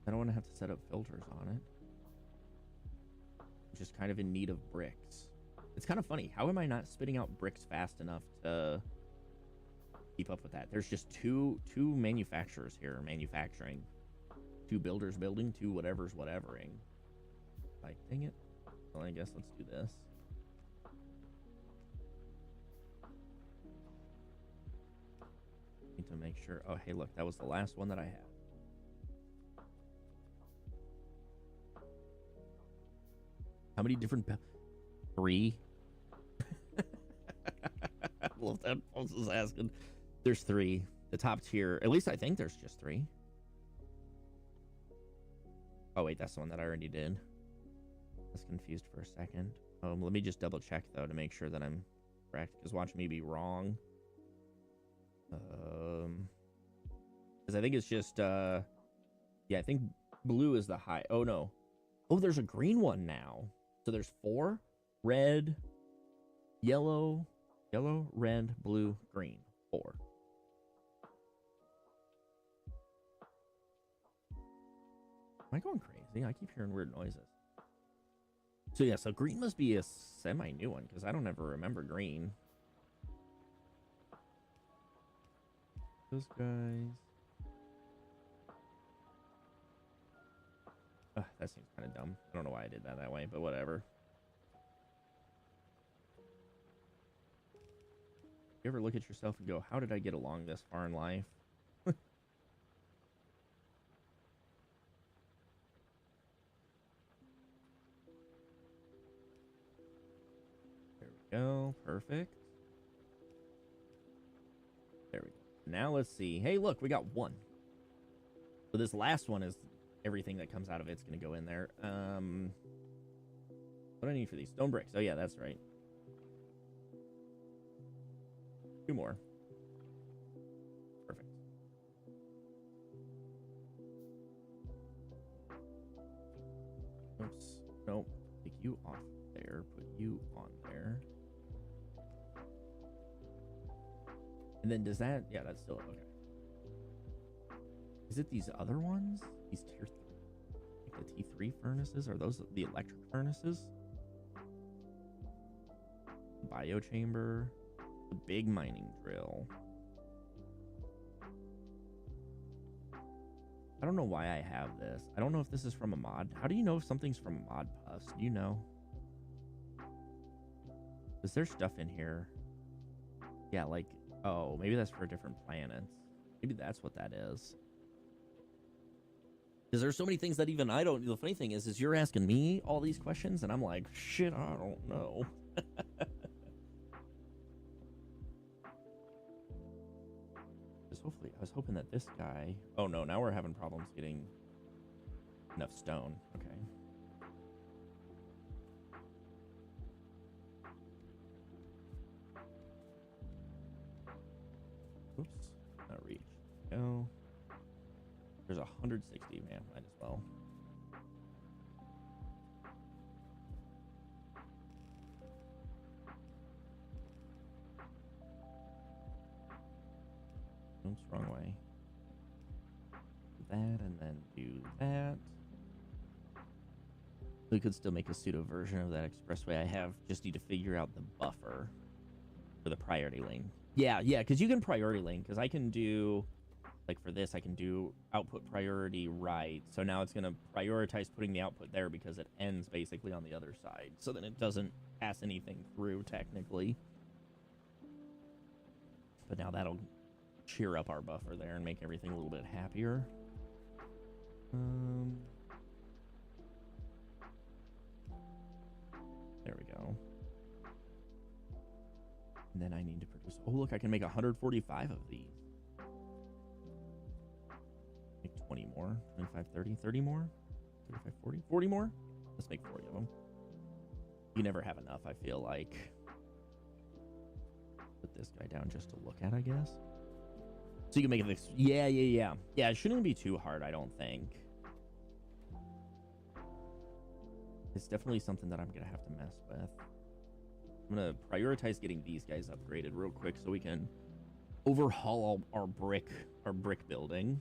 don't want to have to set up filters on it. I'm just kind of in need of bricks. It's kind of funny. How am I not spitting out bricks fast enough to keep up with that? There's just two manufacturers here manufacturing. 2 builders building, 2 whatever's whatevering. Like, dang it. Well, I guess let's do this. Need to make sure. Oh, hey, look, that was the last one that I had. How many different 3? I love that Pulse is asking. There's 3. The top tier. At least I think there's just 3. Oh, wait, that's the one that I already did. I was confused for a second. Let me just double check, though, to make sure that I'm correct. Because watch me be wrong. Because I think it's just, yeah, I think blue is the high. Oh, no. Oh, there's a green one now. So there's 4. Red, yellow, red, blue, green. 4. Am I going crazy? I keep hearing weird noises. So yeah, so green must be a semi-new one, because I don't ever remember green. Those guys. That seems kind of dumb. I don't know why I did that way, but whatever. You ever look at yourself and go, how did I get along this far in life? There we go. Perfect. There we go. Now let's see. Hey, look, we got one. So this last one is everything that comes out of it's going to go in there. What do I need for these? Stone bricks. Oh, yeah, that's right. 2 more. Perfect. Oops. Nope. Take you off there. Put you on there. And then does that... Yeah, that's still... Okay. Is it these other ones? These tier 3? Like the T3 furnaces? Are those the electric furnaces? Biochamber. The big mining drill. I don't know why I have this. I don't know if this is from a mod. How do you know if something's from a mod, Puffs? Do you know? Is there stuff in here? Yeah, like... Oh, maybe that's for different planets. Maybe that's what that is. Because there's so many things that even I don't... The funny thing is you're asking me all these questions, and I'm like, shit, I don't know. Hopefully, I was hoping that this guy... Oh, no, now we're having problems getting enough stone. Okay. Oops, not reach. Go. There's 160, man. Might as well. Oops, wrong way. Do that and then do that. We could still make a pseudo version of that expressway I have. Just need to figure out the buffer for the priority lane. Yeah, because you can priority lane. Because I can do, like for this, I can do output priority right. So now it's going to prioritize putting the output there because it ends basically on the other side. So then it doesn't pass anything through technically. But now that'll cheer up our buffer there and make everything a little bit happier. There we go. And then I need to produce... Oh, look, I can make 145 of these. Make 20 more. 25, 30, 30 more? 35, 40? 40 more? Let's make 40 of them. You never have enough, I feel like. Put this guy down just to look at, I guess. So you can make it... Yeah. Yeah, it shouldn't be too hard, I don't think. It's definitely something that I'm going to have to mess with. I'm going to prioritize getting these guys upgraded real quick so we can overhaul our brick building.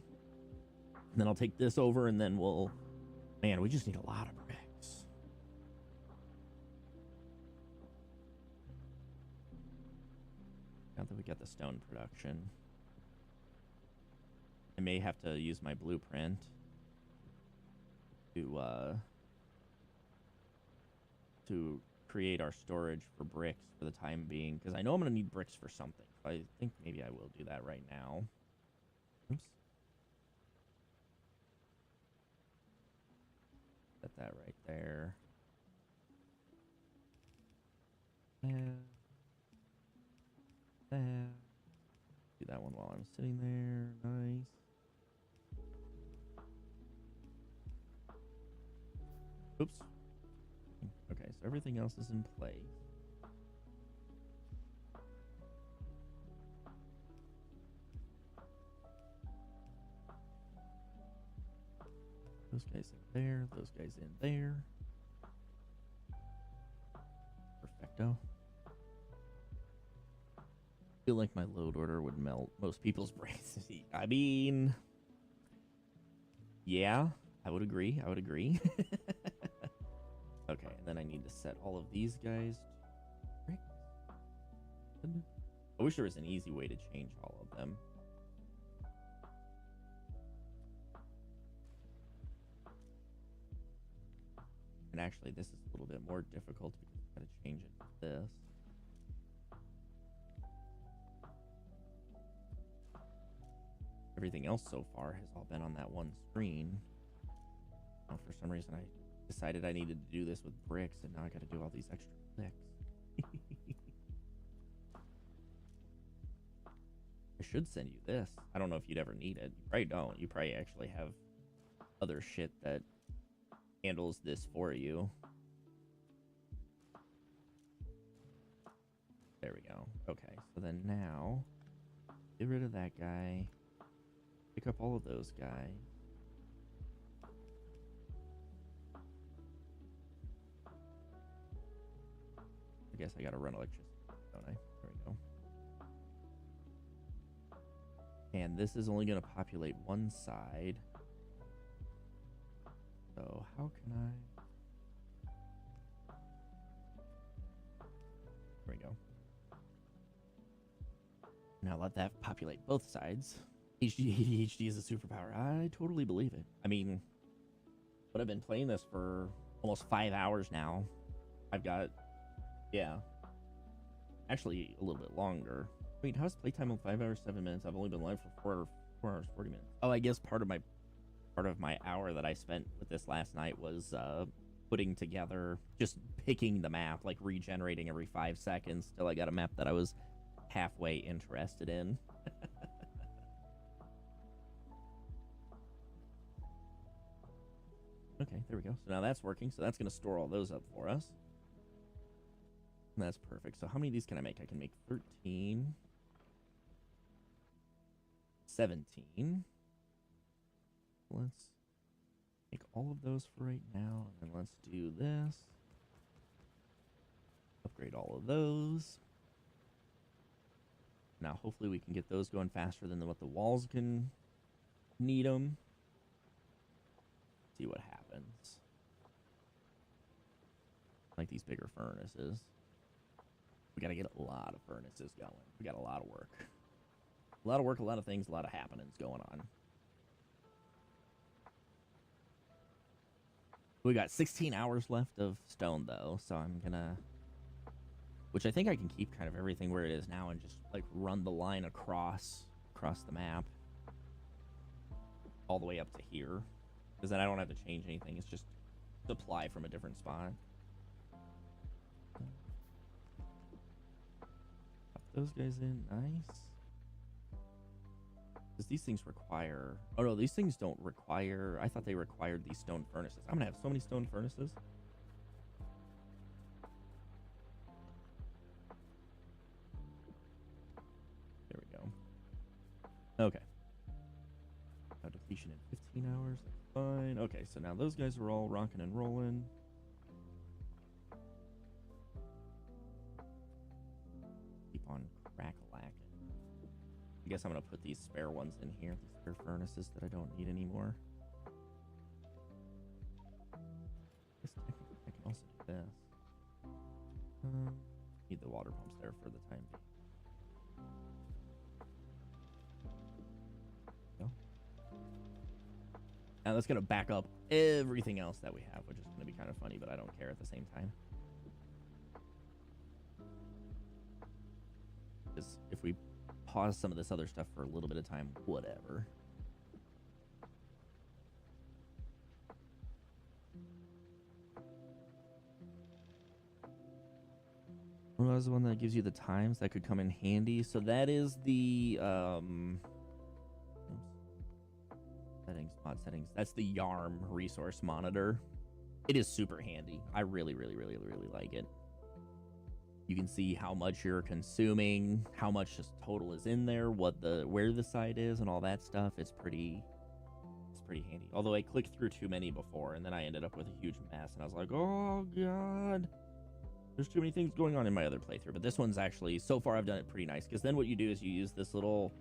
And then I'll take this over and then we'll... Man, we just need a lot of bricks. Now that we got the stone production... I may have to use my blueprint to create our storage for bricks for the time being, because I know I'm going to need bricks for something. So I think maybe I will do that right now. Oops. Set that right there. Do that one while I'm sitting there. Nice. Oops. Okay, so everything else is in place. Those guys in there, those guys in there. Perfecto. I feel like my load order would melt most people's brains. I mean, yeah, I would agree. Okay, and then I need to set all of these guys to brick. I wish there was an easy way to change all of them. And actually, this is a little bit more difficult because I've got to change it to this. everything else so far has all been on that one screen. Oh, for some reason, I decided I needed to do this with bricks, and now I got to do all these extra clicks. I should send you this. I don't know if you'd ever need it. You probably don't. You probably actually have other shit that handles this for you. There we go. Okay, so then now, get rid of that guy. Pick up all of those guys. I guess I gotta run electricity, don't I? There we go. And this is only gonna populate one side. So how can I... There we go. Now let that populate both sides. ADHD is a superpower. I totally believe it. I mean, but I've been playing this for almost 5 hours now. I've got, yeah, actually a little bit longer. Wait, how's playtime on 5 hours, 7 minutes? I've only been live for 4 hours, 40 minutes. Oh, I guess part of my hour that I spent with this last night was putting together, just picking the map, like regenerating every 5 seconds till I got a map that I was halfway interested in. Okay, there we go. So now that's working. So that's going to store all those up for us. And that's perfect. So how many of these can I make? I can make 13. 17. Let's make all of those for right now. And then let's do this. Upgrade all of those. Now, hopefully we can get those going faster than what the walls can need them. See what happens. Like these bigger furnaces. We got to get a lot of furnaces going. We got a lot of work. A lot of work, a lot of things, a lot of happenings going on. We got 16 hours left of stone, though, so I'm gonna... Which I think I can keep kind of everything where it is now and just, like, run the line across the map. All the way up to here. Because then I don't have to change anything. It's just supply from a different spot. Pop those guys in. Nice. Because these things require... Oh, no, these things don't require... I thought they required these stone furnaces. I'm going to have so many stone furnaces. There we go. Okay. Now depletion in 15 hours. That's fine. Okay, so now those guys are all rocking and rolling. Keep on crack-a-lacking. I guess I'm going to put these spare ones in here. These spare furnaces that I don't need anymore. I guess technically I can also do this. Need the water pumps there for the time being. Now that's going to back up everything else that we have, which is going to be kind of funny, but I don't care at the same time. Because if we pause some of this other stuff for a little bit of time, whatever. What was the one that gives you the times? That could come in handy. So that is the... Settings, mod settings. That's the YARM resource monitor. It is super handy. I really like it. You can see how much you're consuming, how much just total is in there, where the site is, and all that stuff. It's pretty handy. Although I clicked through too many before, and then I ended up with a huge mess, and I was like, oh god, there's too many things going on in my other playthrough. But this one's actually, so far I've done it pretty nice, because then what you do is you use this little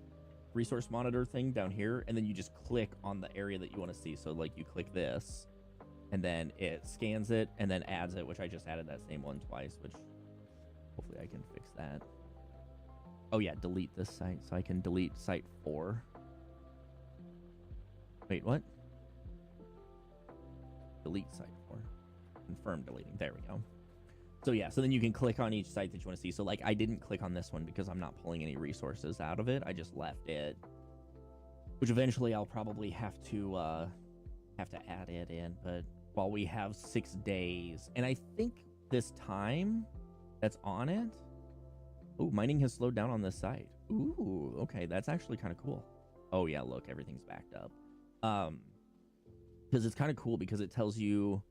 resource monitor thing down here, and then you just click on the area that you want to see. So like you click this, and then it scans it and then adds it, which I just added that same one twice, which hopefully I can fix that. Oh yeah, delete this site, so I can delete site 4. Wait, what? Delete site 4. Confirm deleting. There we go. So yeah, so then you can click on each site that you want to see. So like I didn't click on this one because I'm not pulling any resources out of it. I just left it. which eventually I'll probably have to add it in. But while we have 6 days, and I think this time that's on it, oh, mining has slowed down on this site. Ooh, okay, that's actually kind of cool. Oh yeah, look, everything's backed up. Because it's kind of cool because it tells you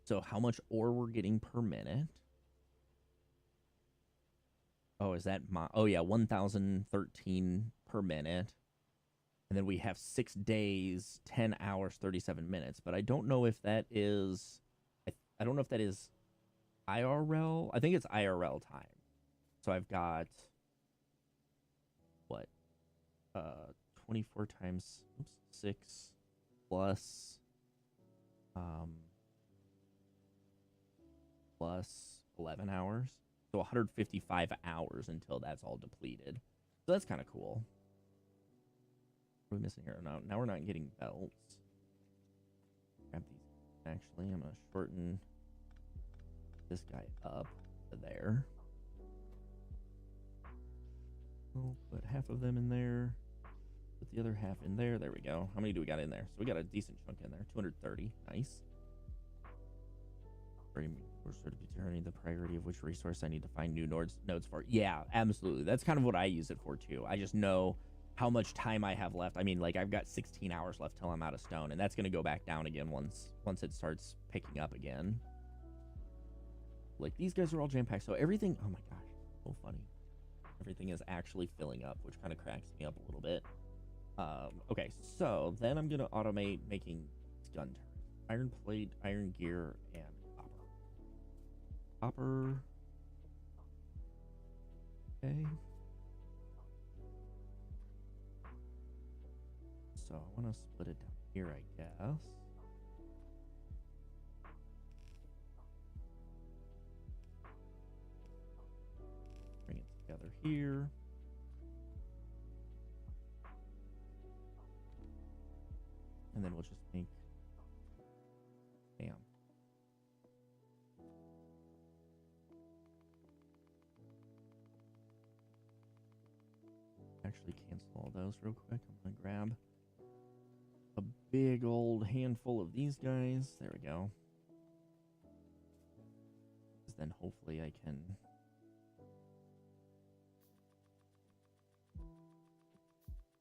so how much ore we're getting per minute. Oh, is that my? Oh yeah, 1,013 per minute. And then we have 6 days, 10 hours, 37 minutes. But I don't know if that is, I don't know if that is IRL. I think it's IRL time. So I've got, what, 24 times, 6 plus, plus 11 hours. So 155 hours until that's all depleted. So that's kind of cool. What are we missing here? Now we're not getting belts. Grab these. Actually, I'm going to shorten this guy up to there. I'll put half of them in there. Put the other half in there. There we go. How many do we got in there? So we got a decent chunk in there. 230. Nice. We're sort of determining the priority of which resource I need to find new nodes for. Yeah, absolutely. That's kind of what I use it for too. I just know how much time I have left. I mean, like, I've got 16 hours left till I'm out of stone, and that's going to go back down again once it starts picking up again. Like, these guys are all jam-packed, so everything, oh my gosh, so funny. Everything is actually filling up, which kind of cracks me up a little bit. Okay, so then I'm going to automate making gun turrets. Iron plate, iron gear, and copper. Okay. So I want to split it down here, I guess. Bring it together here. And then we'll just make, bam. Actually cancel all those real quick. I'm going to grab a big old handful of these guys. There we go. Because then hopefully I can...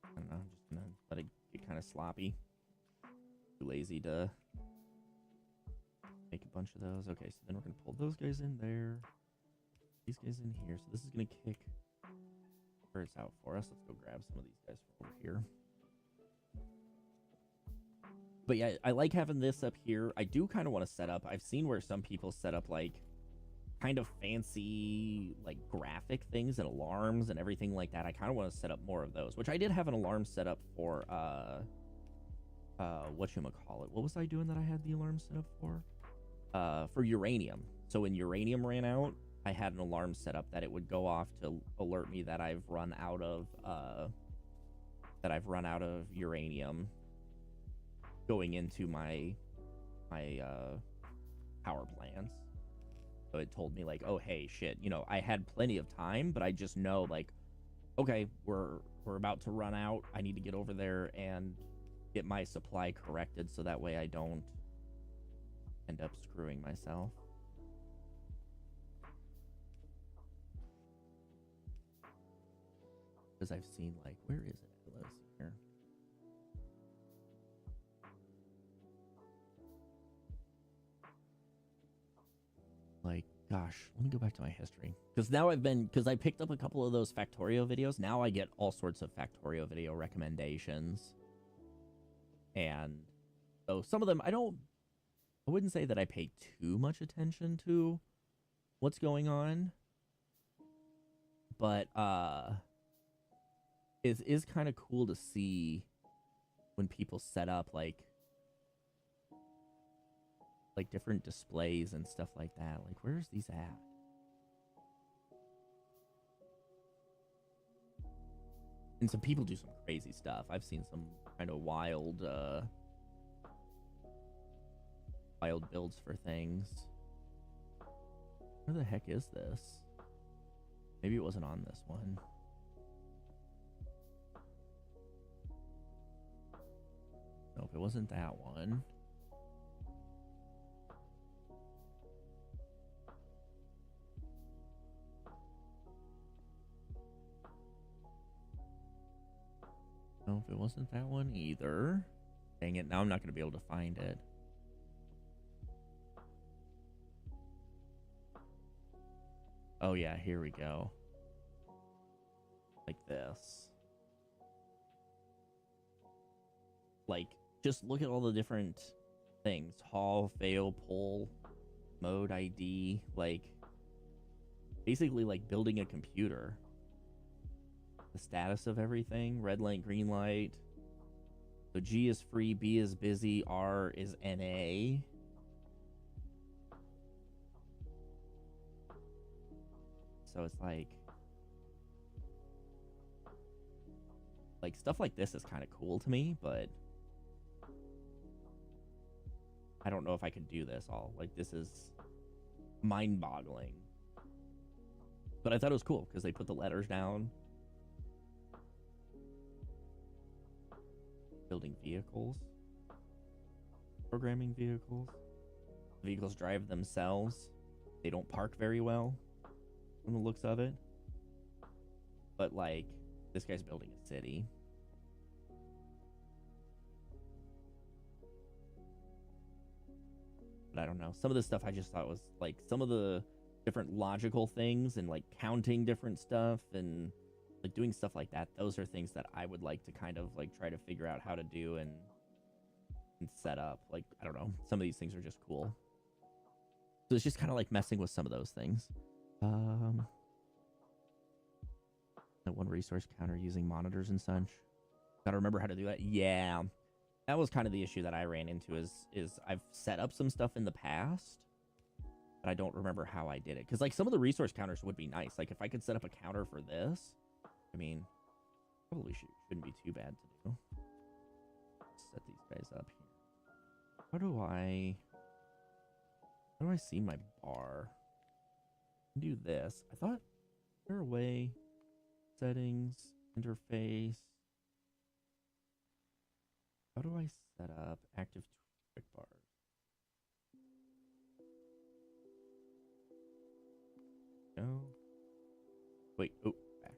I don't know, I'm just going to let it get kind of sloppy. Too lazy to make a bunch of those. Okay, so then we're going to pull those guys in there. These guys in here. So this is going to kick birds out for us. Let's go grab some of these guys from over here. But yeah, I like having this up here. I do kind of want to set up. I've seen where some people set up like kind of fancy like graphic things and alarms and everything like that. I kind of want to set up more of those, which I did have an alarm set up for whatchamacallit. What was I doing that I had the alarm set up for uranium. So when uranium ran out, I had an alarm set up that it would go off to alert me that I've run out of uranium going into my power plants. So it told me like, oh hey, shit, you know, I had plenty of time, but I just know like, okay, we're about to run out. I need to get over there and get my supply corrected so that way I don't end up screwing myself. Because I've seen like, where is it? Let's see here. Like, gosh, let me go back to my history. Because now because I picked up a couple of those Factorio videos. Now I get all sorts of Factorio video recommendations. And so some of them, I wouldn't say that I pay too much attention to what's going on. But, it is kind of cool to see when people set up like different displays and stuff like that. Like, where's these at? And some people do some crazy stuff. I've seen some kind of wild builds for things. Where the heck is this? Maybe it wasn't on this one. it wasn't that one. No, if it wasn't that one either. Dang it, now I'm not going to be able to find it. Oh yeah, here we go. Like this. Like, just look at all the different things. Haul, fail, pull, mode ID. Like, basically like building a computer. The status of everything. Red light, green light. So G is free, B is busy, R is NA. So it's like stuff like this is kind of cool to me, but I don't know if I could do this all. Like, this is mind-boggling. But I thought it was cool because they put the letters down. Building vehicles. Programming vehicles. Vehicles drive themselves. They don't park very well from the looks of it. But, like, this guy's building a city. But I don't know. Some of the stuff I just thought was, like, some of the different logical things and, like, counting different stuff and, like, doing stuff like that. Those are things that I would like to kind of, like, try to figure out how to do and set up. Like, I don't know. Some of these things are just cool. So it's just kind of like messing with some of those things. That one resource counter using monitors and such. Gotta remember how to do that. Yeah. That was kind of the issue that I ran into is I've set up some stuff in the past, but I don't remember how I did it. Because, like, some of the resource counters would be nice. Like, if I could set up a counter for this, I mean, probably shouldn't be too bad to do. Let's set these guys up here. How do I see my bar? Do this. I thought, is there a way? Settings, interface. How do I set up active quick bars? No. Wait, oh, back.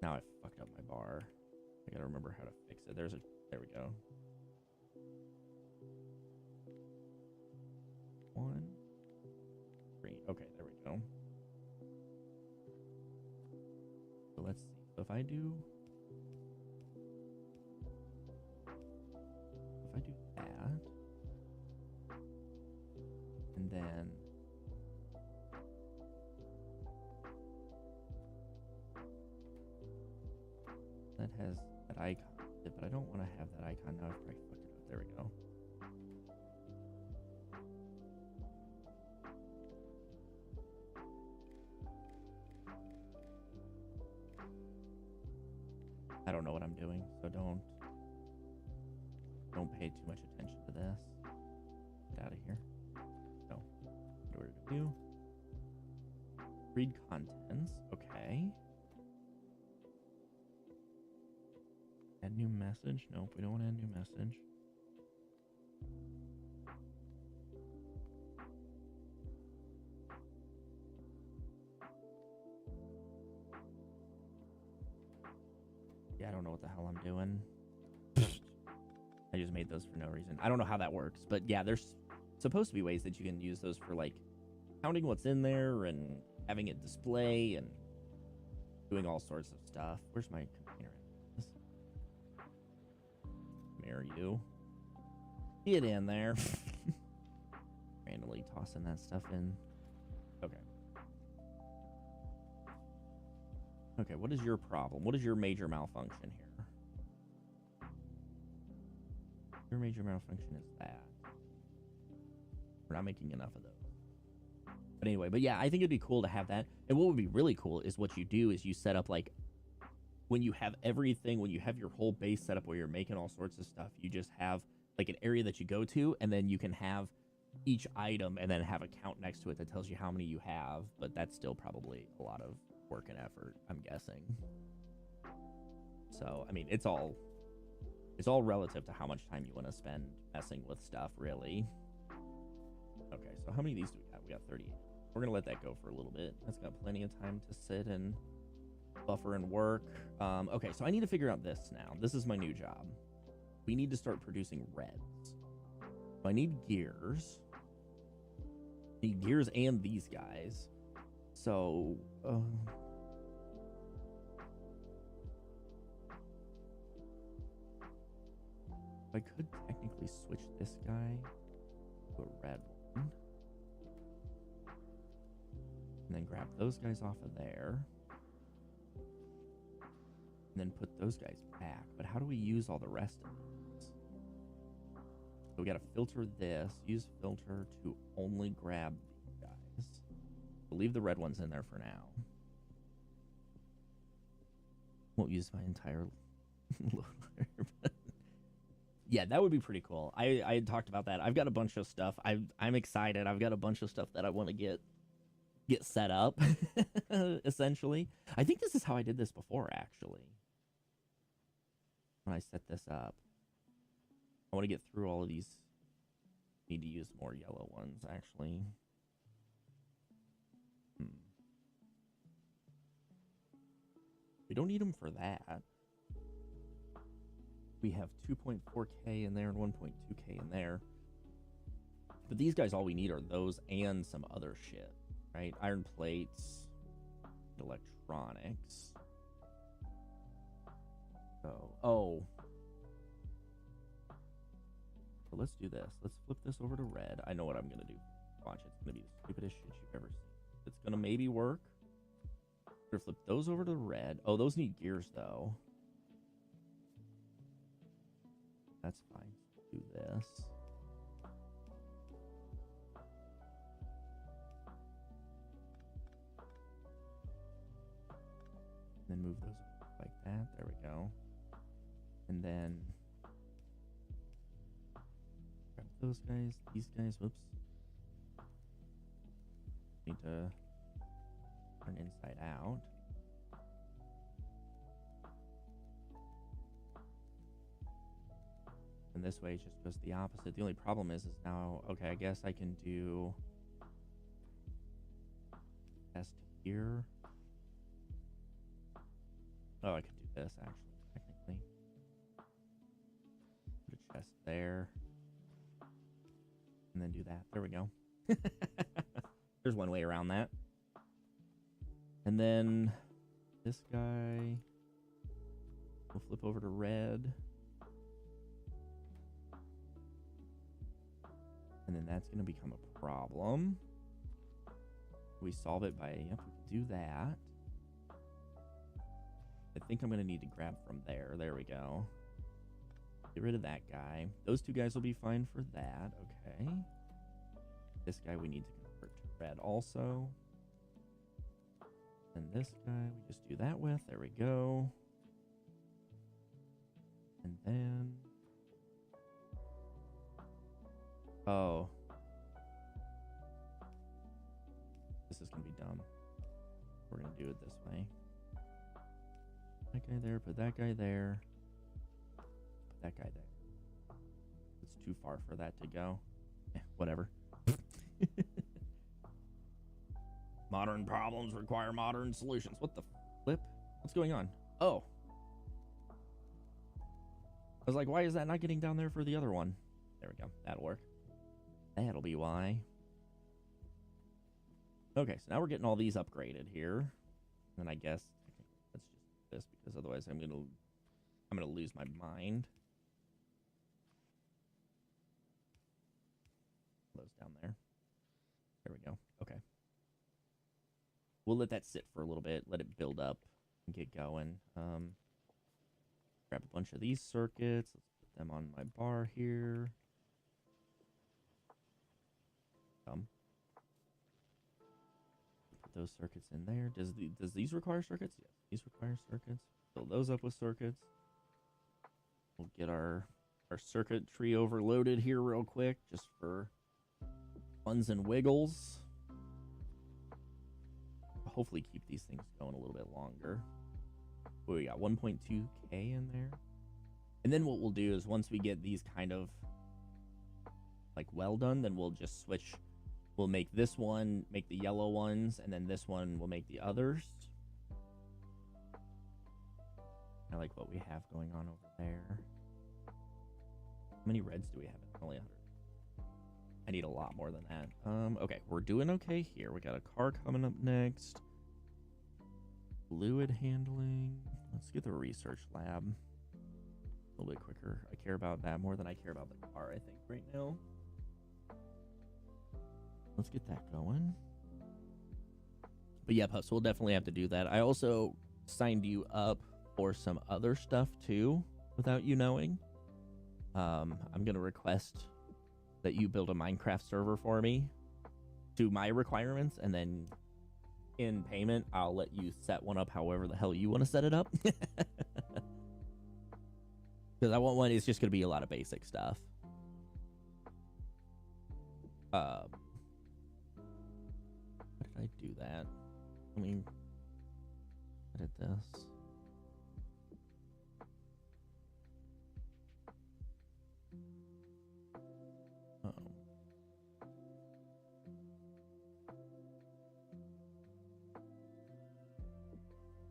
Now I fucked up my bar. I gotta remember how to fix it. There we go. 1, 3. Okay, there we go. So let's see. So if I do that, and then that has that icon, but I don't want to have that icon now. I've probably fucked it up. There we go. I don't know what I'm doing, so don't pay too much attention to this. Get out of here. No. What do we do? Read contents. Okay. Add new message. Nope, we don't want to add new message. Yeah, I don't know what the hell I'm doing. I just made those for no reason. I don't know how that works, but yeah, there's supposed to be ways that you can use those for, like, counting what's in there and having it display and doing all sorts of stuff. Where's my container? Come here, you. Get in there. Randomly tossing that stuff in. Okay. Okay, what is your problem? What is your major malfunction here? Your major malfunction is that we're not making enough of those. But anyway, but yeah, I think it'd be cool to have that. And what would be really cool is what you do is you set up, like, when you have everything, when you have your whole base set up where you're making all sorts of stuff, you just have, like, an area that you go to, and then you can have each item and then have a count next to it that tells you how many you have. But that's still probably a lot of work and effort, I'm guessing. So, I mean, it's all It's all relative to how much time you want to spend messing with stuff, really. Okay, so how many of these do we got? We got 38. We're going to let that go for a little bit. That's got plenty of time to sit and buffer and work. Okay, so I need to figure out this now. This is my new job. We need to start producing reds. So I need gears. I need gears and these guys. So, I could technically switch this guy to a red one. And then grab those guys off of there. And then put those guys back. But how do we use all the rest of these? So we got to filter this. Use filter to only grab these guys. We'll leave the red ones in there for now. Won't use my entire loader. Yeah, that would be pretty cool. I had talked about that. I've got a bunch of stuff. I'm excited. I've got a bunch of stuff that I want to get set up, essentially. I think this is how I did this before, actually. When I set this up. I want to get through all of these. Need to use more yellow ones, actually. We don't need them for that. We have 2.4K in there and 1.2K in there. But these guys, all we need are those and some other shit, right? Iron plates, electronics. So, So let's do this. Let's flip this over to red. I know what I'm going to do. Watch, it's going to be the stupidest shit you've ever seen. It's going to maybe work. We're going to flip those over to red. Oh, those need gears, though. That's fine. Do this. And then move those like that. There we go. And then grab those guys, these guys. Whoops. Need to turn inside out. And this way it just goes the opposite. The only problem is now, okay, I guess I can do test here. Oh, I could do this actually, technically. Put a chest there. And then do that. There we go. There's one way around that. And then this guy, we'll flip over to red. And then that's going to become a problem. We solve it by, yep, we can do that. I think I'm going to need to grab from there. There we go. Get rid of that guy. Those two guys will be fine for that. Okay. This guy we need to convert to red also. And this guy we just do that with. There we go. And then... oh. This is going to be dumb. We're going to do it this way. That guy there, put that guy there. Put that guy there. It's too far for that to go. Whatever. Modern problems require modern solutions. What the flip? What's going on? Oh. I was like, why is that not getting down there for the other one? There we go. That'll work. That'll be why. Okay, so now we're getting all these upgraded here. And I guess let's just do this because otherwise I'm gonna lose my mind. Those down there. There we go. Okay. We'll let that sit for a little bit, let it build up and get going. Grab a bunch of these circuits. Let's put them on my bar here. Put those circuits in there. Does these require circuits? Yes, these require circuits. Fill those up with circuits. We'll get our circuit tree overloaded here real quick, just for funs and wiggles. Hopefully keep these things going a little bit longer. Oh, we got 1.2K in there. And then what we'll do is once we get these kind of like well done, then we'll just switch. We'll make this one, make the yellow ones, and then this one will make the others. I like what we have going on over there. How many reds do we have? Only 100. I need a lot more than that. Okay, we're doing okay here. We got a car coming up next. Fluid handling. Let's get the research lab a little bit quicker. I care about that more than I care about the car, I think, right now. Let's get that going. But yeah, Puss, we'll definitely have to do that. I also signed you up for some other stuff too, without you knowing. I'm going to request that you build a Minecraft server for me to my requirements, and then in payment, I'll let you set one up however the hell you want to set it up. Because I want one, it's just going to be a lot of basic stuff. How did I do that? Let me edit this.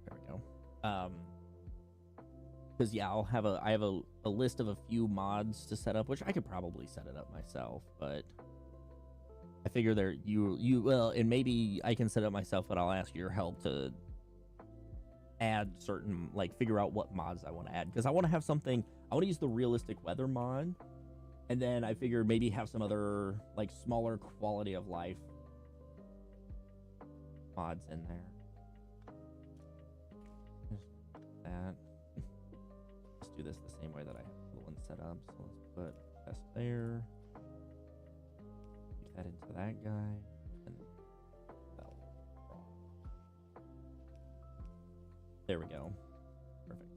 There we go. Because yeah, I have a list of a few mods to set up, which I could probably set it up myself, but I figure well, and maybe I can set it up myself, but I'll ask your help to add certain, like, figure out what mods I want to add, because I want to have something. I want to use the realistic weather mod, and then I figure maybe have some other, like, smaller quality of life mods in there. Just that. Let's do this the same way that I have the one set up. So let's put test there. Keep that into that guy. And there we go. Perfect.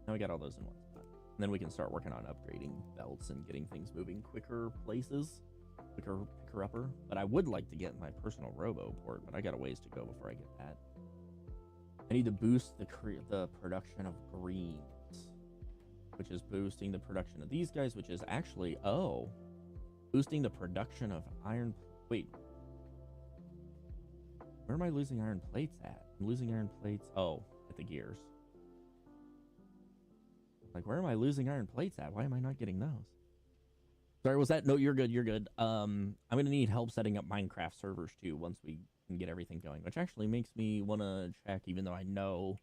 Now we got all those in one spot. And then we can start working on upgrading belts and getting things moving quicker places. Quicker upper. But I would like to get my personal robo port, but I got a ways to go before I get that. I need to boost the production of greens, which is boosting the production of these guys, which is actually, boosting the production of iron. Wait, where am I losing iron plates at? I'm losing iron plates. Oh, at the gears. Like, where am I losing iron plates at? Why am I not getting those? Sorry, was that? No, you're good. You're good. I'm going to need help setting up Minecraft servers too once we can get everything going, which actually makes me want to check, even though I know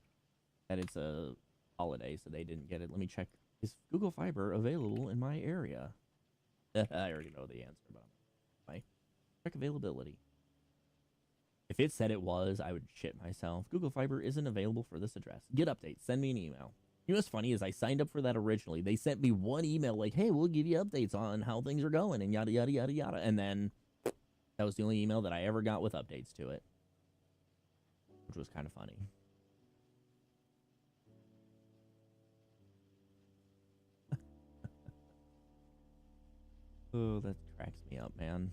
that it's a holiday, so they didn't get it. Let me check. Is Google Fiber available in my area? I already know the answer, but anyway, check availability. If it said it was, I would shit myself. Google Fiber isn't available for this address. Get updates. Send me an email. You know what's funny is I signed up for that originally. They sent me one email like, hey, we'll give you updates on how things are going and yada, yada, yada, yada. And then that was the only email that I ever got with updates to it, which was kind of funny. Oh, that cracks me up, man.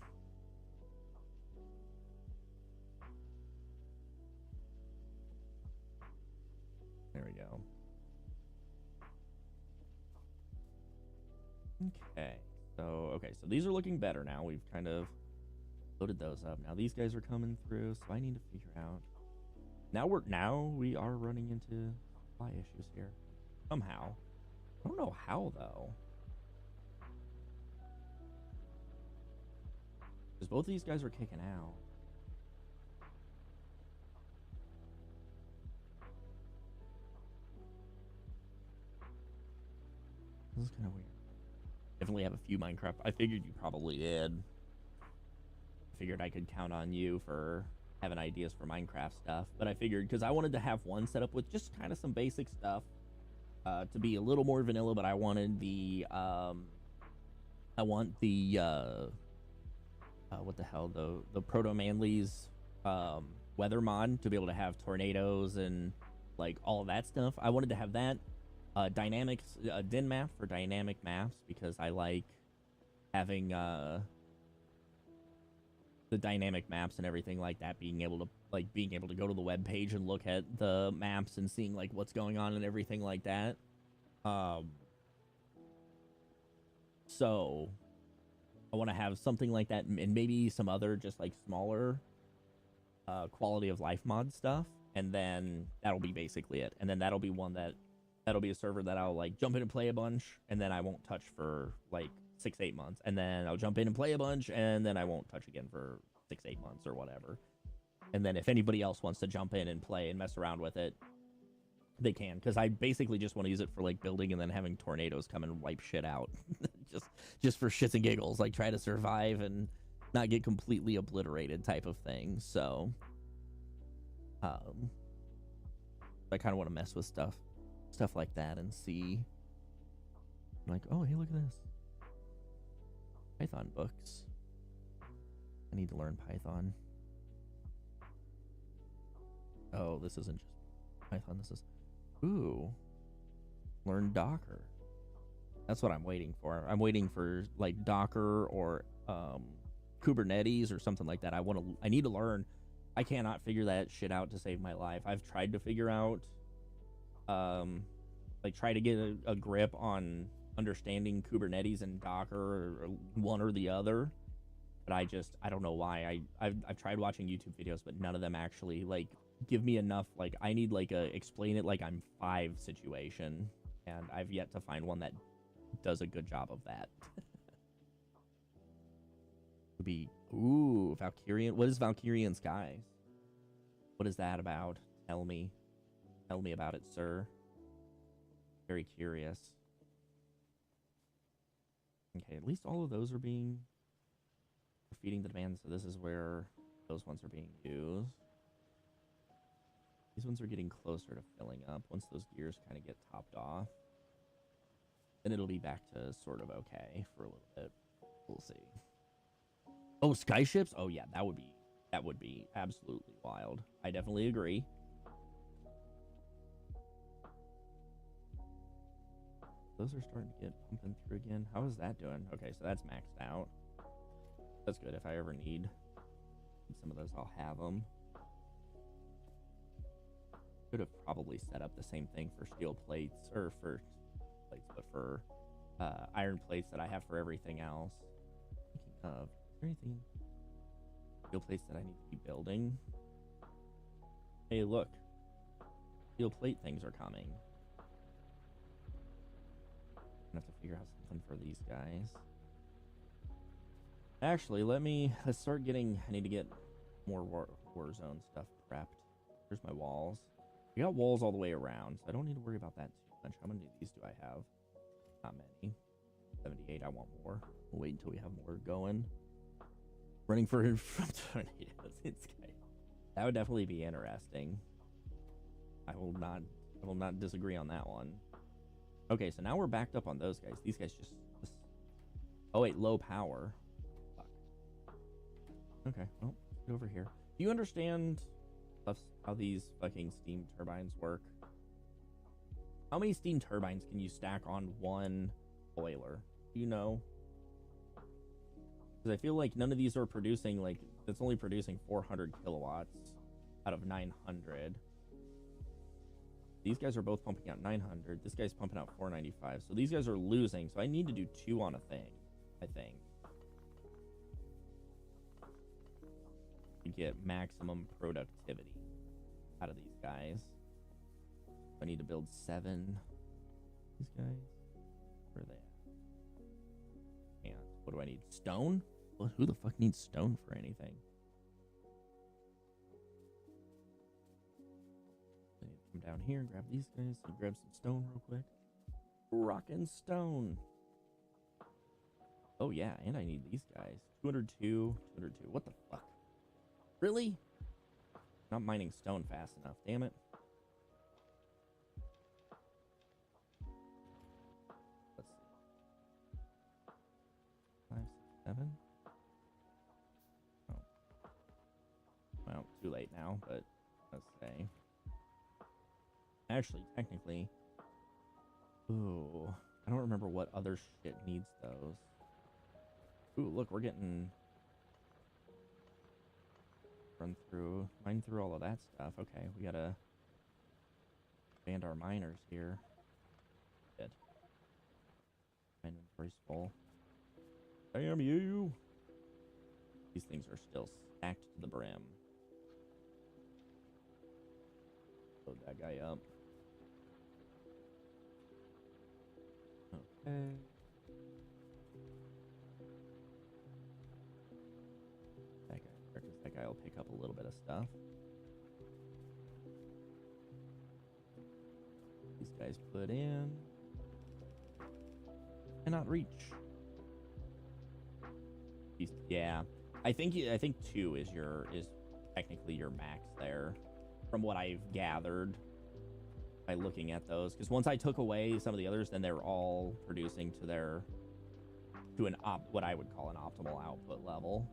There we go. Okay, so these are looking better now. We've kind of loaded those up. Now these guys are coming through, so I need to figure out. Now we are running into supply issues here. Somehow. I don't know how though. Because both of these guys are kicking out. This is kind of weird. Definitely have a few Minecraft. I figured you probably did. I figured I could count on you for having ideas for Minecraft stuff. But I figured, because I wanted to have one set up with just kind of some basic stuff. To be a little more vanilla, but I wanted the, what the hell, the Proto Manly's weather mod to be able to have tornadoes and like all of that stuff. I wanted to have that. Dynamics, din map for dynamic maps, because I like having the dynamic maps and everything like that, being able to go to the web page and look at the maps and seeing like what's going on and everything like that. So I want to have something like that, and maybe some other just like smaller quality of life mod stuff, and then that'll be basically it. And then that'll be that'll be a server that I'll like jump in and play a bunch, and then I won't touch for like 6-8 months, and then I'll jump in and play a bunch, and then I won't touch again for 6-8 months or whatever. And then if anybody else wants to jump in and play and mess around with it, they can, because I basically just want to use it for like building and then having tornadoes come and wipe shit out. just for shits and giggles, like try to survive and not get completely obliterated type of thing. So I kind of want to mess with stuff like that and see, like, oh hey, look at this Python books. I need to learn Python. Oh, this isn't just Python, this is learn Docker. That's what I'm waiting for. I'm waiting for like Docker or Kubernetes or something like that. I need to learn. I cannot figure that shit out to save my life. I've tried to figure out like try to get a grip on understanding Kubernetes and Docker or one or the other, but I don't know why. I've tried watching YouTube videos, but none of them actually like give me enough. Like I need like a explain it like I'm 5 situation, and I've yet to find one that does a good job of that. Would be Valkyrian. What is Valkyrian Skies? What is that about? Tell me about it, sir. Very curious. Okay, at least all of those are feeding the demand, so this is where those ones are being used. These ones are getting closer to filling up. Once those gears kind of get topped off, then it'll be back to sort of okay for a little bit. We'll see. Oh, skyships? Oh yeah, that would be absolutely wild. I definitely agree. Those are starting to get pumping through again. How is that doing? Okay, so that's maxed out. That's good. If I ever need some of those, I'll have them. Could have probably set up the same thing for steel plates, or for plates, but for iron plates that I have for everything else. Thinking of, is there anything steel plates that I need to be building? Hey, look, steel plate things are coming. I'm gonna have to figure out something for these guys. Actually, let's start getting. I need to get more Warzone stuff prepped. Here's my walls. We got walls all the way around, so I don't need to worry about that too much. How many of these do I have? Not many. 78. I want more. We'll wait until we have more going. Running from tornadoes in sky. That would definitely be interesting. I will not disagree on that one. Okay, so now we're backed up on those guys. These guys just oh wait, low power. Fuck. Okay, well, get over here. Do you understand how these fucking steam turbines work? How many steam turbines can you stack on one boiler? Do you know? Because I feel like none of these are producing, like, it's only producing 400 kilowatts out of 900. These guys are both pumping out 900. This guy's pumping out 495. So these guys are losing. So I need to do 2 on a thing, I think, to get maximum productivity out of these guys. I need to build 7. These guys, where are they at? And what do I need? Stone? Well, who the fuck needs stone for anything? I need to come down here and grab these guys and grab some stone real quick. Rockin' stone. Oh yeah, and I need these guys. 202, 202. What the fuck? Really? Not mining stone fast enough, damn it. Let's see. 5, 6, 7. Oh. Well, too late now, but let's say. Actually, technically. Ooh. I don't remember what other shit needs those. Ooh, look, we're getting mine through all of that stuff. Okay, we gotta expand our miners here. Good. Inventory's full. Damn you! These things are still stacked to the brim. Load that guy up. Okay. That guy will pick up a little bit of stuff. These guys put in. Cannot reach. Yeah, I think 2 is technically your max there, from what I've gathered by looking at those. Because once I took away some of the others, then they're all producing to what I would call an optimal output level.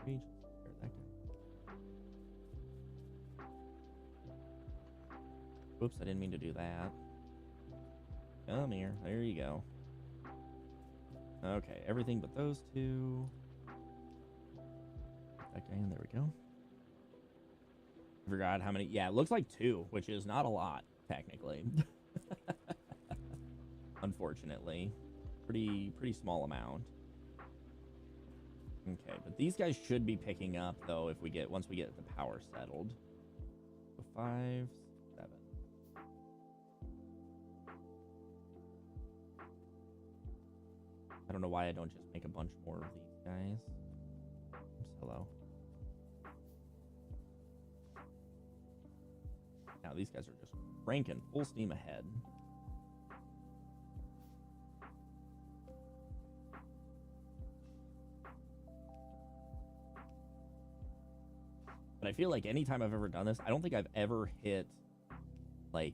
Reach. That guy. Whoops, I didn't mean to do that. Come here. There you go. Okay, everything but those 2. That guy in. There we go. I forgot how many. Yeah, it looks like 2, which is not a lot, technically. Unfortunately. Pretty small amount. Okay, but these guys should be picking up, though, once we get the power settled. So 5, 7. I don't know why I don't just make a bunch more of these guys. Oops, hello. Now these guys are just cranking full steam ahead. But I feel like anytime I've ever done this, I don't think I've ever hit, like,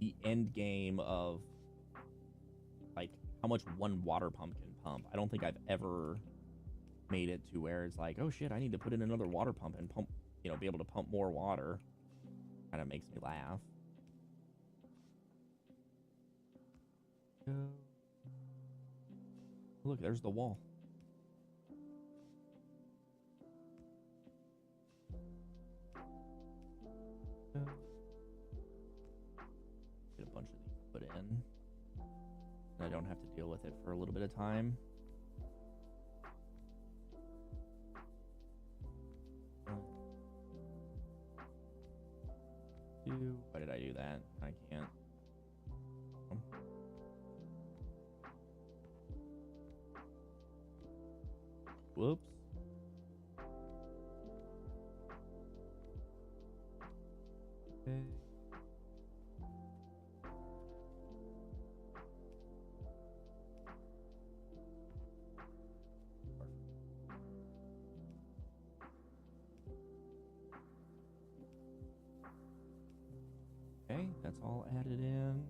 the end game of, like, how much one water pump can pump. I don't think I've ever made it to where it's like, oh shit, I need to put in another water pump and pump, be able to pump more water. Kind of makes me laugh. Look, there's the wall. Get a bunch of these put in. And I don't have to deal with it for a little bit of time. Why did I do that? I can't. Whoops. Okay. Okay, that's all added in.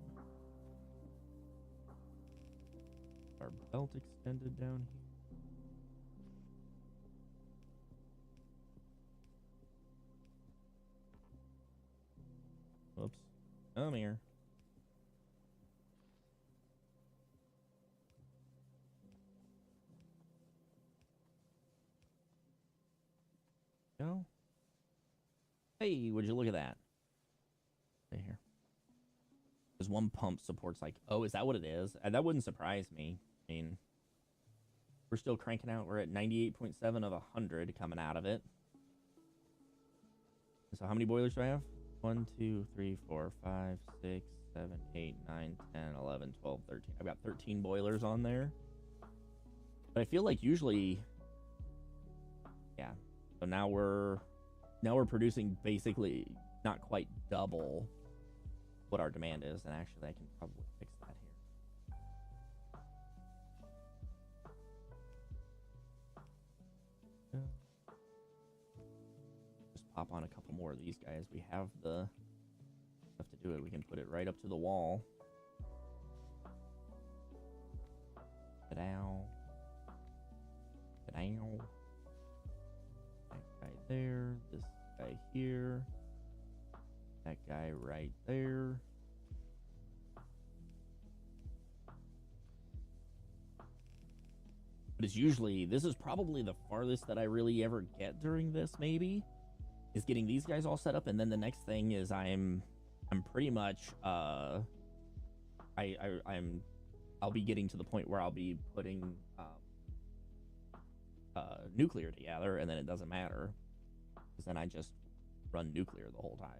Our belt extended down here. Whoops. Come here. Go. Hey, would you look at that? Right here. Because one pump supports like, oh, is that what it is? That wouldn't surprise me. I mean, we're still cranking out. We're at 98.7 of 100 coming out of it. So how many boilers do I have? 1, 2, 3, 4, 5, 6, 7, 8, 9, 10, 11, 12, 13. I've got 13 boilers on there. But I feel like usually, yeah. So now we're producing basically not quite double what our demand is. And actually, I can probably fix that here. Just pop on a couple more of these guys. We have the stuff to do it. We can put it right up to the wall. Ta-dow. Ta-dow. That guy there. This guy here. That guy right there. But it's usually, this is probably the farthest that I really ever get during this, maybe, is getting these guys all set up. And then the next thing is I'm pretty much I'll be getting to the point where I'll be putting nuclear together, and then it doesn't matter, because then I just run nuclear the whole time.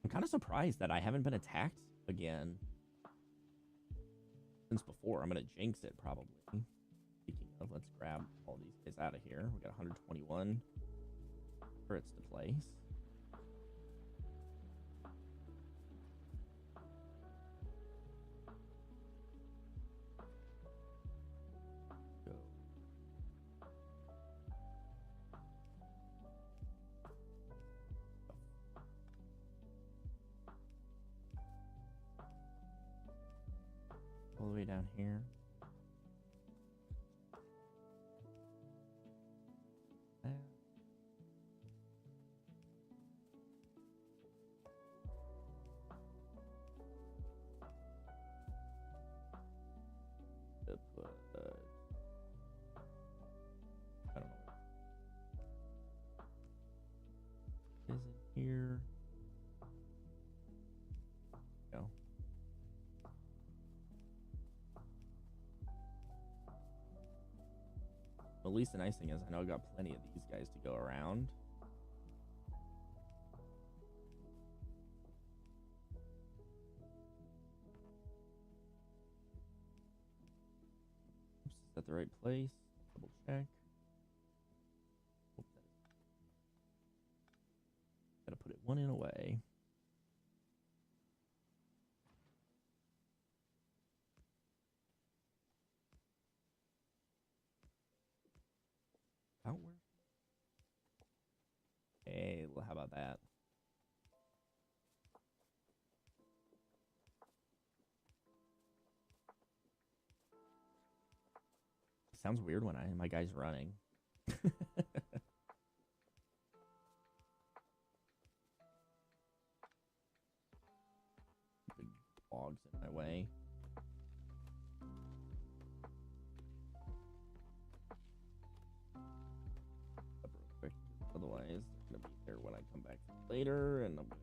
I'm kind of surprised that I haven't been attacked again since before. I'm gonna jinx it probably. Speaking of, let's grab all these guys out of here. We got 121 turrets to place. All the way down here. There. To put, I don't know. Is it here? No. At least the nice thing is I know I got plenty of these guys to go around. Oops, is that the right place? Double check. Gotta put it one in away. Outward. Hey, well, how about that? Sounds weird when my guy's running. Big logs in my way. Otherwise, they're gonna be there when I come back later, and I'm gonna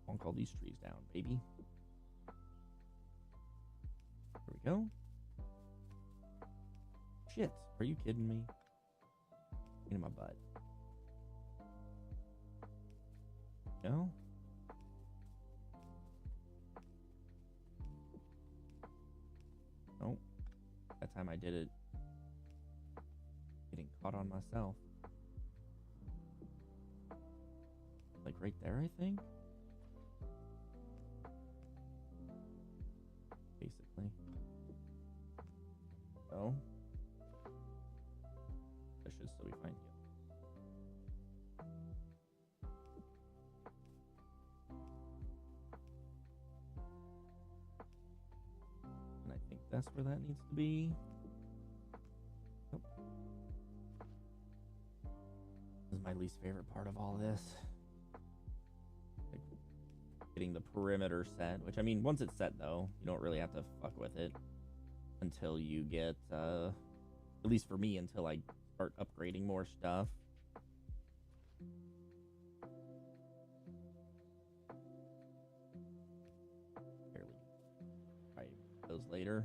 bonk all these trees down, baby. There we go. Shit, are you kidding me? In my butt. No? Nope. That time I did it. Getting caught on myself. Like right there, I think? Basically. So. That should still be fine. And I think that's where that needs to be. This is my least favorite part of all this. Like, getting the perimeter set, which, I mean, once it's set, though, you don't really have to fuck with it until you get, at least for me, until I start upgrading more stuff. Barely. Try those later.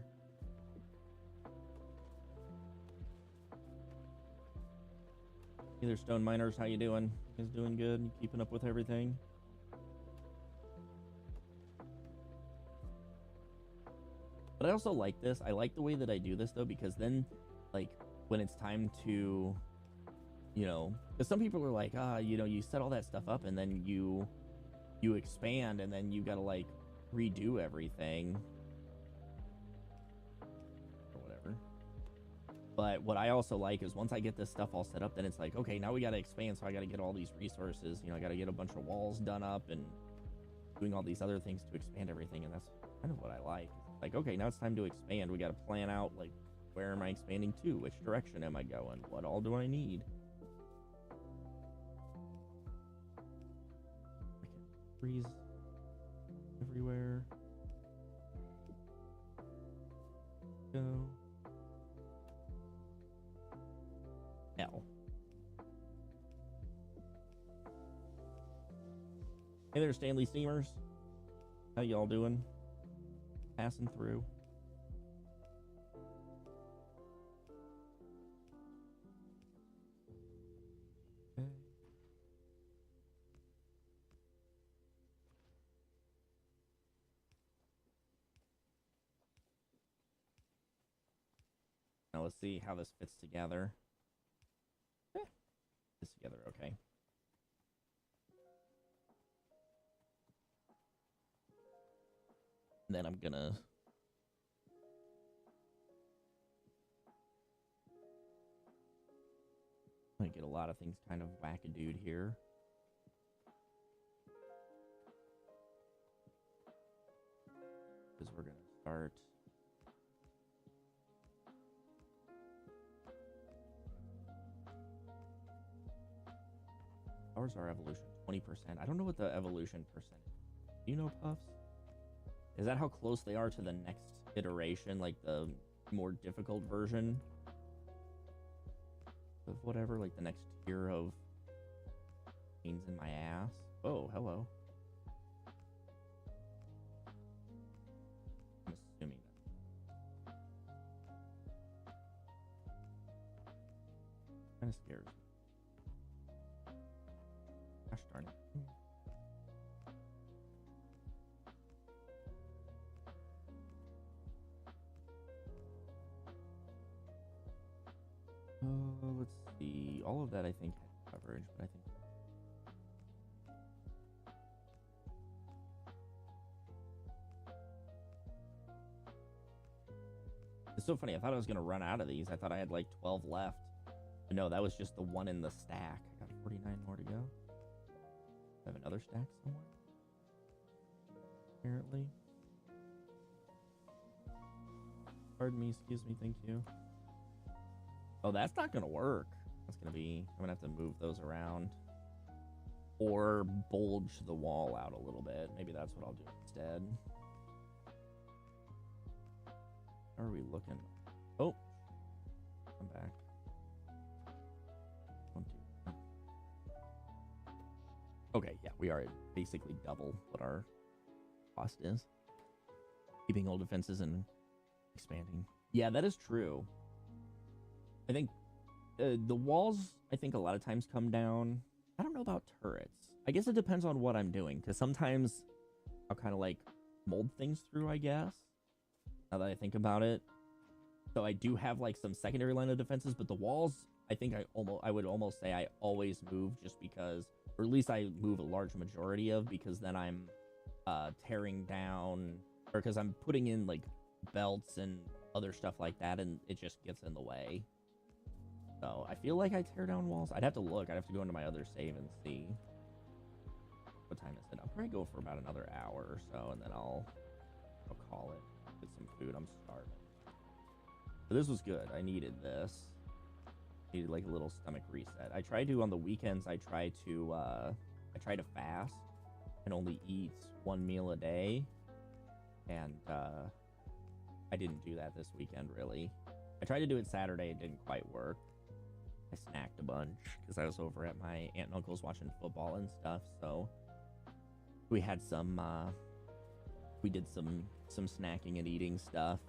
Either Stone Miners, how you doing? You guys doing good? You keeping up with everything? But I also like this. I like the way that I do this, though, because then, like, when it's time to, you know, because some people are like, you know, you set all that stuff up and then you expand and then you gotta, like, redo everything. Or whatever. But what I also like is once I get this stuff all set up, then it's like, okay, now we got to expand, so I got to get all these resources. You know, I got to get a bunch of walls done up and doing all these other things to expand everything, and that's kind of what I like. Like, okay, now it's time to expand. We got to plan out, like, where am I expanding to? Which direction am I going? What all do I need? Freeze everywhere. Go. L. Hey there, Stanley Steamers. How y'all doing? Passing through. Okay. Now let's see how this fits together. Fits together okay. And then I'm gonna get a lot of things kind of wackadood here. Because we're gonna start ours are evolution 20%. I don't know what the evolution percent is. Do you know, Puffs? Is that how close they are to the next iteration, like the more difficult version of whatever, like the next tier of pains in my ass? Oh, hello. I'm assuming that. Kind of scares me. Gosh darn it. Let's see. All of that I think had coverage, but I think it's so funny. I thought I was gonna run out of these. I thought I had like 12 left. But no, that was just the one in the stack. I got 49 more to go. I have another stack somewhere. Apparently. Pardon me, excuse me, thank you. Oh, that's not gonna work. That's gonna be, I'm gonna have to move those around. Or bulge the wall out a little bit. Maybe that's what I'll do instead. How are we looking? Oh, I'm back. 1, 2. Okay, yeah, we are at basically double what our cost is. Keeping old defenses and expanding. Yeah, that is true. I think the walls, I think a lot of times come down. I don't know about turrets. I guess it depends on what I'm doing, because sometimes I'll kind of like mold things through, I guess, now that I think about it. So I do have like some secondary line of defenses, but the walls, I think I would almost say I always move just because, or at least I move a large majority of, because then I'm tearing down, or because I'm putting in like belts and other stuff like that, and it just gets in the way. So I feel like I tear down walls. I'd have to look. I'd have to go into my other save and see. What time is it? I'll probably go for about another hour or so, and then I'll call it. Get some food. I'm starving. But this was good. I needed this. Needed like a little stomach reset. I try to, on the weekends, I try to fast and only eat 1 meal a day. And I didn't do that this weekend, really. I tried to do it Saturday. It didn't quite work. I snacked a bunch because I was over at my aunt and uncle's watching football and stuff. So we had some, we did some snacking and eating stuff.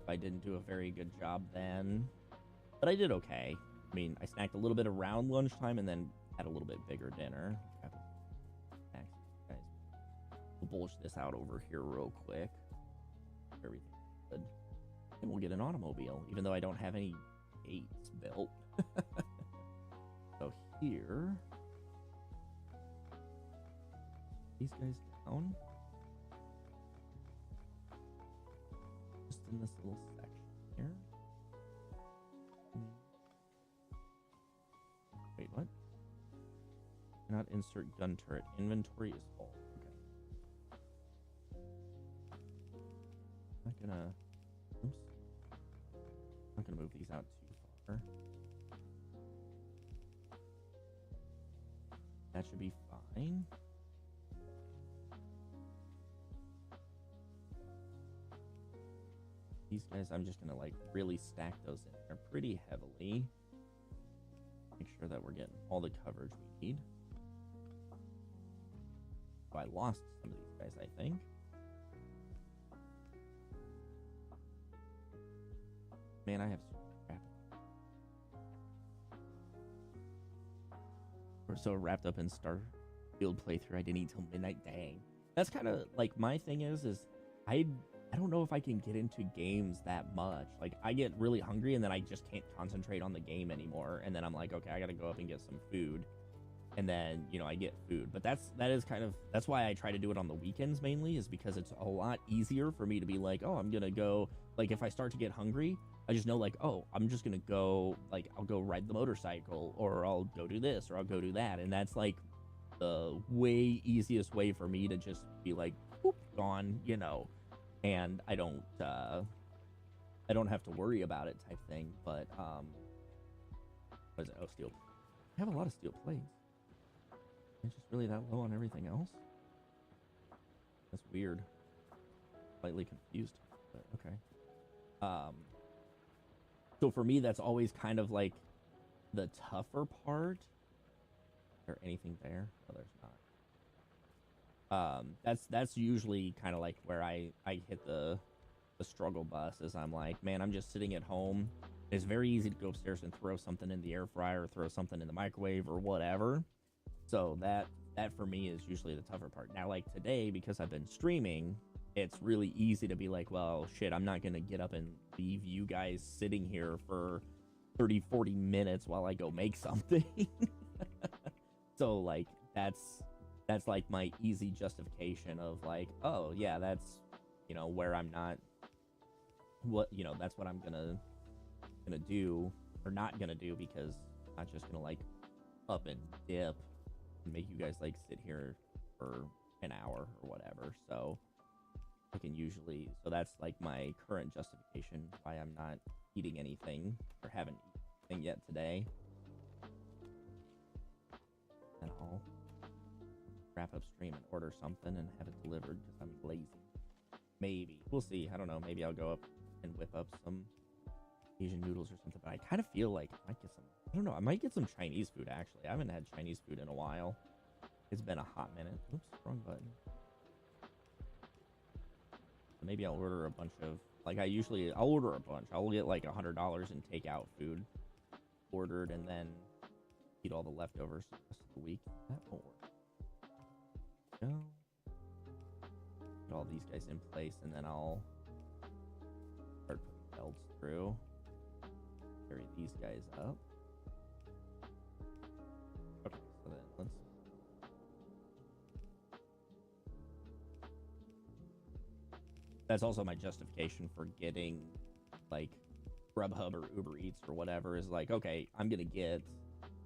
I didn't do a very good job then, but I did okay. I mean, I snacked a little bit around lunchtime and then had a little bit bigger dinner. Guys, we'll bulge this out over here real quick. Everything's good. And we'll get an automobile, even though I don't have any gates built. So here, these guys down. Just in this little section here. Wait, what? Cannot insert gun turret. Inventory is full. Okay. Not gonna. Oops. Not gonna move these out too far. That should be fine. These guys, I'm just gonna like really stack those in there pretty heavily. Make sure that we're getting all the coverage we need. I lost some of these guys, I think. Man, I have so much crap. We're so wrapped up in Starfield playthrough, I didn't eat till midnight. Dang. That's kind of like my thing is I don't know if I can get into games that much. Like, I get really hungry and then I just can't concentrate on the game anymore. And then I'm like, okay, I gotta go up and get some food. And then, you know, I get food. But that's why I try to do it on the weekends mainly, is because it's a lot easier for me to be like, oh, I'm gonna go, like, if I start to get hungry, I just know, like, oh, I'm just gonna go, like, I'll go ride the motorcycle, or I'll go do this, or I'll go do that. And that's like the way easiest way for me to just be like, whoop, gone, you know. And I don't have to worry about it type thing. But what is it? Oh, steel. I have a lot of steel plates. It's just really that low on everything else. That's weird. Slightly confused, but okay. So for me, that's always kind of like the tougher part. Is there anything there? Oh, there's not. That's usually kind of like where I hit the struggle bus, is I'm like, man, I'm just sitting at home. It's very easy to go upstairs and throw something in the air fryer, or throw something in the microwave, or whatever. So that for me is usually the tougher part. Now, like today, because I've been streaming, it's really easy to be like, well, shit, I'm not going to get up and leave you guys sitting here for 30, 40 minutes while I go make something. So, like, that's like my easy justification of like, oh, yeah, that's, you know, where I'm not, that's what I'm gonna do, or not gonna do, because I'm not just gonna, like, up and dip and make you guys, like, sit here for an hour or whatever. So I can usually, so that's like my current justification why I'm not eating anything, or haven't eaten anything yet today. And I'll wrap up stream and order something and have it delivered because I'm lazy. Maybe. We'll see. I don't know. Maybe I'll go up and whip up some Asian noodles or something. But I kind of feel like I might get some, I don't know, I might get some Chinese food, actually. I haven't had Chinese food in a while. It's been a hot minute. Oops, wrong button. Maybe I'll order a bunch of, like, I'll order a bunch. I'll get like $100 in takeout food ordered, and then eat all the leftovers the rest of the week. That won't work. Go. Get all these guys in place, and then I'll start putting belts through. Carry these guys up. Okay, so then let's. That's also my justification for getting, like, Grubhub or Uber Eats or whatever, is like, okay, I'm gonna get,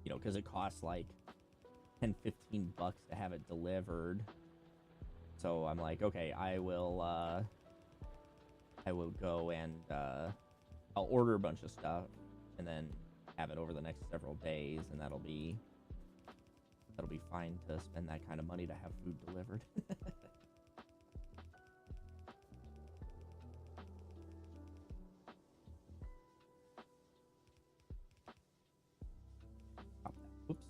you know, because it costs like $10, $15 to have it delivered. So I'm like, okay, I will go and I'll order a bunch of stuff and then have it over the next several days, and that'll be fine to spend that kind of money to have food delivered. Oops.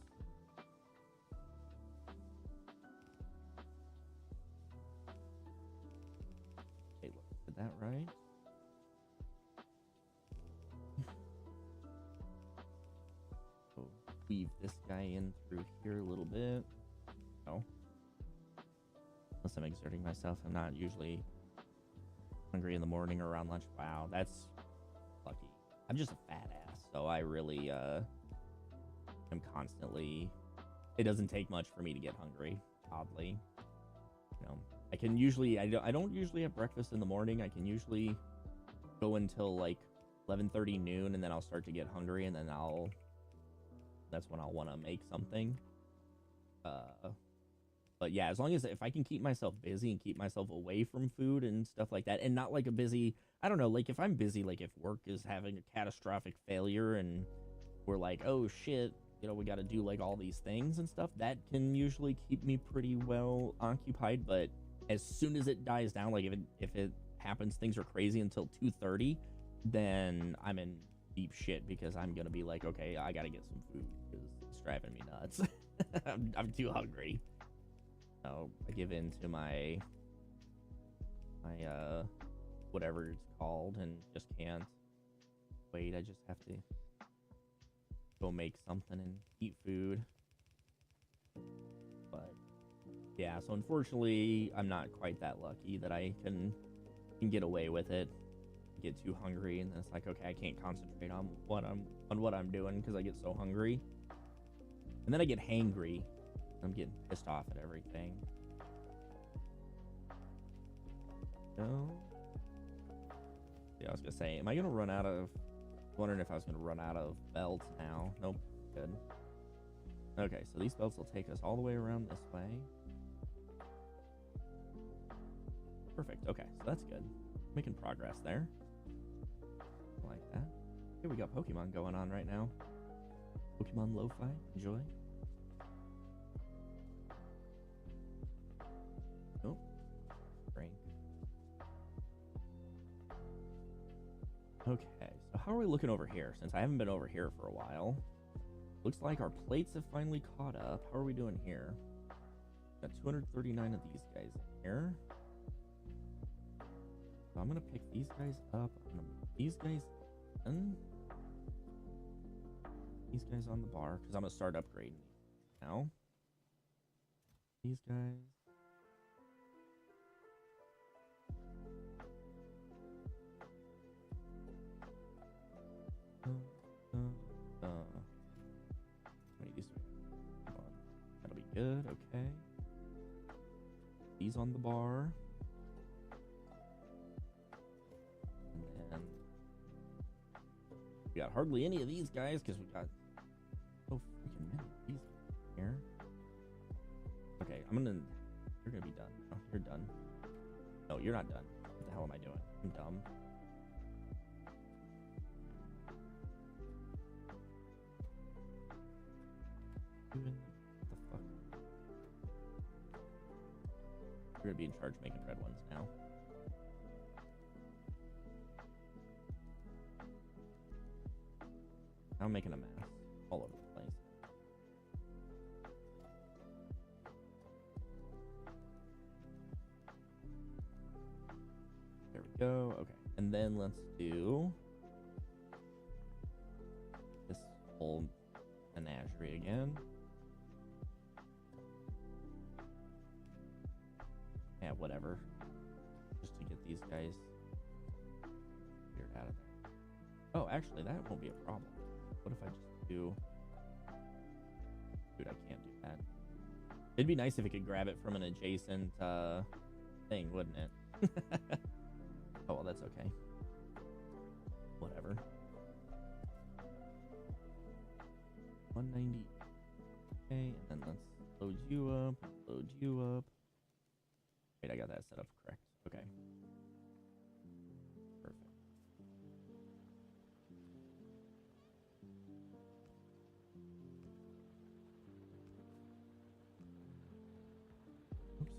Okay, look, did that right? So weave this guy in through here a little bit. No. Unless I'm exerting myself, I'm not usually hungry in the morning or around lunch. Wow, that's lucky. I'm just a fat ass, so I really I'm constantly, it doesn't take much for me to get hungry, oddly. You know, I can usually, I don't usually have breakfast in the morning. I can usually go until like 11:30 noon, and then I'll start to get hungry, and then that's when I'll want to make something. But yeah, as long as, if I can keep myself busy and keep myself away from food and stuff like that, and not like a busy, I don't know, like if I'm busy, like if work is having a catastrophic failure and we're like, oh shit, you know, we got to do like all these things and stuff, that can usually keep me pretty well occupied. But as soon as it dies down, like if it happens, things are crazy until 2:30, then I'm in deep shit, because I'm gonna be like, okay, I gotta get some food because it's driving me nuts. I'm too hungry. know, I give in to my whatever it's called and just can't wait. I just have to go make something and eat food. But yeah, so unfortunately I'm not quite that lucky that I can get away with it. Get too hungry and it's like, okay, I can't concentrate on what I'm doing because I get so hungry. And then I get hangry. I'm getting pissed off at everything. No. Yeah, I was gonna say, am I gonna run out of... Wondering if I was gonna run out of belts now. Nope. Good. Okay, so these belts will take us all the way around this way. Perfect. Okay, so that's good. Making progress there. I like that. Here we got Pokemon going on right now. Pokemon Lo-Fi. Enjoy. Oh. Brain. Okay, so how are we looking over here? Since I haven't been over here for a while. Looks like our plates have finally caught up. How are we doing here? Got 239 of these guys in here. So I'm gonna pick these guys up. I'm gonna move these guys in. These guys on the bar, because I'm gonna start upgrading now. These guys. That'll be good. Okay. These on the bar. And then we got hardly any of these guys because we got so freaking many of these here. Okay, you're gonna be done. Oh, you're done. No, you're not done. What the hell am I doing? I'm dumb. What the fuck? You're gonna be in charge of making red ones now. I'm making a mess all over the place. There we go. Okay, and then let's do this whole menagerie again. Yeah, whatever. Just to get these guys cleared out of there. Oh, actually, that won't be a problem. What if I just do... Dude, I can't do that. It'd be nice if it could grab it from an adjacent thing, wouldn't it? Oh, well, that's okay. Whatever. 190. Okay, and then let's load you up. Load you up. Wait, I got that set up correct. Okay. Perfect. Oops.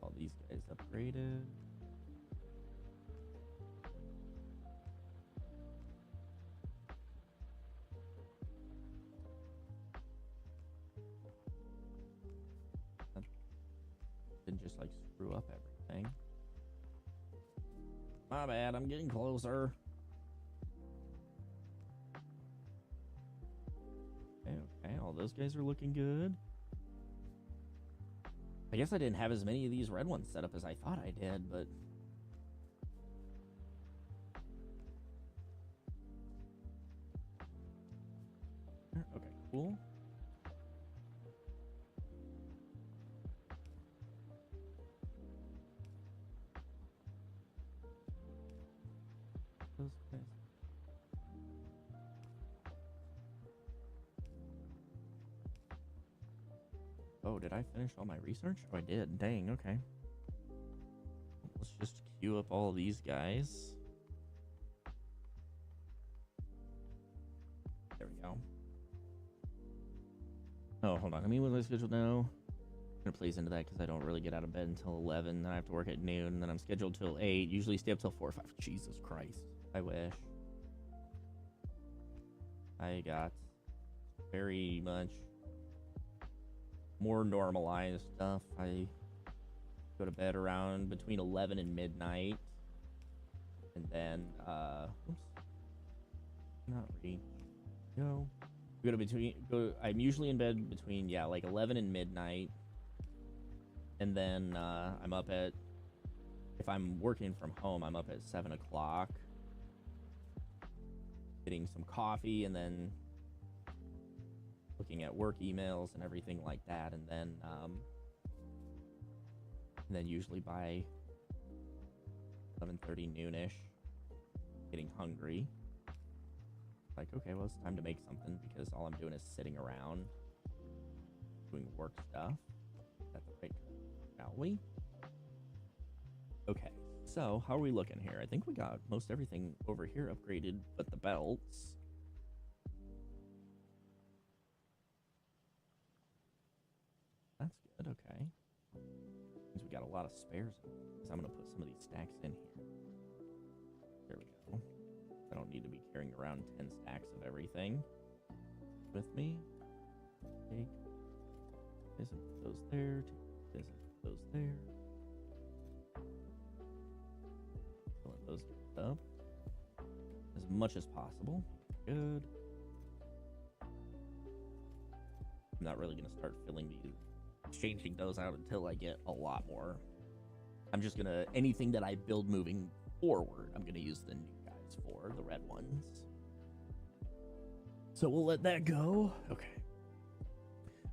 All these guys upgraded. Didn't just like screw up everything. My bad, I'm getting closer. Okay, all those guys are looking good. I guess I didn't have as many of these red ones set up as I thought I did, but... Okay, cool. Those guys. Oh, did I finish all my research? Oh, I did. Dang, okay. Let's just queue up all of these guys. There we go. Oh, hold on. I mean, what's my schedule now? I'm gonna plays into that because I don't really get out of bed until 11. Then I have to work at noon. And then I'm scheduled till 8. Usually stay up till 4 or 5. Jesus Christ. I wish. I got very much more normalized stuff. I go to bed around between 11 and midnight. And then, oops. Not ready. No. I'm usually in bed between, yeah, like 11 and midnight. And then, I'm up at, if I'm working from home, I'm up at 7 o'clock. Getting some coffee and then looking at work emails and everything like that. And then usually by 11:30 noonish, getting hungry. Like, okay, well, it's time to make something because all I'm doing is sitting around doing work stuff. That's right, shall we? Okay, so how are we looking here? I think we got most everything over here upgraded, but the belts. That's good, okay. Means we got a lot of spares. So I'm going to put some of these stacks in here. There we go. I don't need to be carrying around 10 stacks of everything with me. Take this and put those there. Take this and put those there. Filling those up as much as possible. Good. I'm not really going to start filling these, changing those out until I get a lot more. I'm just going to, anything that I build moving forward, I'm going to use the new guys for, the red ones. So we'll let that go. Okay.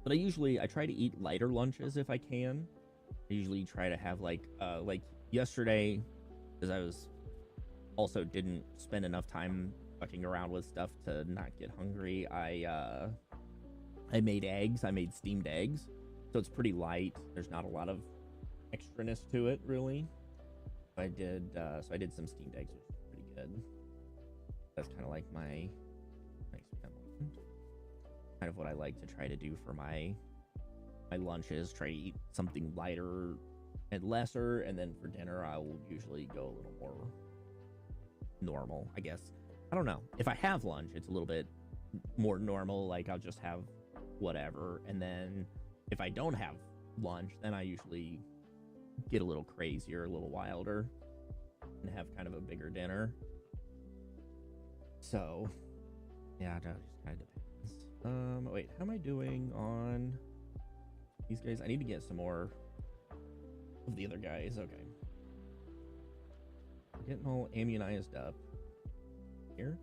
But I try to eat lighter lunches if I can. I usually try to have like yesterday, because I also didn't spend enough time fucking around with stuff to not get hungry. I made eggs. I made steamed eggs. So it's pretty light. There's not a lot of extraness to it, really. I did some steamed eggs, which is pretty good. That's kind of like my kind of what I like to try to do for my lunches. Try to eat something lighter and lesser, and then for dinner I'll usually go a little more normal, I guess. I don't know. If I have lunch, it's a little bit more normal. Like I'll just have whatever, and then if I don't have lunch, then I usually get a little crazier, a little wilder, and have kind of a bigger dinner. So, yeah, it just kind of depends. Wait, how am I doing on these guys? I need to get some more of the other guys. Okay. We're getting all immunized up here,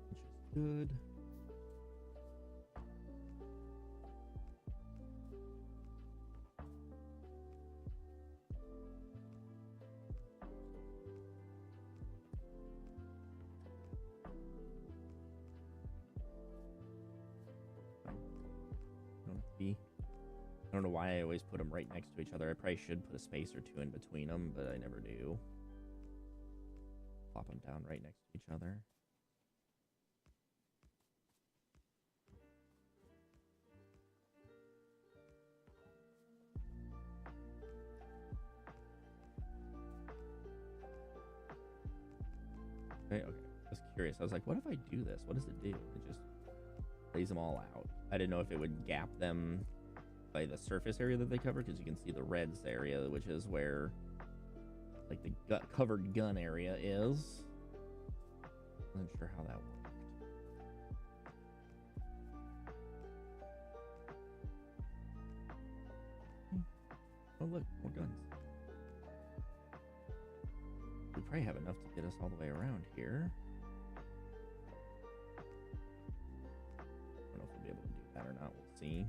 which is good. I don't know why I always put them right next to each other. I probably should put a space or two in between them, but I never do. Plop them down right next to each other. Okay. I was curious. I was like, what if I do this? What does it do? It just lays them all out. I didn't know if it would gap them by the surface area that they cover, because you can see the reds area, which is where like the covered gun area is. I'm not sure how that worked. Oh look, more guns. We probably have enough to get us all the way around here. I don't know if we'll be able to do that or not. We'll see.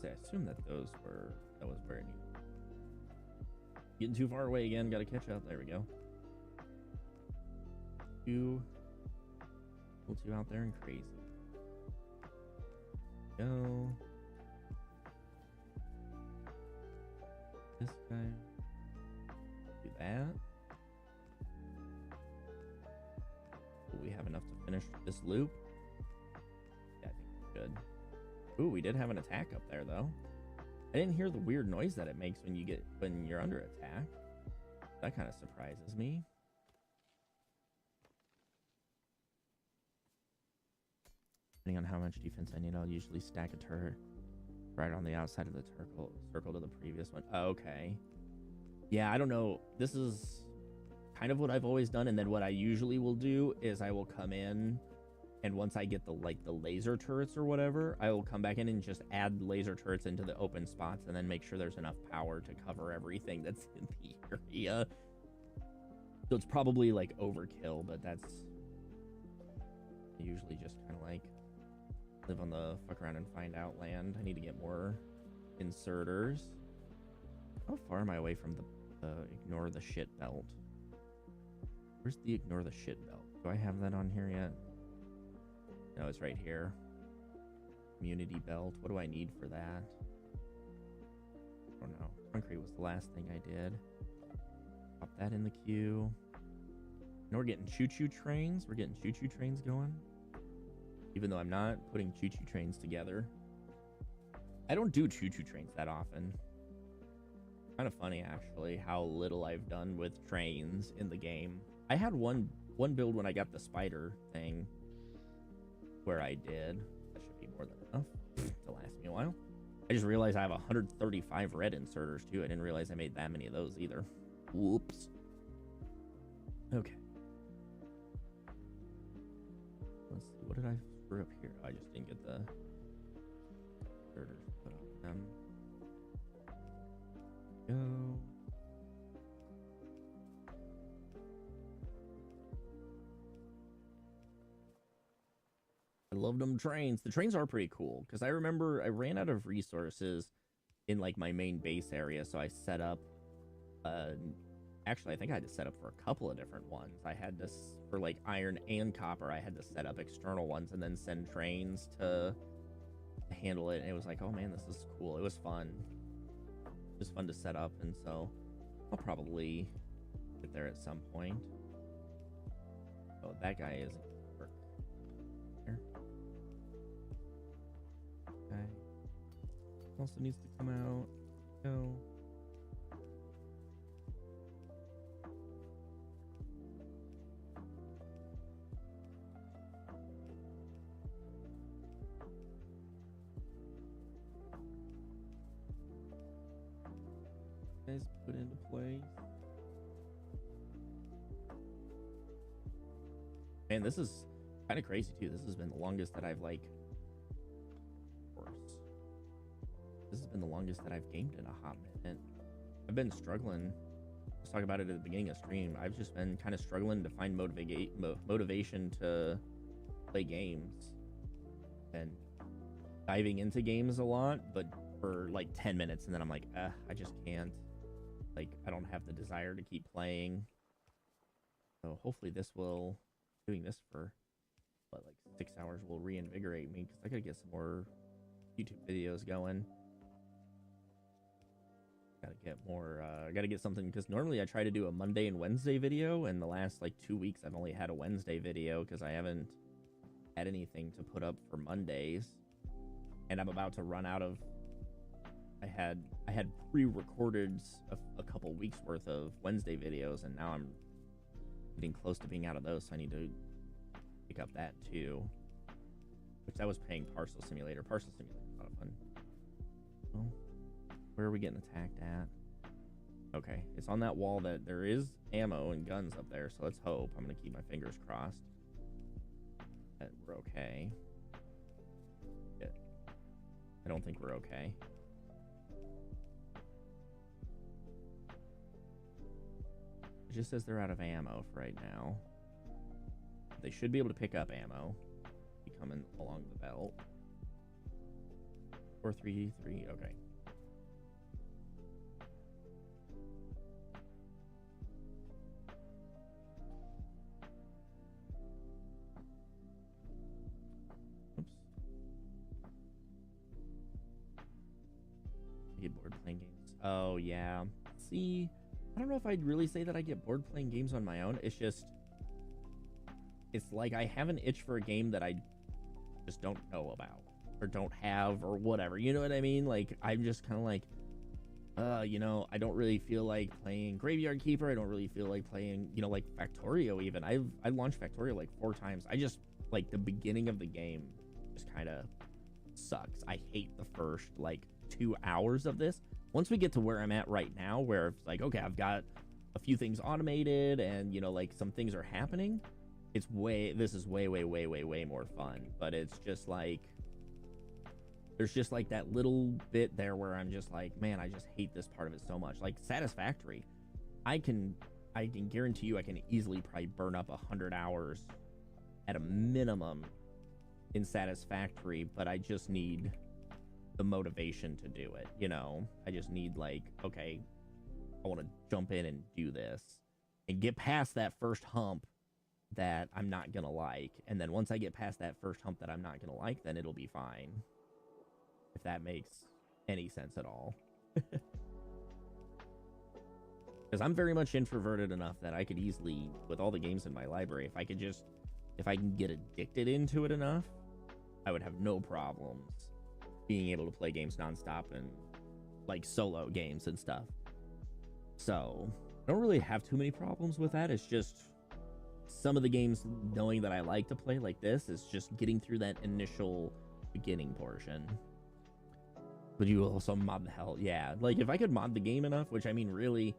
I assume that that was where it needed. Getting too far away again, gotta catch up. There we go. Two out there and crazy. Go. This guy. Do that. Will we have enough to finish this loop? Yeah, I think we're good. Ooh, we did have an attack up there, though. I didn't hear the weird noise that it makes when you're under attack. That kind of surprises me. Depending on how much defense I need, I'll usually stack a turret right on the outside of the circle to the previous one. Okay. Yeah, I don't know. This is kind of what I've always done, and then what I usually will do is I will come in, and once I get the laser turrets or whatever, I will come back in and just add laser turrets into the open spots and then make sure there's enough power to cover everything that's in the area. So it's probably like overkill, but that's usually just kind of like live on the fuck around and find out land. I need to get more inserters. How far am I away from the ignore the shit belt? Where's the ignore the shit belt? Do I have that on here yet? No, it's right here. Community belt. What do I need for that? I don't know. Concrete was the last thing I did. Pop that in the queue. And we're getting choo-choo trains. We're getting choo-choo trains going. Even though I'm not putting choo-choo trains together. I don't do choo-choo trains that often. Kind of funny, actually, how little I've done with trains in the game. I had one build when I got the spider thing where I did. That should be more than enough to last me a while. I just realized I have 135 red inserters, too. I didn't realize I made that many of those either. Whoops. Okay. Let's see. What did I screw up here? I just didn't get the inserters put on them. Go. I love them trains. The trains are pretty cool because I remember I ran out of resources in like my main base area, so I set up actually I think I had to set up for a couple of different ones. I had to, for like iron and copper, I had to set up external ones and then send trains to handle it, and it was like, oh man, this is cool. It was fun. It was fun to set up, and so I'll probably get there at some point. Oh, that guy isn't work here. Okay. Also needs to come out. Go. Guys, put into place. Man, this is kind of crazy too. This has been the longest that I've like. Of course, this has been the longest that I've gamed in a hot minute. I've been struggling. Let's talk about it at the beginning of stream. I've just been kind of struggling to find motivation to play games and diving into games a lot, but for like 10 minutes, and then I'm like, I just can't. Like, I don't have the desire to keep playing. So hopefully doing this for, what, like 6 hours will reinvigorate me, because I gotta get some more YouTube videos going. Gotta get something, because normally I try to do a Monday and Wednesday video, and the last, like, 2 weeks I've only had a Wednesday video, because I haven't had anything to put up for Mondays. And I'm about to run out of... I had pre-recorded a couple weeks worth of Wednesday videos, and now I'm getting close to being out of those, so I need to pick up that too. Which I was paying Parcel Simulator. Parcel Simulator is a lot of fun. Well, where are we getting attacked at? Okay, it's on that wall that there is ammo and guns up there, so let's hope. I'm gonna keep my fingers crossed that we're okay. Yeah. I don't think we're okay. It just says they're out of ammo for right now. They should be able to pick up ammo. Be coming along the belt. 433, okay. Oops. I get bored playing games. Oh, yeah. See... I don't know if I'd really say that I get bored playing games on my own. It's just... It's like I have an itch for a game that I just don't know about. or don't have or whatever. You know what I mean? Like, I'm just kind of like, you know, I don't really feel like playing Graveyard Keeper. I don't really feel like playing, you know, like Factorio even. I launched Factorio like 4 times. I just, like, the beginning of the game just kind of sucks. I hate the first, like, 2 hours of this. Once we get to where I'm at right now, where it's like, okay, I've got a few things automated and, you know, like, some things are happening, this is way more fun. But it's just like, there's just like that little bit there where I'm just like, man, I just hate this part of it so much. Like Satisfactory, I can guarantee you I can easily probably burn up 100 hours at a minimum in Satisfactory, but I just need the motivation to do it, you know? I just need, like, okay, I want to jump in and do this and get past that first hump that I'm not gonna like. And then once I get past that first hump that I'm not gonna like, then it'll be fine. If that makes any sense at all. Because I'm very much introverted enough that I could easily, with all the games in my library, if I can get addicted into it enough, I would have no problems being able to play games nonstop and like solo games and stuff. So I don't really have too many problems with that. It's just some of the games, knowing that I like to play like this, is just getting through that initial beginning portion. But you also mod the hell, yeah. Like, if I could mod the game enough, which, I mean, really,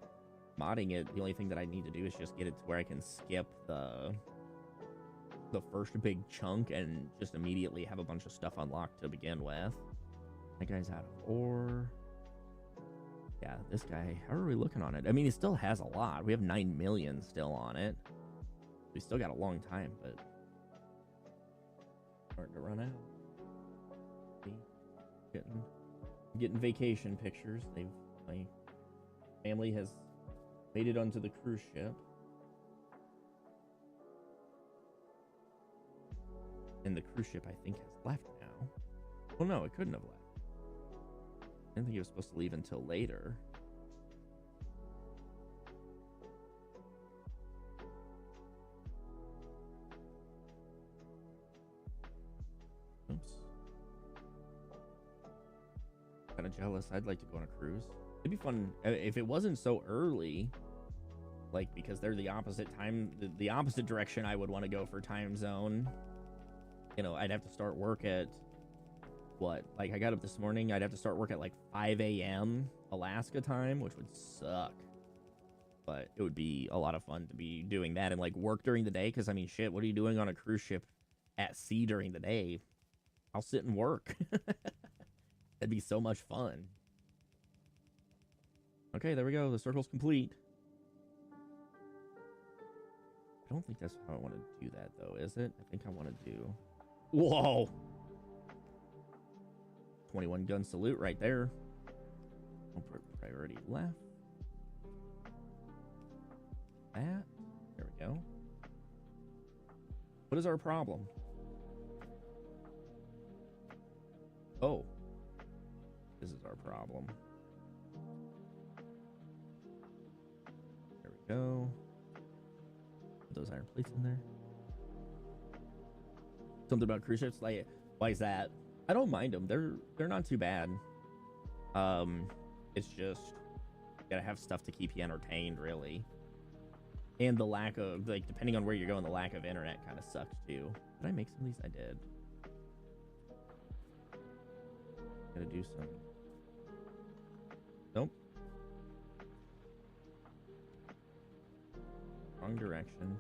modding it, the only thing that I need to do is just get it to where I can skip the first big chunk and just immediately have a bunch of stuff unlocked to begin with. That guy's out of ore. Yeah, this guy, how are we looking on it? I mean, he still has a lot. We have 9 million still on it. We still got a long time, but starting to run out. See? Getting vacation pictures. My family has made it onto the cruise ship. And the cruise ship, I think, has left now. Well, no, it couldn't have left. I didn't think it was supposed to leave until later. Oops. Kind of jealous. I'd like to go on a cruise. It'd be fun if it wasn't so early, like, because they're the opposite time, the opposite direction I would want to go for time zone. You know, I'd have to start work at what? Like, I got up this morning, I'd have to start work at like 5 a.m. Alaska time, which would suck. But it would be a lot of fun to be doing that and like work during the day. Because I mean, shit, what are you doing on a cruise ship at sea during the day? I'll sit and work. That'd be so much fun. Okay, there we go. The circle's complete. I don't think that's how I want to do that, though, is it? I think I want to do... Whoa! 21 gun salute right there. Priority left. That. There we go. What is our problem? Oh. This is our problem. There we go. Put those iron plates in there. Something about cruise ships, like, why is that? I don't mind them. They're not too bad. It's just you gotta have stuff to keep you entertained, really. And the lack of, like, depending on where you're going, the lack of internet kind of sucks too. Did I make some of these? I did. Gotta do some. Nope. Wrong direction.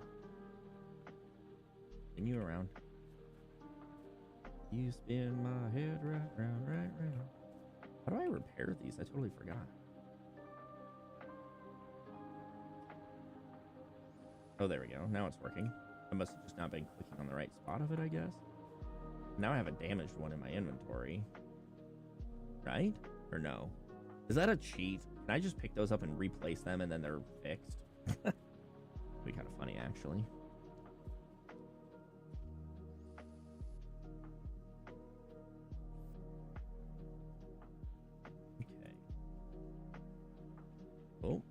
Spin you around. You spin my head right round, right round. How do I repair these? I totally forgot. Oh, there we go. Now it's working. I must have just not been clicking on the right spot of it, I guess. Now I have a damaged one in my inventory. Right? Or no? Is that a cheat? Can I just pick those up and replace them and then they're fixed? That'd be kind of funny, actually. Okay. Oh.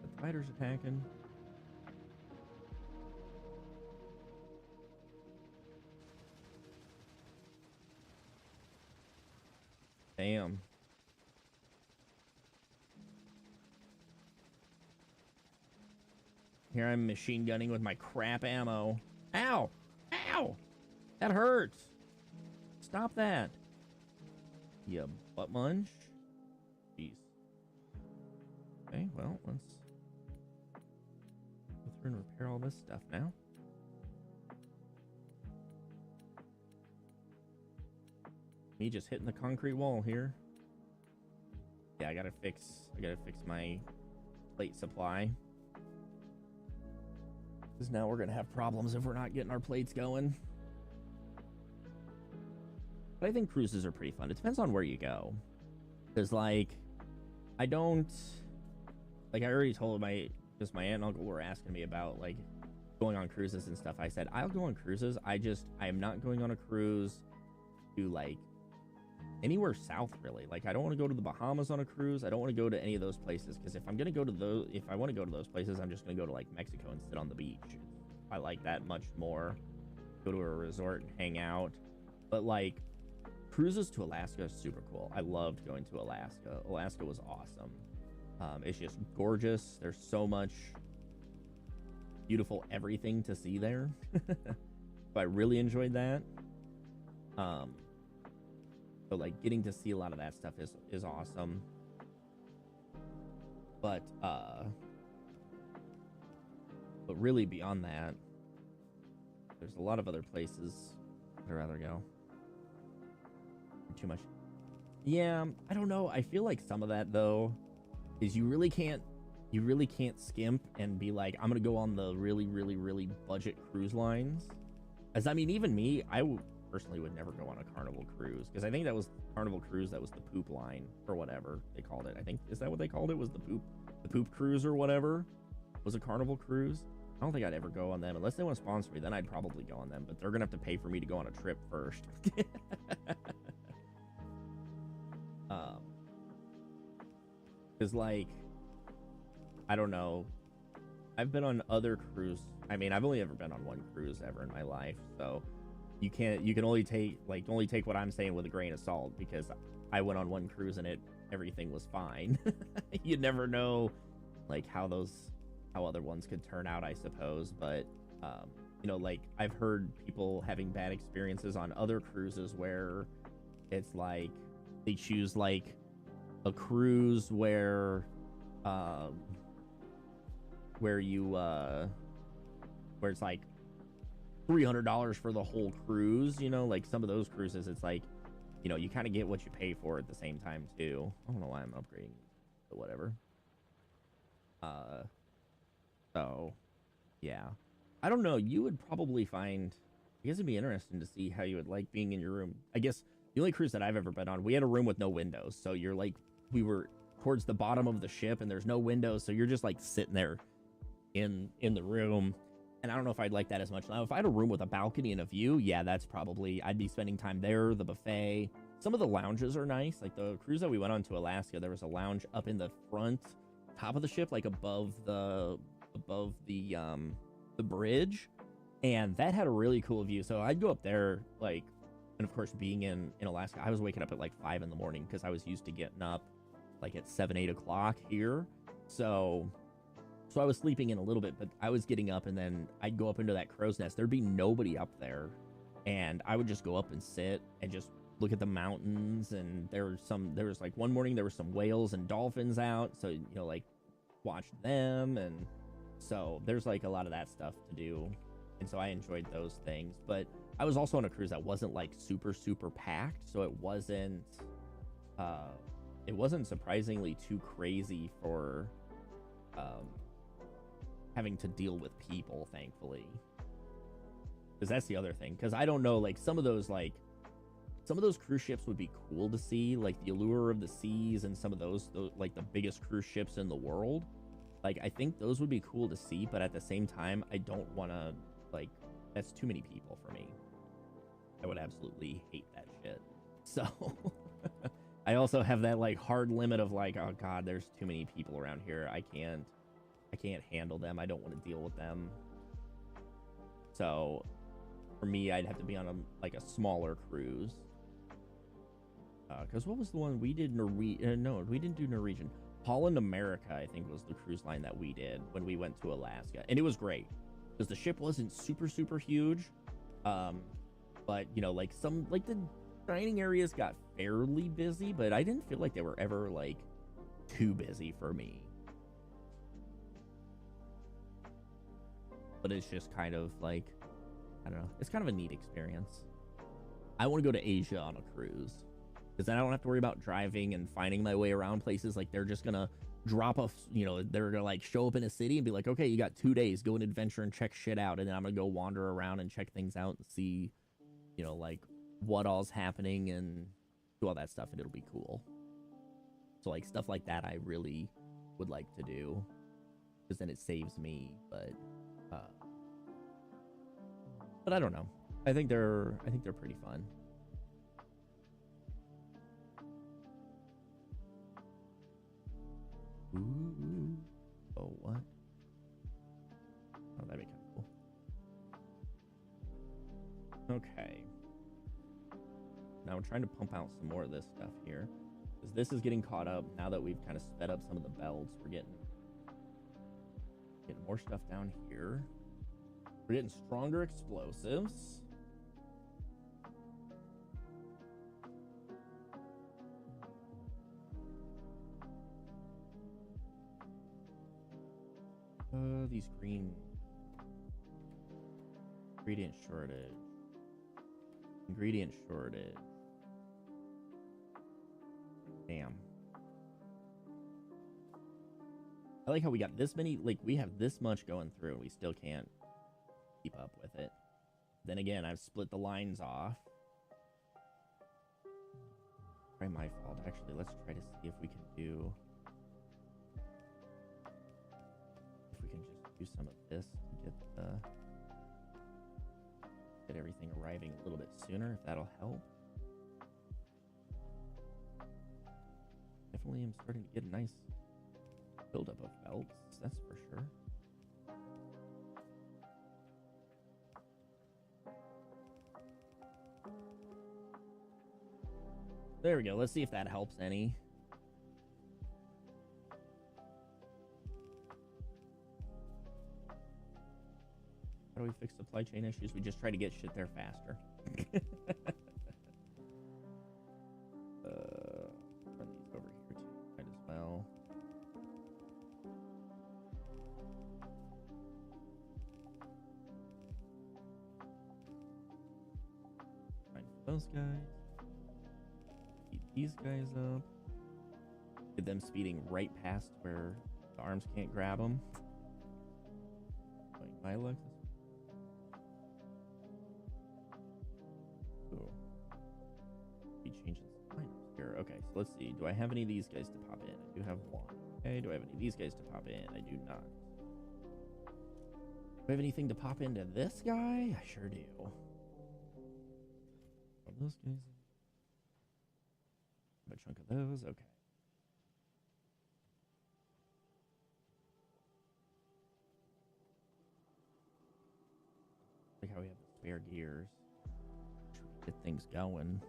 The spider's attacking. Damn. Here I'm machine gunning with my crap ammo. Ow! Ow! That hurts! Stop that. You butt munch. Jeez. Okay, well, let's go through and repair all this stuff now. Me just hitting the concrete wall here. Yeah, I gotta fix my plate supply. Because now we're gonna have problems if we're not getting our plates going. But I think cruises are pretty fun. It depends on where you go. Because, like, I don't... Like, I already told my aunt and uncle were asking me about, like, going on cruises and stuff. I said, I'll go on cruises. I am not going on a cruise to, like, anywhere south, really. Like, I don't want to go to the Bahamas on a cruise. I don't want to go to any of those places. Because if I want to go to those places, I'm just going to go to, like, Mexico and sit on the beach. I like that much more. Go to a resort and hang out. But, like, cruises to Alaska is super cool. I loved going to Alaska. Alaska was awesome. It's just gorgeous. There's so much beautiful everything to see there. So I really enjoyed that. So like getting to see a lot of that stuff is awesome. But really beyond that, there's a lot of other places I'd rather go. Too much. Yeah, I don't know. I feel like some of that though is you really can't skimp and be like, I'm gonna go on the really budget cruise lines. As I mean, even me, personally would never go on a Carnival cruise because I think that was Carnival cruise. That was the poop line or whatever they called it. I think, is that what they called it? Was the poop cruise or whatever was a Carnival cruise? I don't think I'd ever go on them unless they want to sponsor me. Then I'd probably go on them, but they're gonna have to pay for me to go on a trip first. Because, like, I don't know. I've been on other cruise. I mean, I've only ever been on one cruise ever in my life, so you can only take what I'm saying with a grain of salt because I went on one cruise and everything was fine. You never know, like, how other ones could turn out, I suppose. But you know, like, I've heard people having bad experiences on other cruises where it's like they choose like a cruise where it's like $300 for the whole cruise, you know, like some of those cruises, it's like, you know, you kind of get what you pay for at the same time too. I don't know why I'm upgrading, but whatever. So yeah, I don't know. You would probably find, I guess it'd be interesting to see how you would like being in your room. I guess the only cruise that I've ever been on, we had a room with no windows. So you're like, we were towards the bottom of the ship and there's no windows. So you're just like sitting there in the room. And I don't know if I'd like that as much. Now, if I had a room with a balcony and a view, yeah, that's probably, I'd be spending time there, the buffet. Some of the lounges are nice. Like the cruise that we went on to Alaska, there was a lounge up in the front top of the ship, like above the bridge. And that had a really cool view. So I'd go up there, like, and of course, being in Alaska, I was waking up at like 5 in the morning because I was used to getting up like at 7, 8 o'clock here. So I was sleeping in a little bit, but I was getting up and then I'd go up into that crow's nest. There'd be nobody up there. And I would just go up and sit and just look at the mountains. And there was like one morning, there were some whales and dolphins out. So, you know, like watch them. And so there's like a lot of that stuff to do. And so I enjoyed those things. But I was also on a cruise that wasn't like super packed. So it wasn't surprisingly too crazy for having to deal with people, thankfully. Because that's the other thing. Because I don't know, like some of those cruise ships would be cool to see, like the Allure of the Seas and some of those like the biggest cruise ships in the world. Like I think those would be cool to see, but at the same time, I don't want to, like, that's too many people for me. I would absolutely hate that shit. So I also have that like hard limit of like, oh god, there's too many people around here. I can't handle them. I don't want to deal with them. So for me, I'd have to be on a smaller cruise. Because what was the one we did? No, we didn't do Norwegian. Holland America, I think, was the cruise line that we did when we went to Alaska, and it was great because the ship wasn't super huge, but you know, like the dining areas got fairly busy, but I didn't feel like they were ever like too busy for me. But it's just kind of like, I don't know, it's kind of a neat experience. I want to go to Asia on a cruise because then I don't have to worry about driving and finding my way around places. Like, they're just gonna drop off, you know, they're gonna like show up in a city and be like, okay, you got 2 days, go and adventure and check shit out, and then I'm gonna go wander around and check things out and see, you know, like what all's happening and do all that stuff, and it'll be cool. So like stuff like that I really would like to do because then it saves me, but I don't know. I think they're pretty fun. Ooh. Oh, what? Oh, that'd be kind of cool. Okay. Now we're trying to pump out some more of this stuff here, because this is getting caught up now that we've kind of sped up some of the belts. We're getting more stuff down here. We're getting stronger explosives. These green ingredient shortage. Damn. I like how we got this many, like, we have this much going through and we still can't keep up with it. Then again, I've split the lines off. Probably my fault. Actually, let's try to see if we can do... if we can just do some of this to get everything arriving a little bit sooner, if that'll help. Definitely am starting to get a nice buildup of belts, that's for sure. There we go. Let's see if that helps any. How do we fix supply chain issues? We just try to get shit there faster. Run these over here too. Might as well. Find those guys. Speed these guys up. Get them speeding right past where the arms can't grab them. Like my luck. Changing some lineups here. Okay, so let's see. Do I have any of these guys to pop in? I do have one. Okay, do I have any of these guys to pop in? I do not. Do I have anything to pop into this guy? I sure do. Are those guys? Have a chunk of those. Okay. Like how we have the spare gears. Get things going.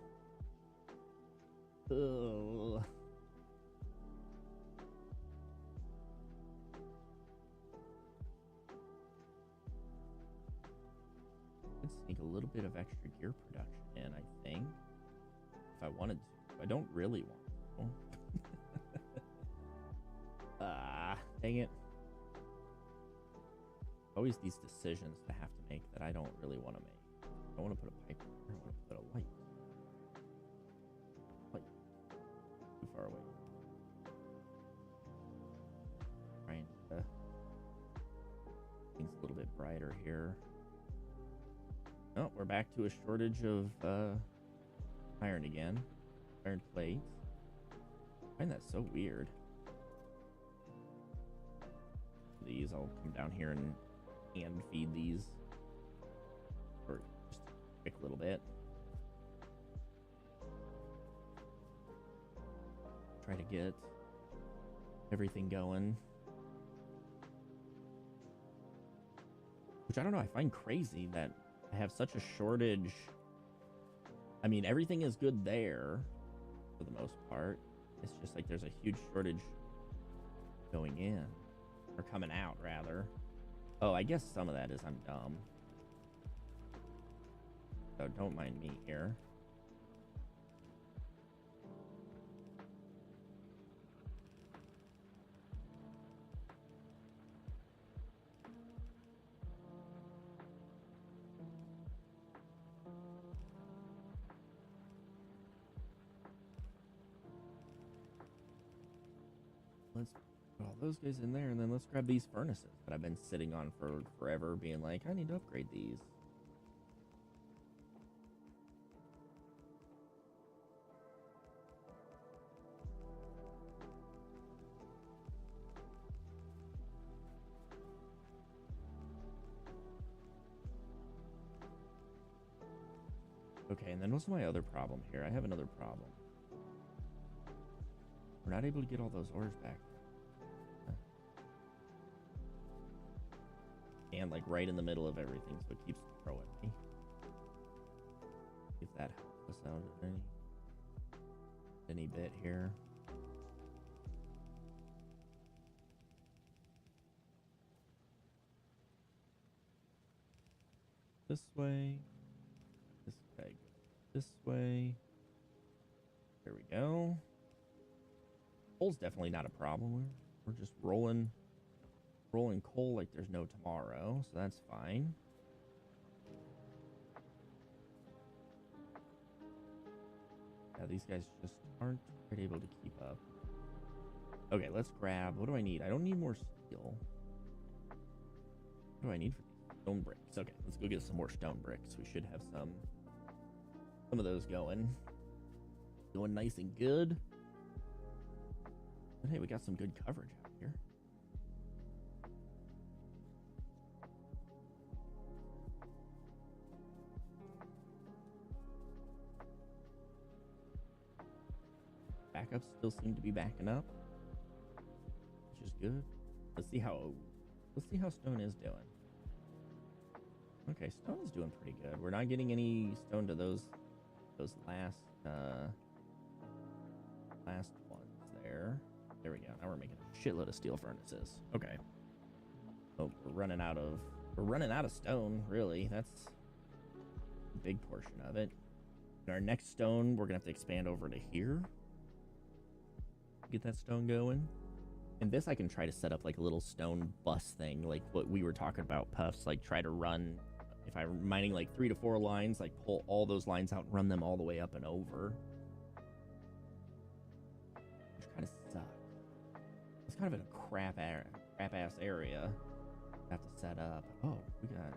Ugh. Let's sneak a little bit of extra gear production in, I think. If I wanted to. I don't really want to. Dang it. Always these decisions to have to make that I don't really want to make. I want to put a pipe in there. I want to put a light. Too far away. Trying to things a little bit brighter here. Oh, we're back to a shortage of iron again. Iron plates. I find that so weird. These, I'll come down here and hand feed these for just a quick little bit. Try to get everything going. Which I don't know, I find crazy that I have such a shortage. I mean, everything is good there. for the most part. It's just like there's a huge shortage going in, or coming out rather. Oh, I guess some of that is I'm dumb. So don't mind me here. Let's put all those guys in there, and then let's grab these furnaces that I've been sitting on for forever, being like, I need to upgrade these. Okay, and then what's my other problem here? I have another problem. We're not able to get all those ores back. And like right in the middle of everything, so it keeps throwing me. See if that helps us out any bit here. This way. This guy goes this way. There we go. Coal's definitely not a problem. We're just rolling coal like there's no tomorrow, so that's fine. Yeah, these guys just aren't quite able to keep up. Okay, let's grab, what do I need? I don't need more steel. What do I need for these? Stone bricks. Okay, let's go get some more stone bricks. We should have some of those going nice and good. But hey, we got some good coverage out here. Backups still seem to be backing up, which is good. Let's see how stone is doing. Okay, stone is doing pretty good. We're not getting any stone to those last ones there. There we go. Now we're making a shitload of steel furnaces. Okay. Oh, we're running out of stone, really. That's a big portion of it. And our next stone, we're gonna have to expand over to here. Get that stone going. And this I can try to set up like a little stone bus thing, like what we were talking about, Puffs. Like try to run, if I'm mining like 3 to 4 lines, like pull all those lines out and run them all the way up and over. Which kind of sucks. It's kind of in a crap ass area to have to set up. Oh, we got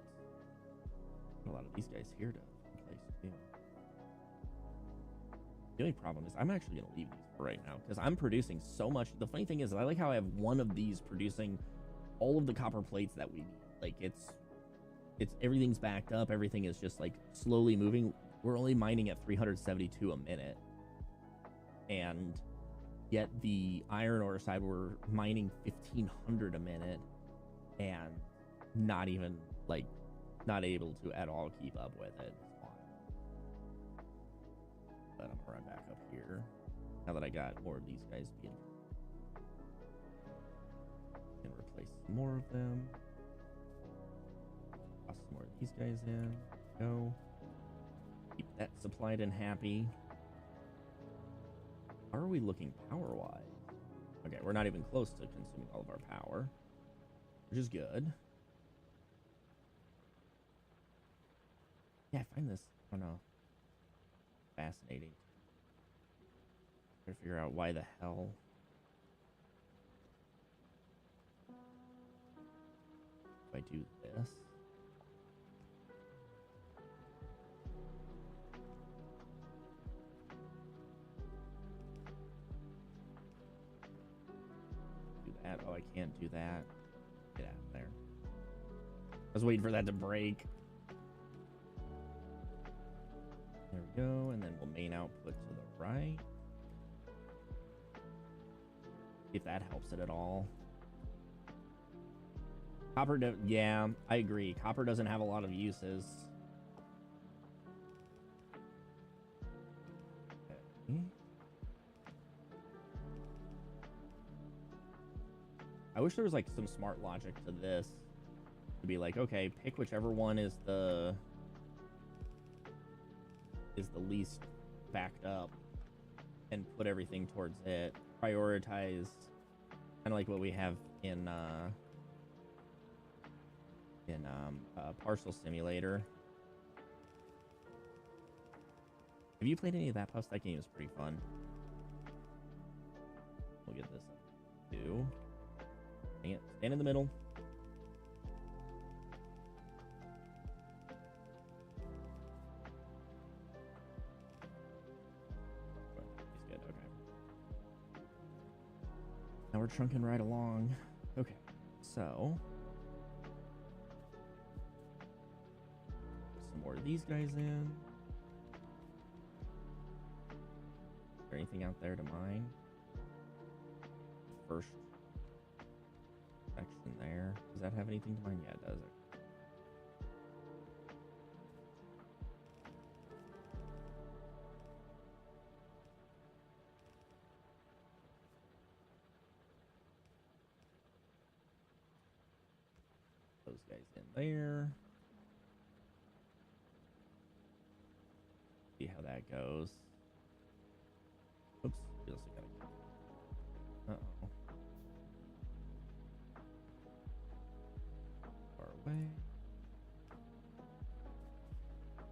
a lot of these guys here to replace too. The only problem is I'm actually going to leave these for right now because I'm producing so much. The funny thing is I like how I have one of these producing all of the copper plates that we need. Like it's everything's backed up. Everything is just like slowly moving. We're only mining at 372 a minute. And yet the iron ore side, we're mining 1,500 a minute and not even like, not able to at all keep up with it. But I'm gonna run back up here now that I got more of these guys being, and replace some more of them. Toss some more of these guys in. Go. Keep that supplied and happy. How are we looking power-wise? Okay, we're not even close to consuming all of our power, which is good. Yeah, I find this, I don't know, fascinating. Try to figure out why the hell. If I do this. Do that. Oh, I can't do that. Get out of there. I was waiting for that to break. There we go, and then we'll main output to the right. See if that helps it at all. Copper, yeah, I agree. Copper doesn't have a lot of uses. Okay. I wish there was like some smart logic to this. To be like, okay, pick whichever one is the least backed up and put everything towards it. Prioritize kind of like what we have in Parcel Simulator. Have you played any of that, Puffs? That game is pretty fun. We'll get this up too. Dang it. Stand in the middle. He's good. Okay. Now we're chunking right along. Okay. So. Some more of these guys in. Is there anything out there to mine? First section there. Does that have anything to mine? Yeah, it does. Those guys in there. See how that goes. Oops. We also gotta... Uh-oh. Far away.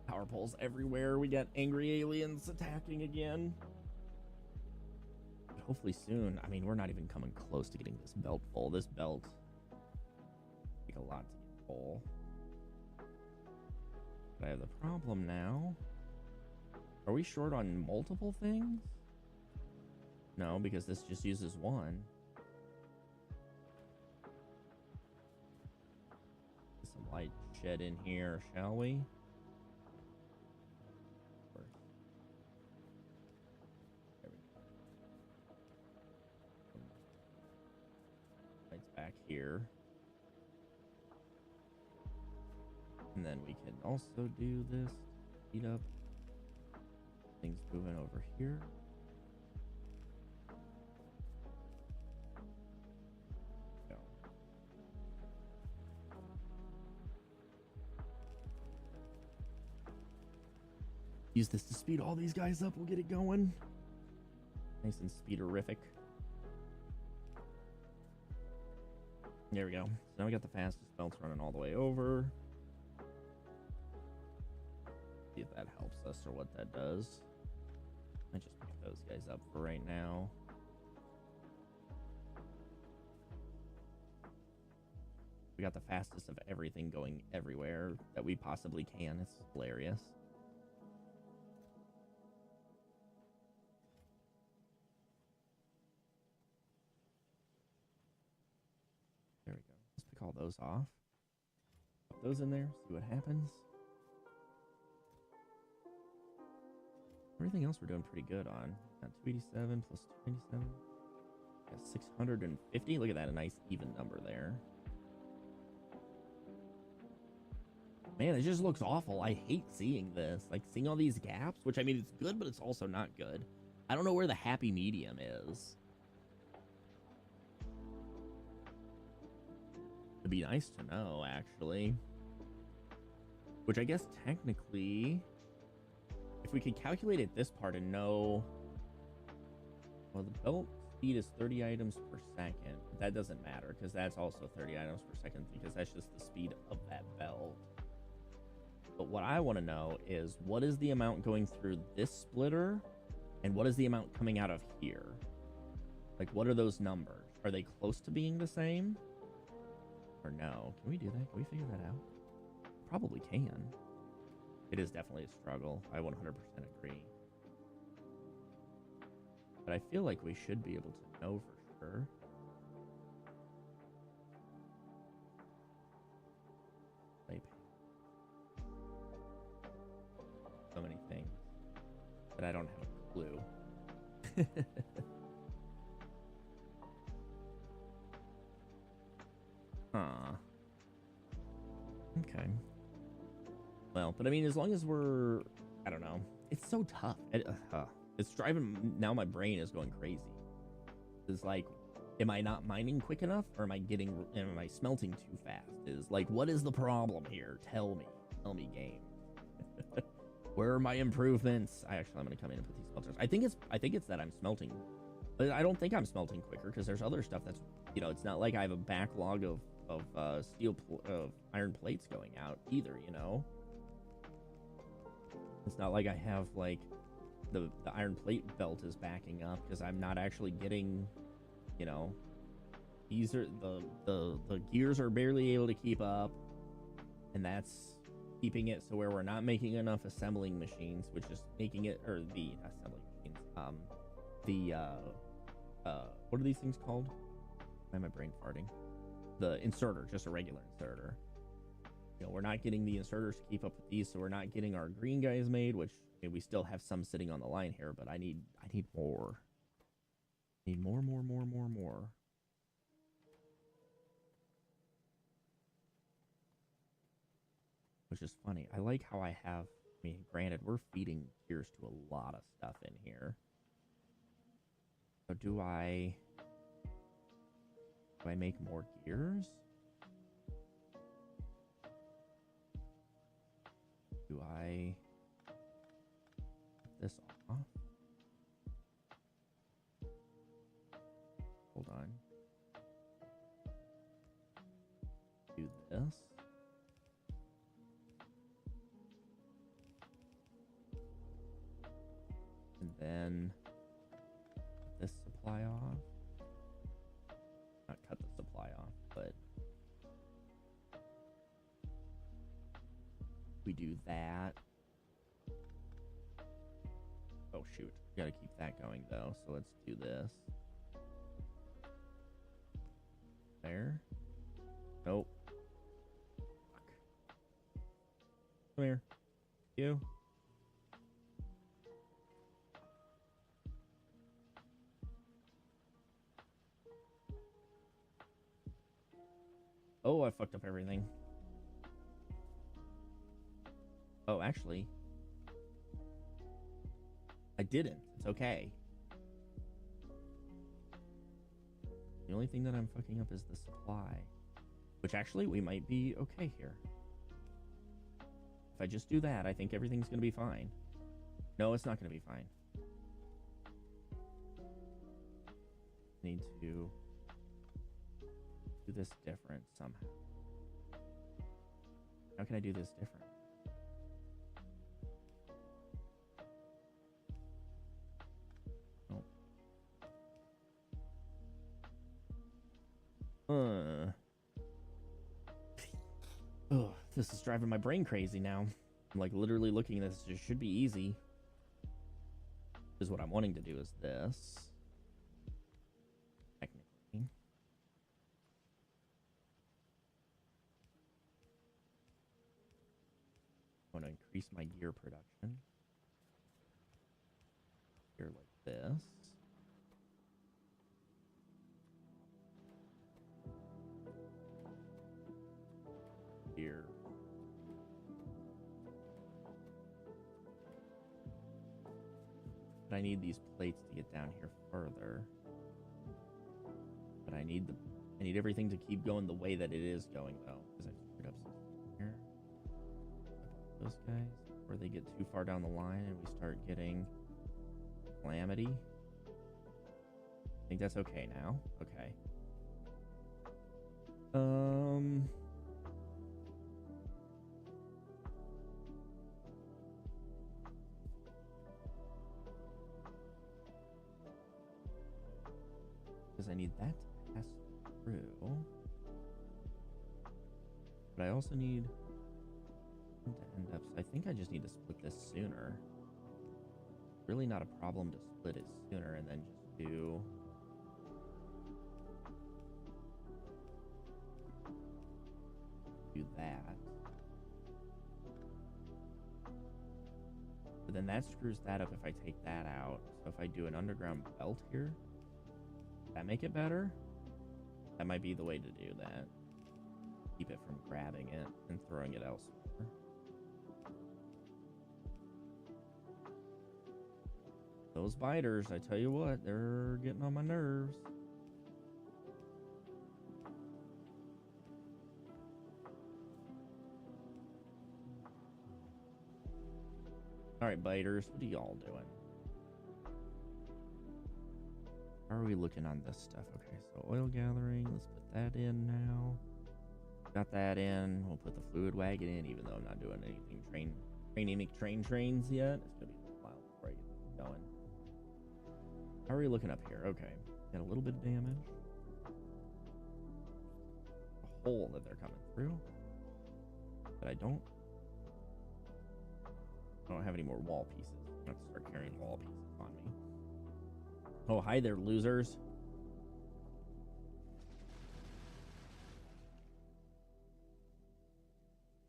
Power poles everywhere. We got angry aliens attacking again. But hopefully soon. I mean, we're not even coming close to getting this belt full. This belt take a lot to get full. But I have the problem now. Are we short on multiple things? No, because this just uses one. Get some light shed in here, shall we? There we go. Lights back here. And then we can also do this. Speed up. Things moving over here. Go. Use this to speed all these guys up. We'll get it going. Nice and speederific. There we go. So now we got the fastest belts running all the way over. See if that helps us or what that does. I just pick those guys up for right now. We got the fastest of everything going everywhere that we possibly can. It's hilarious. There we go. Let's pick all those off. Put those in there, see what happens. Everything else we're doing pretty good on. Got 287 plus 297. Got 650. Look at that, a nice even number there. Man, it just looks awful. I hate seeing this. Like, seeing all these gaps, which, I mean, it's good, but it's also not good. I don't know where the happy medium is. It'd be nice to know, actually. Which I guess technically... if we could calculate it this part and know, well, the belt speed is 30 items per second. That doesn't matter because that's also 30 items per second because that's just the speed of that belt. But what I want to know is what is the amount going through this splitter and what is the amount coming out of here? Like, what are those numbers? Are they close to being the same? Or no? Can we do that? Can we figure that out? Probably can. It is definitely a struggle. I 100% agree. But I feel like we should be able to know for sure. So many things that I don't have a clue. Huh. Okay. Well, but I mean, as long as we're, I don't know. It's so tough. It's driving, now my brain is going crazy. It's like, Am I not mining quick enough, or am I smelting too fast? Is like, what is the problem here? Tell me, game. Where are my improvements? I'm gonna come in and put these smelters. I think it's that I'm smelting, but I don't think I'm smelting quicker because there's other stuff that's, you know, it's not like I have a backlog of iron plates going out either. You know, it's not like I have like the iron plate belt is backing up because I'm not actually getting. You know, these are the gears are barely able to keep up, and that's keeping it so where we're not making enough assembling machines, which is making it, or the assembling machines, what are these things called? Why am I brain farting? The inserter, just a regular inserter. You know, we're not getting the inserters to keep up with these, so we're not getting our green guys made, which, I mean, we still have some sitting on the line here, but I need more. Need more. Which is funny. I like how I have, I mean, granted, we're feeding gears to a lot of stuff in here. So do I make more gears? Do I put this off? Hold on. Do this. And then cut this supply off. Not cut the supply off, but we do that. Oh shoot, we gotta keep that going though, so let's do this. There. Nope. Fuck. Come here. You. Oh, I fucked up everything. Oh, actually, I didn't. It's okay. The only thing that I'm fucking up is the supply, which actually we might be okay here. If I just do that, I think everything's going to be fine. No, it's not going to be fine. Need to do this different somehow. How can I do this different? Oh, this is driving my brain crazy now. I'm like literally looking at this. It should be easy. Because what I'm wanting to do is this. Technically. I want to increase my gear production. Here like this. Here. But I need these plates to get down here further. But I need everything to keep going the way that it is going though, because I screwed up something here. Those guys, where they get too far down the line and we start getting calamity. I think that's okay now. Okay. Because I need that to pass through. But I also need to end up. So I think I just need to split this sooner. Really not a problem to split it sooner and then just do. Do that. But then that screws that up if I take that out. So if I do an underground belt here, that make it better? That might be the way to do that. Keep it from grabbing it and throwing it elsewhere. Those biters, I tell you what, they're getting on my nerves. Alright, biters, what are y'all doing? How are we looking on this stuff? Okay, so oil gathering, let's put that in now. Got that in. We'll put the fluid wagon in, even though I'm not doing anything trains yet. It's gonna be a while before I get going. How are we looking up here? Okay, got a little bit of damage. A hole that they're coming through, but I don't have any more wall pieces. I'm gonna have to start carrying wall pieces on me. Oh, hi there, losers.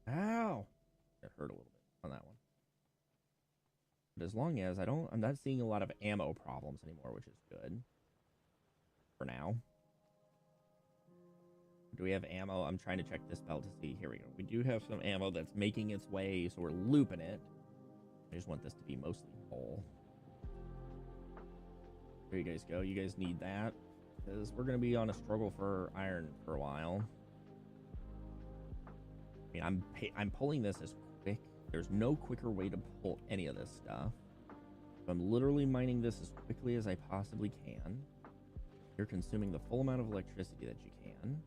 Ow! It hurt a little bit on that one. But as long as I'm not seeing a lot of ammo problems anymore, which is good. For now. Do we have ammo? I'm trying to check this belt to see. Here we go. We do have some ammo that's making its way, so we're looping it. I just want this to be mostly full. There you guys go. You guys need that, because we're going to be on a struggle for iron for a while. I mean, I'm pulling this as quick. There's no quicker way to pull any of this stuff. So I'm literally mining this as quickly as I possibly can. You're consuming the full amount of electricity that you can.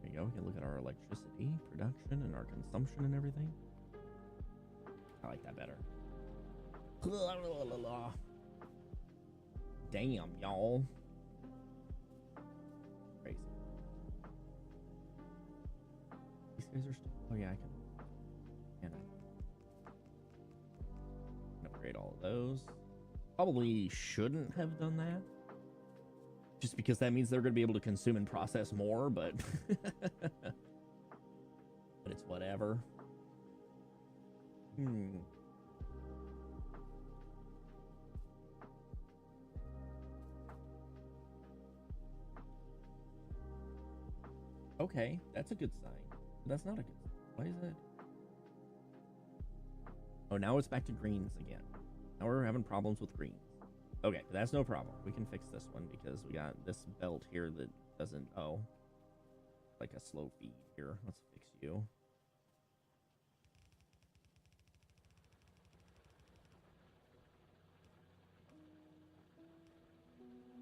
There you go. We can look at our electricity production and our consumption and everything. I like that better. Damn, y'all. Crazy. These guys are still... Oh, yeah, I can upgrade all of those. Probably shouldn't have done that. Just because that means they're going to be able to consume and process more, but... but it's whatever. Okay, that's a good sign. That's not a good sign. Why is that? Oh, now it's back to greens again. Now we're having problems with greens. Okay, that's no problem. We can fix this one because we got this belt here that doesn't... Oh. Like a slow feed here. Let's fix you.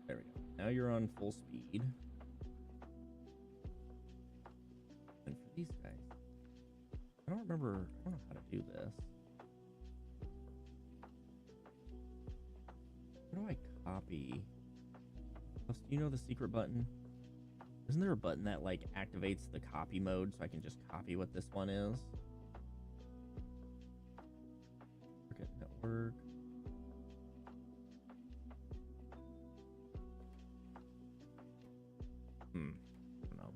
There we go. Now you're on full speed. And for these guys, I don't know how to do this. How do I copy? Do you know the secret button? Isn't there a button that like activates the copy mode so I can just copy what this one is? Forget network. I don't know.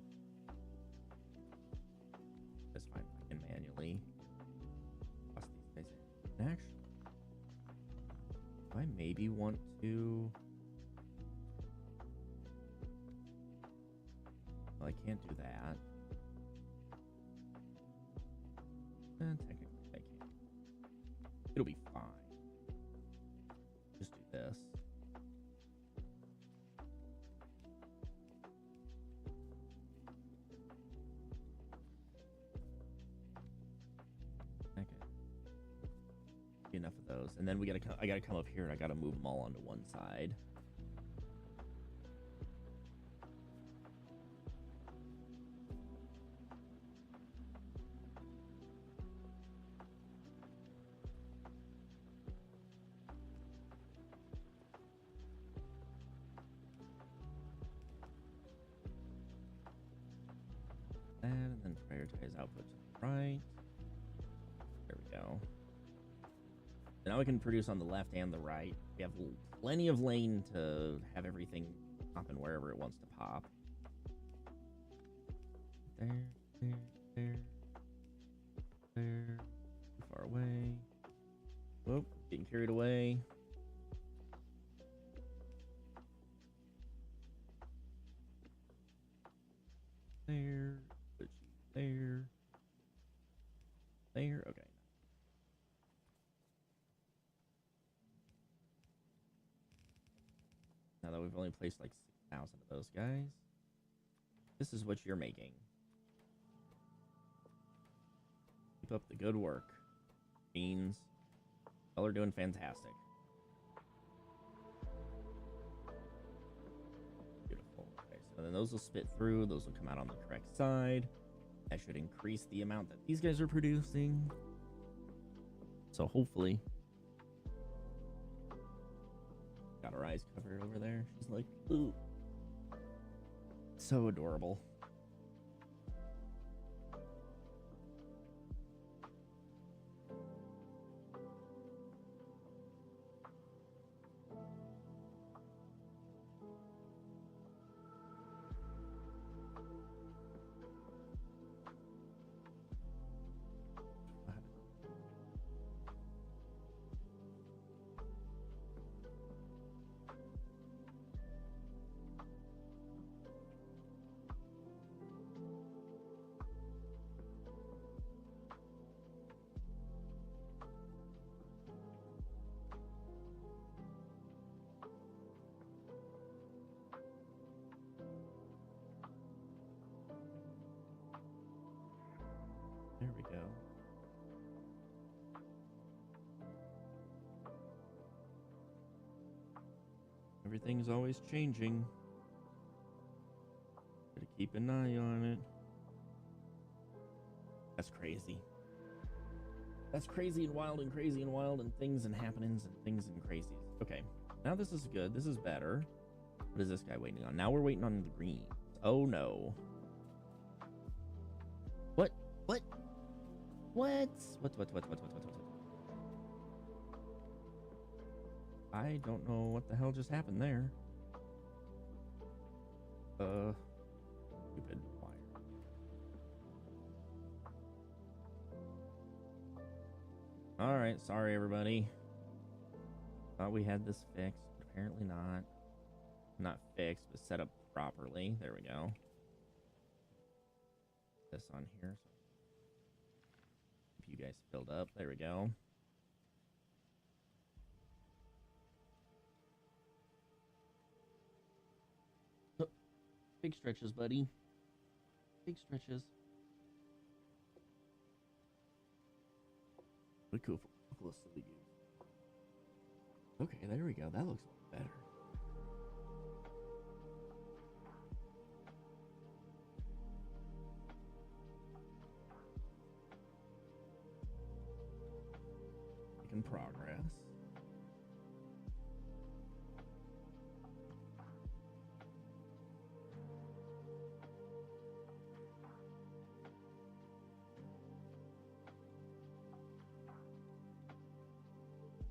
That's fine. I can manually toss these guys in. And actually, I maybe want to... Well, I can't do that. Technically, I can't. It'll be fine. Just do this. Okay. Enough of those, and then I gotta come up here and I gotta move them all onto one side. That, and then prioritize output to the right. There we go. So now we can produce on the left and the right. We have plenty of lane to have everything popping wherever it wants to pop. There. Too far away. Whoop, getting carried away. There. Put you there. There. Okay. Now that we've only placed like 6,000 of those guys, this is what you're making. Keep up the good work. Beans. Y'all are doing fantastic. Beautiful. Okay, so then those will spit through. Those will come out on the correct side. That should increase the amount that these guys are producing. So hopefully. Got her eyes covered over there. She's like, ooh. So adorable. There we go. Everything's always changing. Gotta keep an eye on it. That's crazy. That's crazy and wild and crazy and wild and things and happenings and things and crazies. Okay, now this is good. This is better. What is this guy waiting on? Now we're waiting on the green. Oh no. What? What? What? What? I don't know what the hell just happened there. Stupid wire. Alright, sorry everybody. Thought we had this fixed, but apparently not. Not fixed, but set up properly. There we go. This on here. So you guys filled up. There we go. Oh, big stretches, buddy. Big stretches. What cool. Okay, there we go. That looks a lot better. Making progress.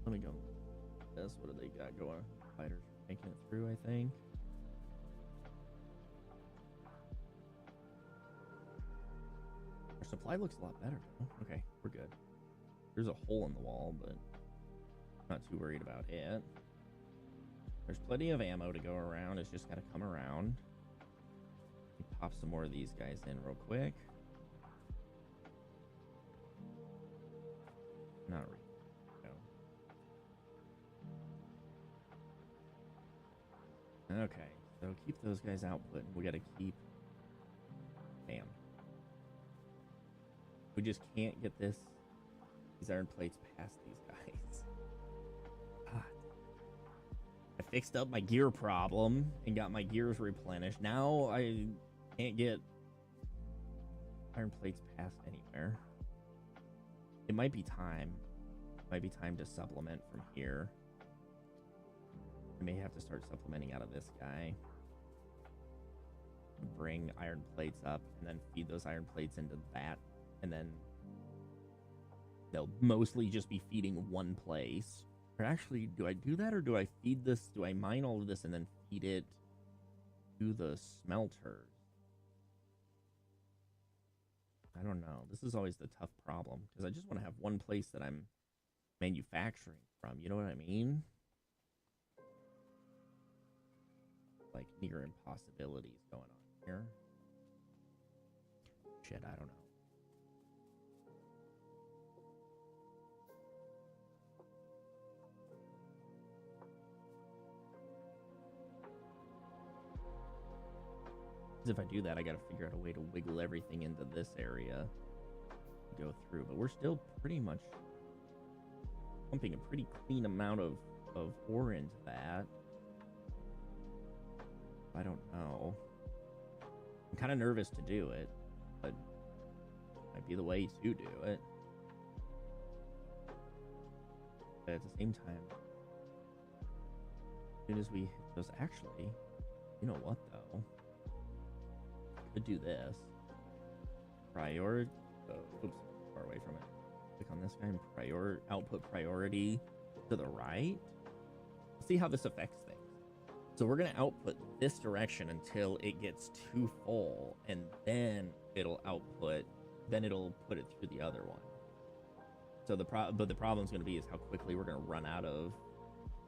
Let me go. This, what do they got going? Fighters making it through, I think. Our supply looks a lot better. Oh, okay, we're good. There's a hole in the wall, but not too worried about it. There's plenty of ammo to go around. It's just got to come around. Pop some more of these guys in real quick. Not really. No. Okay, so keep those guys output. We got to keep. Damn. We just can't get these iron plates past these guys. God. I fixed up my gear problem and got my gears replenished. Now I can't get iron plates past anywhere. It might be time. It might be time to supplement from here. I may have to start supplementing out of this guy. Bring iron plates up and then feed those iron plates into that. And then they'll mostly just be feeding one place. Or actually, do I do that or do I feed this? Do I mine all of this and then feed it to the smelters? I don't know. This is always the tough problem because I just want to have one place that I'm manufacturing from. You know what I mean? Like near impossibilities going on here. Shit, I don't know. If I do that, I gotta figure out a way to wiggle everything into this area. go through, but we're still pretty much pumping a pretty clean amount of ore into that. I don't know. I'm kind of nervous to do it, but it might be the way to do it. But at the same time, as soon as we hit those, actually, you know what though? Could do this. Oops, far away from it. Click on this guy and output priority to the right. See how this affects things. So we're gonna output this direction until it gets too full, and then it'll output. Then it'll put it through the other one. So the problem's gonna be is how quickly we're gonna run out of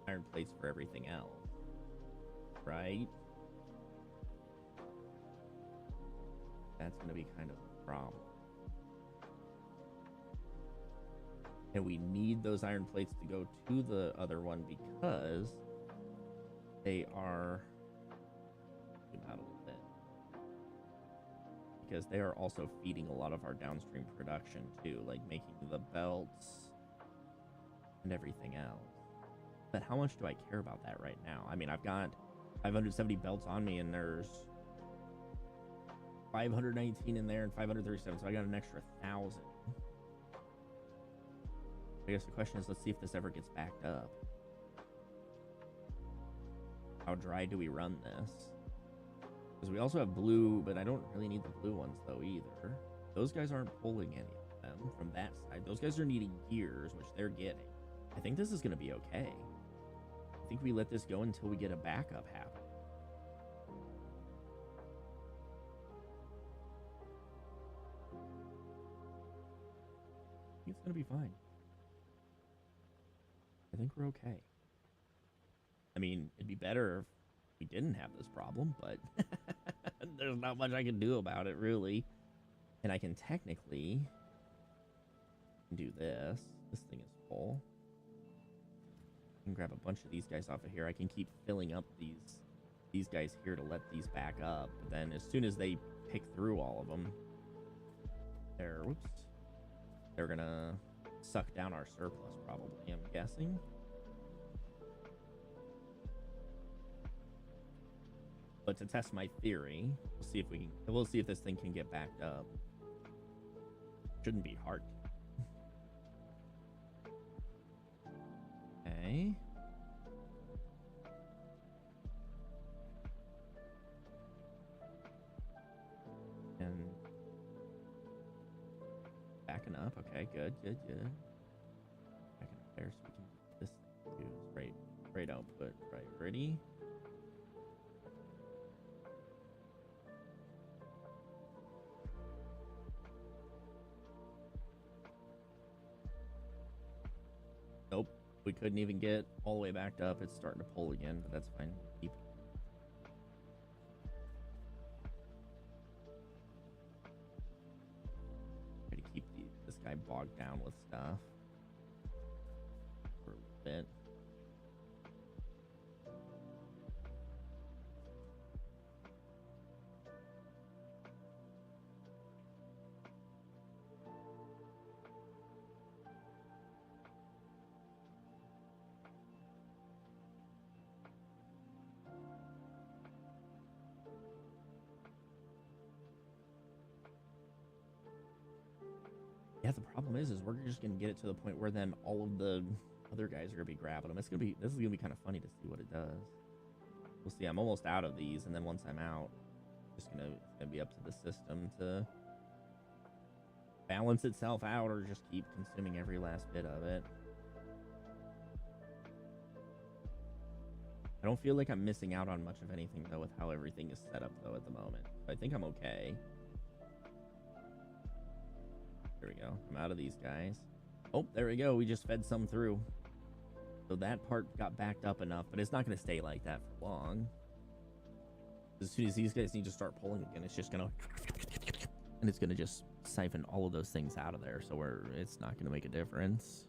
iron plates for everything else, right? That's gonna be kind of a problem. And we need those iron plates to go to the other one because they are zoom out a little bit. Because they are also feeding a lot of our downstream production too, like making the belts and everything else. But how much do I care about that right now? I mean, I've got 570 belts on me, and there's 519 in there and 537, so I got an extra 1,000. I guess the question is, let's see if this ever gets backed up. How dry do we run this? Because we also have blue, but I don't really need the blue ones though either. Those guys aren't pulling any of them from that side. Those guys are needing gears, which they're getting. I think this is going to be okay. I think we let this go until we get a backup happen. I think it's going to be fine. I think we're okay. I mean, it'd be better if we didn't have this problem, but there's not much I can do about it, really. And I can technically do this. This thing is full. I can grab a bunch of these guys off of here. I can keep filling up these guys here to let these back up. But then as soon as they pick through all of them, they're gonna suck down our surplus, probably, I'm guessing. But to test my theory, we'll see if this thing can get backed up. Shouldn't be hard. Okay. And backing up. Okay, good. Backing up there so we can do this too. Right output priority. Nope, we couldn't even get all the way backed up. It's starting to pull again, but that's fine. Keep. Try to keep this guy bogged down with stuff for a little bit. Yeah, the problem is we're just gonna get it to the point where then all of the other guys are gonna be grabbing them. This is gonna be kind of funny to see what it does. We'll see. I'm almost out of these, and then once I'm out, it's gonna be up to the system to balance itself out or just keep consuming every last bit of it. I don't feel like I'm missing out on much of anything though with how everything is set up though at the moment. I think I'm okay. There we go. I'm out of these guys. Oh, there we go. We just fed some through. So that part got backed up enough, but it's not going to stay like that for long. As soon as these guys need to start pulling again, it's just going to... And it's going to just siphon all of those things out of there. So it's not going to make a difference.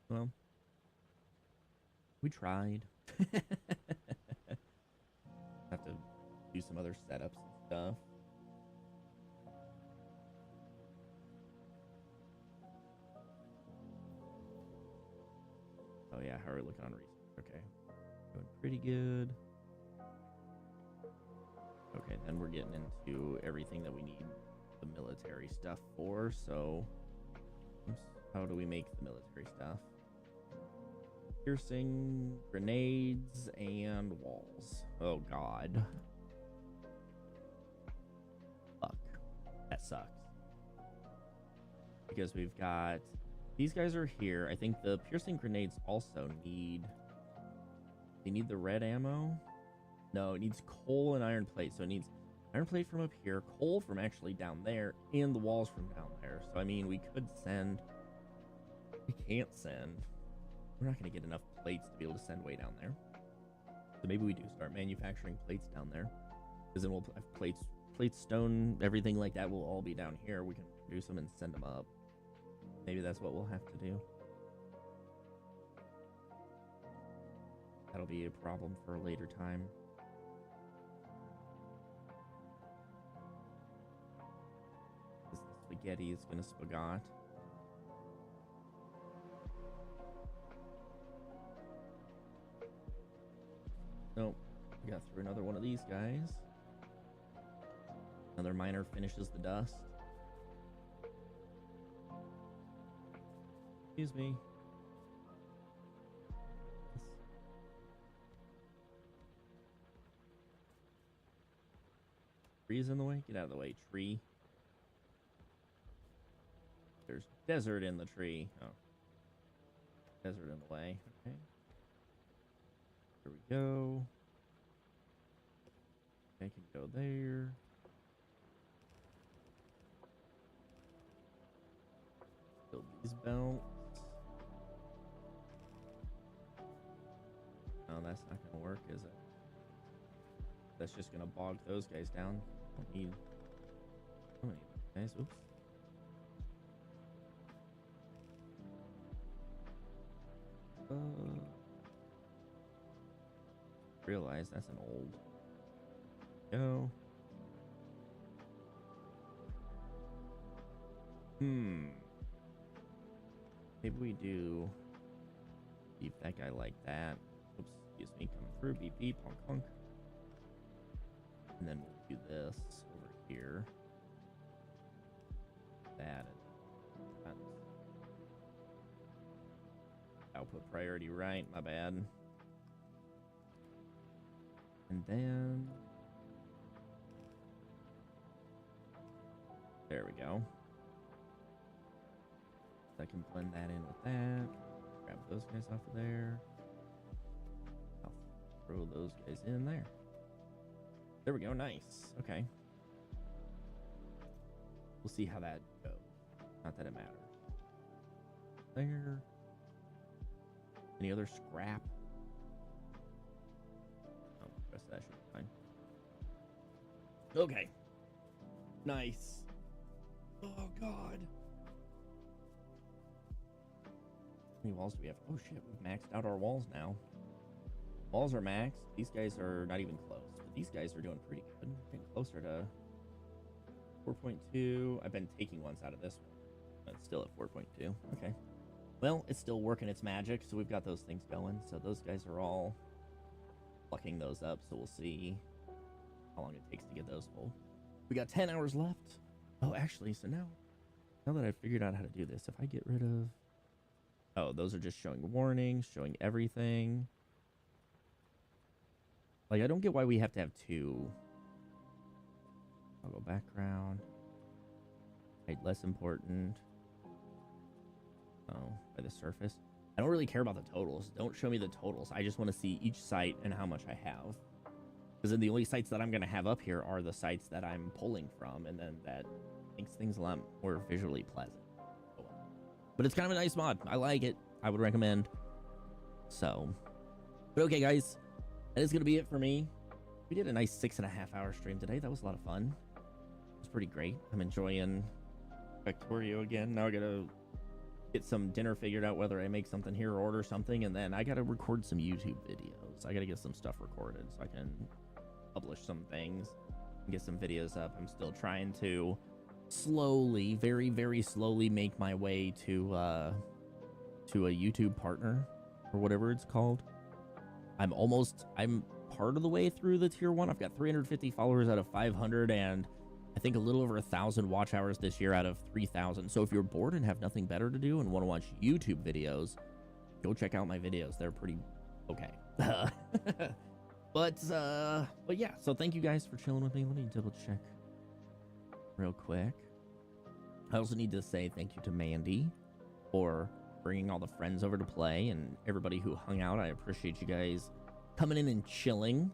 Well, we tried. some other setups and stuff. Oh yeah, how are we looking on research? Okay, doing pretty good. Okay, then we're getting into everything that we need the military stuff for. So, how do we make the military stuff? Piercing, grenades, and walls. Oh god. Fuck. That sucks. Because we've got... These guys are here. I think the piercing grenades also need... They need the red ammo? No, it needs coal and iron plate. So it needs iron plate from up here, coal from actually down there, and the walls from down there. So, I mean, we could send... We can't send... We're not going to get enough plates to be able to send way down there. So maybe we do start manufacturing plates down there. Because then we'll have plates, stone, everything like that will all be down here. We can produce them and send them up. Maybe that's what we'll have to do. That'll be a problem for a later time. This spaghetti is going to spagat. Nope. We got through another one of these guys. Another miner finishes the dust. Excuse me. Trees in the way? Get out of the way, tree. There's desert in the tree. Oh. Desert in the way. Okay. Here we go. I can go there. Build these belts. No, that's not going to work, is it? That's just going to bog those guys down. Don't need so many guys. Oops. Realize that's an old go. Maybe we do beep that guy like that. Oops, excuse me, coming through. Beep beep, honk honk. And then we'll do this over here. That and output priority right, my bad. And then there we go. So I can blend that in with that. Grab those guys off of there. I'll throw those guys in there. There we go, nice. Okay. We'll see how that goes. Not that it matters. There. Any other scrap? Oh, the rest of that should be fine. Okay. Nice. Oh, God. How many walls do we have? Oh, shit. We've maxed out our walls now. Walls are maxed. These guys are not even close. But these guys are doing pretty good. Getting closer to 4.2. I've been taking ones out of this one. But it's still at 4.2. Okay. Well, it's still working its magic, so we've got those things going. So those guys are all plucking those up, so we'll see how long it takes to get those full. We got 10 hours left. Oh, actually, so now that I've figured out how to do this, if I get rid of... Oh, those are just showing warnings, showing everything. Like, I don't get why we have to have two. I'll go background. Hide less important. Oh, by the surface. I don't really care about the totals. Don't show me the totals. I just want to see each site and how much I have. Because then the only sites that I'm going to have up here are the sites that I'm pulling from. And then that makes things a lot more visually pleasant. But it's kind of a nice mod. I like it. I would recommend. So. But okay, guys. That is going to be it for me. We did a nice 6.5 hour stream today. That was a lot of fun. It was pretty great. I'm enjoying Factorio again. Now I got to get some dinner figured out, whether I make something here or order something, and then I gotta record some YouTube videos. I gotta get some stuff recorded so I can publish some things, get some videos up. I'm still trying to slowly, very, very slowly make my way to a YouTube partner or whatever it's called. I'm part of the way through the tier 1. I've got 350 followers out of 500, and I think a little over 1,000 watch hours this year out of 3,000. So if you're bored and have nothing better to do and want to watch YouTube videos, go check out my videos. They're pretty okay. But yeah, so thank you guys for chilling with me. Let me double check real quick. I also need to say thank you to Mandy for bringing all the friends over to play and everybody who hung out. I appreciate you guys coming in and chilling.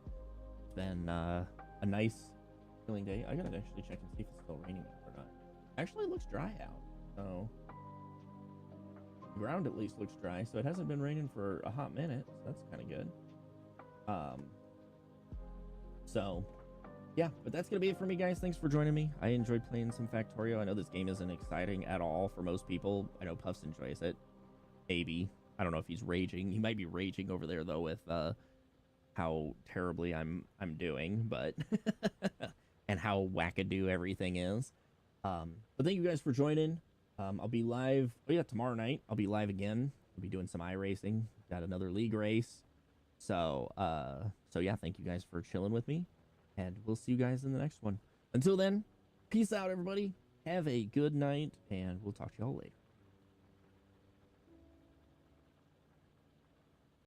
It's been a nice chilling day. I gotta actually check and see if it's still raining out or not. Actually, it looks dry out, so the ground at least looks dry, so it hasn't been raining for a hot minute, so that's kind of good. So yeah, but that's gonna be it for me, guys. Thanks for joining me. I enjoyed playing some Factorio. I know this game isn't exciting at all for most people. I know Puffs enjoys it, maybe. I don't know if he's raging. He might be raging over there though with how terribly I'm doing, but and how wackadoo everything is. But thank you guys for joining. I'll be live. Oh yeah, tomorrow night I'll be live again. I'll be doing some iRacing. Got another league race. So yeah, thank you guys for chilling with me, and we'll see you guys in the next one. Until then, peace out, everybody. Have a good night, and we'll talk to y'all later.